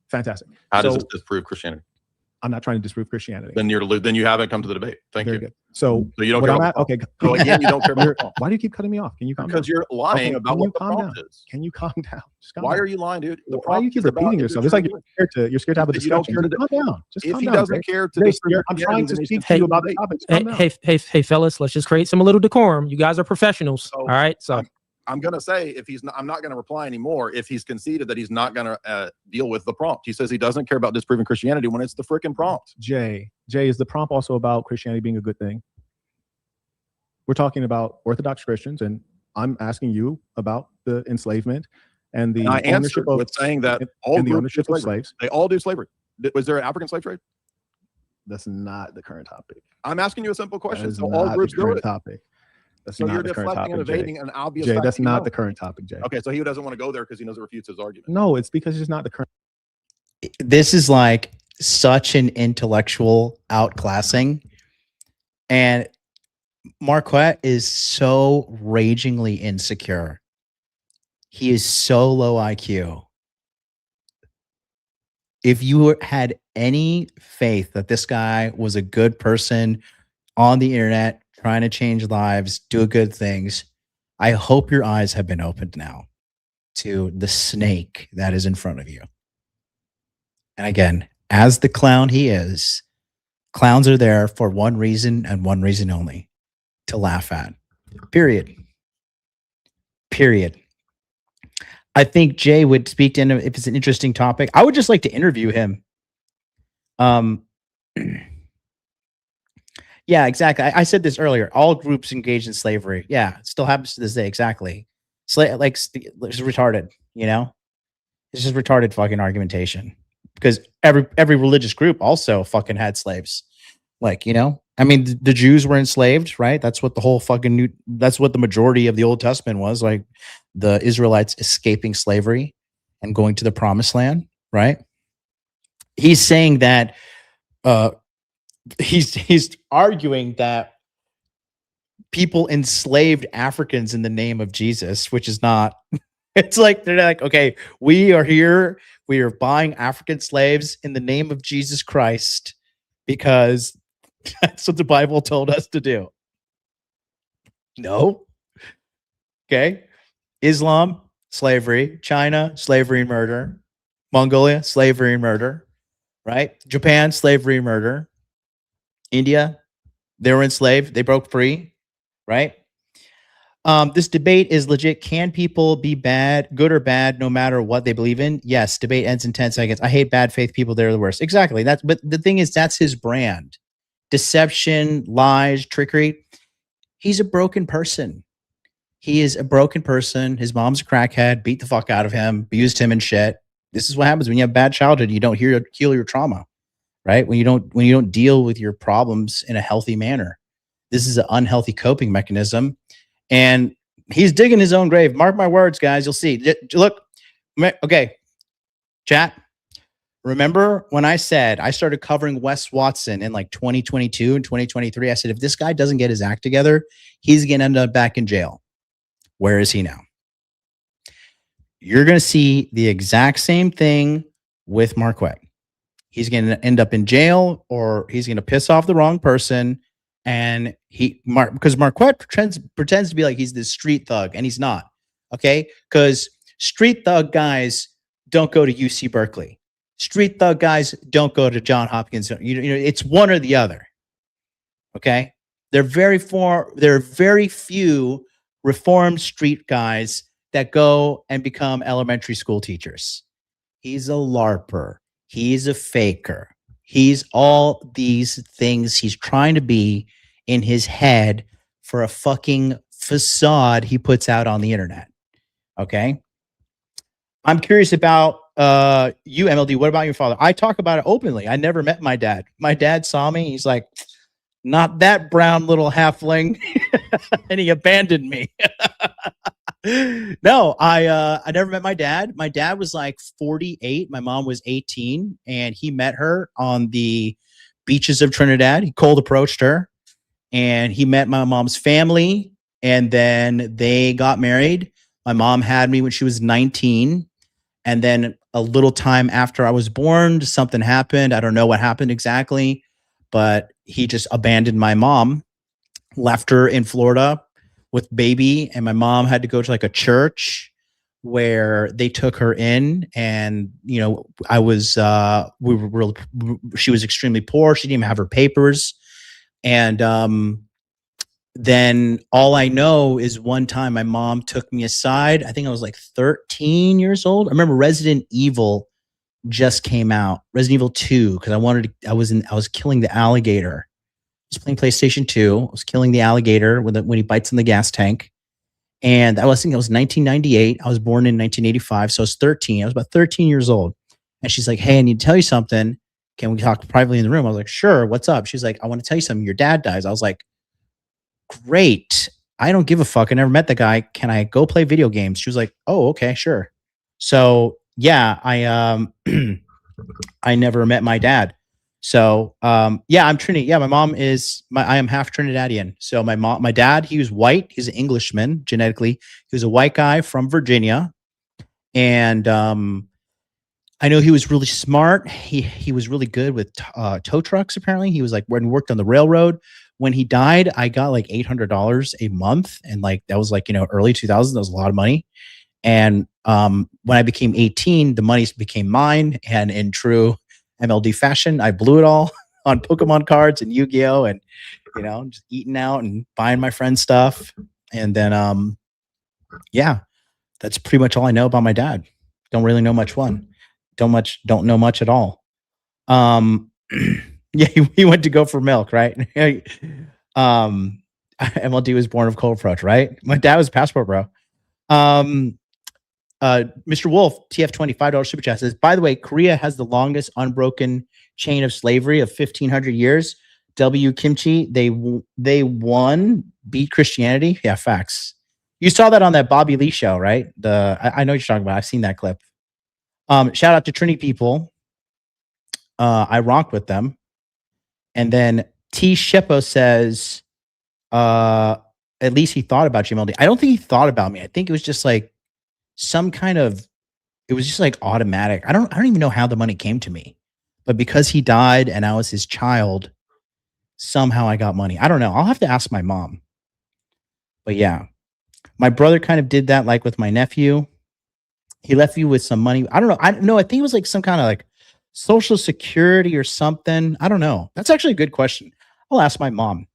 Fantastic. How does this disprove Christianity? I'm not trying to disprove Christianity. Then you haven't come to the debate. Thank you. Good. So you don't care about okay. So again, you don't care about why do you keep cutting me off? Can you calm down? Because you're lying about what the prompt is. Can you calm down? Why are you lying, dude? Why do you keep repeating yourself? It's like you're scared to have a discussion. Calm down. Just if he doesn't care to I'm trying to speak to you about the topic. Hey, fellas, let's just create some little decorum. You guys are professionals. All right. So I'm going to say I'm not going to reply anymore if he's conceded that he's not going to deal with the prompt. He says he doesn't care about disproving Christianity when it's the freaking prompt. Jay, is the prompt also about Christianity being a good thing? We're talking about Orthodox Christians, and I'm asking you about the enslavement and the ownership of saying that all the ownership of slaves. They all do slavery. Was there an African slave trade? That's not the current topic. I'm asking you a simple question. So all groups do it. Topic. That's so not you're the current deflecting topic, and evading an obvious. Jay, that's not the current topic, Jay. Okay, so he doesn't want to go there because he knows it refutes his argument. No, it's because it's not the current. This is like such an intellectual outclassing, and Marquett is so ragingly insecure. He is so low IQ. If you had any faith that this guy was a good person on the internet, trying to change lives, do good things, I hope your eyes have been opened now to the snake that is in front of you. And again, as the clown he is, clowns are there for one reason and one reason only: to laugh at. Period. I think Jay would speak to him if it's an interesting topic. I would just like to interview him. Yeah, exactly. I said this earlier. All groups engaged in slavery. Yeah, it still happens to this day. Exactly. It's retarded, you know? It's just retarded fucking argumentation. Because every religious group also fucking had slaves. Like, you know? I mean, the Jews were enslaved, right? That's what the whole that's what the majority of the Old Testament was. Like, the Israelites escaping slavery and going to the promised land, right? He's saying that he's arguing that people enslaved Africans in the name of Jesus, which is not. It's like they're like, okay, we are here, we are buying African slaves in the name of Jesus Christ because that's what the Bible told us to do. No. Okay. Islam, slavery. China, slavery and murder. Mongolia, slavery and murder. Right? Japan, slavery and murder. India, they were enslaved. They broke free. Right? This debate is legit. Can people be bad, good or bad, no matter what they believe in? Yes. Debate ends in 10 seconds. I hate bad faith people. They're the worst. Exactly. But the thing is, that's his brand. Deception, lies, trickery. He's a broken person. He is a broken person. His mom's a crackhead, beat the fuck out of him, abused him and shit. This is what happens when you have bad childhood. You don't heal your trauma, right? When you don't deal with your problems in a healthy manner. This is an unhealthy coping mechanism. And he's digging his own grave. Mark my words, guys. You'll see. Look, okay, chat. Remember when I said I started covering Wes Watson in like 2022 and 2023? I said, if this guy doesn't get his act together, he's going to end up back in jail. Where is he now? You're going to see the exact same thing with Marquett. He's going to end up in jail, or he's going to piss off the wrong person. And because Marquett pretends to be like he's this street thug, and he's not. Okay? Because street thug guys don't go to UC Berkeley. Street thug guys don't go to Johns Hopkins. You know, it's one or the other. Okay? There are very few reformed street guys that go and become elementary school teachers. He's a LARPer. He's a faker. He's all these things he's trying to be in his head for a fucking facade he puts out on the internet. Okay. I'm curious about you, MLD. What about your father? I talk about it openly. I never met my dad. My dad saw me. He's like, not that brown little halfling. And he abandoned me. No, I never met my dad. My dad was like 48. My mom was 18, and he met her on the beaches of Trinidad. He cold approached her, and he met my mom's family, and then they got married. My mom had me when she was 19, and then a little time after I was born, something happened. I don't know what happened exactly, but he just abandoned my mom, left her in Florida with baby, and my mom had to go to like a church where they took her in. And you know, I was she was extremely poor. She didn't even have her papers. And then all I know is one time my mom took me aside. I think I was like 13 years old. I remember Resident Evil just came out, Resident Evil 2, because I was killing the alligator. I was playing PlayStation 2. I was killing the alligator when he bites in the gas tank. And I think it was 1998. I was born in 1985, so I was 13. I was about 13 years old. And she's like, "Hey, I need to tell you something. Can we talk privately in the room?" I was like, "Sure, what's up?" She's like, "I want to tell you something. Your dad dies." I was like, "Great. I don't give a fuck. I never met the guy. Can I go play video games?" She was like, "Oh, okay, sure." So yeah, I I never met my dad. So yeah, I'm Trinity. Yeah, my mom I am half Trinidadian. So my dad, he was white. He's an Englishman genetically. He was a white guy from Virginia. And I know he was really smart. He was really good with tow trucks, apparently. He was like, when he worked on the railroad. When he died, I got like $800 a month. And like, that was like, early 2000s. That was a lot of money. And when I became 18, the money became mine. And in true MLD fashion, I blew it all on Pokemon cards and Yu-Gi-Oh! And, just eating out and buying my friends stuff. And then, yeah, that's pretty much all I know about my dad. Don't really know much don't know much at all. Yeah, he went to go for milk, right? MLD was born of cold approach, right? My dad was a passport bro. Mr. Wolf, TF20, $5 super chat says, by the way, Korea has the longest unbroken chain of slavery of 1,500 years. W Kimchi, they beat Christianity. Yeah, facts. You saw that on that Bobby Lee show, right? I know what you're talking about. I've seen that clip. Shout out to Trini people. I rock with them. And then T. Sheppo says, at least he thought about you, MLD. I don't think he thought about me. I think it was just like it was just like automatic. I don't even know how the money came to me, but because he died and I was his child, somehow I got money. I don't know. I'll have to ask my mom. But yeah, my brother kind of did that, like with my nephew. He left you with some money. I don't know. I think it was like some kind of like Social Security or something. I don't know. That's actually a good question. I'll ask my mom.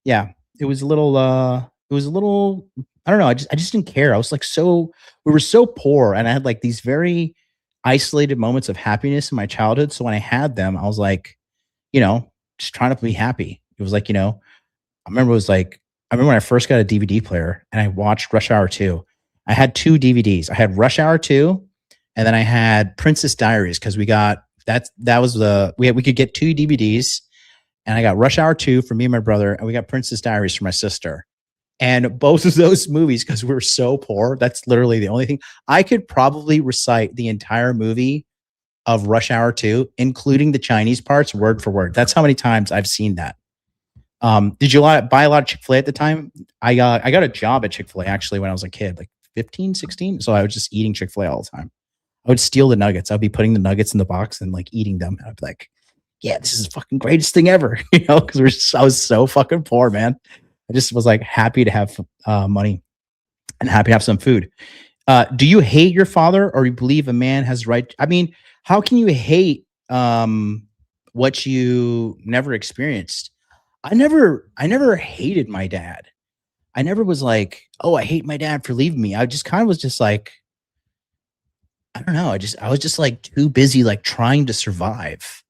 Yeah, it was a little, I don't know. I just didn't care. I was like, we were so poor, and I had like these very isolated moments of happiness in my childhood. So when I had them, I was like, just trying to be happy. It was like, I remember when I first got a DVD player and I watched Rush Hour 2. I had 2 DVDs. I had Rush Hour 2, and then I had Princess Diaries, because we could get 2 DVDs, and I got Rush Hour 2 for me and my brother, and we got Princess Diaries for my sister. And both of those movies, because we were so poor, that's literally the only thing. I could probably recite the entire movie of Rush Hour 2, including the Chinese parts, word for word. That's how many times I've seen that. Did you buy a lot of Chick-fil-A at the time? I got a job at Chick-fil-A actually when I was a kid, like 15, 16. So I was just eating Chick-fil-A all the time. I would steal the nuggets. I'd be putting the nuggets in the box and like eating them. And I'd be like, yeah, this is the fucking greatest thing ever. Because I was so fucking poor, man. I just was like happy to have money and happy to have some food. Do you hate your father, or you believe a man has right? I mean, how can you hate what you never experienced? I never hated my dad. I never was like, oh, I hate my dad for leaving me. I just kind of was just like, I don't know. I was just like too busy, like trying to survive.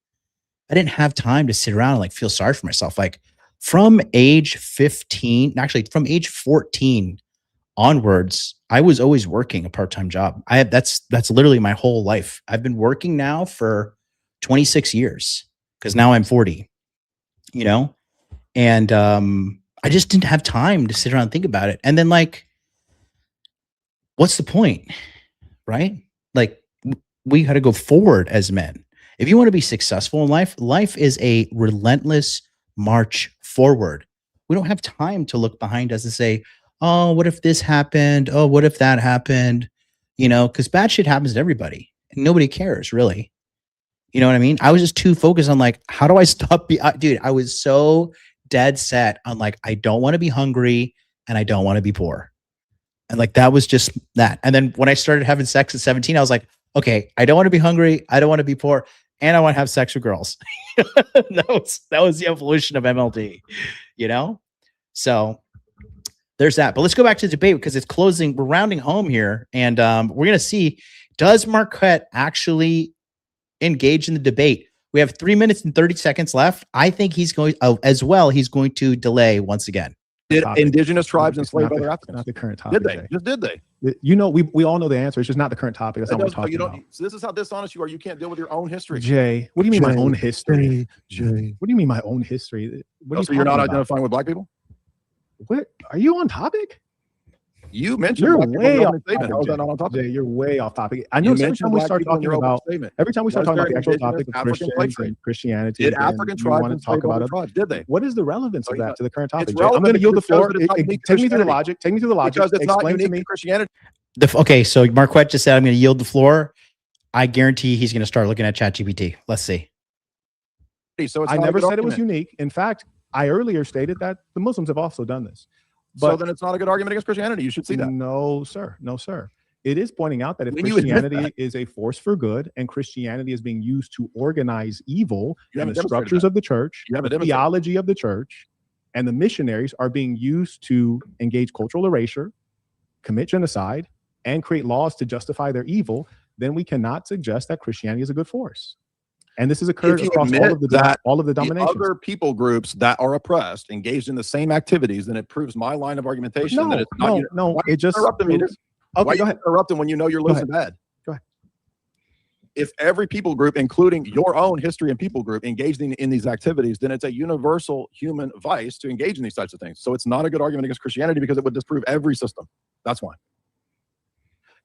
I didn't have time to sit around and like feel sorry for myself. Like from age 15, actually from age 14 onwards, I was always working a part-time job. That's literally my whole life. I've been working now for 26 years because now I'm 40, you know? And I just didn't have time to sit around and think about it. And then like, what's the point? Right? Like we got to go forward as men. If you want to be successful in life, life is a relentless march forward. We don't have time to look behind us and say, oh, what if this happened? Oh, what if that happened? You know, because bad shit happens to everybody. And nobody cares, really. You know what I mean? I was just too focused on like, how do I stop? Dude, I was so dead set on like, I don't want to be hungry and I don't want to be poor. And like, that was just that. And then when I started having sex at 17, I was like, okay, I don't want to be hungry. I don't want to be poor. And I want to have sex with girls. that was the evolution of MLD, you know? So there's that. But let's go back to the debate because it's closing. We're rounding home here. And we're going to see, does Marquett actually engage in the debate? We have 3 minutes and 30 seconds left. I think he's going, as well, he's going to delay once again. Did indigenous tribes enslave other Africans? Not the current topic. Did they? Just did they? You know, we all know the answer. It's just not the current topic. That's not what we're talking about. So this is how dishonest you are. You can't deal with your own history. Jay, what do you mean my own history? Jay, what do you mean my own history? So you're not identifying with black people? What? Are you on topic? You mentioned you're black way off topic. How is that not on topic? Jay, you're way off topic. I know every time we start talking about the actual topic of Christians and Christianity, did African tribes want to talk about it? Did they? What is the relevance of that to the current topic? I'm going to yield the floor. Take me through the logic. Take me through the logic. Because it's Explain not to me Christianity. Okay, so Marquette just said, I'm going to yield the floor. I guarantee he's going to start looking at ChatGPT. Let's see. So I never said it was unique. In fact, I earlier stated that the Muslims have also done this. But so then it's not a good argument against Christianity. You should see that. No, sir. No, sir. It is pointing out that if Christianity is a force for good and Christianity is being used to organize evil and the structures of the church, the theology of the church, and the missionaries are being used to engage cultural erasure, commit genocide, and create laws to justify their evil, then we cannot suggest that Christianity is a good force. And this has occurred across all of the dominations. Other people groups that are oppressed engaged in the same activities, then it proves my line of argumentation that it's not. No, it just interrupt me. Okay, why you interrupt them when you know you're losing bad? Go ahead. If every people group, including your own history and people group, engaged in these activities, then it's a universal human vice to engage in these types of things. So it's not a good argument against Christianity because it would disprove every system. That's why.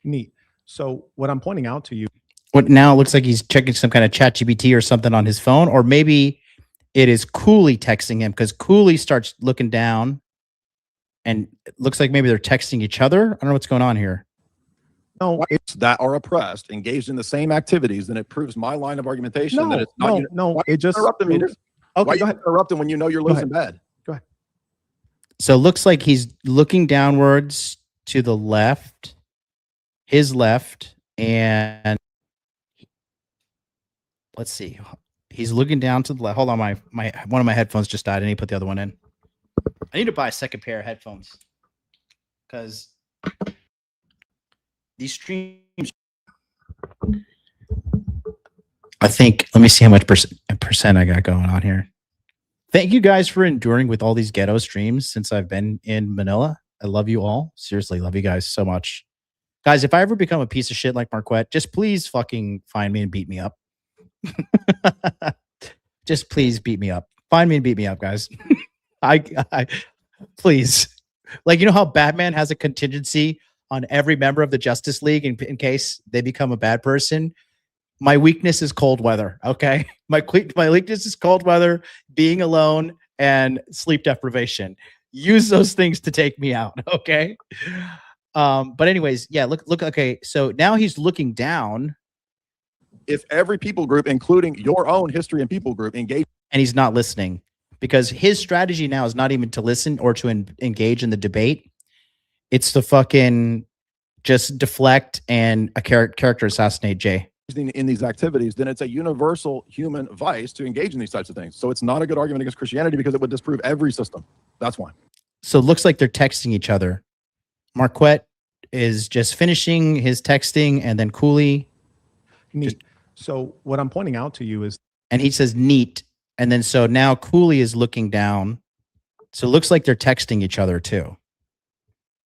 Neat. So what I'm pointing out to you. What now? It looks like he's checking some kind of ChatGPT or something on his phone, or maybe it is Cooley texting him because Cooley starts looking down, and it looks like maybe they're texting each other. I don't know what's going on here. No, that are oppressed, engaged in the same activities, then it proves my line of argumentation that it's not. It just interrupt me. Okay, why you interrupt them when you know you're losing bad? Go ahead. So it looks like he's looking downwards to the left, his left, and let's see. He's looking down to the left. Hold on, my one of my headphones just died. I need to put the other one in. I need to buy a second pair of headphones because these streams. I think. Let me see how much percent I got going on here. Thank you guys for enduring with all these ghetto streams since I've been in Manila. I love you all. Seriously, love you guys so much. Guys, if I ever become a piece of shit like Marquette, just please fucking find me and beat me up. Just please beat me up. Find me and beat me up, guys. I please. Like, you know how Batman has a contingency on every member of the Justice League in case they become a bad person? My weakness is cold weather, okay? My weakness is cold weather, being alone, and sleep deprivation. Use those things to take me out, okay? But anyways, yeah, look, okay. So now he's looking down. If every people group, including your own history and people group, engage, and he's not listening because his strategy now is not even to listen or to engage in the debate. It's to fucking just deflect and a character assassinate Jay. In these activities, then it's a universal human vice to engage in these types of things. So it's not a good argument against Christianity because it would disprove every system. That's why. So it looks like they're texting each other. Marquette is just finishing his texting, and then Cooley. So what I'm pointing out to you is And he says neat. And then so now Cooley is looking down. So it looks like they're texting each other too.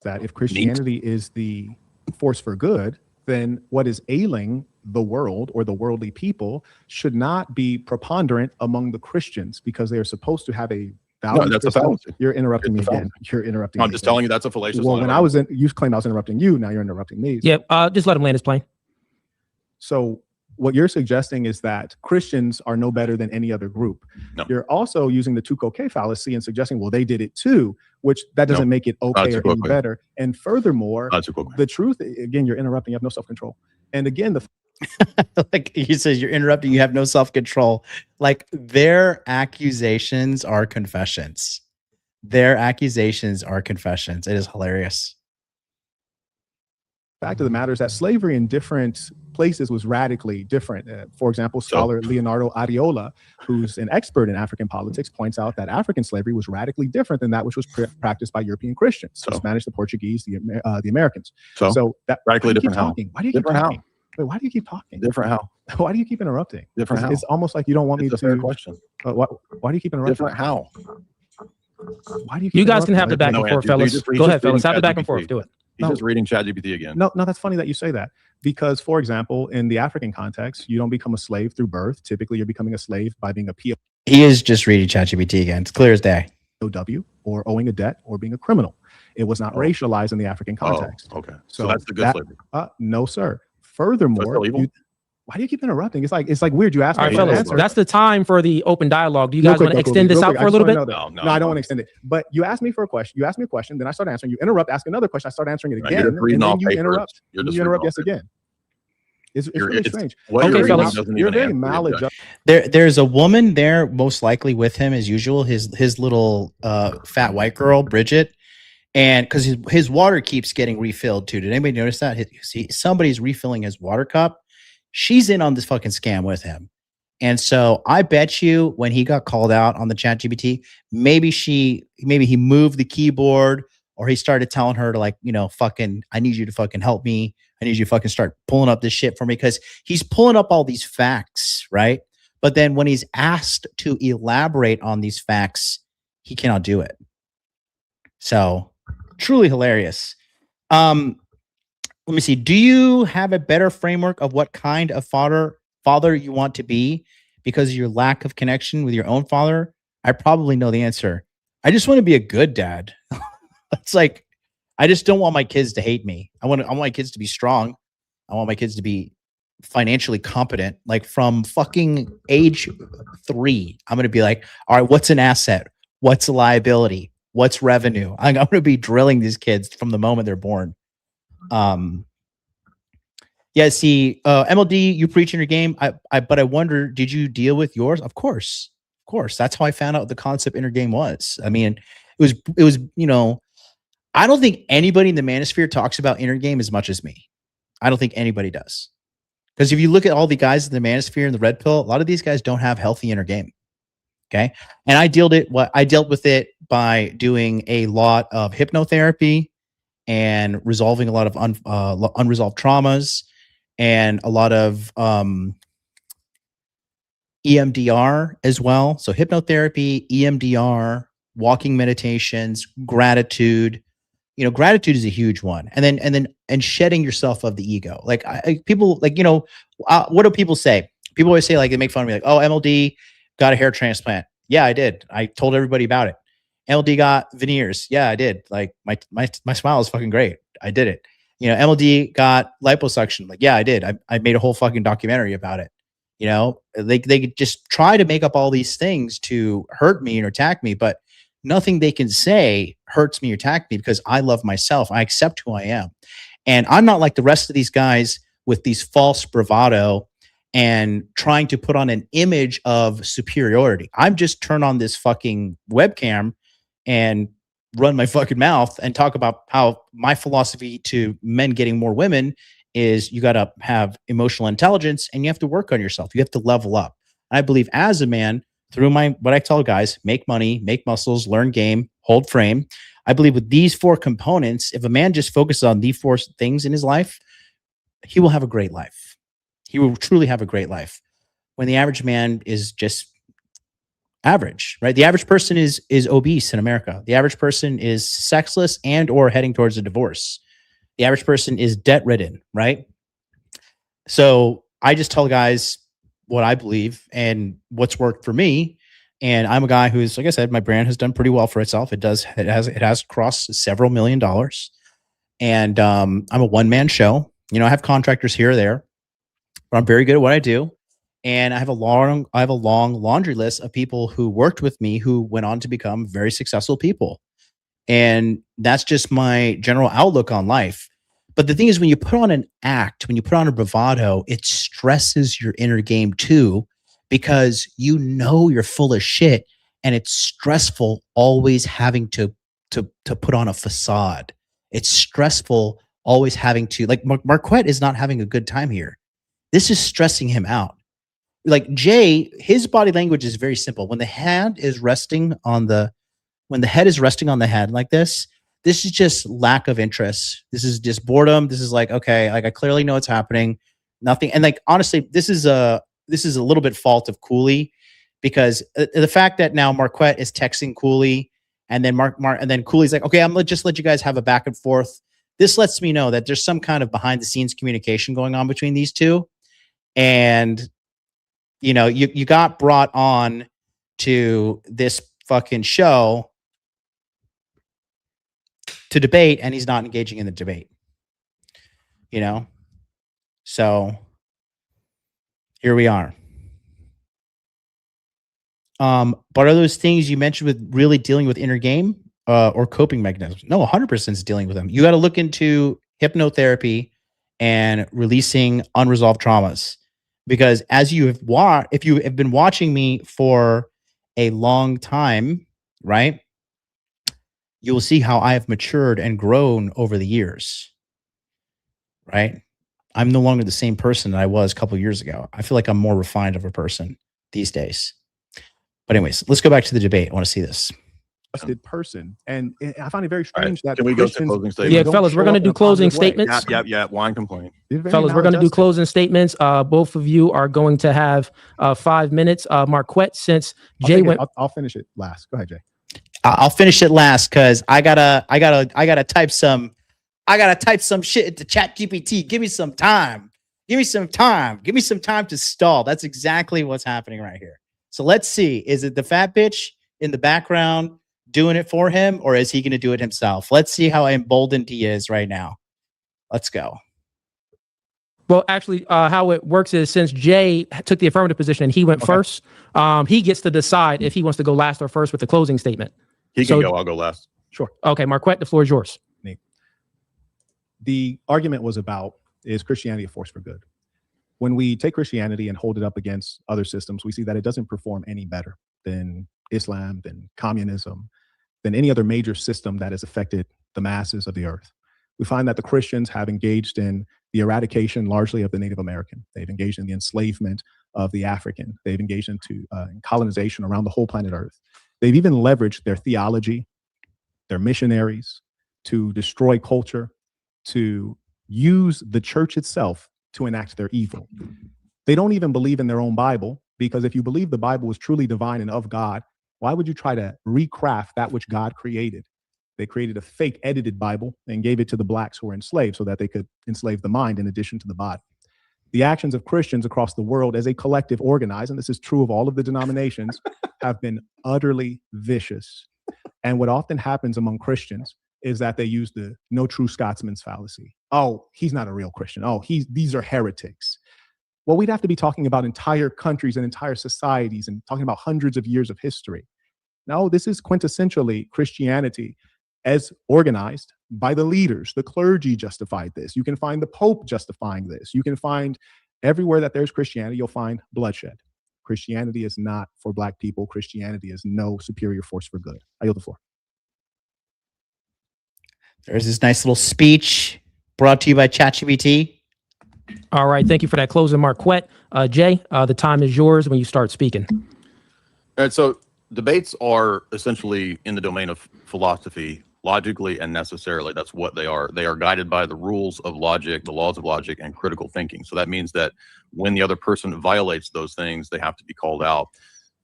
That if Christianity is the force for good, then what is ailing the world or the worldly people should not be preponderant among the Christians, because they are supposed to have a value. No, that's a fallacy. You're interrupting me again. You're interrupting me. I'm just telling you that's a fallacious Well, line. when I was in, you claimed I was interrupting you. Now you're interrupting me. Yep. Just let him land his plane. So what you're suggesting is that Christians are no better than any other group. No. You're also using the Tukokay fallacy and suggesting, well, they did it too, which that doesn't make it okay or any better. And furthermore, the truth, again, you're interrupting, you have no self-control. And again, like he says, you're interrupting, you have no self-control. Like their accusations are confessions. Their accusations are confessions. It is hilarious. Fact of the matter is that slavery in different places was radically different. For example, scholar Leonardo Ariola, who's an expert in African politics, points out that African slavery was radically different than that which was practiced by European Christians, the Spanish, the Portuguese, the Americans. So that radically different how? Why do you keep talking? Wait, why do you keep talking? Different how? Why do you keep interrupting? Different how? It's almost like you don't want me to. It's a fair question. Why do you keep interrupting? Different how? Why do you? You guys can have the back and forth, fellas. Go ahead, fellas. Have the back and forth. Do it. He's just reading ChatGPT again. No, that's funny that you say that, because, for example, in the African context, you don't become a slave through birth. Typically, you're becoming a slave by being a POW. He is just reading ChatGPT again. It's clear as day. Or owing a debt or being a criminal. It was not racialized in the African context. Okay. So that's the good slavery. No, sir. Furthermore, why do you keep interrupting? It's like weird. You asked me. All right, fellas, that's the time for the open dialogue. Do you guys want to extend this out for a little bit? No, I don't want to extend it. But you asked me for a question. You asked me a question, then I start answering. You interrupt, ask another question. I start answering it again, and then you interrupt. You interrupt yes again. It's really strange. Okay, fellas, you're very maladjusted. There's a woman there, most likely with him as usual. His little fat white girl, Bridget, and because his water keeps getting refilled too. Did anybody notice that? Somebody's refilling his water cup. She's in on this fucking scam with him. And so I bet you when he got called out on the ChatGPT, maybe he moved the keyboard, or he started telling her to, like, you know, fucking, I need you to fucking help me. I need you to fucking start pulling up this shit for me, because he's pulling up all these facts, right? But then when he's asked to elaborate on these facts, he cannot do it. So truly hilarious. Let me see. Do you have a better framework of what kind of father you want to be because of your lack of connection with your own father? I probably know the answer. I just want to be a good dad. It's like, I just don't want my kids to hate me. I want my kids to be strong. I want my kids to be financially competent. Like from fucking age 3, I'm going to be like, all right, what's an asset? What's a liability? What's revenue? I'm going to be drilling these kids from the moment they're born. Yeah, see, MLD, you preach in your game. But I wonder, did you deal with yours? Of course. That's how I found out what the concept inner game was. I mean, it was, you know, I don't think anybody in the manosphere talks about inner game as much as me. I don't think anybody does. Because if you look at all the guys in the manosphere and the red pill, a lot of these guys don't have healthy inner game. Okay. And I dealt with it by doing a lot of hypnotherapy and resolving a lot of unresolved traumas, and a lot of EMDR as well. So hypnotherapy, EMDR, walking meditations, gratitude. You know, gratitude is a huge one. And then shedding yourself of the ego. Like people, like, you know, what do people say? People always say, like, they make fun of me, like, oh, MLD got a hair transplant. Yeah, I did. I told everybody about it. MLD got veneers. Yeah, I did. Like my smile is fucking great. I did it. You know, MLD got liposuction. Like, yeah, I did. I made a whole fucking documentary about it. You know, they just try to make up all these things to hurt me and attack me, but nothing they can say hurts me or attack me, because I love myself. I accept who I am. And I'm not like the rest of these guys with these false bravado and trying to put on an image of superiority. I'm just turn on this fucking webcam and run my fucking mouth and talk about how my philosophy to men getting more women is you got to have emotional intelligence and you have to work on yourself. You have to level up. I believe as a man, through what I tell guys, make money, make muscles, learn game, hold frame. I believe with these 4 components, if a man just focuses on these 4 things in his life, he will have a great life. He will truly have a great life. when the average man is just average, right? The average person is obese in America. The average person is sexless and or heading towards a divorce. The average person is debt ridden, right? So I just tell guys what I believe and what's worked for me. And I'm a guy who's, like I said, my brand has done pretty well for itself. It has crossed several $1 million. And I'm a one-man show. You know, I have contractors here or there, but I'm very good at what I do. And I have a long laundry list of people who worked with me who went on to become very successful people. And that's just my general outlook on life. But the thing is, when you put on an act, when you put on a bravado, it stresses your inner game too, because you know you're full of shit, and it's stressful always having to put on a facade. It's stressful always having to, like, Marquett is not having a good time here. This is stressing him out. Like Jay, his body language is very simple. When the head is resting on the head like this is just lack of interest. This is just boredom. This is like, okay, like I clearly know what's happening. Nothing. And like, honestly, this is a little bit fault of Cooley, because the fact that now Marquett is texting Cooley, and then and then Cooley's like, okay, I'm gonna just let you guys have a back and forth. This lets me know that there's some kind of behind the scenes communication going on between these two. And you know, you got brought on to this fucking show to debate, and he's not engaging in the debate. You know? So here we are. But are those things you mentioned with really dealing with inner game or coping mechanisms? No, 100% is dealing with them. You got to look into hypnotherapy and releasing unresolved traumas. Because as you have if you have been watching me for a long time, right, you will see how I have matured and grown over the years, right? I'm no longer the same person that I was a couple of years ago. I feel like I'm more refined of a person these days. But anyways, let's go back to the debate. I want to see this. Person, and I find it very strange that can we go to closing statements? Yeah, fellas, we're going to do closing statements. Yeah. Wine complaint. Fellas, we're going to do closing statements. Both of you are going to have 5 minutes. Marquett, since Jay went, I'll finish it last. Go ahead, Jay. I'll finish it last because I gotta type some shit into ChatGPT. Give me some time. Give me some time to stall. That's exactly what's happening right here. So let's see. Is it the fat bitch in the background doing it for him, or is he going to do it himself? Let's see how emboldened he is right now. Let's go. Well, actually, how it works is, since Jay took the affirmative position and he went first, he gets to decide if he wants to go last or first with the closing statement. He can go. I'll go last. Sure. Okay, Marquett, the floor is yours. The argument was about, is Christianity a force for good? When we take Christianity and hold it up against other systems, we see that it doesn't perform any better than Islam, than communism, than any other major system that has affected the masses of the earth. We find that the Christians have engaged in the eradication largely of the Native American. They've engaged in the enslavement of the African. They've engaged into colonization around the whole planet Earth. They've even leveraged their theology, their missionaries, to destroy culture, to use the church itself to enact their evil. They don't even believe in their own Bible, because if you believe the Bible is truly divine and of God, why would you try to recraft that which God created? They created a fake edited Bible and gave it to the blacks who were enslaved so that they could enslave the mind in addition to the body. The actions of Christians across the world as a collective organized, and this is true of all of the denominations, have been utterly vicious. And what often happens among Christians is that they use the no true Scotsman's fallacy. Oh, he's not a real Christian. Oh, these are heretics. Well, we'd have to be talking about entire countries and entire societies and talking about hundreds of years of history. No, this is quintessentially Christianity as organized by the leaders. The clergy justified this. You can find the Pope justifying this. You can find everywhere that there's Christianity, you'll find bloodshed. Christianity is not for Black people. Christianity is no superior force for good. I yield the floor. There's this nice little speech brought to you by ChatGPT. All right. Thank you for that closing, Marquett. Jay, the time is yours when you start speaking. All right. So debates are essentially in the domain of philosophy, logically and necessarily. That's what they are. They are guided by the rules of logic, the laws of logic, and critical thinking. So that means that when the other person violates those things, they have to be called out.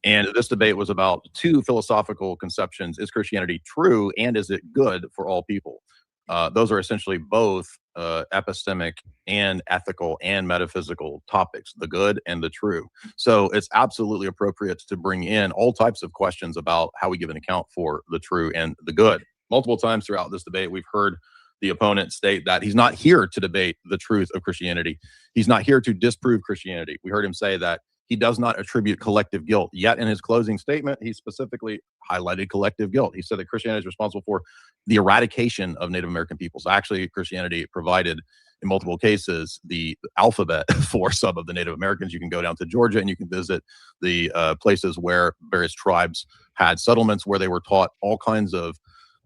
And this debate was about two philosophical conceptions. Is Christianity true, and is it good for all people? Those are essentially both epistemic and ethical and metaphysical topics, the good and the true. So it's absolutely appropriate to bring in all types of questions about how we give an account for the true and the good. Multiple times throughout this debate, we've heard the opponent state that he's not here to debate the truth of Christianity. He's not here to disprove Christianity. We heard him say that he does not attribute collective guilt. Yet in his closing statement, he specifically highlighted collective guilt. He said that Christianity is responsible for the eradication of Native American peoples. Actually, Christianity provided, in multiple cases, the alphabet for some of the Native Americans. You can go down to Georgia and you can visit the places where various tribes had settlements where they were taught all kinds of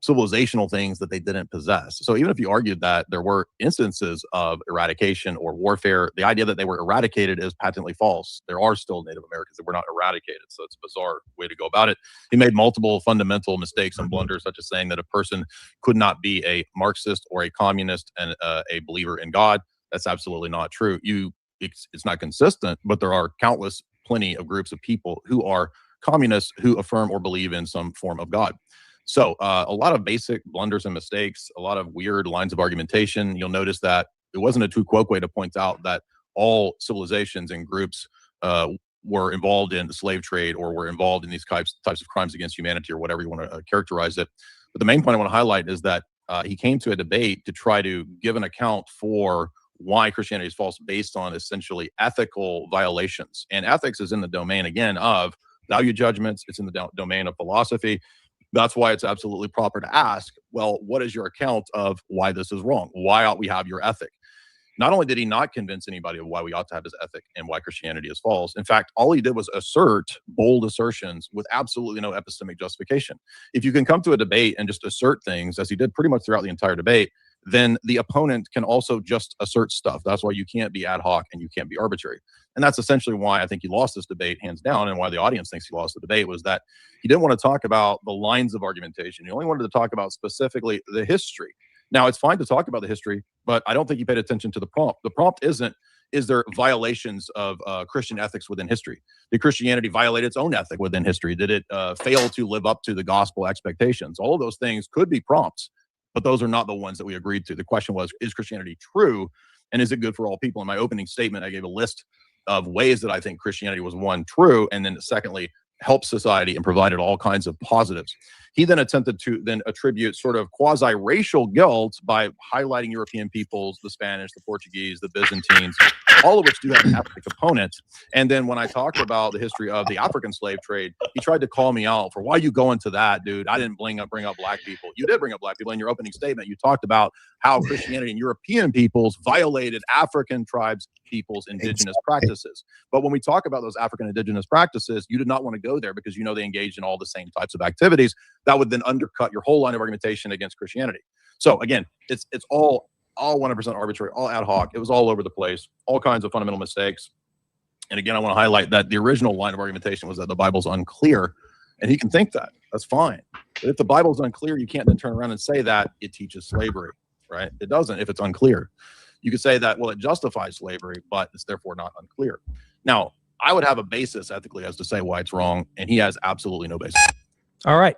civilizational things that they didn't possess. So even if you argued that there were instances of eradication or warfare, the idea that they were eradicated is patently false. There are still Native Americans that were not eradicated. So it's a bizarre way to go about it. He made multiple fundamental mistakes and blunders, such as saying that a person could not be a Marxist or a communist and a believer in God. That's absolutely not true. It's not consistent, but there are plenty of groups of people who are communists who affirm or believe in some form of God. So a lot of basic blunders and mistakes, a lot of weird lines of argumentation. You'll notice that it wasn't a tu quoque way to point out that all civilizations and groups were involved in the slave trade or were involved in these types of crimes against humanity or whatever you want to characterize it. But the main point I want to highlight is that he came to a debate to try to give an account for why Christianity is false based on essentially ethical violations. And ethics is in the domain, again, of value judgments. It's in the domain of philosophy. That's why it's absolutely proper to ask, well, what is your account of why this is wrong? Why ought we have your ethic? Not only did he not convince anybody of why we ought to have his ethic and why Christianity is false, in fact, all he did was assert bold assertions with absolutely no epistemic justification. If you can come to a debate and just assert things, as he did pretty much throughout the entire debate, then the opponent can also just assert stuff. That's why you can't be ad hoc and you can't be arbitrary. And that's essentially why I think he lost this debate hands down, and why the audience thinks he lost the debate was that he didn't want to talk about the lines of argumentation. He only wanted to talk about specifically the history. Now, it's fine to talk about the history, but I don't think he paid attention to the prompt. The prompt isn't, is there violations of Christian ethics within history? Did Christianity violate its own ethic within history? Did it fail to live up to the gospel expectations? All of those things could be prompts, but those are not the ones that we agreed to. The question was, is Christianity true, and is it good for all people? In my opening statement, I gave a list of ways that I think Christianity was, one, true, and then secondly, helped society and provided all kinds of positives. He then attempted to then attribute sort of quasi-racial guilt by highlighting European peoples, the Spanish, the Portuguese, the Byzantines, all of which do have an ethnic component. And then when I talked about the history of the African slave trade, he tried to call me out for, why you go into that, dude? I didn't bring up black people. You did bring up black people in your opening statement. You talked about how Christianity and European peoples violated African tribes, peoples, indigenous practices. But when we talk about those African indigenous practices, you did not want to go there because you know they engaged in all the same types of activities that would then undercut your whole line of argumentation against Christianity. So again, it's all 100% arbitrary, all ad hoc. It was all over the place, all kinds of fundamental mistakes. And again, I want to highlight that the original line of argumentation was that the Bible's unclear, and he can think that. That's fine. But if the Bible's unclear, you can't then turn around and say that it teaches slavery, right? It doesn't if it's unclear. You could say that, well, it justifies slavery, but it's therefore not unclear. Now, I would have a basis ethically as to say why it's wrong, and he has absolutely no basis. All right,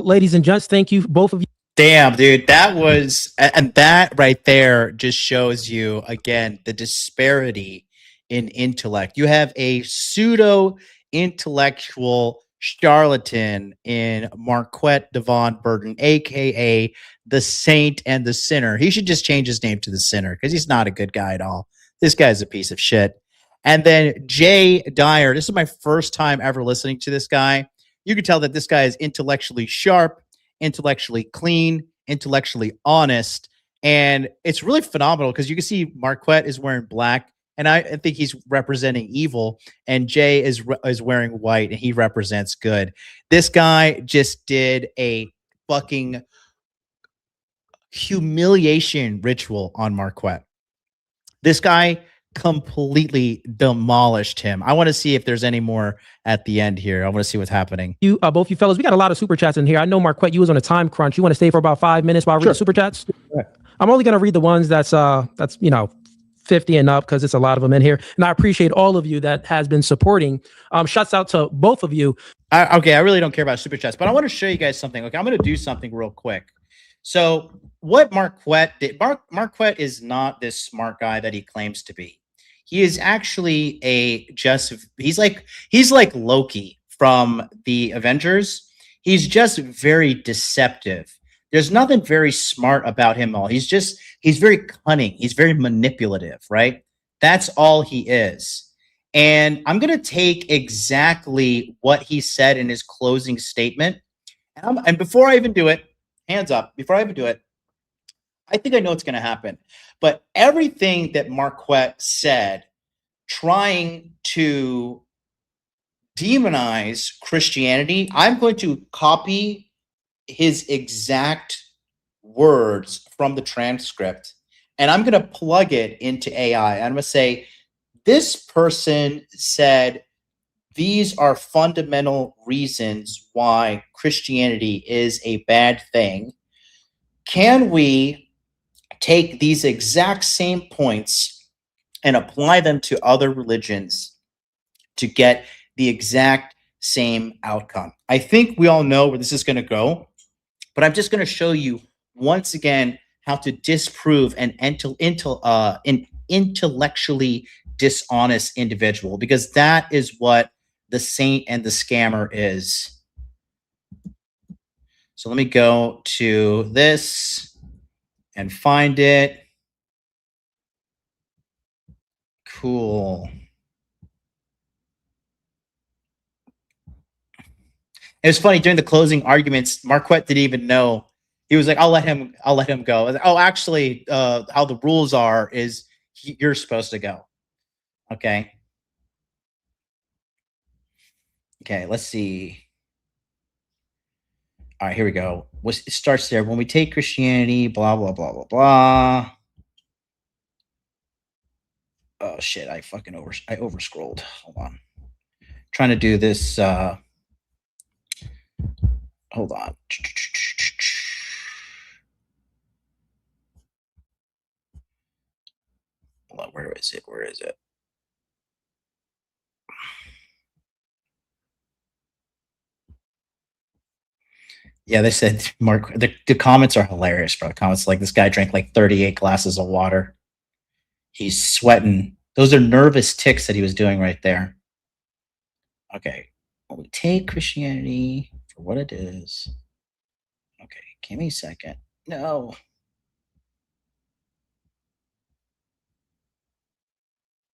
ladies and gents, thank you, both of you. Damn, dude, and that right there just shows you, again, the disparity in intellect. You have a pseudo-intellectual charlatan in Marquett Davon Burton, a.k.a. the Saint and the Sinner. He should just change his name to the Sinner because he's not a good guy at all. This guy's a piece of shit. And then Jay Dyer, this is my first time ever listening to this guy. You can tell that this guy is intellectually sharp, intellectually clean, intellectually honest. And it's really phenomenal because you can see Marquette is wearing black, and I think he's representing evil, and Jay is wearing white, and he represents good. This guy just did a fucking humiliation ritual on Marquette. This guy completely demolished him. I want to see if there's any more at the end here. I want to see what's happening. You, both you fellas, we got a lot of super chats in here. I know Marquette, you was on a time crunch. You want to stay for about 5 minutes while I read the super chats? Yeah. I'm only going to read the ones that's 50 and up because it's a lot of them in here. And I appreciate all of you that has been supporting. Shouts out to both of you. Okay, I really don't care about super chats, but I want to show you guys something. Okay, I'm going to do something real quick. So what Marquette did, Marquette is not this smart guy that he claims to be. He is actually he's like Loki from the Avengers. He's just very deceptive. There's nothing very smart about him at all. He's very cunning. He's very manipulative, right? That's all he is. And I'm going to take exactly what he said in his closing statement. And before I even do it, hands up, before I even do it, I think I know what's going to happen. But everything that Marquette said, trying to demonize Christianity, I'm going to copy his exact words from the transcript, and I'm going to plug it into AI. I'm going to say, this person said these are fundamental reasons why Christianity is a bad thing. Can we take these exact same points and apply them to other religions to get the exact same outcome? I think we all know where this is going to go, but I'm just going to show you once again how to disprove an intellectually dishonest individual, because that is what the saint and the scammer is. So let me go to this and find it. Cool. It was funny during the closing arguments, Marquette didn't even know. He was like, I'll let him go. I was like, oh, actually, how the rules are is you're supposed to go. Okay. Okay, let's see. All right, here we go. It starts there. When we take Christianity, blah, blah, blah, blah, blah. Oh, shit. I over scrolled. Hold on. Trying to do this. Hold on. Hold on. Where is it? Where is it? Yeah, they said, Mark, the comments are hilarious, bro. Comments like, this guy drank like 38 glasses of water. He's sweating. Those are nervous ticks that he was doing right there. Okay. When we take Christianity for what it is. Okay, give me a second. No.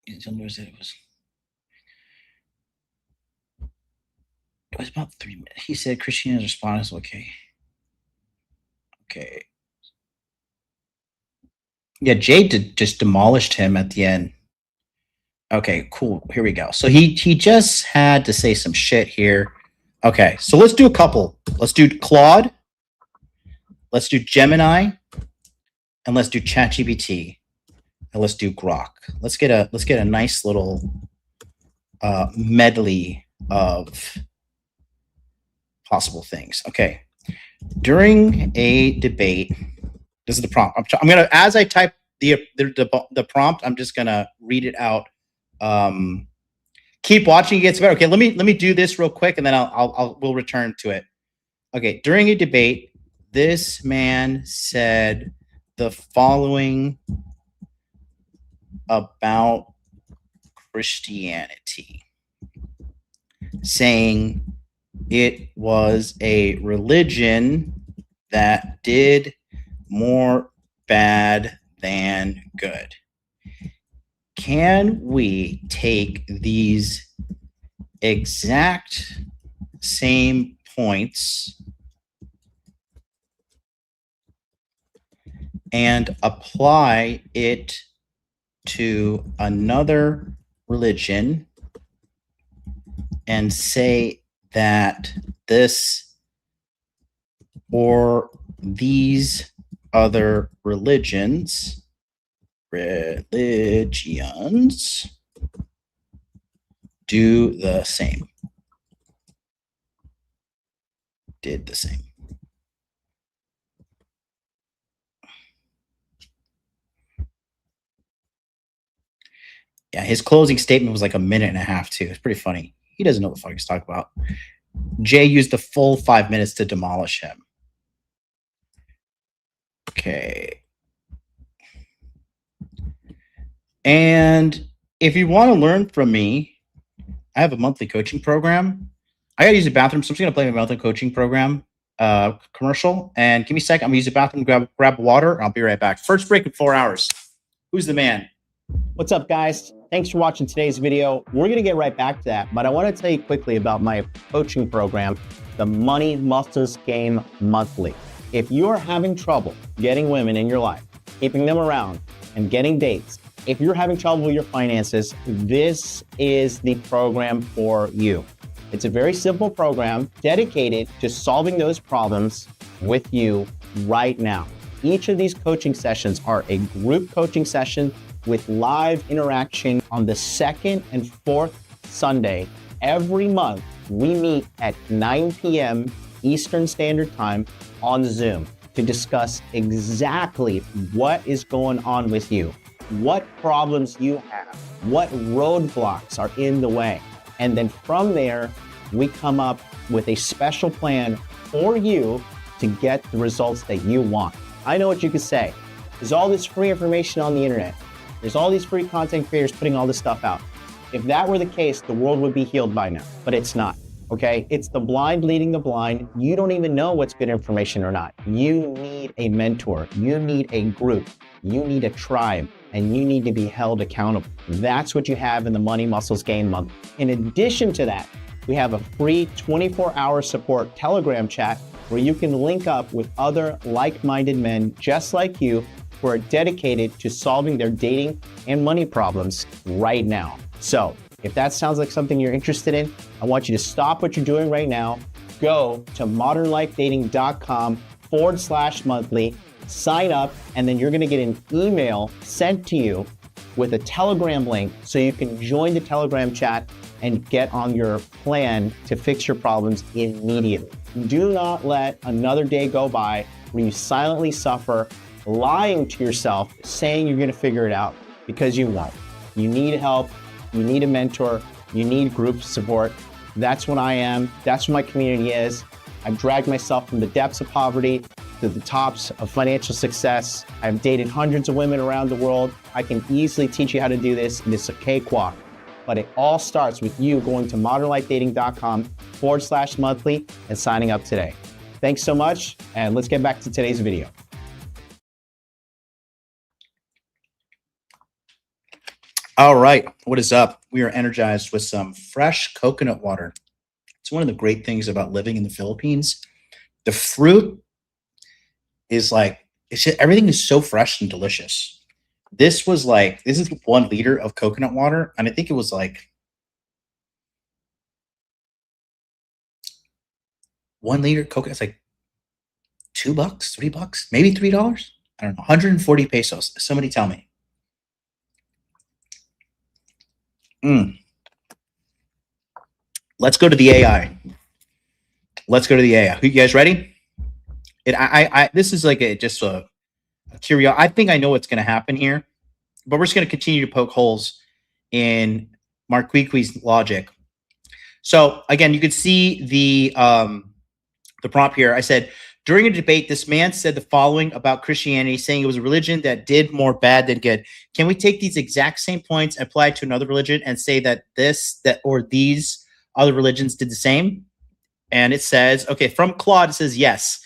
It was about 3 minutes. He said Christianity's response is okay. Okay. Yeah, Jay just demolished him at the end. Okay, cool. Here we go. So he just had to say some shit here. Okay, so let's do a couple. Let's do Claude. Let's do Gemini. And let's do ChatGPT. And let's do Grok. Let's get a nice little medley of possible things. Okay. During a debate, this is the prompt. I'm gonna, as I type the prompt, I'm just gonna read it out. Keep watching, it gets better. Okay, let me do this real quick, and then we'll return to it. Okay. During a debate, this man said the following about Christianity, saying it was a religion that did more bad than good. Can we take these exact same points and apply it to another religion and say that this or these other religions religions do the same. Did the same. Yeah, his closing statement was like a minute and a half, too. It's pretty funny. He doesn't know what the fuck he's talking about. Jay used the full 5 minutes to demolish him. Okay. And if you want to learn from me, I have a monthly coaching program. I got to use the bathroom, so I'm just going to play my monthly coaching program commercial. And give me a second. I'm going to use the bathroom, grab water. I'll be right back. First break in 4 hours. Who's the man? What's up, guys? Thanks for watching today's video. We're going to get right back to that, but I want to tell you quickly about my coaching program, the Money Muscles Game Monthly. If you're having trouble getting women in your life, keeping them around, and getting dates, if you're having trouble with your finances, this is the program for you. It's a very simple program dedicated to solving those problems with you right now. Each of these coaching sessions are a group coaching session with live interaction on the second and fourth Sunday. Every month, we meet at 9 p.m. Eastern Standard Time on Zoom to discuss exactly what is going on with you, what problems you have, what roadblocks are in the way. And then from there, we come up with a special plan for you to get the results that you want. I know what you could say. There's all this free information on the internet. There's all these free content creators putting all this stuff out. If that were the case, the world would be healed by now, but it's not, okay? It's the blind leading the blind. You don't even know what's good information or not. You need a mentor. You need a group. You need a tribe, and you need to be held accountable. That's what you have in the Money Muscles Game Month. In addition to that, we have a free 24-hour support Telegram chat where you can link up with other like-minded men just like you who are dedicated to solving their dating and money problems right now. So if that sounds like something you're interested in, I want you to stop what you're doing right now, go to modernlifedating.com/monthly, sign up, and then you're gonna get an email sent to you with a Telegram link so you can join the Telegram chat and get on your plan to fix your problems immediately. Do not let another day go by where you silently suffer lying to yourself, saying you're gonna figure it out, because you won't. You need help, you need a mentor, you need group support. That's what I am, that's what my community is. I've dragged myself from the depths of poverty to the tops of financial success. I've dated hundreds of women around the world. I can easily teach you how to do this, and it's a cakewalk. But it all starts with you going to modernlifedating.com/monthly and signing up today. Thanks so much, and let's get back to today's video. All right, what is up? We are energized with some fresh coconut water. It's one of the great things about living in the Philippines. The fruit is like, it's just, everything is so fresh and delicious. This is 1 liter of coconut water, and I think it was like 1 liter coconut. It's like $2, $3, maybe $3. I don't know, 140 pesos. Somebody tell me. Let's go to the AI. Let's go to the AI. You guys ready? This is like just a curiosity. I think I know what's going to happen here, but we're just going to continue to poke holes in Marquett's logic. So again, you can see the prompt here. I said, during a debate, this man said the following about Christianity, saying it was a religion that did more bad than good. Can we take these exact same points, apply it to another religion, and say that these other religions did the same? And it says, okay, from Claude, it says yes.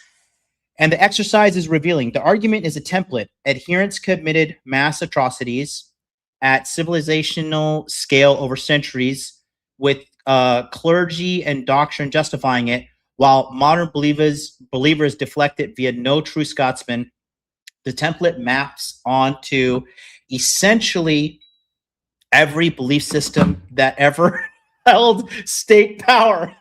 And the exercise is revealing. The argument is a template. Adherents committed mass atrocities at civilizational scale over centuries, with clergy and doctrine justifying it, while modern believers deflect it via no true Scotsman. The template maps onto essentially every belief system that ever held state power.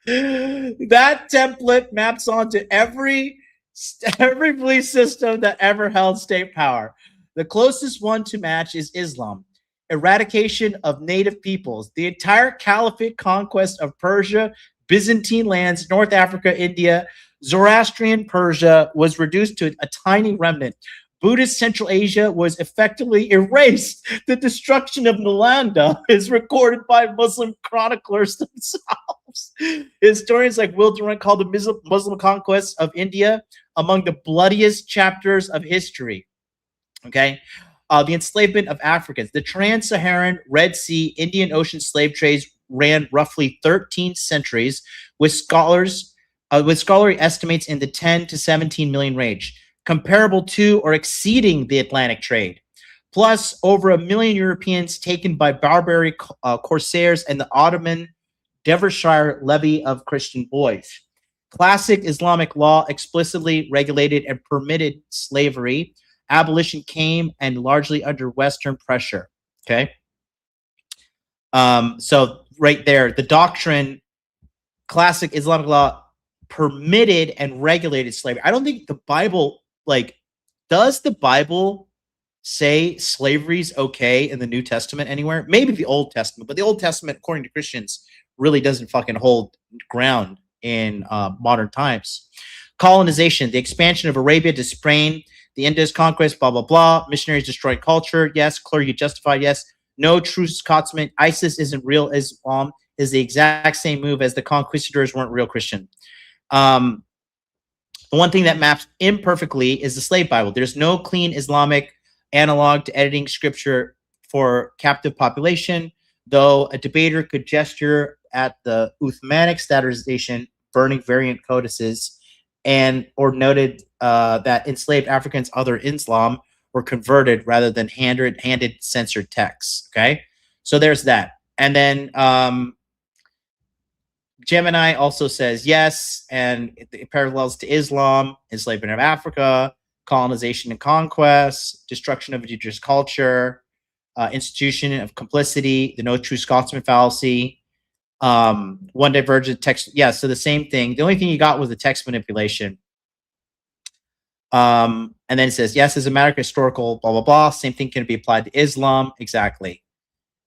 That template maps onto every Every belief system that ever held state power. The closest one to match is Islam. Eradication of native peoples. The entire caliphate conquest of Persia, Byzantine lands, North Africa, India, Zoroastrian Persia was reduced to a tiny remnant. Buddhist Central Asia was effectively erased. The destruction of Nalanda is recorded by Muslim chroniclers themselves. Historians like Will Durant call the Muslim conquest of India among the bloodiest chapters of history. Okay. The enslavement of Africans. The trans-Saharan, Red Sea, Indian Ocean slave trades ran roughly 13 centuries, with scholarly estimates in the 10 to 17 million range, comparable to or exceeding the Atlantic trade. Plus, over 1 million Europeans taken by barbaric corsairs and the Ottoman Derbyshire levy of Christian boys. Classic Islamic law explicitly regulated and permitted slavery. Abolition came and largely under Western pressure. Okay. So right there, the doctrine, classic Islamic law permitted and regulated slavery. I don't think the Bible, does the Bible say slavery's okay in the New Testament anywhere? Maybe the Old Testament, but the Old Testament, according to Christians, really doesn't fucking hold ground in modern times. Colonization, the expansion of Arabia to Spain, the Indus conquest, blah, blah, blah. Missionaries destroyed culture. Yes. Clergy justified. Yes. No true Scotsman. ISIS isn't real. Islam is the exact same move as the conquistadors weren't real Christian. The one thing that maps imperfectly is the slave Bible. There's no clean Islamic analog to editing scripture for captive population, though a debater could gesture at the Uthmanic standardization, burning variant codices, or noted that enslaved Africans other Islam were converted rather than handed censored texts. Okay, so there's that. And then Gemini also says yes, and it parallels to Islam, enslavement of Africa, colonization and conquest, destruction of indigenous culture, institution of complicity, the no true Scotsman fallacy, one divergent text. Yeah, so the same thing. The only thing you got was the text manipulation. And then it says, yes, as a matter of historical, blah, blah, blah. Same thing can be applied to Islam. Exactly.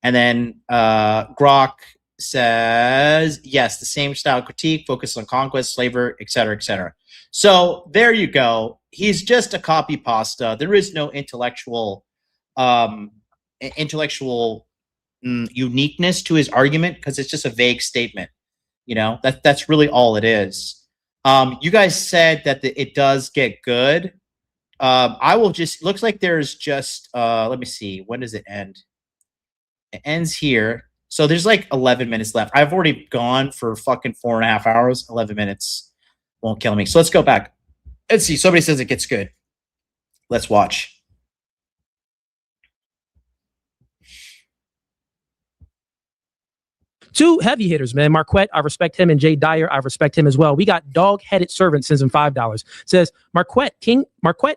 And then Grok says, yes, the same style critique, focus on conquest, slavery, et cetera, et cetera. So there you go. He's just a copy pasta. There is no intellectual uniqueness to his argument because it's just a vague statement. You know, that's really all it is. You guys said that it does get good. I will just, looks like there's just, let me see. When does it end? It ends here. So there's like 11 minutes left. I've already gone for fucking 4.5 hours. 11 minutes won't kill me. So let's go back. Let's see. Somebody says it gets good. Let's watch. Two heavy hitters, man. Marquett, I respect him, and Jay Dyer, I respect him as well. We got dog-headed servant sends him $5. Says Marquett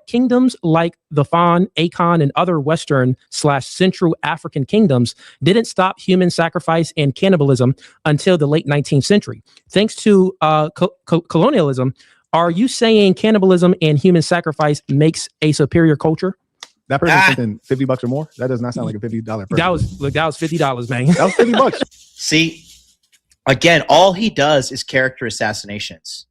kingdoms like the Fan, Akon, and other Western/Central African kingdoms didn't stop human sacrifice and cannibalism until the late 19th century. Thanks to colonialism, are you saying cannibalism and human sacrifice makes a superior culture? That person's thinking $50 or more. That does not sound like a $50 person. That was $50, man. That was $50. See, again, all he does is character assassinations.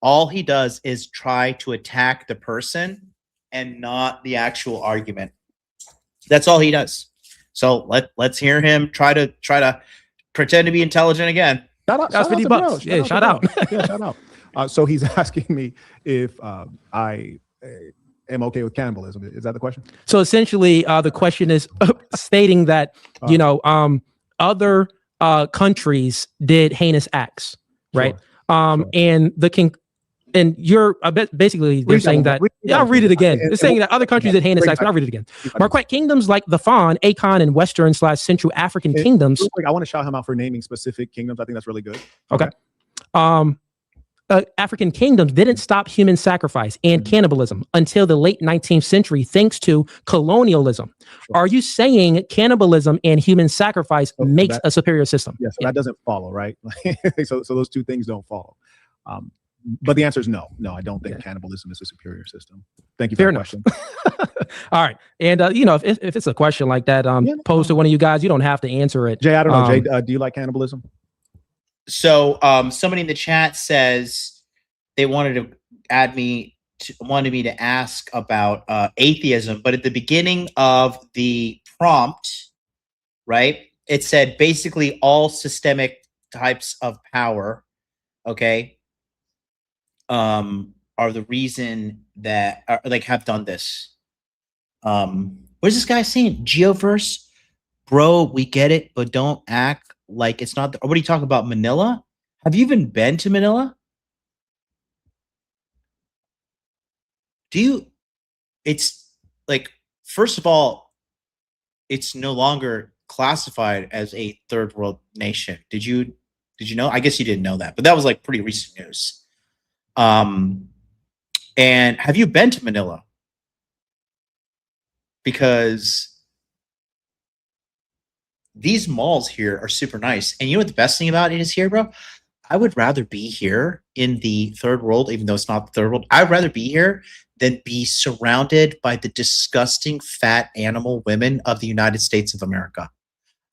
All he does is try to attack the person and not the actual argument. That's all he does. So let's hear him try to pretend to be intelligent again. Shout out, that's $50. Yeah, shout out. Yeah, shout out. So he's asking me if I am okay with cannibalism. Is that the question? So essentially, the question is stating that other countries did heinous acts, right? Sure. And the king, and you're basically they're saying that. I'll read it again. They're saying that other countries did heinous acts. But I'll read it again. Marquette kingdoms like the Fan, Akon, and Western/Central African kingdoms. I want to shout him out for naming specific kingdoms. I think that's really good. Okay. African kingdoms didn't stop human sacrifice and cannibalism until the late 19th century, thanks to colonialism. Sure. Are you saying cannibalism and human sacrifice makes a superior system? Yes, that doesn't follow, right? So those two things don't follow. But the answer is no. No, I don't think cannibalism is a superior system. Thank you for Fair that enough. question. All right. And, if it's a question like that posed to one of you guys, you don't have to answer it. Jay, I don't know. Jay, do you like cannibalism? So somebody in the chat says they wanted me to ask about atheism, but at the beginning of the prompt, right, it said basically all systemic types of power, okay, are the reason that have done this. Where's this guy saying? Geoverse, bro, we get it, but don't act like it's not. What are you talking about? Manila? Have you even been to Manila? It's like, first of all, it's no longer classified as a third world nation. Did you know? I guess you didn't know that, but that was like pretty recent news. And have you been to Manila? Because these malls here are super nice. And you know what the best thing about it is here, bro? I would rather be here in the third world, even though it's not the third world. I'd rather be here than be surrounded by the disgusting fat animal women of the United States of America.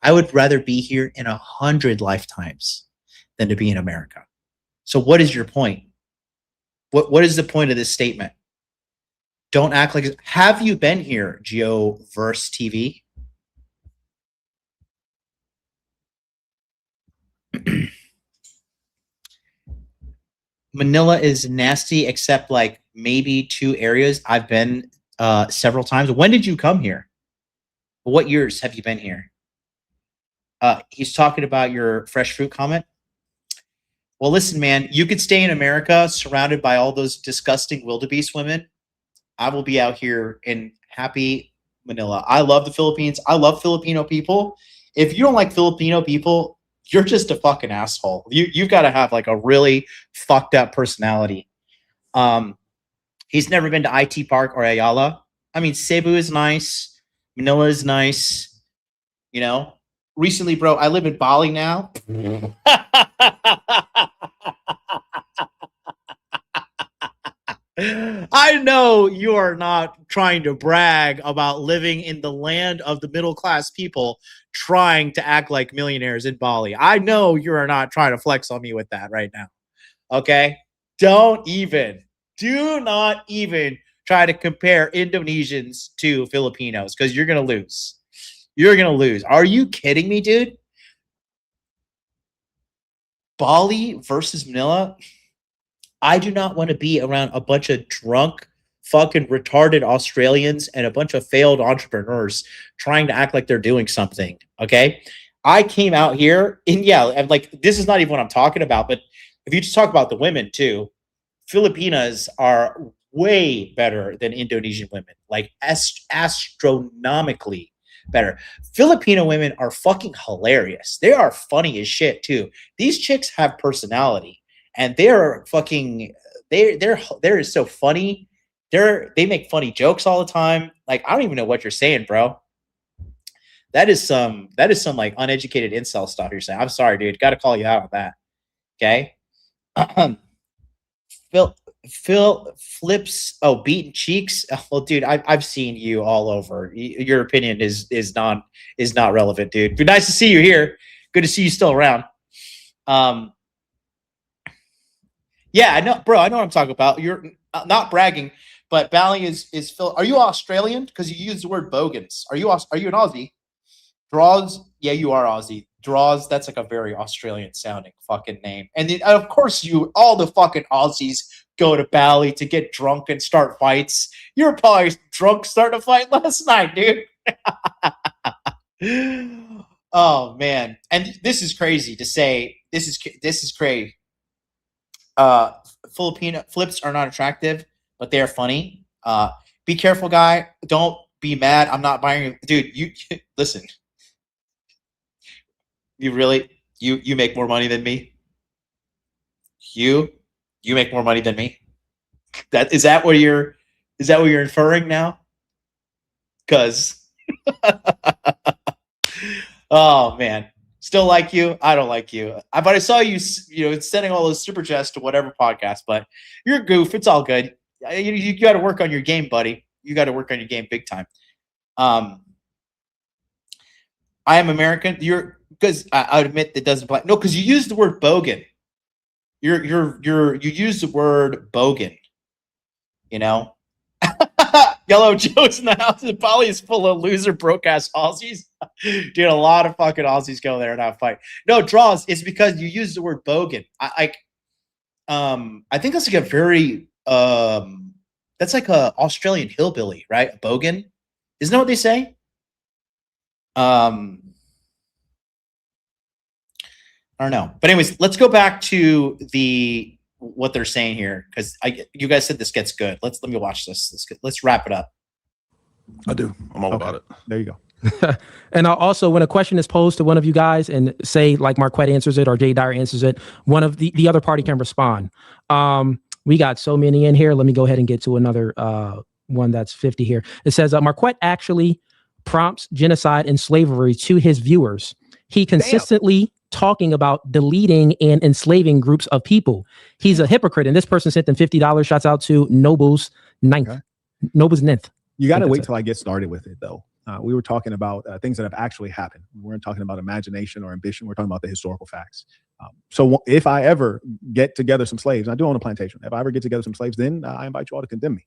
I would rather be here in 100 lifetimes than to be in America. So what is your point? What is the point of this statement? Don't act like. Have you been here, Geoverse TV? Manila is nasty, except like maybe 2 areas. I've been several times. When did you come here? What years have you been here? He's talking about your fresh fruit comment. Well, listen, man, you could stay in America surrounded by all those disgusting wildebeest women. I will be out here in happy Manila. I love the Philippines. I love Filipino people. If you don't like Filipino people, you're just a fucking asshole. You've got to have like a really fucked up personality. He's never been to IT Park or Ayala. I mean, Cebu is nice. Manila is nice. You know, recently, bro, I live in Bali now. I know you are not trying to brag about living in the land of the middle class people trying to act like millionaires in Bali. I know you are not trying to flex on me with that right now. Okay? Do not even try to compare Indonesians to Filipinos because you're going to lose. You're going to lose. Are you kidding me, dude? Bali versus Manila? I do not want to be around a bunch of drunk, fucking retarded Australians and a bunch of failed entrepreneurs trying to act like they're doing something. Okay. I came out here and I'm like, this is not even what I'm talking about, but if you just talk about the women too, Filipinas are way better than Indonesian women, like astronomically better. Filipino women are fucking hilarious. They are funny as shit too. These chicks have personality. And they're fucking they're so funny. They make funny jokes all the time. Like, I don't even know what you're saying, bro. That is some like uneducated incel stuff you're saying. I'm sorry, dude. Got to call you out on that. Okay. Phil flips. Oh, beaten cheeks. Well, dude, I've seen you all over. Your opinion is not relevant, dude. But nice to see you here. Good to see you still around. Yeah, I know, bro. I know what I'm talking about. You're not bragging, but Bali is Phil. Are you Australian? Because you use the word bogans. Are you an Aussie? Draws. Yeah, you are Aussie. Draws. That's like a very Australian sounding fucking name. And then, of course, all the fucking Aussies go to Bali to get drunk and start fights. You were probably drunk starting a fight last night, dude. Oh man, and this is crazy to say. This is crazy. Filipino flips are not attractive, but they are funny. Be careful, guy. Don't be mad. I'm not buying, dude. You listen. You really you make more money than me. You make more money than me. Is that what you're inferring now? Because oh man. Still like you. I don't like you. But I saw you, sending all those super chats to whatever podcast. But you're a goof. It's all good. You got to work on your game, buddy. You got to work on your game big time. I am American. Because I would admit that doesn't apply. No, because you use the word bogan. You use the word bogan. Yellow Joe's in the house. The poly is full of loser, broke ass Aussies. Dude, a lot of fucking Aussies go there and have fight. No, draws. It's because you use the word bogan. I think that's like a very that's like a Australian hillbilly, right? A bogan. Isn't that what they say? I don't know. But anyways, let's go back to what they're saying here, because you guys said this gets good. Let me watch this. Let's wrap it up. I do. I'm all about it. There you go. And also, when a question is posed to one of you guys, and say like Marquett answers it or Jay Dyer answers it, one of the other party can respond. We got so many in here. Let me go ahead and get to another one that's 50 here. It says Marquett actually prompts genocide and slavery to his viewers. He consistently talking about deleting and enslaving groups of people. He's a hypocrite, and this person sent them $50. Shouts out to Noble's Ninth. Okay. Noble's Ninth. You got to wait till I get started with it, though. We were talking about things that have actually happened. We weren't talking about imagination or ambition. We're talking about the historical facts. So if I ever get together some slaves, I do own a plantation. If I ever get together some slaves, then I invite you all to condemn me.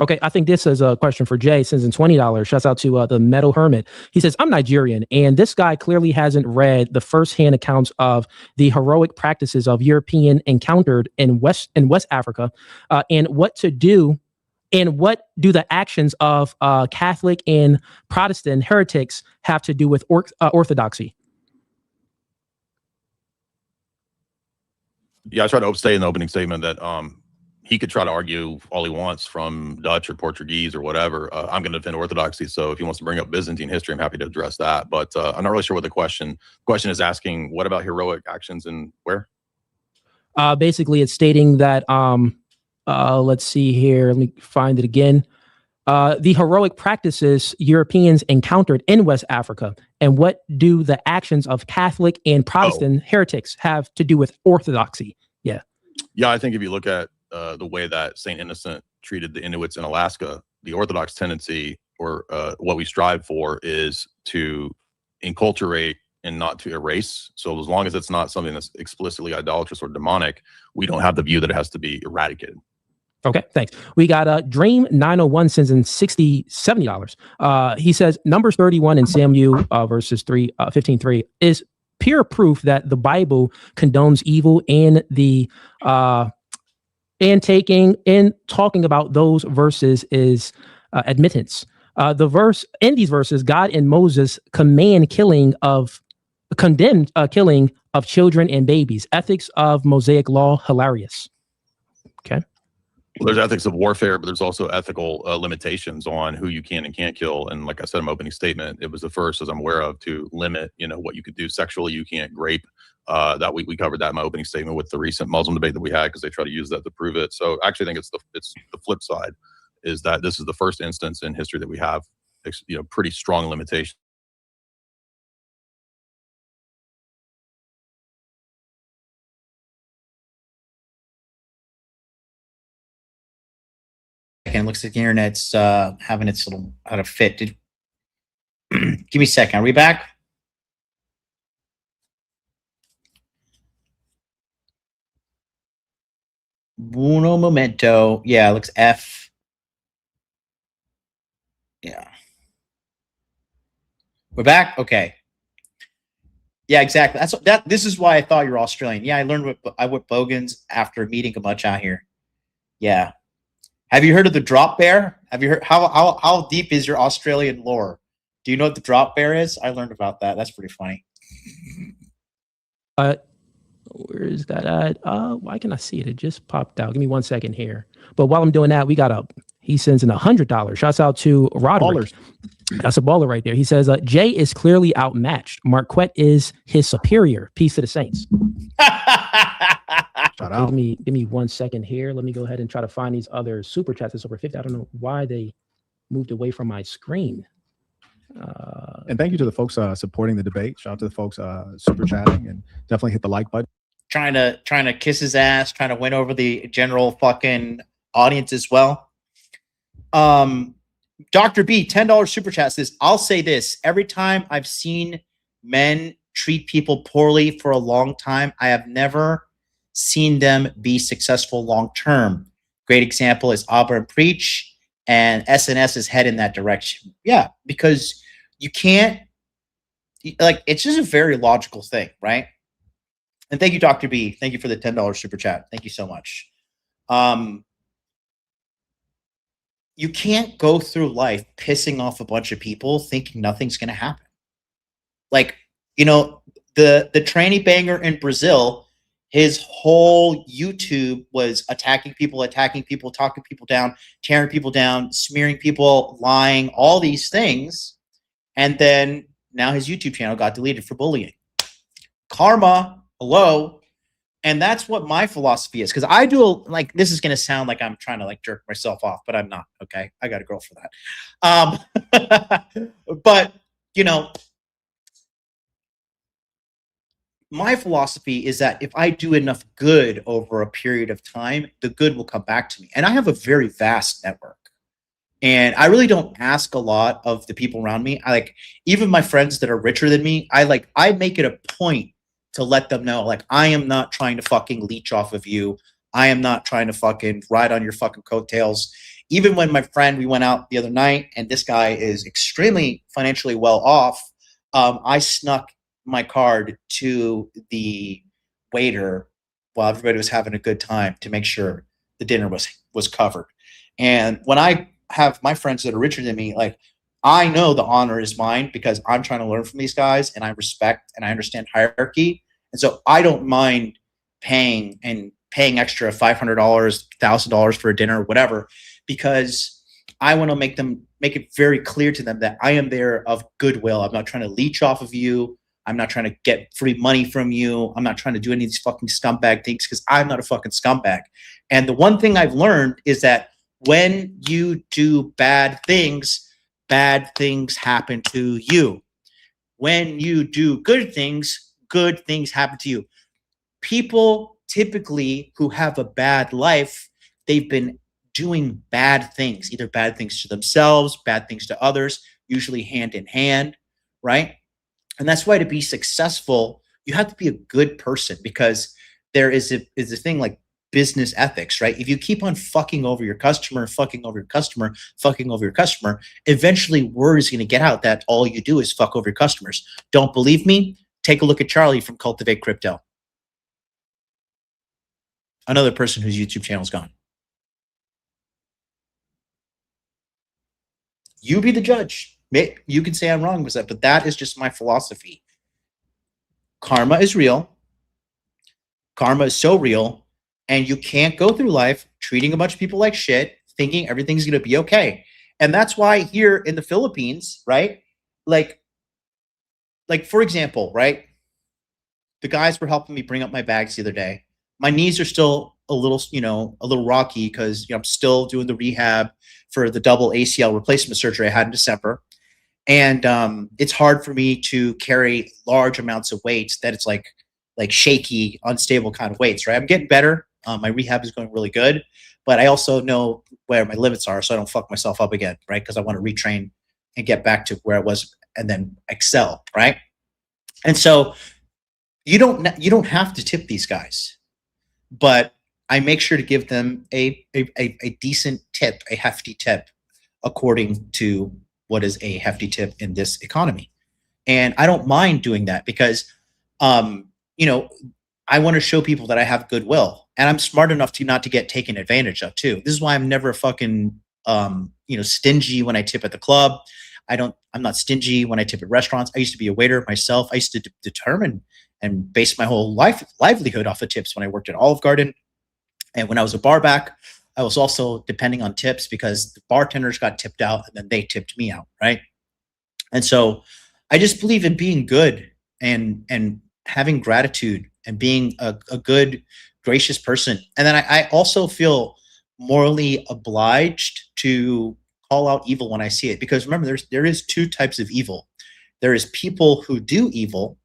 Okay, I think this is a question for Jay. Sends in $20. Shouts out to the Metal Hermit. He says, I'm Nigerian, and this guy clearly hasn't read the firsthand accounts of the heroic practices of European encountered in West Africa, and what to do, and what do the actions of Catholic and Protestant heretics have to do with orthodoxy? Yeah, I tried to say in the opening statement that he could try to argue all he wants from Dutch or Portuguese or whatever. I'm going to defend orthodoxy. So if he wants to bring up Byzantine history, I'm happy to address that. But I'm not really sure what the question is asking. What about heroic actions and where? Basically, it's stating that, let's see here. Let me find it again. The heroic practices Europeans encountered in West Africa, and what do the actions of Catholic and Protestant heretics have to do with orthodoxy? Yeah. Yeah, I think if you look at the way that St. Innocent treated the Inuits in Alaska, the Orthodox tendency, or what we strive for, is to enculturate and not to erase. So as long as it's not something that's explicitly idolatrous or demonic, we don't have the view that it has to be eradicated. Okay, thanks. We got Dream 901 sends in $70. He says Numbers 31 in Samuel verses 15:3 is pure proof that the Bible condones evil, and talking about those verses is admittance. The verse in these verses, God and Moses condemned killing of children and babies. Ethics of Mosaic law, hilarious. Okay. Well, there's ethics of warfare, but there's also ethical limitations on who you can and can't kill. And like I said in my opening statement, it was the first, as I'm aware of, to limit, what you could do sexually. You can't grape. That we covered that in my opening statement with the recent Muslim debate that we had, because they try to use that to prove it. So I actually think it's the flip side, is that this is the first instance in history that we have, pretty strong limitations. And looks like the internet's having its little out of fit. Give me a second. Are we back? Uno momento. Yeah, it looks F. Yeah. We're back? Okay. Yeah, exactly. This is why I thought you were Australian. Yeah, I learned what bogans after meeting a bunch out here. Yeah. Have you heard of the drop bear? Have you heard how deep is your Australian lore? Do you know what the drop bear is? I learned about that. That's pretty funny. Where is that at? Why can I see it? It just popped out. Give me 1 second here. But while I'm doing that, he sends in $100. Shouts out to Roderick. That's a baller right there. He says, Jay is clearly outmatched. Marquette is his superior. Peace to the Saints. Give me 1 second here. Let me go ahead and try to find these other super chats. It's over 50. I don't know why they moved away from my screen. And thank you to the folks supporting the debate. Shout out to the folks super chatting, and definitely hit the like button. Trying to kiss his ass, trying to win over the general fucking audience as well. Dr. B, $10 super chat says, I'll say this. Every time I've seen men treat people poorly for a long time, I have never seen them be successful long term. Great example is Auburn Preach, and SNS is head in that direction. Yeah, because you can't, like, it's just a very logical thing, right? And thank you, Dr. B. Thank you for the $10 super chat. Thank you so much. You can't go through life pissing off a bunch of people thinking nothing's going to happen. Like, you know, the tranny banger in Brazil, his whole YouTube was attacking people, talking people down, tearing people down, smearing people, lying, all these things. And then now his YouTube channel got deleted for bullying. Karma, hello. And that's what my philosophy is. Because I do, like, this is going to sound like I'm trying to, like, jerk myself off, but I'm not, okay? I got a girl for that. But, you know, my philosophy is that if I do enough good over a period of time, the good will come back to me. And I have a very vast network. And I really don't ask a lot of the people around me. I like, even my friends that are richer than me, I make it a point to let them know, like, I am not trying to fucking leech off of you. I am not trying to fucking ride on your fucking coattails. Even when my friend, we went out the other night and this guy is extremely financially well off, I snuck my card to the waiter while everybody was having a good time to make sure the dinner was covered. And when I have my friends that are richer than me, like, I know the honor is mine because I'm trying to learn from these guys, and I respect and I understand hierarchy. And so I don't mind paying extra $500, $1,000 for a dinner or whatever, because I want to make it very clear to them that I am there of goodwill. I'm not trying to leech off of you. I'm not trying to get free money from you. I'm not trying to do any of these fucking scumbag things because I'm not a fucking scumbag. And the one thing I've learned is that when you do bad things happen to you. When you do good things happen to you. People typically who have a bad life, they've been doing bad things, either bad things to themselves, bad things to others, usually hand in hand, right? And that's why to be successful, you have to be a good person, because there is a thing like business ethics, right? If you keep on fucking over your customer, eventually word is going to get out that all you do is fuck over your customers. Don't believe me? Take a look at Charlie from Cultivate Crypto. Another person whose YouTube channel is gone. You be the judge. You can say I'm wrong with that, but that is just my philosophy. Karma is real. Karma is so real. And you can't go through life treating a bunch of people like shit, thinking everything's going to be okay. And that's why here in the Philippines, right? Like for example, right? The guys were helping me bring up my bags the other day. My knees are still a little rocky because I'm still doing the rehab for the double ACL replacement surgery I had in December. And it's hard for me to carry large amounts of weights that it's like shaky, unstable kind of weights, right? I'm getting better. My rehab is going really good, but I also know where my limits are so I don't fuck myself up again, right? Because I want to retrain and get back to where I was and then excel, right? And so you don't have to tip these guys, but I make sure to give them a decent tip, a hefty tip, according to what is a hefty tip in this economy. And I don't mind doing that because, I want to show people that I have goodwill, and I'm smart enough to not to get taken advantage of too. This is why I'm never fucking, stingy when I tip at the club. I'm not stingy when I tip at restaurants. I used to be a waiter myself. I used to determine and base my whole livelihood off of tips when I worked at Olive Garden. And when I was a bar back, I was also depending on tips because the bartenders got tipped out and then they tipped me out, right? And so I just believe in being good and having gratitude and being a good, gracious person. And then I also feel morally obliged to call out evil when I see it, because remember, there is two types of evil. There is people who do evil,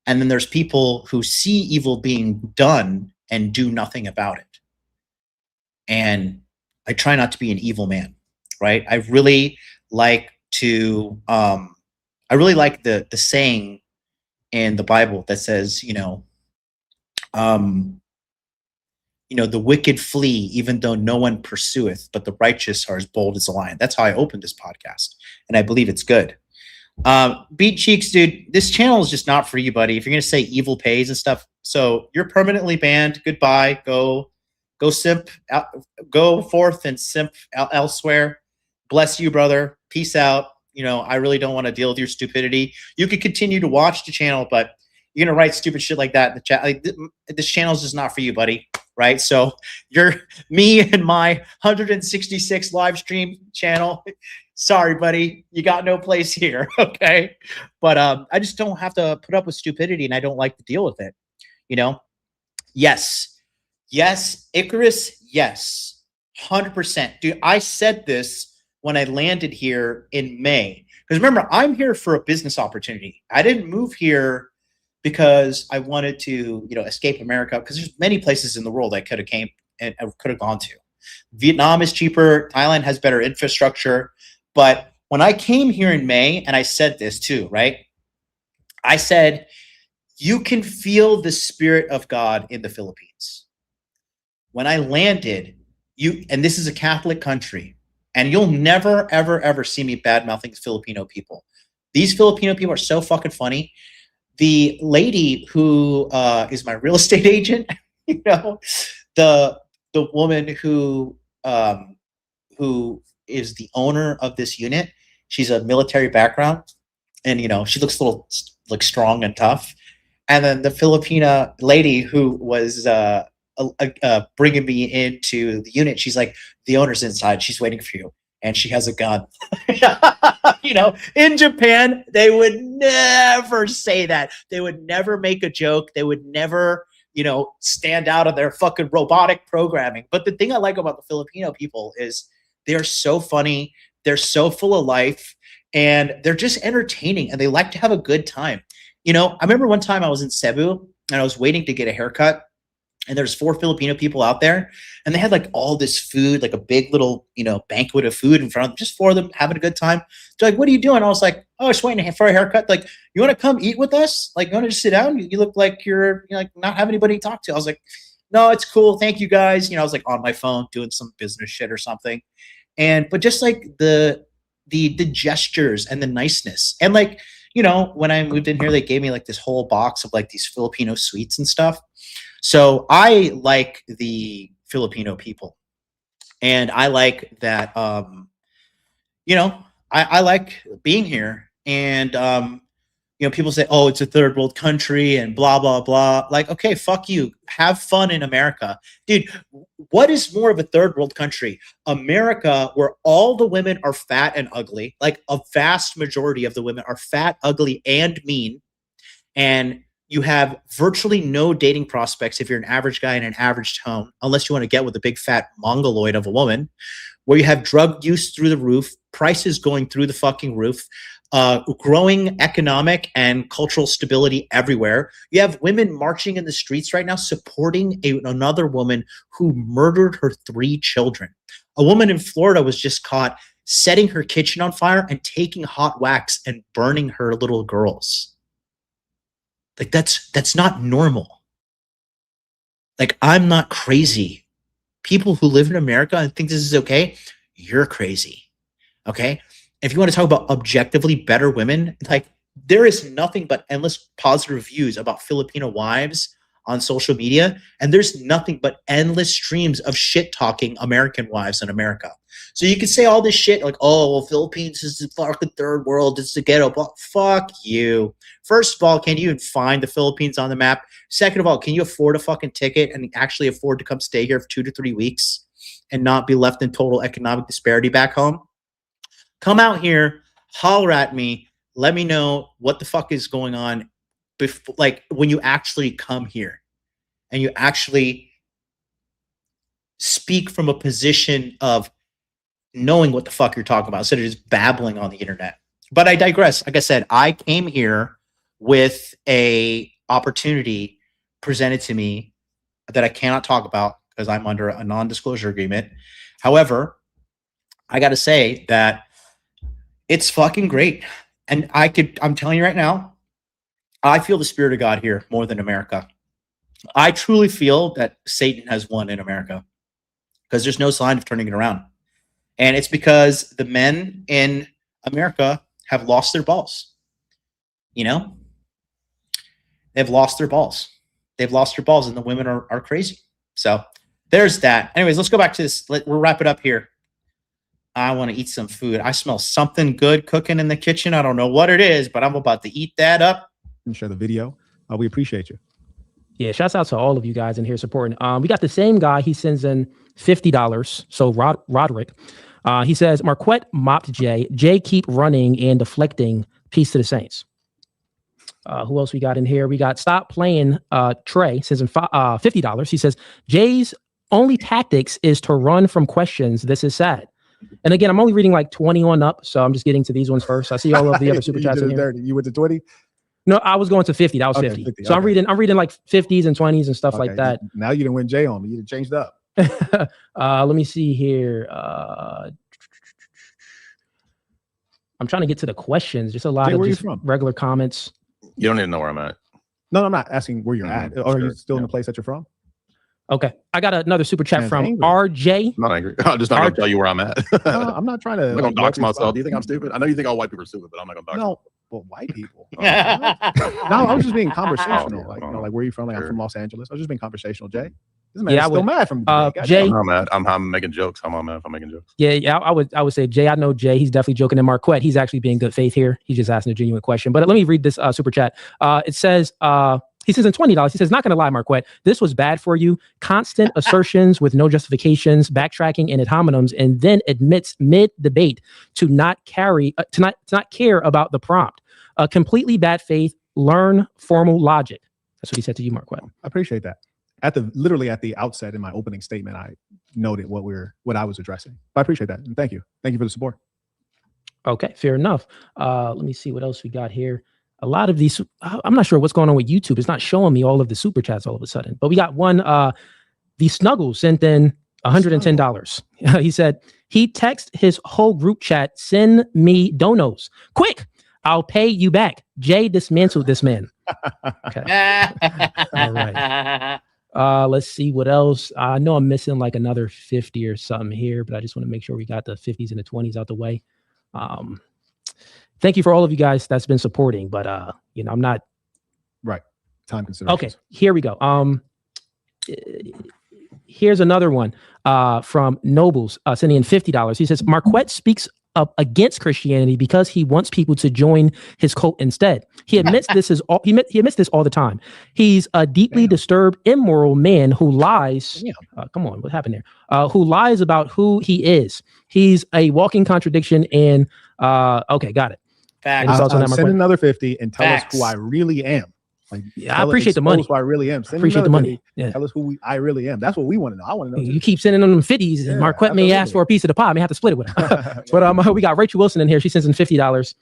and then there's people who see evil being done and do nothing about it. And I try not to be an evil man, right? I really like to I really like the saying in the Bible that says, the wicked flee even though no one pursueth, but the righteous are as bold as a lion. That's how I opened this podcast, and I believe it's good. Beat Cheeks, dude, this channel is just not for you, buddy. If you're gonna say evil pays and stuff, so you're permanently banned. Goodbye. Go simp. Go forth and simp elsewhere. Bless you, brother. Peace out. I really don't want to deal with your stupidity. You could continue to watch the channel, but you're gonna write stupid shit like that in the chat. This channel is just not for you, buddy. Right? So you're me and my 166 live stream channel. Sorry, buddy. You got no place here. Okay. But I just don't have to put up with stupidity, and I don't like to deal with it. Yes. Icarus. Yes. 100%. Dude, I said this when I landed here in May. Because remember, I'm here for a business opportunity. I didn't move here because I wanted to, escape America, because there's many places in the world I could have came and could have gone to. Vietnam is cheaper. Thailand has better infrastructure. But when I came here in May, and I said this too, right? I said, you can feel the spirit of God in the Philippines. When I landed, and this is a Catholic country, and you'll never, ever, ever see me bad-mouthing Filipino people. These Filipino people are so fucking funny. The lady who is my real estate agent, the woman who is the owner of this unit, she's a military background, and she looks a little strong and tough. And then the Filipina lady who was bringing me into the unit, she's like, the owner's inside, she's waiting for you, and she has a gun. In Japan, they would never say that. They would never make a joke. They would never, stand out of their fucking robotic programming. But the thing I like about the Filipino people is they are so funny. They're so full of life, and they're just entertaining, and they like to have a good time. I remember one time I was in Cebu, and I was waiting to get a haircut, and there's 4 Filipino people out there, and they had like all this food, like a big little, banquet of food in front of them, just 4 of them having a good time. They're like, what are you doing? I was like, oh, just waiting for a haircut. Like, you want to come eat with us? Like, you want to just sit down? You look like you're like not have anybody to talk to. I was like, no, it's cool. Thank you guys. I was like on my phone doing some business shit or something. But just like the gestures and the niceness, and like, when I moved in here, they gave me like this whole box of like these Filipino sweets and stuff. So I like the Filipino people, and I like that, I like being here. And, people say, oh, it's a third world country and blah, blah, blah. Like, okay, fuck you. Have fun in America. Dude, what is more of a third world country? America, where all the women are fat and ugly, like a vast majority of the women are fat, ugly, and mean. And you have virtually no dating prospects if you're an average guy in an average home, unless you want to get with a big fat mongoloid of a woman, where you have drug use through the roof, prices going through the fucking roof, growing economic and cultural stability everywhere. You have women marching in the streets right now supporting another woman who murdered her 3 children. A woman in Florida was just caught setting her kitchen on fire and taking hot wax and burning her little girls. Like, that's not normal. Like, I'm not crazy. People who live in America and think this is okay, you're crazy. Okay? If you want to talk about objectively better women, like, there is nothing but endless positive reviews about Filipino wives on social media, and there's nothing but endless streams of shit talking American wives in America. So you can say all this shit like, oh, well, Philippines is the fucking third world, it's the ghetto. Fuck you. First of all, can you even find the Philippines on the map? Second of all, can you afford a fucking ticket and actually afford to come stay here for 2 to 3 weeks and not be left in total economic disparity back home? Come out here, holler at me, let me know what the fuck is going on before, like, when you actually come here and you actually speak from a position of knowing what the fuck you're talking about instead of just babbling on the internet. But I digress. Like I said, I came here with a opportunity presented to me that I cannot talk about because I'm under a non-disclosure agreement. However, I got to say that it's fucking great. And I'm telling you right now, I feel the spirit of God here more than America. I truly feel that Satan has won in America because there's no sign of turning it around. And it's because the men in America have lost their balls. You know? They've lost their balls. They've lost their balls, and the women are crazy. So there's that. Anyways, let's go back to this. We'll wrap it up here. I want to eat some food. I smell something good cooking in the kitchen. I don't know what it is, but I'm about to eat that up. And share the video. We appreciate you. Yeah, shouts out to all of you guys in here supporting. We got the same guy. He sends in $50. So Roderick, he says, Marquette mopped Jay. Jay keep running and deflecting. Peace to the Saints. Who else we got in here? We got Stop Playing. Trey sends in $50. He says, Jay's only tactics is to run from questions. This is sad. And again, I'm only reading like 20 on up, so I'm just getting to these ones first. I see all of the other super chats in here. You went to 20? No, I was going to 50. That was 50. So okay. I'm reading like 50s and 20s and stuff like that. Now you didn't win Jay on me. You done changed up. Let me see here. I'm trying to get to the questions. Just a lot of just regular comments. You don't even know where I'm at. No, I'm not asking where you're at. Or are you still in the place that you're from? Okay. I got another super chat from RJ. I'm not angry. I'm just not going to tell you where I'm at. No, I'm not trying to. I'm not going to dox myself. Do you think I'm stupid? I know you think all white people are stupid, but I'm not going to dox myself. Well, white people. No, I was just being conversational. Like, you know, like where are you from? Like, I'm from Los Angeles. I was just being conversational, Jay. This man is still mad from Jay. I'm not mad. I'm making jokes. I'm not mad if I'm making jokes. Yeah, I would say Jay. I know Jay. He's definitely joking. And Marquette, he's actually being good faith here. He's just asking a genuine question. But let me read this super chat. It says, he says in $20, he says, not going to lie, Marquette, this was bad for you. Constant assertions with no justifications, backtracking and ad hominems, and then admits mid-debate to not care about the prompt. Completely bad faith. Learn formal logic. That's what he said to you, Marquette. I appreciate that. Literally at the outset in my opening statement, I noted what I was addressing. But I appreciate that, and thank you for the support. Okay, fair enough. Let me see what else we got here. A lot of these, I'm not sure what's going on with YouTube. It's not showing me all of the super chats all of a sudden. But we got one. The Snuggles sent in $110. He said he texted his whole group chat, send me donos quick. I'll pay you back. Jay dismantled this man. Okay. All right. Let's see what else. I know I'm missing like another 50 or something here, but I just want to make sure we got the 50s and the 20s out the way. Thank you for all of you guys that's been supporting, but I'm not right. Time considerations. Okay, here we go. Here's another one from Nobles sending in $50. He says Marquette speaks up against Christianity because he wants people to join his cult instead. He admits this is all he admits this all the time. He's a deeply disturbed, immoral man who lies. Come on, what happened there? Who lies about who he is. He's a walking contradiction. And okay, got it. Facts. Send another 50 and tell us who I really am. Like, I appreciate the money. Who I really am. Appreciate the money. Yeah. Tell us who I really am. That's what we want to know. I want to know. You keep sending them 50s, and Marquette may ask for a piece of the pie. I may have to split it with him. But we got Rachel Wilson in here. She sends in $50.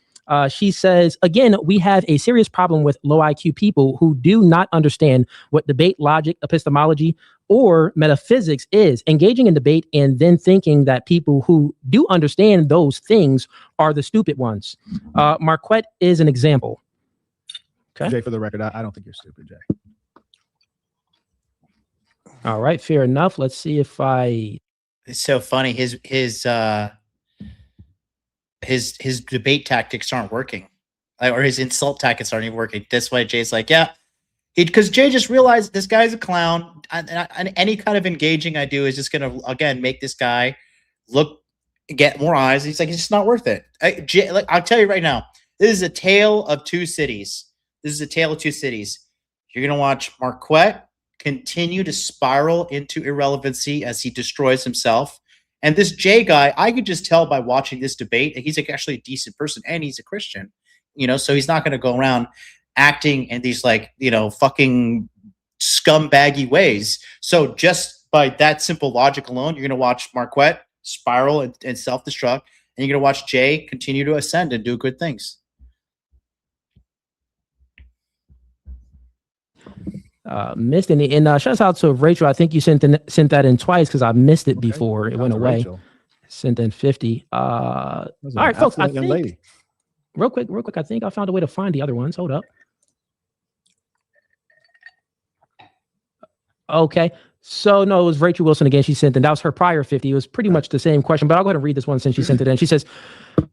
She says, again, we have a serious problem with low IQ people who do not understand what debate, logic, epistemology, or metaphysics is. Engaging in debate and then thinking that people who do understand those things are the stupid ones. Marquette is an example. Okay. Jay, for the record, I don't think you're stupid, Jay. All right, fair enough. Let's see if It's so funny. His debate tactics aren't working, or his insult tactics aren't even working. That's why Jay's like, yeah, because Jay just realized this guy's a clown, and any kind of engaging I do is just gonna again make this guy get more eyes. He's like, it's just not worth it. Jay, I'll tell you right now, this is a tale of two cities. You're going to watch Marquette continue to spiral into irrelevancy as he destroys himself. And this Jay guy, I could just tell by watching this debate, he's like actually a decent person and he's a Christian, so he's not going to go around acting in these fucking scumbaggy ways. So just by that simple logic alone, you're going to watch Marquette spiral and self-destruct, and you're going to watch Jay continue to ascend and do good things. Missed any, and shouts out to Rachel. I think you sent that in twice because I missed it before it went away. Rachel. Sent in 50. All right, folks. I think real quick. I think I found a way to find the other ones. Hold up. Okay. So no, it was Rachel Wilson again. She sent, and that was her prior 50. It was pretty much the same question, but I'll go ahead and read this one since she sent it in. She says,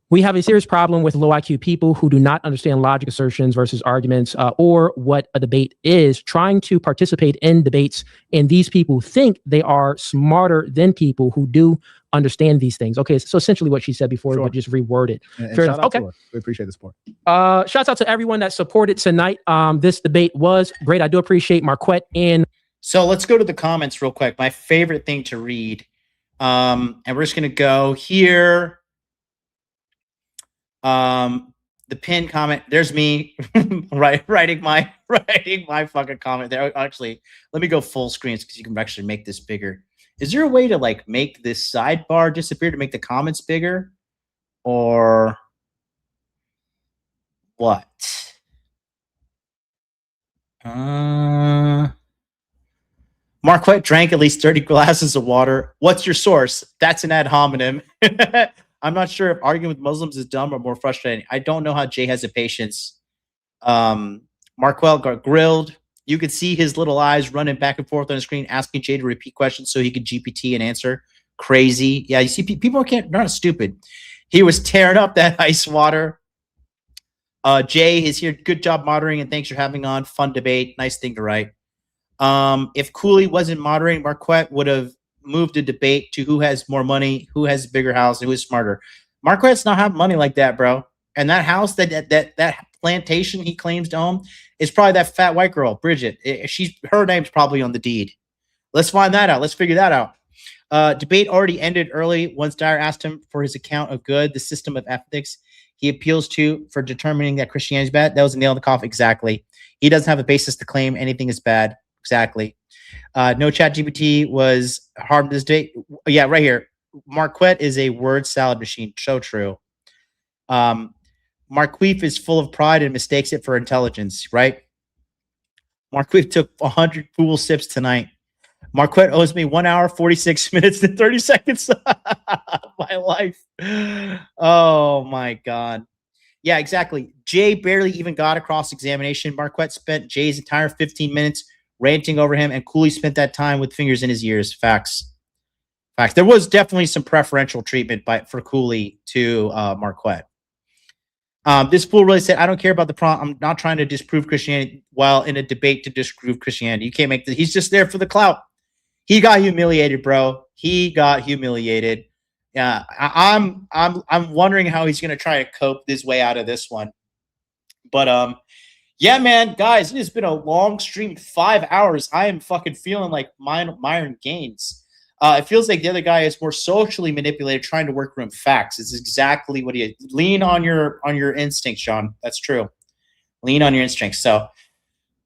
we have a serious problem with low IQ people who do not understand logic assertions versus arguments or what a debate is, trying to participate in debates. And these people think they are smarter than people who do understand these things. Okay, so essentially what she said before, but just reworded. Fair enough. Okay. We appreciate the support. Shouts out to everyone that supported tonight. This debate was great. I do appreciate Marquett and... So let's go to the comments real quick. My favorite thing to read. And we're just going to go here. The pinned comment. There's me writing my fucking comment there. Actually, let me go full screen because you can actually make this bigger. Is there a way to like make this sidebar disappear to make the comments bigger? Or what? Marquette drank at least 30 glasses of water. What's your source? That's an ad hominem. I'm not sure if arguing with Muslims is dumb or more frustrating. I don't know how Jay has the patience. Marquette got grilled. You could see his little eyes running back and forth on the screen, asking Jay to repeat questions so he could GPT and answer. Crazy. Yeah, you see, people they're not stupid. He was tearing up that ice water. Jay is here. Good job moderating, and thanks for having on. Fun debate. Nice thing to write. If Cooley wasn't moderating, Marquette would have moved the debate to who has more money, who has a bigger house, who is smarter. Marquette's not have money like that, bro. And that house, that plantation he claims to own, is probably that fat white girl, Bridget. Her name's probably on the deed. Let's find that out. Let's figure that out. Debate already ended early once Dyer asked him for his account of good, the system of ethics he appeals to for determining that Christianity is bad. That was a nail in the coffin. Exactly. He doesn't have a basis to claim anything is bad. Exactly. No chat GPT was harmed this day. Yeah, right here. Marquette is a word salad machine. So true. Marquette is full of pride and mistakes it for intelligence, right? Marquette took 100 pool sips tonight. Marquette owes me 1 hour, 46 minutes, and 30 seconds of my life. Oh, my God. Yeah, exactly. Jay barely even got a cross-examination. Marquette spent Jay's entire 15 minutes ranting over him, and Cooley spent that time with fingers in his ears. Facts. There was definitely some preferential treatment for Cooley to Marquette. This fool really said, I don't care about the problem. I'm not trying to disprove Christianity while in a debate to disprove Christianity. You can't make this. He's just there for the clout. He got humiliated, bro. He got humiliated. Yeah, I'm wondering how he's going to try to cope his way out of this one. But yeah, man, guys, it has been a long stream, 5 hours. I am fucking feeling like Myron Gaines. It feels like the other guy is more socially manipulated, trying to work around facts. It's exactly what he is. Lean on your instincts, Sean. That's true. Lean on your instincts. So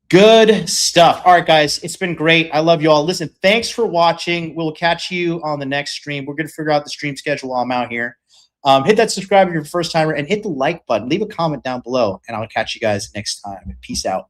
good stuff. All right, guys, it's been great. I love you all. Listen, thanks for watching. We'll catch you on the next stream. We're going to figure out the stream schedule while I'm out here. Hit that subscribe if you're a first timer and hit the like button. Leave a comment down below, and I'll catch you guys next time. Peace out.